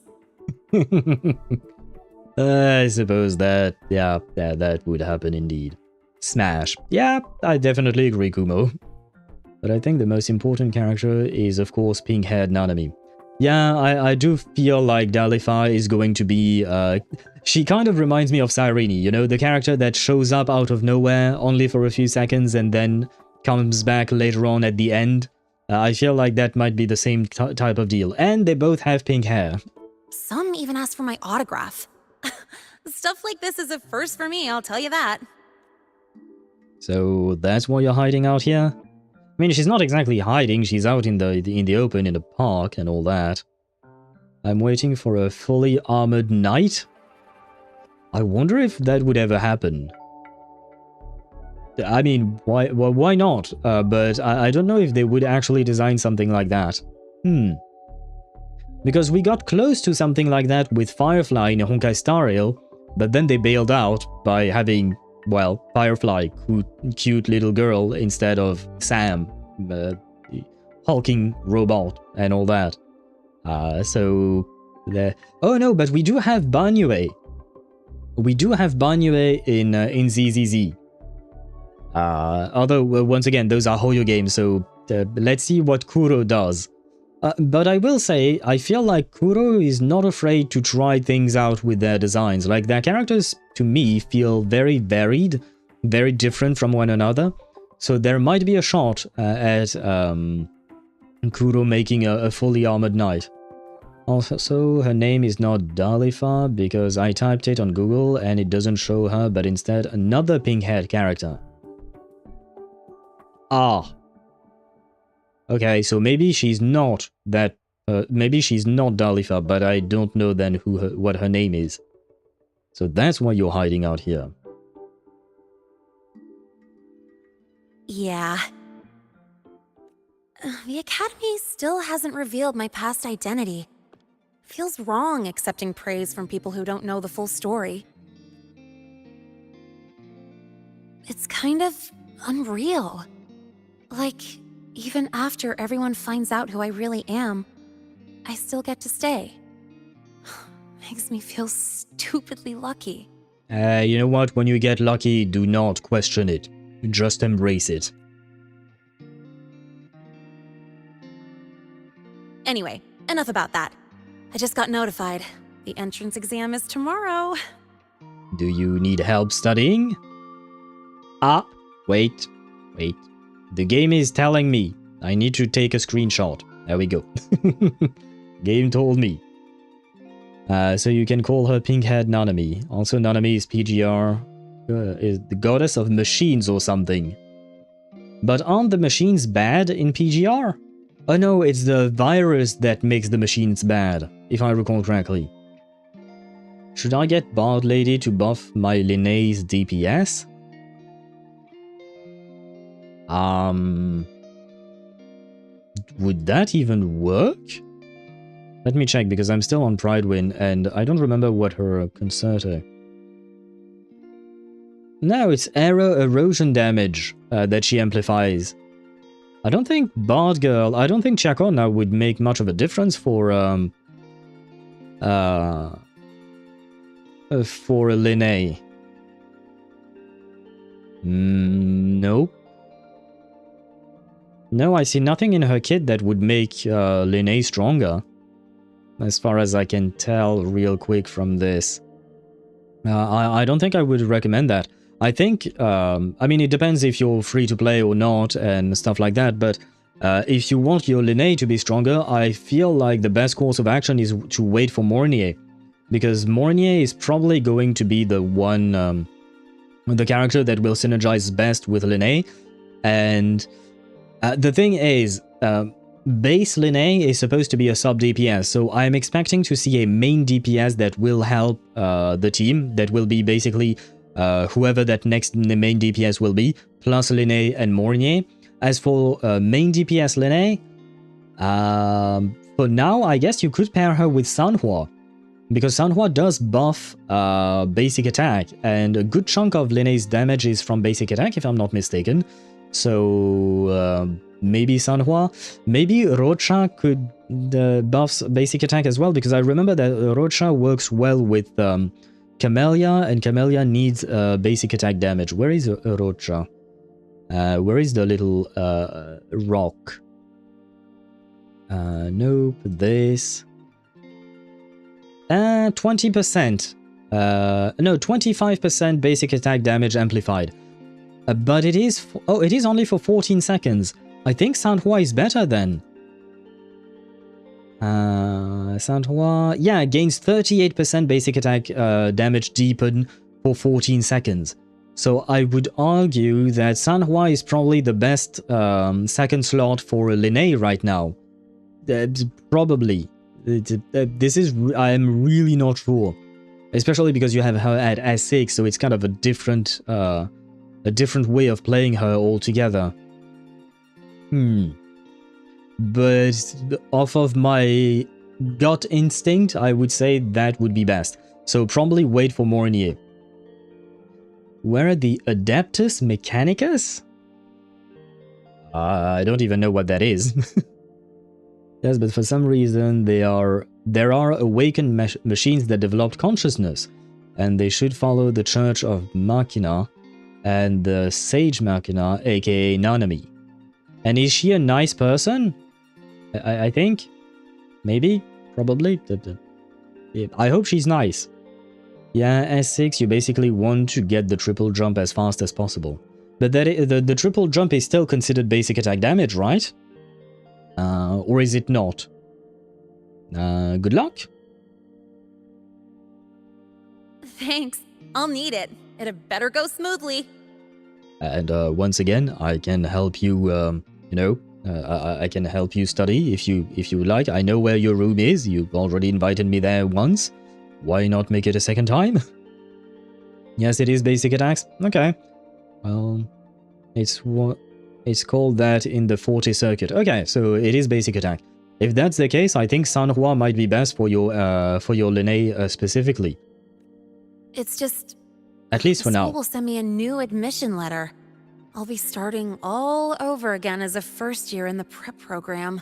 I suppose that, yeah, that would happen indeed. Smash. Yeah, I definitely agree, Kumo. But I think the most important character is, of course, pink-haired Nanami. Yeah, I do feel like Dalify is going to be, she kind of reminds me of Cyrene, you know, the character that shows up out of nowhere only for a few seconds and then comes back later on at the end. I feel like that might be the same type of deal. And they both have pink hair. Some even asked for my autograph. Stuff like this is a first for me, I'll tell you that. So that's why you're hiding out here? I mean, she's not exactly hiding, she's out in the open, in the park and all that. I'm waiting for a fully armored knight? I wonder if that would ever happen. I mean, why not? But I don't know if they would actually design something like that. Because we got close to something like that with Firefly in Honkai Star Rail, but then they bailed out by having, well, Firefly, cute little girl, instead of Sam, hulking robot, and all that. So, oh no, but we do have Banyue. We do have Banyue in ZZZ. Although, once again, those are Hoyo games, so let's see what Kuro does. But I will say, I feel like Kuro is not afraid to try things out with their designs. Like, their characters, to me, feel very varied, very different from one another. So there might be a shot at Kuro making a fully armored knight. Also, her name is not Dalifa because I typed it on Google and it doesn't show her, but instead another pink-haired character. Ah. Okay, so maybe she's not that. Maybe she's not Dalifa, but I don't know then what her name is. So that's why you're hiding out here. Yeah. The Academy still hasn't revealed my past identity. Feels wrong accepting praise from people who don't know the full story. It's kind of unreal. Like, even after everyone finds out who I really am, I still get to stay. Makes me feel stupidly lucky. You know what? When you get lucky, do not question it. Just embrace it. Anyway, enough about that. I just got notified. The entrance exam is tomorrow. Do you need help studying? Ah, wait. The game is telling me I need to take a screenshot. There we go. Game told me. So you can call her pink-haired Nanami. Also, Nanami is PGR, is the goddess of machines or something. But aren't the machines bad in PGR? Oh no, it's the virus that makes the machines bad, if I recall correctly. Should I get Bard Lady to buff my Lynae's DPS? Would that even work? Let me check, because I'm still on Pridewin, and I don't remember what her concerto. No, it's error erosion damage that she amplifies. I don't think Bard Girl, I don't think Chakona would make much of a difference for Lynae. Nope. No, I see nothing in her kit that would make Lynae stronger. As far as I can tell real quick from this. I don't think I would recommend that. I think, I mean, it depends if you're free to play or not and stuff like that, but if you want your Lynae to be stronger, I feel like the best course of action is to wait for Mornye. Because Mornye is probably going to be the one, the character that will synergize best with Lynae. And the thing is, base Lynae is supposed to be a sub DPS, so I'm expecting to see a main DPS that will help the team, that will be basically whoever that next main DPS will be, plus Lynae and Mornye. As for main DPS Lynae, for now, I guess you could pair her with Sanhua, because Sanhua does buff basic attack, and a good chunk of Lynae's damage is from basic attack, if I'm not mistaken. So maybe Sanhua, maybe Rocha could buff basic attack as well, because I remember that Rocha works well with Camellia, and Camellia needs basic attack damage. Where is Rocha? Where is the little rock? Nope, this. 20%. No, 25% basic attack damage amplified. But it is... it is only for 14 seconds. I think Sanhua is better then. Sanhua... Yeah, gains 38% basic attack damage deepen for 14 seconds. So I would argue that Sanhua is probably the best second slot for Lynae right now. Probably. This is... I am really not sure. Especially because you have her at S6, so it's kind of a different way of playing her altogether. But off of my gut instinct, I would say that would be best. So probably wait for Mornye. Where are the Adeptus Mechanicus? I don't even know what that is. Yes, but for some reason there are awakened machines that developed consciousness, and they should follow the Church of Machina. and the Sage Machina, aka Nanami. And is she a nice person? I think? Maybe? Probably? I hope she's nice. Yeah, S6, you basically want to get the triple jump as fast as possible. But the triple jump is still considered basic attack damage, right? Or is it not? Good luck. Thanks. I'll need it. It had better go smoothly. And once again, I can help you, I can help you study if you like. I know where your room is. You've already invited me there once. Why not make it a second time? Yes, it is basic attacks. Okay. Well, it's called that in the 40 circuit. Okay, so it is basic attack. If that's the case, I think Sanhua might be best for your Lynae specifically. It's just... At least for now. The school will send me a new admission letter. I'll be starting all over again as a first year in the prep program.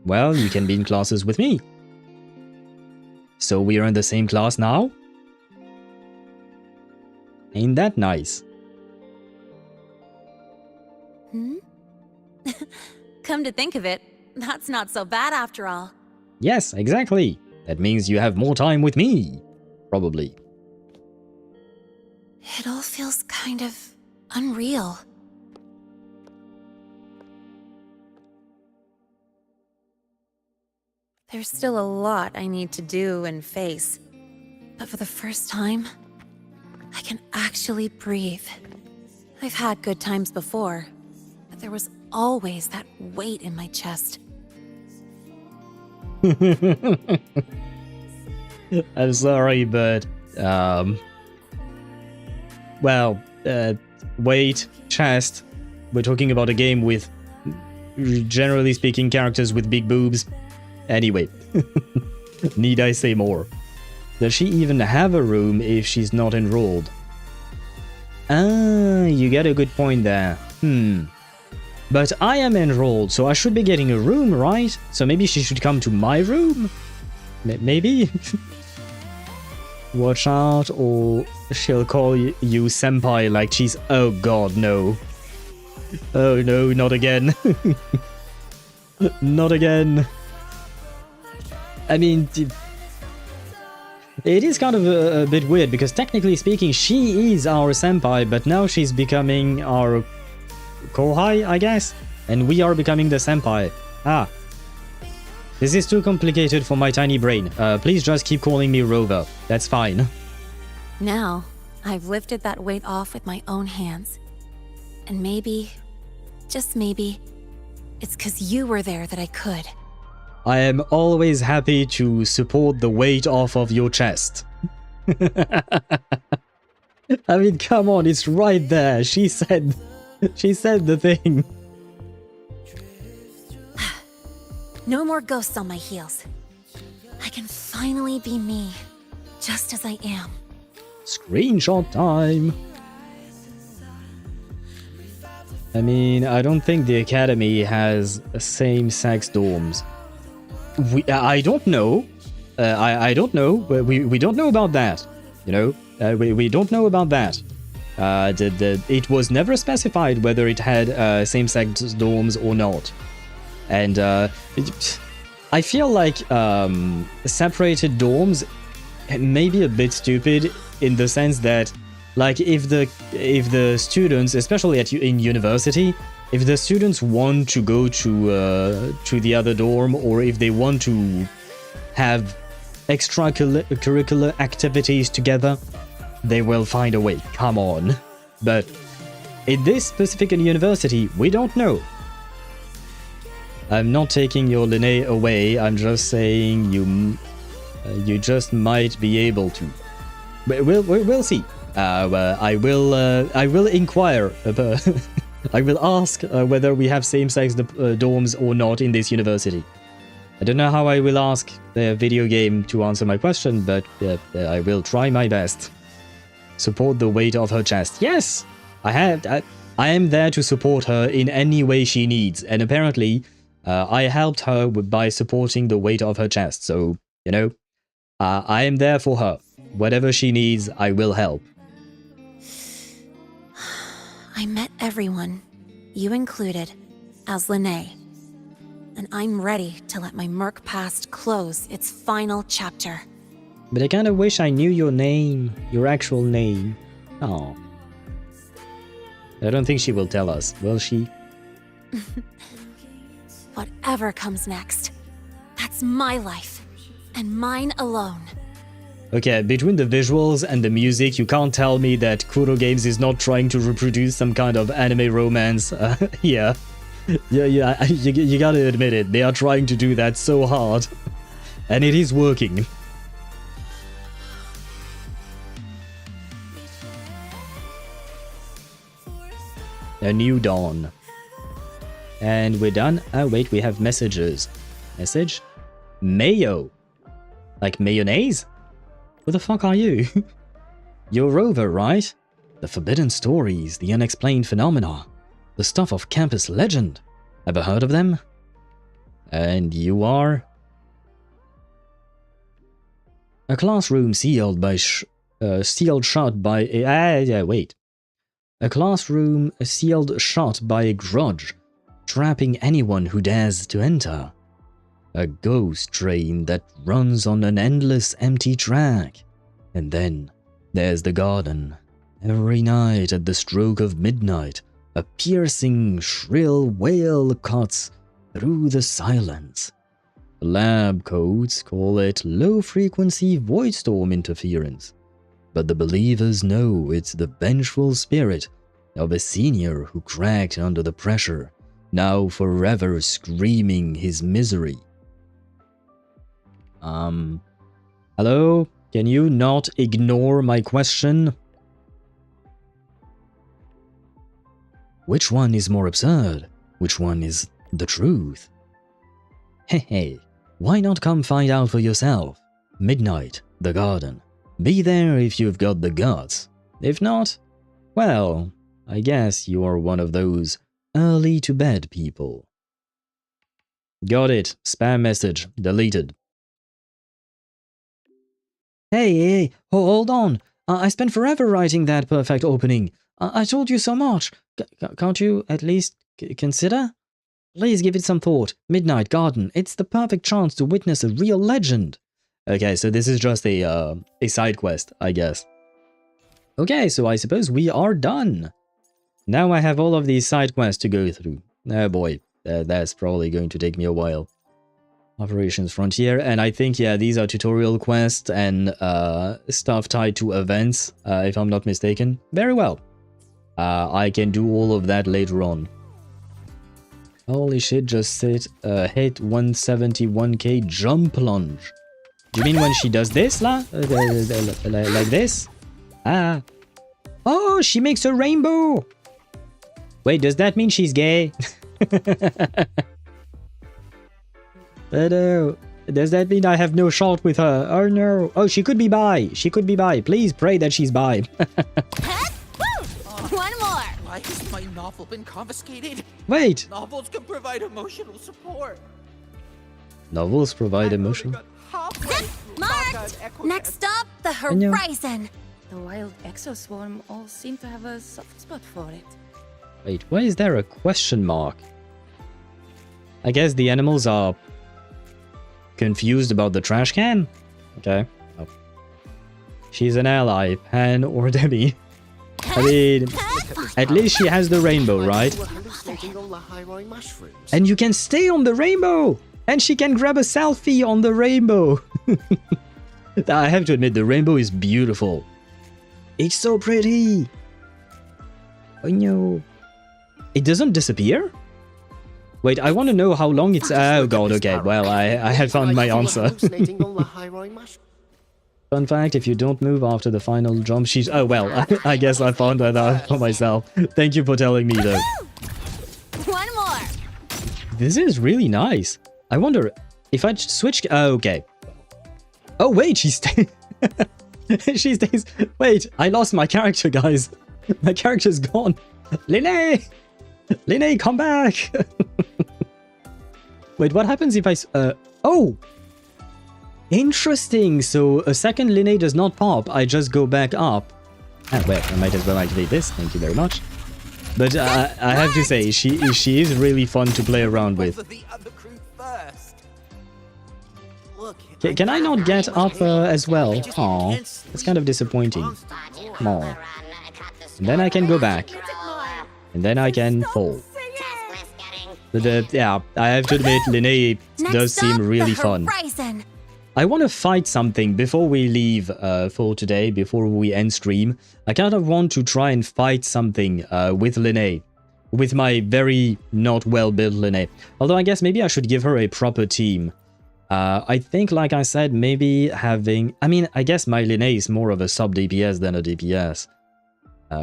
Well, you can be in classes with me. So we are in the same class now? Ain't that nice? Hmm? Come to think of it, that's not so bad after all. Yes, exactly. That means you have more time with me. Probably. It all feels kind of unreal. There's still a lot I need to do and face, but for the first time, I can actually breathe. I've had good times before, but there was always that weight in my chest. I'm sorry, but, well, weight, chest. We're talking about a game with, generally speaking, characters with big boobs. Anyway, need I say more? Does she even have a room if she's not enrolled? Ah, you get a good point there. But I am enrolled, so I should be getting a room, right? So maybe she should come to my room? Maybe? Watch out, or she'll call you senpai like she's... Oh god, no. Oh no, not again. Not again. I mean, it is kind of a bit weird, because technically speaking, she is our senpai, but now she's becoming our kohai, I guess? And we are becoming the senpai. Ah. This is too complicated for my tiny brain. Please just keep calling me Rover. That's fine. Now, I've lifted that weight off with my own hands. And maybe, just maybe, it's 'cause you were there that I could. I am always happy to support the weight off of your chest. I mean, come on, it's right there. She said the thing. No more ghosts on my heels. I can finally be me, just as I am. Screenshot time. I mean, I don't think the Academy has same-sex dorms. I don't know. I don't know. We don't know about that. You know, we don't know about that. It was never specified whether it had same-sex dorms or not. And I feel like separated dorms may be a bit stupid in the sense that, like, if the students, especially in university, if the students want to go to the other dorm, or if they want to have extracurricular activities together, they will find a way. Come on. But in this specific university, we don't know. I'm not taking your Lynae away. I'm just saying you just might be able to. We'll see. I will inquire. I will ask whether we have same-sex dorms or not in this university. I don't know how I will ask the video game to answer my question, but I will try my best. Support the weight of her chest. Yes, I am there to support her in any way she needs, and apparently I helped her by supporting the weight of her chest. So, you know, I am there for her. Whatever she needs, I will help. I met everyone, you included, as Lynae. And I'm ready to let my Merc past close its final chapter. But I kinda wish I knew your name, your actual name. Oh. I don't think she will tell us, will she? Whatever comes next, that's my life, and mine alone. Okay, between the visuals and the music, you can't tell me that Kuro Games is not trying to reproduce some kind of anime romance. Yeah. Yeah, you gotta admit it, they are trying to do that so hard. And it is working. A new dawn. And we're done. Oh wait, we have messages. Message? Mayo. Like mayonnaise? Who the fuck are you? You're Rover, right? The forbidden stories, the unexplained phenomena. The stuff of campus legend. Ever heard of them? And you are? A classroom sealed shut by a... wait. A classroom sealed shut by a grudge, trapping anyone who dares to enter. A ghost train that runs on an endless empty track. And then there's the garden. Every night at the stroke of midnight, a piercing, shrill wail cuts through the silence. Lab codes call it low-frequency void storm interference. But the believers know it's the vengeful spirit of a senior who cracked under the pressure, now forever screaming his misery. Hello? Can you not ignore my question? Which one is more absurd? Which one is the truth? Hey, why not come find out for yourself? Midnight, the garden. Be there if you've got the guts. If not, well, I guess you're one of those early-to-bed people. Got it. Spam message. Deleted. Hey, hold on. I spent forever writing that perfect opening. I told you so much. Can't you at least consider? Please give it some thought. Midnight Garden. It's the perfect chance to witness a real legend. Okay, so this is just a side quest, I guess. Okay, so I suppose we are done. Now I have all of these side quests to go through. Oh boy, that's probably going to take me a while. Operations Frontier, and I think, yeah, these are tutorial quests and stuff tied to events, if I'm not mistaken. Very well. I can do all of that later on. Holy shit, just hit 171k jump lunge. Do you mean when she does this, like this? Ah. Oh, she makes a rainbow! Wait, does that mean she's gay? No. Does that mean I have no shot with her? Oh no. Oh, she could be bi. She could be bi. Please pray that she's bi. One more. Why has my novel been confiscated? Wait. Novels can provide emotional support. Novels provide emotional. Marked! Next up, the horizon. The wild exoswarm all seem to have a soft spot for it. Wait, why is there a question mark? I guess the animals are confused about the trash can? Okay. Oh. She's an ally, Pan or Demi. I mean, at least she has the rainbow, right? And you can stay on the rainbow! And she can grab a selfie on the rainbow! I have to admit, the rainbow is beautiful. It's so pretty! Oh no. It doesn't disappear? Wait, I want to know how long it's... Oh god, okay, well, I had found my answer. Fun fact, if you don't move after the final jump, she's... Oh well, I guess I found that out for myself. Thank you for telling me though. One more! This is really nice. I wonder if I switch... Oh, okay. Oh wait, she stays... she stays... Wait, I lost my character, guys. My character's gone. Lynae! Lynae, come back! Wait, what happens if I... Oh! Interesting, so a second Lynae does not pop, I just go back up. Ah, well, I might as well activate this, thank you very much. But I have to say, she is really fun to play around with. Can I not get up as well? Aw, that's kind of disappointing. Come on. And then I can go back. And then I can fall. But yeah, I have to admit, Lynae does seem really fun. I want to fight something before we leave for today, before we end stream. I kind of want to try and fight something with Lynae. With my very not well-built Lynae. Although I guess maybe I should give her a proper team. I think, like I said, maybe having... I mean, I guess my Lynae is more of a sub-DPS than a DPS.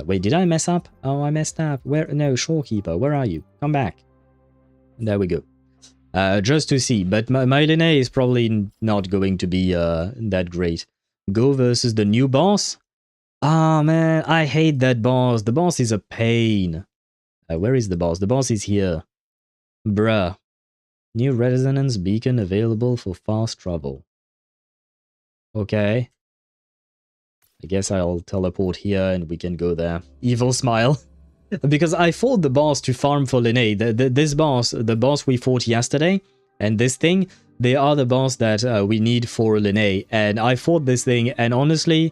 Wait, did I mess up? Oh, I messed up. Where? No, Shorekeeper, where are you? Come back. There we go. Just to see, but my Lynae is probably not going to be that great. Go versus the new boss? Ah, man, I hate that boss. The boss is a pain. Where is the boss? The boss is here. Bruh. New resonance beacon available for fast travel. Okay. I guess I'll teleport here and we can go there. Evil smile. Because I fought the boss to farm for Lynae. This boss, the boss we fought yesterday, and this thing, they are the boss that we need for Lynae. And I fought this thing, and honestly,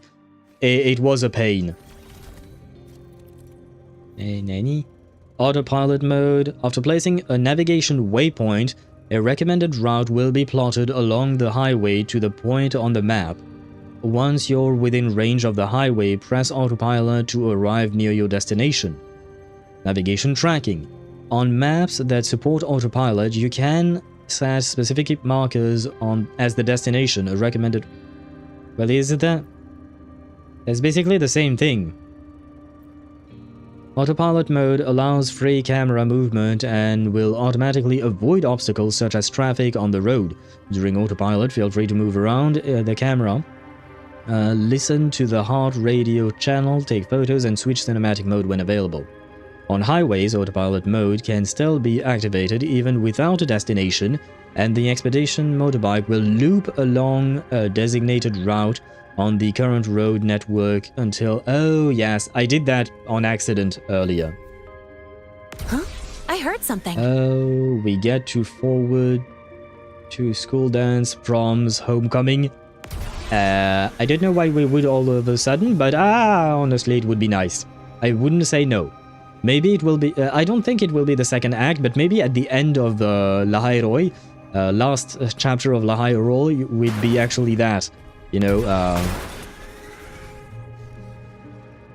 it was a pain. Hey, Nanny? Autopilot mode. After placing a navigation waypoint, a recommended route will be plotted along the highway to the point on the map. Once you're within range of the highway, press autopilot to arrive near your destination. Navigation tracking. On maps that support autopilot, you can set specific markers on as the destination, a recommended... Well, is it that? It's basically the same thing. Autopilot mode allows free camera movement and will automatically avoid obstacles such as traffic on the road. During autopilot, feel free to move around the camera. Listen to the heart radio channel, take photos, and switch cinematic mode when available. On highways, autopilot mode can still be activated even without a destination, and the expedition motorbike will loop along a designated route on the current road network until... Oh, yes, I did that on accident earlier. Huh? I heard something. Oh, we get to forward to school dance, proms, homecoming. I don't know why we would all of a sudden, but honestly, it would be nice. I wouldn't say no. Maybe it will be... I don't think it will be the second act, but maybe at the end of the Lahai-Roi, last chapter of Lahai-Roi would be actually that. You know,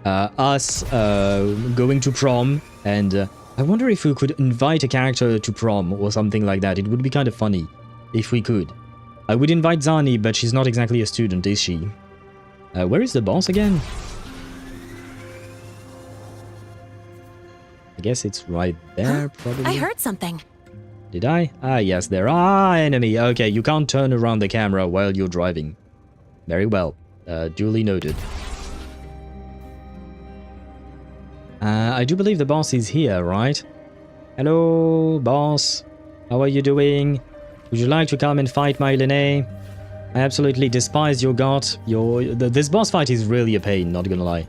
us going to prom, and I wonder if we could invite a character to prom or something like that. It would be kind of funny if we could. I would invite Zani, but she's not exactly a student, is she? Where is the boss again? I guess it's right there, probably. I heard something. Did I? Ah, yes, there are enemy. Okay, you can't turn around the camera while you're driving. Very well. Duly noted. I do believe the boss is here, right? Hello, boss. How are you doing? Would you like to come and fight my Lynae? I absolutely despise your god. This boss fight is really a pain, not gonna lie.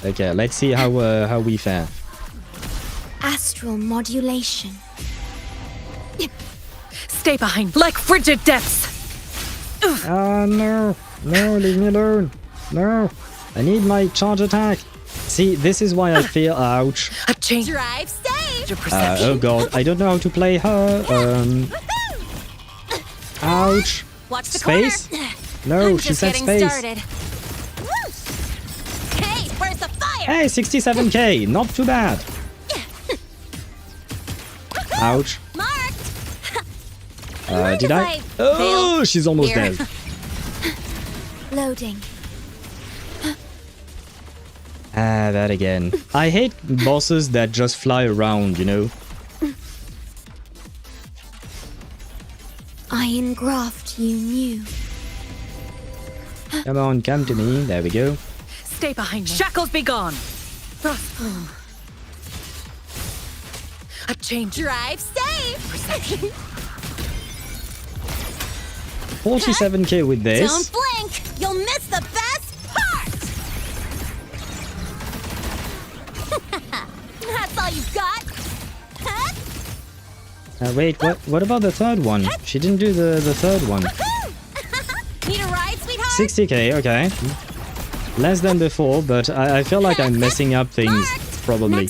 Okay, let's see how we fare. Astral modulation. Stay behind, like frigid depths! No, leave me alone. No, I need my charge attack. See, this is why I feel... Ouch. A change. Drive safe! Oh god, I don't know how to play her. Ouch. Watch the space? Corner. No, she said space. Started. Hey, where's the fire? Hey, 67k, not too bad. Ouch. Did I? Oh, she's almost dead. Loading. That again. I hate bosses that just fly around, you know? Iron graft you knew. Come on, come to me. There we go. Stay behind me. Shackles be gone. Frost bloom. A change. Drive safe. Perception. 47k with this. Don't blink! You'll miss the best part! That's all you've got? Wait, what about the third one? She didn't do the third one. Need a ride, sweetheart? 60k, okay. Less than before, but I feel like I'm messing up things, probably.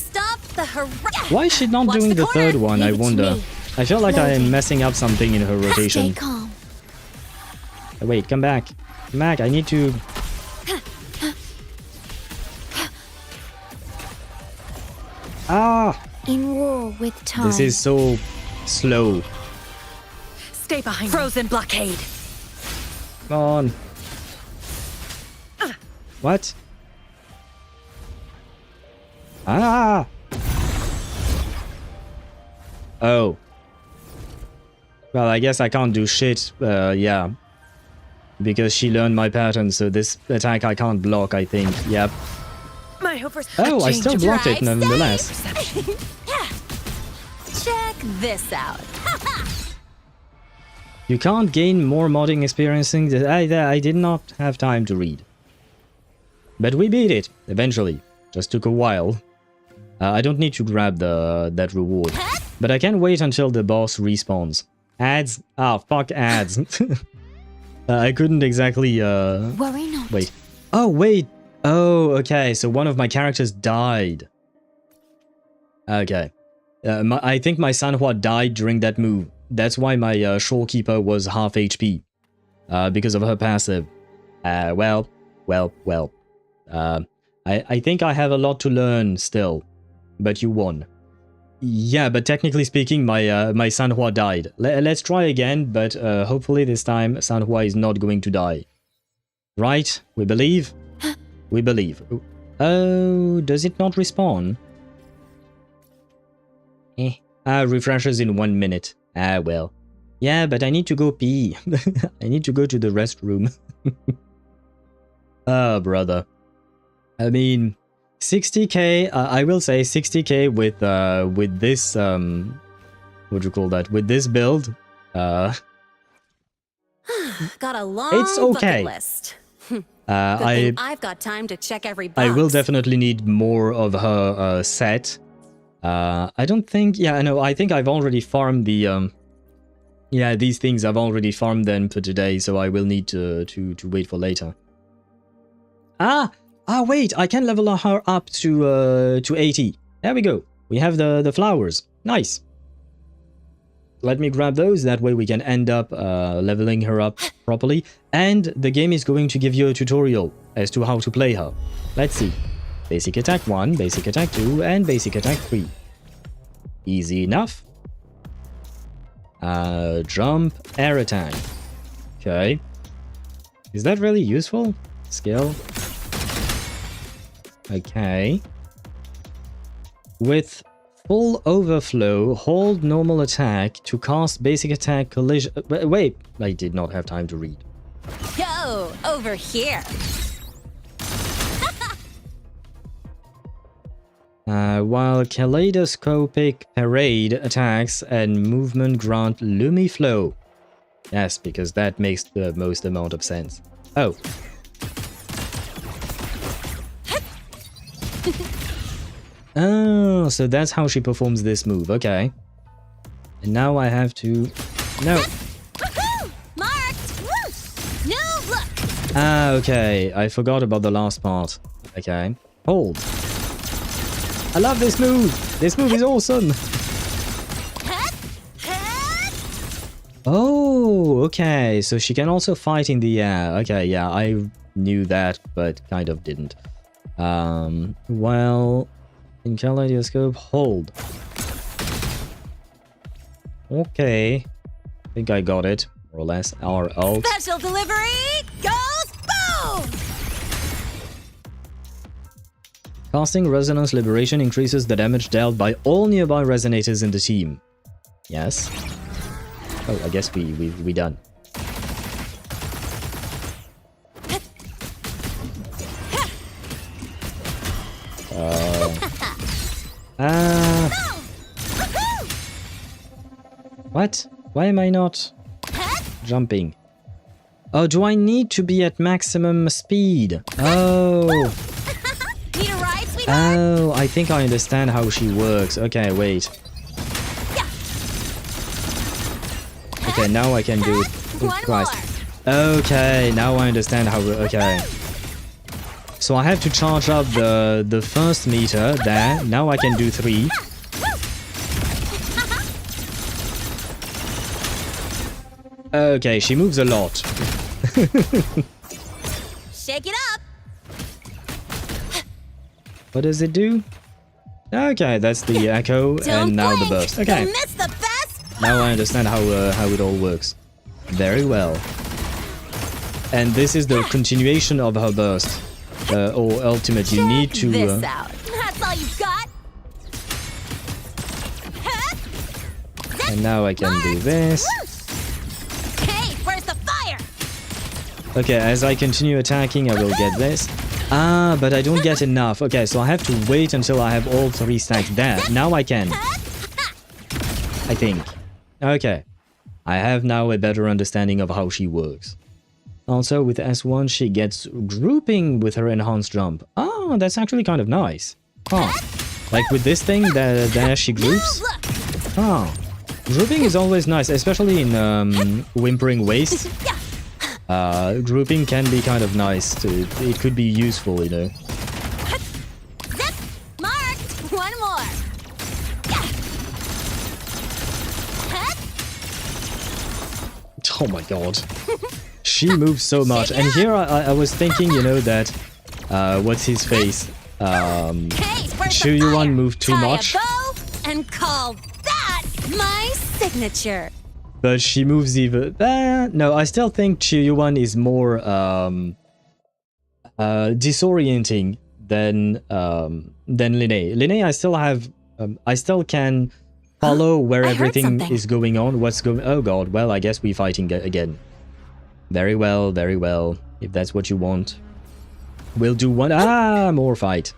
Why is she not doing the third one, I wonder? I feel like I am messing up something in her rotation. Stay calm. Wait, come back. Come back, I need to... Ah! In war with time. This is so slow. Stay behind. Frozen blockade. Come on. What? Ah! Oh. Well, I guess I can't do shit, yeah. Because she learned my pattern, so this attack I can't block, I think. Yep. Oh, I still blocked it nonetheless. Check this out. You can't gain more modding experiencing. I did not have time to read. But we beat it, eventually. Just took a while. I don't need to grab that reward. But I can wait until the boss respawns. Ads? Ah, fuck ads. I couldn't exactly, Worry not. Wait. Oh, wait. Oh, okay. So one of my characters died. Okay. I think my Sanhua died during that move. That's why my Shorekeeper was half HP. Because of her passive. Well. I think I have a lot to learn still. But you won. Yeah, but technically speaking, my Sanhua died. Let's try again, but hopefully this time Sanhua is not going to die. Right? We believe? We believe. Oh, does it not respawn? Refreshes in 1 minute. Well. Yeah, but I need to go pee. I need to go to the restroom. Oh, brother. I mean, 60k, I will say 60k with this, what do you call that? With this build, Got a long it's okay. bucket list. I've got time to check every box. I will definitely need more of her set. I don't think, yeah, no, I think I've already farmed the, yeah, these things I've already farmed them for today, so I will need to wait for later. Wait, I can level her up to 80. There we go. We have the flowers. Nice. Let me grab those, that way we can end up leveling her up properly. And the game is going to give you a tutorial as to how to play her. Let's see. Basic attack 1, basic attack 2, and basic attack 3. Easy enough. Jump, air attack. Okay. Is that really useful? Skill. Okay. With full overflow, hold normal attack to cast basic attack collision. Wait, I did not have time to read. Yo, over here. While kaleidoscopic parade attacks and movement grant Lumi flow. Yes, because that makes the most amount of sense. Oh. Oh, so that's how she performs this move. Okay. And now I have to... No. Marked. New look. Okay. I forgot about the last part. Okay. Hold. I love this move. This move is awesome. Oh, okay. So she can also fight in the air. Okay, yeah. I knew that, but kind of didn't. Well... In kaleidoscope, hold. Okay. I think I got it, more or less. Our ult. Special delivery goes boom! Casting Resonance Liberation increases the damage dealt by all nearby resonators in the team. Yes. Oh, I guess we done. What? Why am I not jumping? Oh, do I need to be at maximum speed? Oh. Need a ride, sweetheart? Oh, I think I understand how she works. Okay, wait. Okay, now I can do it. Oh, Christ. Okay, now I understand how... Okay. So I have to charge up the first meter there. Now I can do 3. Okay, she moves a lot. Shake it up. What does it do? Okay, that's the echo, and now the burst. Okay. Miss the best. Now I understand how it all works. Very well. And this is the continuation of her burst. Or ultimate, you need to... this out. That's all you've got? And now I can do this. Hey, where's the fire? Okay, as I continue attacking, I will get this. Ah, but I don't get enough. Okay, so I have to wait until I have all 3 stacks there. Now I can. I think. Okay. I have now a better understanding of how she works. Also, with S1, she gets grouping with her enhanced jump. Oh, that's actually kind of nice. Huh. Like with this thing, there she groups. Oh. Grouping is always nice, especially in Whimpering Waste. Grouping can be kind of nice. It could be useful, you know. Zip! Marked! One more! Oh my god. She moves so much. And here I was thinking, you know, that... what's his face? Chuyuan moved too much. And call that my signature. But she moves even... no, I still think Chuyuan is more disorienting than Lynae. Lynae, I still have... I still can follow where everything is going on. What's going... Oh god, well, I guess we're fighting again. Very well, very well. If that's what you want. We'll do one... Ah, more fight.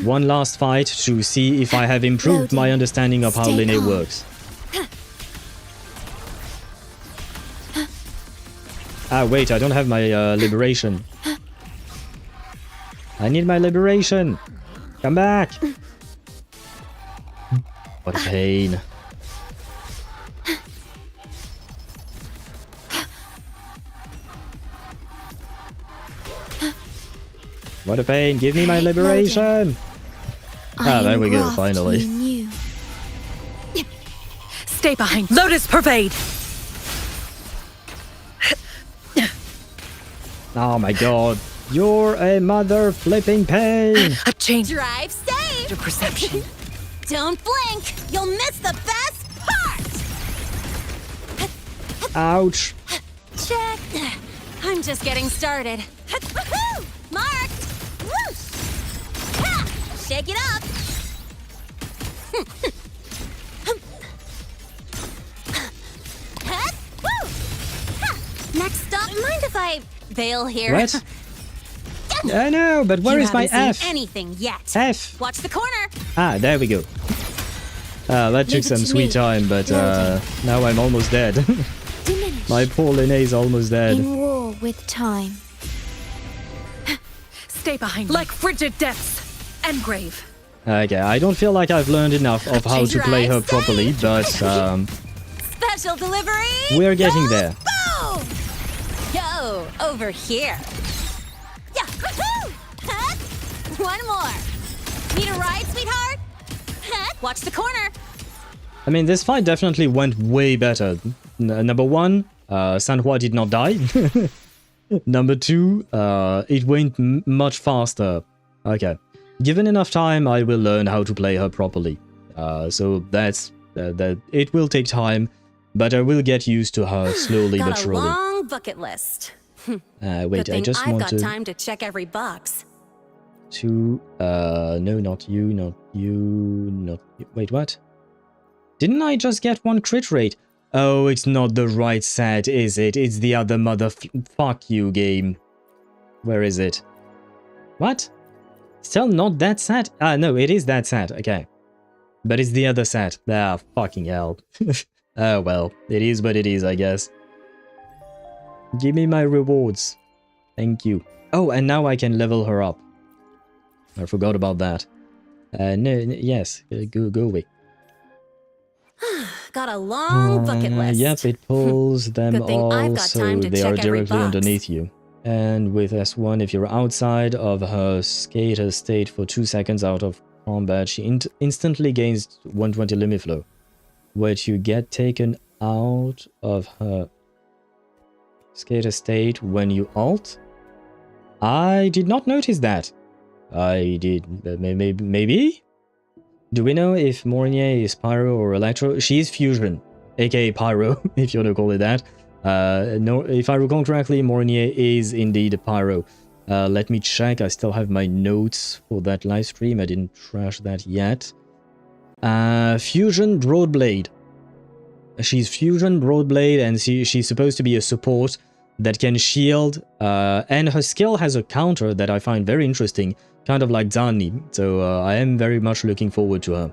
One last fight to see if I have improved my understanding of how Lynae works. Ah, wait, I don't have my liberation. I need my liberation. Come back. What a pain. What a pain. Give me my liberation. Ah, there we go, finally. Stay behind. Lotus Pervade. Oh my god. You're a mother flipping pain. A change. Drive safe. Your perception. Don't blink. You'll miss the best part. Ouch. Check. I'm just getting started. Marked. Shake it up. Next up, mind if I bail here? What? I know, but where is my F? Anything yet? F. Watch the corner. Ah, there we go. That took some sweet time, but now I'm almost dead. My poor Lynae is almost dead. In war with time. Stay behind. Like frigid depths. Engrave. Okay, I don't feel like I've learned enough of how to play her properly, but Special delivery. we're getting there. Boom! Yo, over here. Yeah. One more. Need a ride, sweetheart? Watch the corner. I mean, this fight definitely went way better. Number 1, Sanhua did not die. Number 2, it went much faster. Okay. Given enough time, I will learn how to play her properly. So that's... that. It will take time, but I will get used to her slowly but surely. Got a long bucket list. Wait, I just want to... I've got time to check every box. No, not you, not you, not you. Wait, what? Didn't I just get 1 crit rate? Oh, it's not the right set, is it? It's the other fuck you game. Where is it? What? Still not that set? Ah, no, it is that set. Okay. But it's the other set. Ah, fucking hell. Oh, well. It is what it is, I guess. Give me my rewards. Thank you. Oh, and now I can level her up. I forgot about that. Yes, go away. Got a long bucket list. Yep, it pulls them Good thing all, I've got so time to they are check every directly box. underneath you. And with S1, if you're outside of her skater state for 2 seconds out of combat, she instantly gains 120 limit flow. Which you get taken out of her skater state when you ult? I did not notice that. I did. Maybe? Do we know if Mornye is Pyro or Electro? She is Fusion, aka Pyro, if you want to call it that. No, if I recall correctly, Mornye is indeed Pyro. Let me check. I still have my notes for that live stream. I didn't trash that yet. Fusion Broadblade. She's Fusion Broadblade, and she's supposed to be a support that can shield. And her skill has a counter that I find very interesting, kind of like Zani. So I am very much looking forward to her.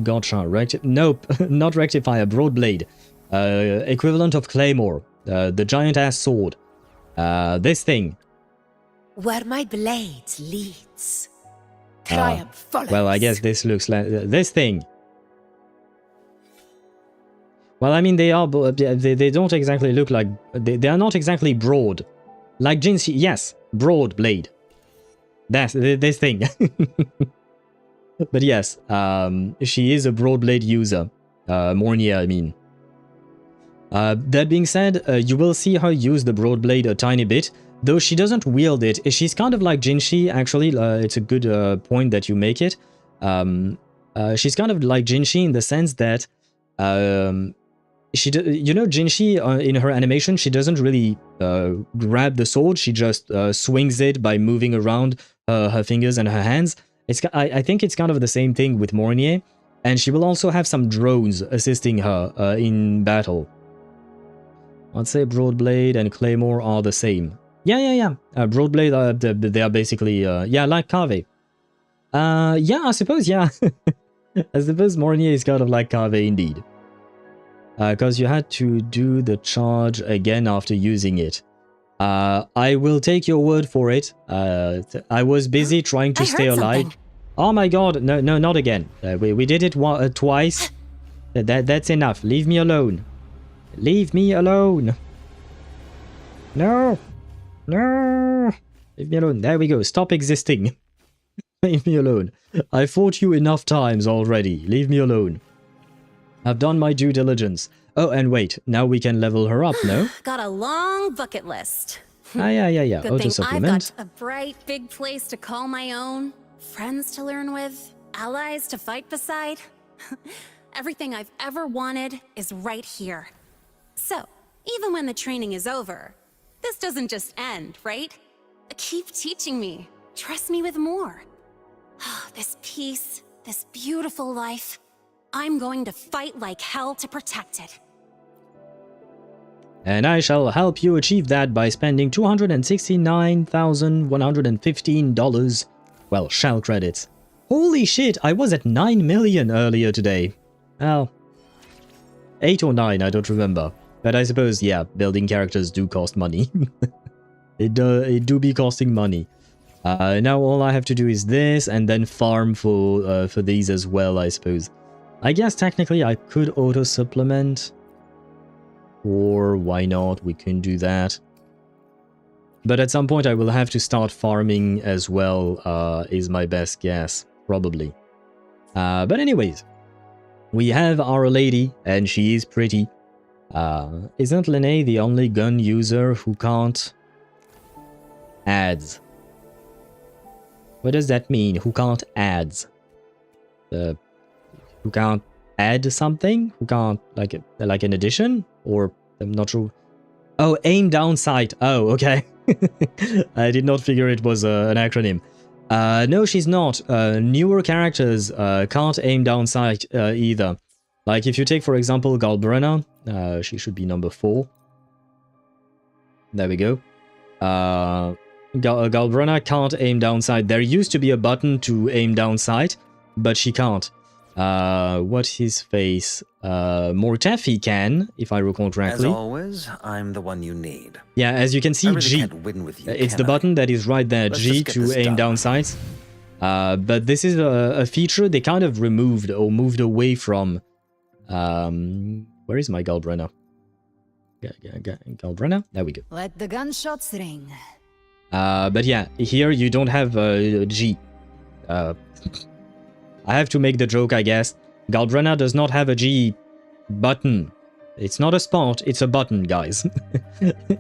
Gotcha. Nope, not Rectifier. Broadblade. Equivalent of Claymore. The giant-ass sword. This thing. Where my blade leads, triumph follows. Well, I guess this looks like this thing. Well, I mean, they are. They don't exactly look like. They are not exactly broad, like Jinxi. Yes, broad blade. That's this thing. But yes, she is a broad blade user. Mornye, I mean. That being said, you will see her use the broad blade a tiny bit. Though she doesn't wield it, she's kind of like Jinxi, actually. It's a good point that you make it. She's kind of like Jinxi in the sense that, Jinxi, in her animation, she doesn't really grab the sword. She just swings it by moving around her fingers and her hands. I think it's kind of the same thing with Mornye. And she will also have some drones assisting her in battle. I'd say Broadblade and Claymore are the same. Yeah. Broadblade, they are basically, like Kave. Yeah, I suppose, yeah. I suppose Mornye is kind of like Kave indeed. Because you had to do the charge again after using it. I will take your word for it. I was busy trying to stay alive. Something. Oh my god, no, not again. We did it twice. That's enough. Leave me alone. Leave me alone. No. Leave me alone. There we go. Stop existing. Leave me alone. I fought you enough times already. Leave me alone. I've done my due diligence. Oh, and wait. Now we can level her up, no? Got a long bucket list. Yeah. Good Auto thing supplement. I've got a bright, big place to call my own, friends to learn with, allies to fight beside. Everything I've ever wanted is right here. So, even when the training is over, this doesn't just end, right? Keep teaching me. Trust me with more. This peace, this beautiful life, I'm going to fight like hell to protect it. And I shall help you achieve that by spending $269,115, well, shell credits. Holy shit, I was at 9 million earlier today. Well, 8 or 9, I don't remember. But I suppose, yeah, building characters do cost money. It do be costing money. Now all I have to do is this, and then farm for these as well, I suppose. I guess technically I could auto-supplement. Or why not, we can do that. But at some point I will have to start farming as well, is my best guess, probably. But anyways, we have our lady, and she is pretty. Isn't Lynae the only gun user who can't... Ads? What does that mean? Who can't ads? Who can't add something? Who can't, like an addition? Or, I'm not sure. Oh, aim down sight. Oh, okay. I did not figure it was an acronym. No, she's not. Newer characters can't aim down sight either. Like, if you take, for example, Galbrenna, she should be number 4. There we go. Galbrenna can't aim down sight. There used to be a button to aim down sight, but she can't. what's his face? Mortefi can, if I recall correctly. As always, I'm the one you need. Yeah, as you can see, I really G. can't win with you, It's can the I? button that is right there, Let's G, just get to this aim done. down sights. But this is a feature they kind of removed or moved away from. Where is my Galbrenner? Galbrenner? There we go. Let the gunshots ring. But yeah, here you don't have G. I have to make the joke, I guess. Galbrenner does not have a G button. It's not a spot, it's a button, guys.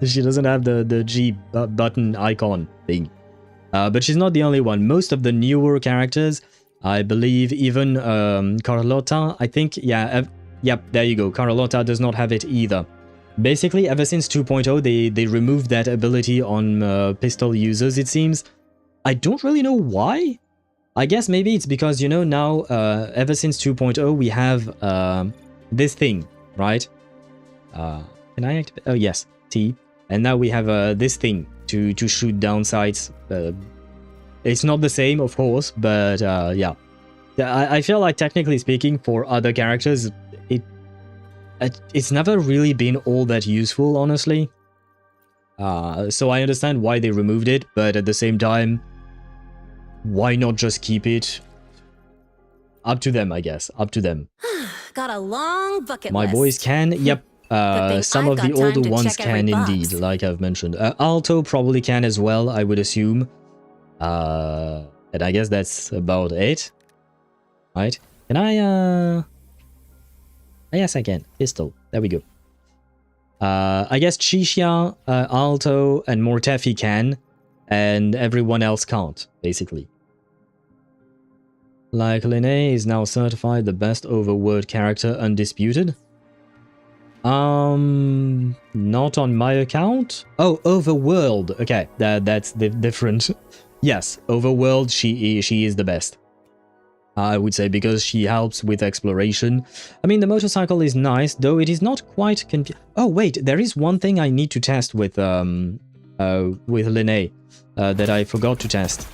She doesn't have the G button icon thing. But she's not the only one. Most of the newer characters, I believe, even Carlotta, I think, yeah, yep, there you go. Carlotta does not have it either. Basically, ever since 2.0, they removed that ability on pistol users, it seems. I don't really know why. I guess maybe it's because, you know, now, ever since 2.0, we have this thing, right? Can I activate? Oh, yes, T. And now we have this thing to shoot down sights. It's not the same, of course, but yeah. I feel like, technically speaking, for other characters, it's never really been all that useful, honestly. So I understand why they removed it, but at the same time, why not just keep it? Up to them, I guess. Up to them. Got a long bucket My list. boys can, yep. Some I've of the got time older to ones check every can box. indeed, like I've mentioned. Alto probably can as well, I would assume. And I guess that's about it. Right? Can I, yes, I can. Pistol. There we go. I guess Chisha, Alto, and Mortefi can, and everyone else can't, basically. Like, Lynae is now certified the best overworld character, undisputed. Not on my account. Oh, overworld. Okay, that's different. Yes, overworld. She is the best. I would say, because she helps with exploration. I mean, the motorcycle is nice, though it is not quite Oh wait, there is one thing I need to test with Lynae that I forgot to test.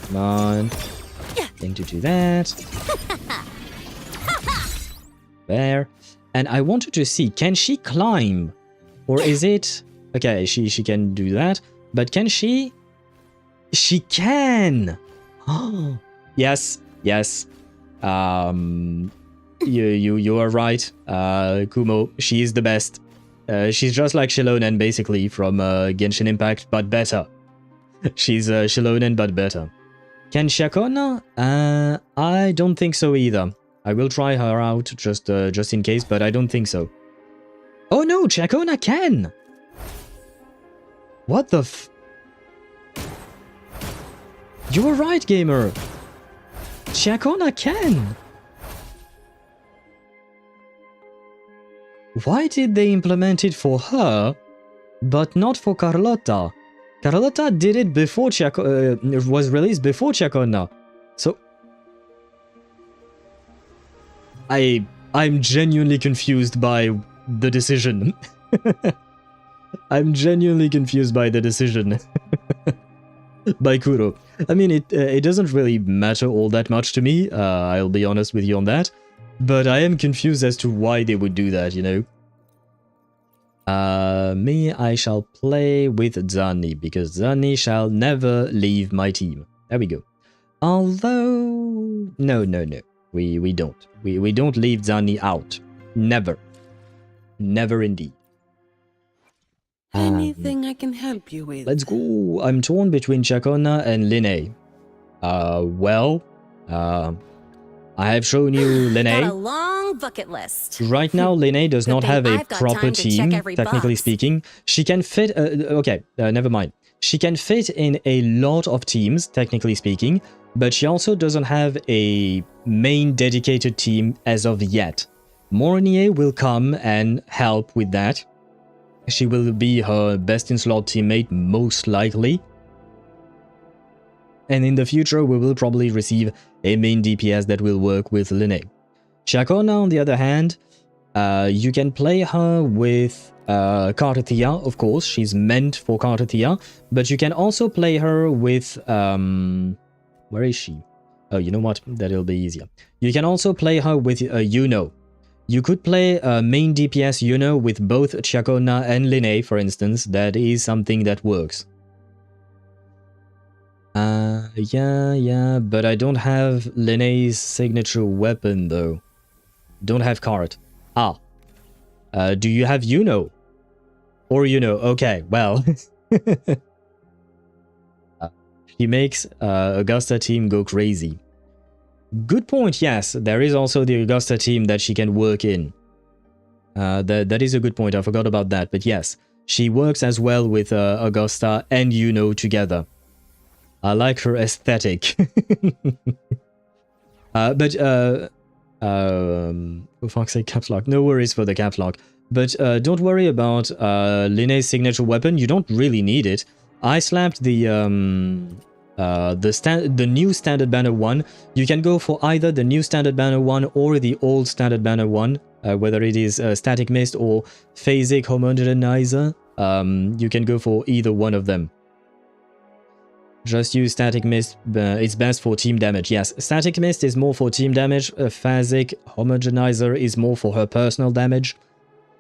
Come on. Think to do that. There. And I wanted to see, can she climb? Or is it... Okay, she can do that. But can she... She can! Oh, yes, yes. You are right, Kumo. She is the best. She's just like Shilonen, basically, from Genshin Impact, but better. She's Shilonen, but better. Can Shakona? I don't think so either. I will try her out just in case, but I don't think so. Oh no, Shakona can! What the f... You were right, gamer! Shakona can! Why did they implement it for her, but not for Carlotta? Carlotta did it before it was released before Shakona. So... I'm genuinely confused by the decision. I'm genuinely confused by the decision. By Kuro. I mean, it doesn't really matter all that much to me, I'll be honest with you on that. But I am confused as to why they would do that, you know? Me, I shall play with Zani, because Zani shall never leave my team. There we go. Although... No. We don't. We don't leave Zani out. Never. Never indeed. Anything I can help you with? Let's go. I'm torn between Shakona and Lynae. I have shown you Lynae. Got a long bucket list. Right now, Lynae does not have a I've got proper time to check team, every technically box. speaking. She can fit... never mind. She can fit in a lot of teams, technically speaking, but she also doesn't have a main dedicated team as of yet. Mornye will come and help with that. She will be her best-in-slot teammate, most likely. And in the future, we will probably receive a main DPS that will work with Lynae. Shakona, on the other hand, you can play her with Karthia, of course. She's meant for Karthia. But you can also play her with... where is she? Oh, you know what? That'll be easier. You can also play her with Yuno. You could play main DPS Yuno with both Chakona and Lynae, for instance. That is something that works. Yeah, but I don't have Lynae's signature weapon, though. Don't have card. Ah. Do you have Yuno? Or Yuno? Okay, well. She makes Augusta team go crazy. Good point, yes. There is also the Augusta team that she can work in. That is a good point. I forgot about that. But yes, she works as well with Augusta and Yuno together. I like her aesthetic. For fuck's sake, caps lock. No worries for the caps lock. But don't worry about Lynae's signature weapon. You don't really need it. I slapped the new standard banner 1. You can go for either the new standard banner 1 or the old standard banner 1, whether it is static mist or phasic homogenizer. You can go for either one of them. Just use static mist. It's best for team damage. Yes, static mist is more for team damage. Phasic homogenizer is more for her personal damage.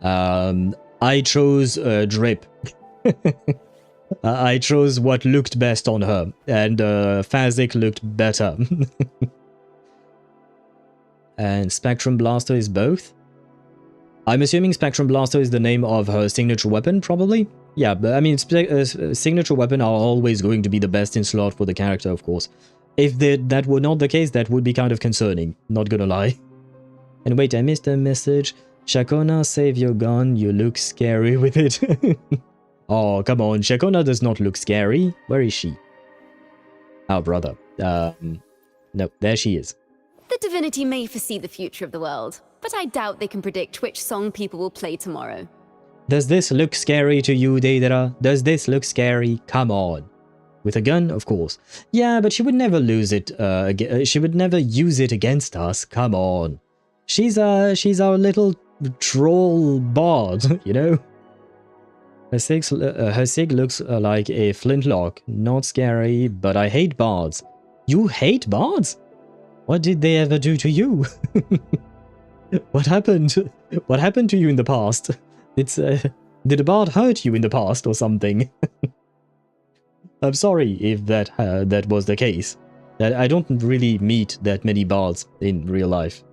I chose drip. I chose what looked best on her, and Phasic looked better. And Spectrum Blaster is both? I'm assuming Spectrum Blaster is the name of her signature weapon, probably? Yeah, but I mean, signature weapon are always going to be the best in slot for the character, of course. If that were not the case, that would be kind of concerning, not gonna lie. And wait, I missed a message. Chakona, save your gun, you look scary with it. Oh, come on, Chakona does not look scary. Where is she? Oh, brother. No, there she is. The divinity may foresee the future of the world, but I doubt they can predict which song people will play tomorrow. Does this look scary to you, Deidara? Does this look scary? Come on. With a gun, of course. Yeah, but she would never lose it. She would never use it against us. Come on. She's our little troll bard, you know? Her sig looks like a flintlock. Not scary, but I hate bards. You hate bards? What did they ever do to you? What happened? What happened to you in the past? Did a bard hurt you in the past or something? I'm sorry if that was the case. I don't really meet that many bards in real life.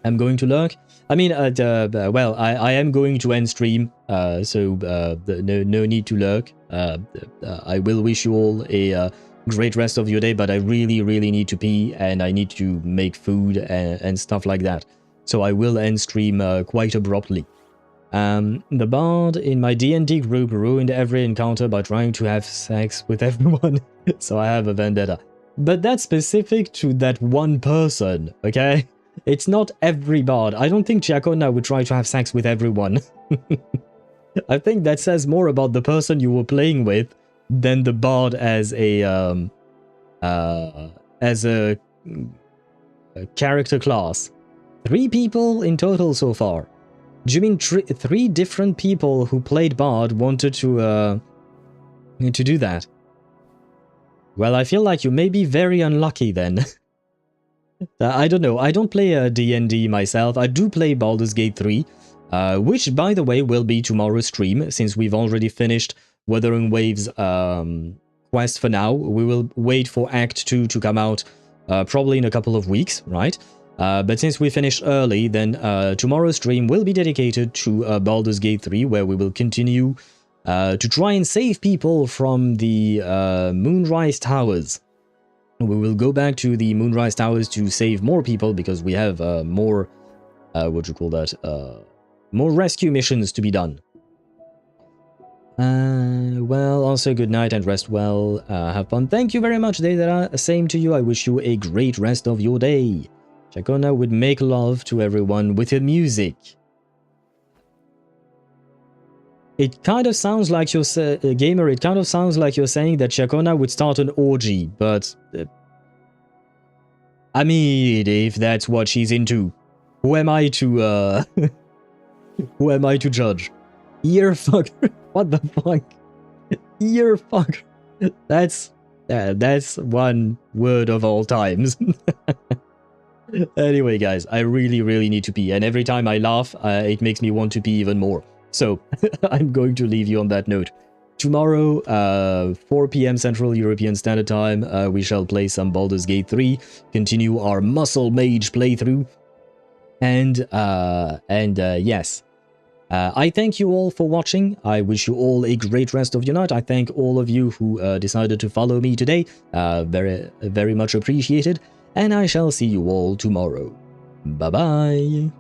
I'm going to lurk. I mean, well, I am going to end stream, so no need to lurk. I will wish you all a great rest of your day, but I really need to pee, and I need to make food and stuff like that. So I will end stream quite abruptly. The bard in my D&D group ruined every encounter by trying to have sex with everyone, so I have a vendetta. But that's specific to that one person, okay? It's not every bard. I don't think Chakona would try to have sex with everyone. I think that says more about the person you were playing with than the bard as a character class. 3 people in total so far. Do you mean 3 different people who played bard wanted to do that? Well, I feel like you may be very unlucky then. I don't know. I don't play D&D myself. I do play Baldur's Gate 3, which, by the way, will be tomorrow's stream, since we've already finished Wuthering Waves quest for now. We will wait for Act 2 to come out probably in a couple of weeks, right? But since we finished early, then tomorrow's stream will be dedicated to Baldur's Gate 3, where we will continue to try and save people from the Moonrise Towers. We will go back to the Moonrise Towers to save more people, because we have more, more rescue missions to be done. Well, also good night and rest well. Have fun. Thank you very much, Deidara. Same to you. I wish you a great rest of your day. Chakona would make love to everyone with her music. It kind of sounds like you're gamer. It kind of sounds like you're saying that Chakona would start an orgy, but I mean, if that's what she's into, who am I to who am I to judge? Earfucker. What the fuck? Earfucker. That's That's one word of all times. Anyway, guys, I really need to pee. And every time I laugh, it makes me want to pee even more. So, I'm going to leave you on that note. Tomorrow, 4 p.m. Central European Standard Time, we shall play some Baldur's Gate 3, continue our Muscle Mage playthrough, and yes. I thank you all for watching. I wish you all a great rest of your night. I thank all of you who decided to follow me today. Very much appreciated. And I shall see you all tomorrow. Bye-bye.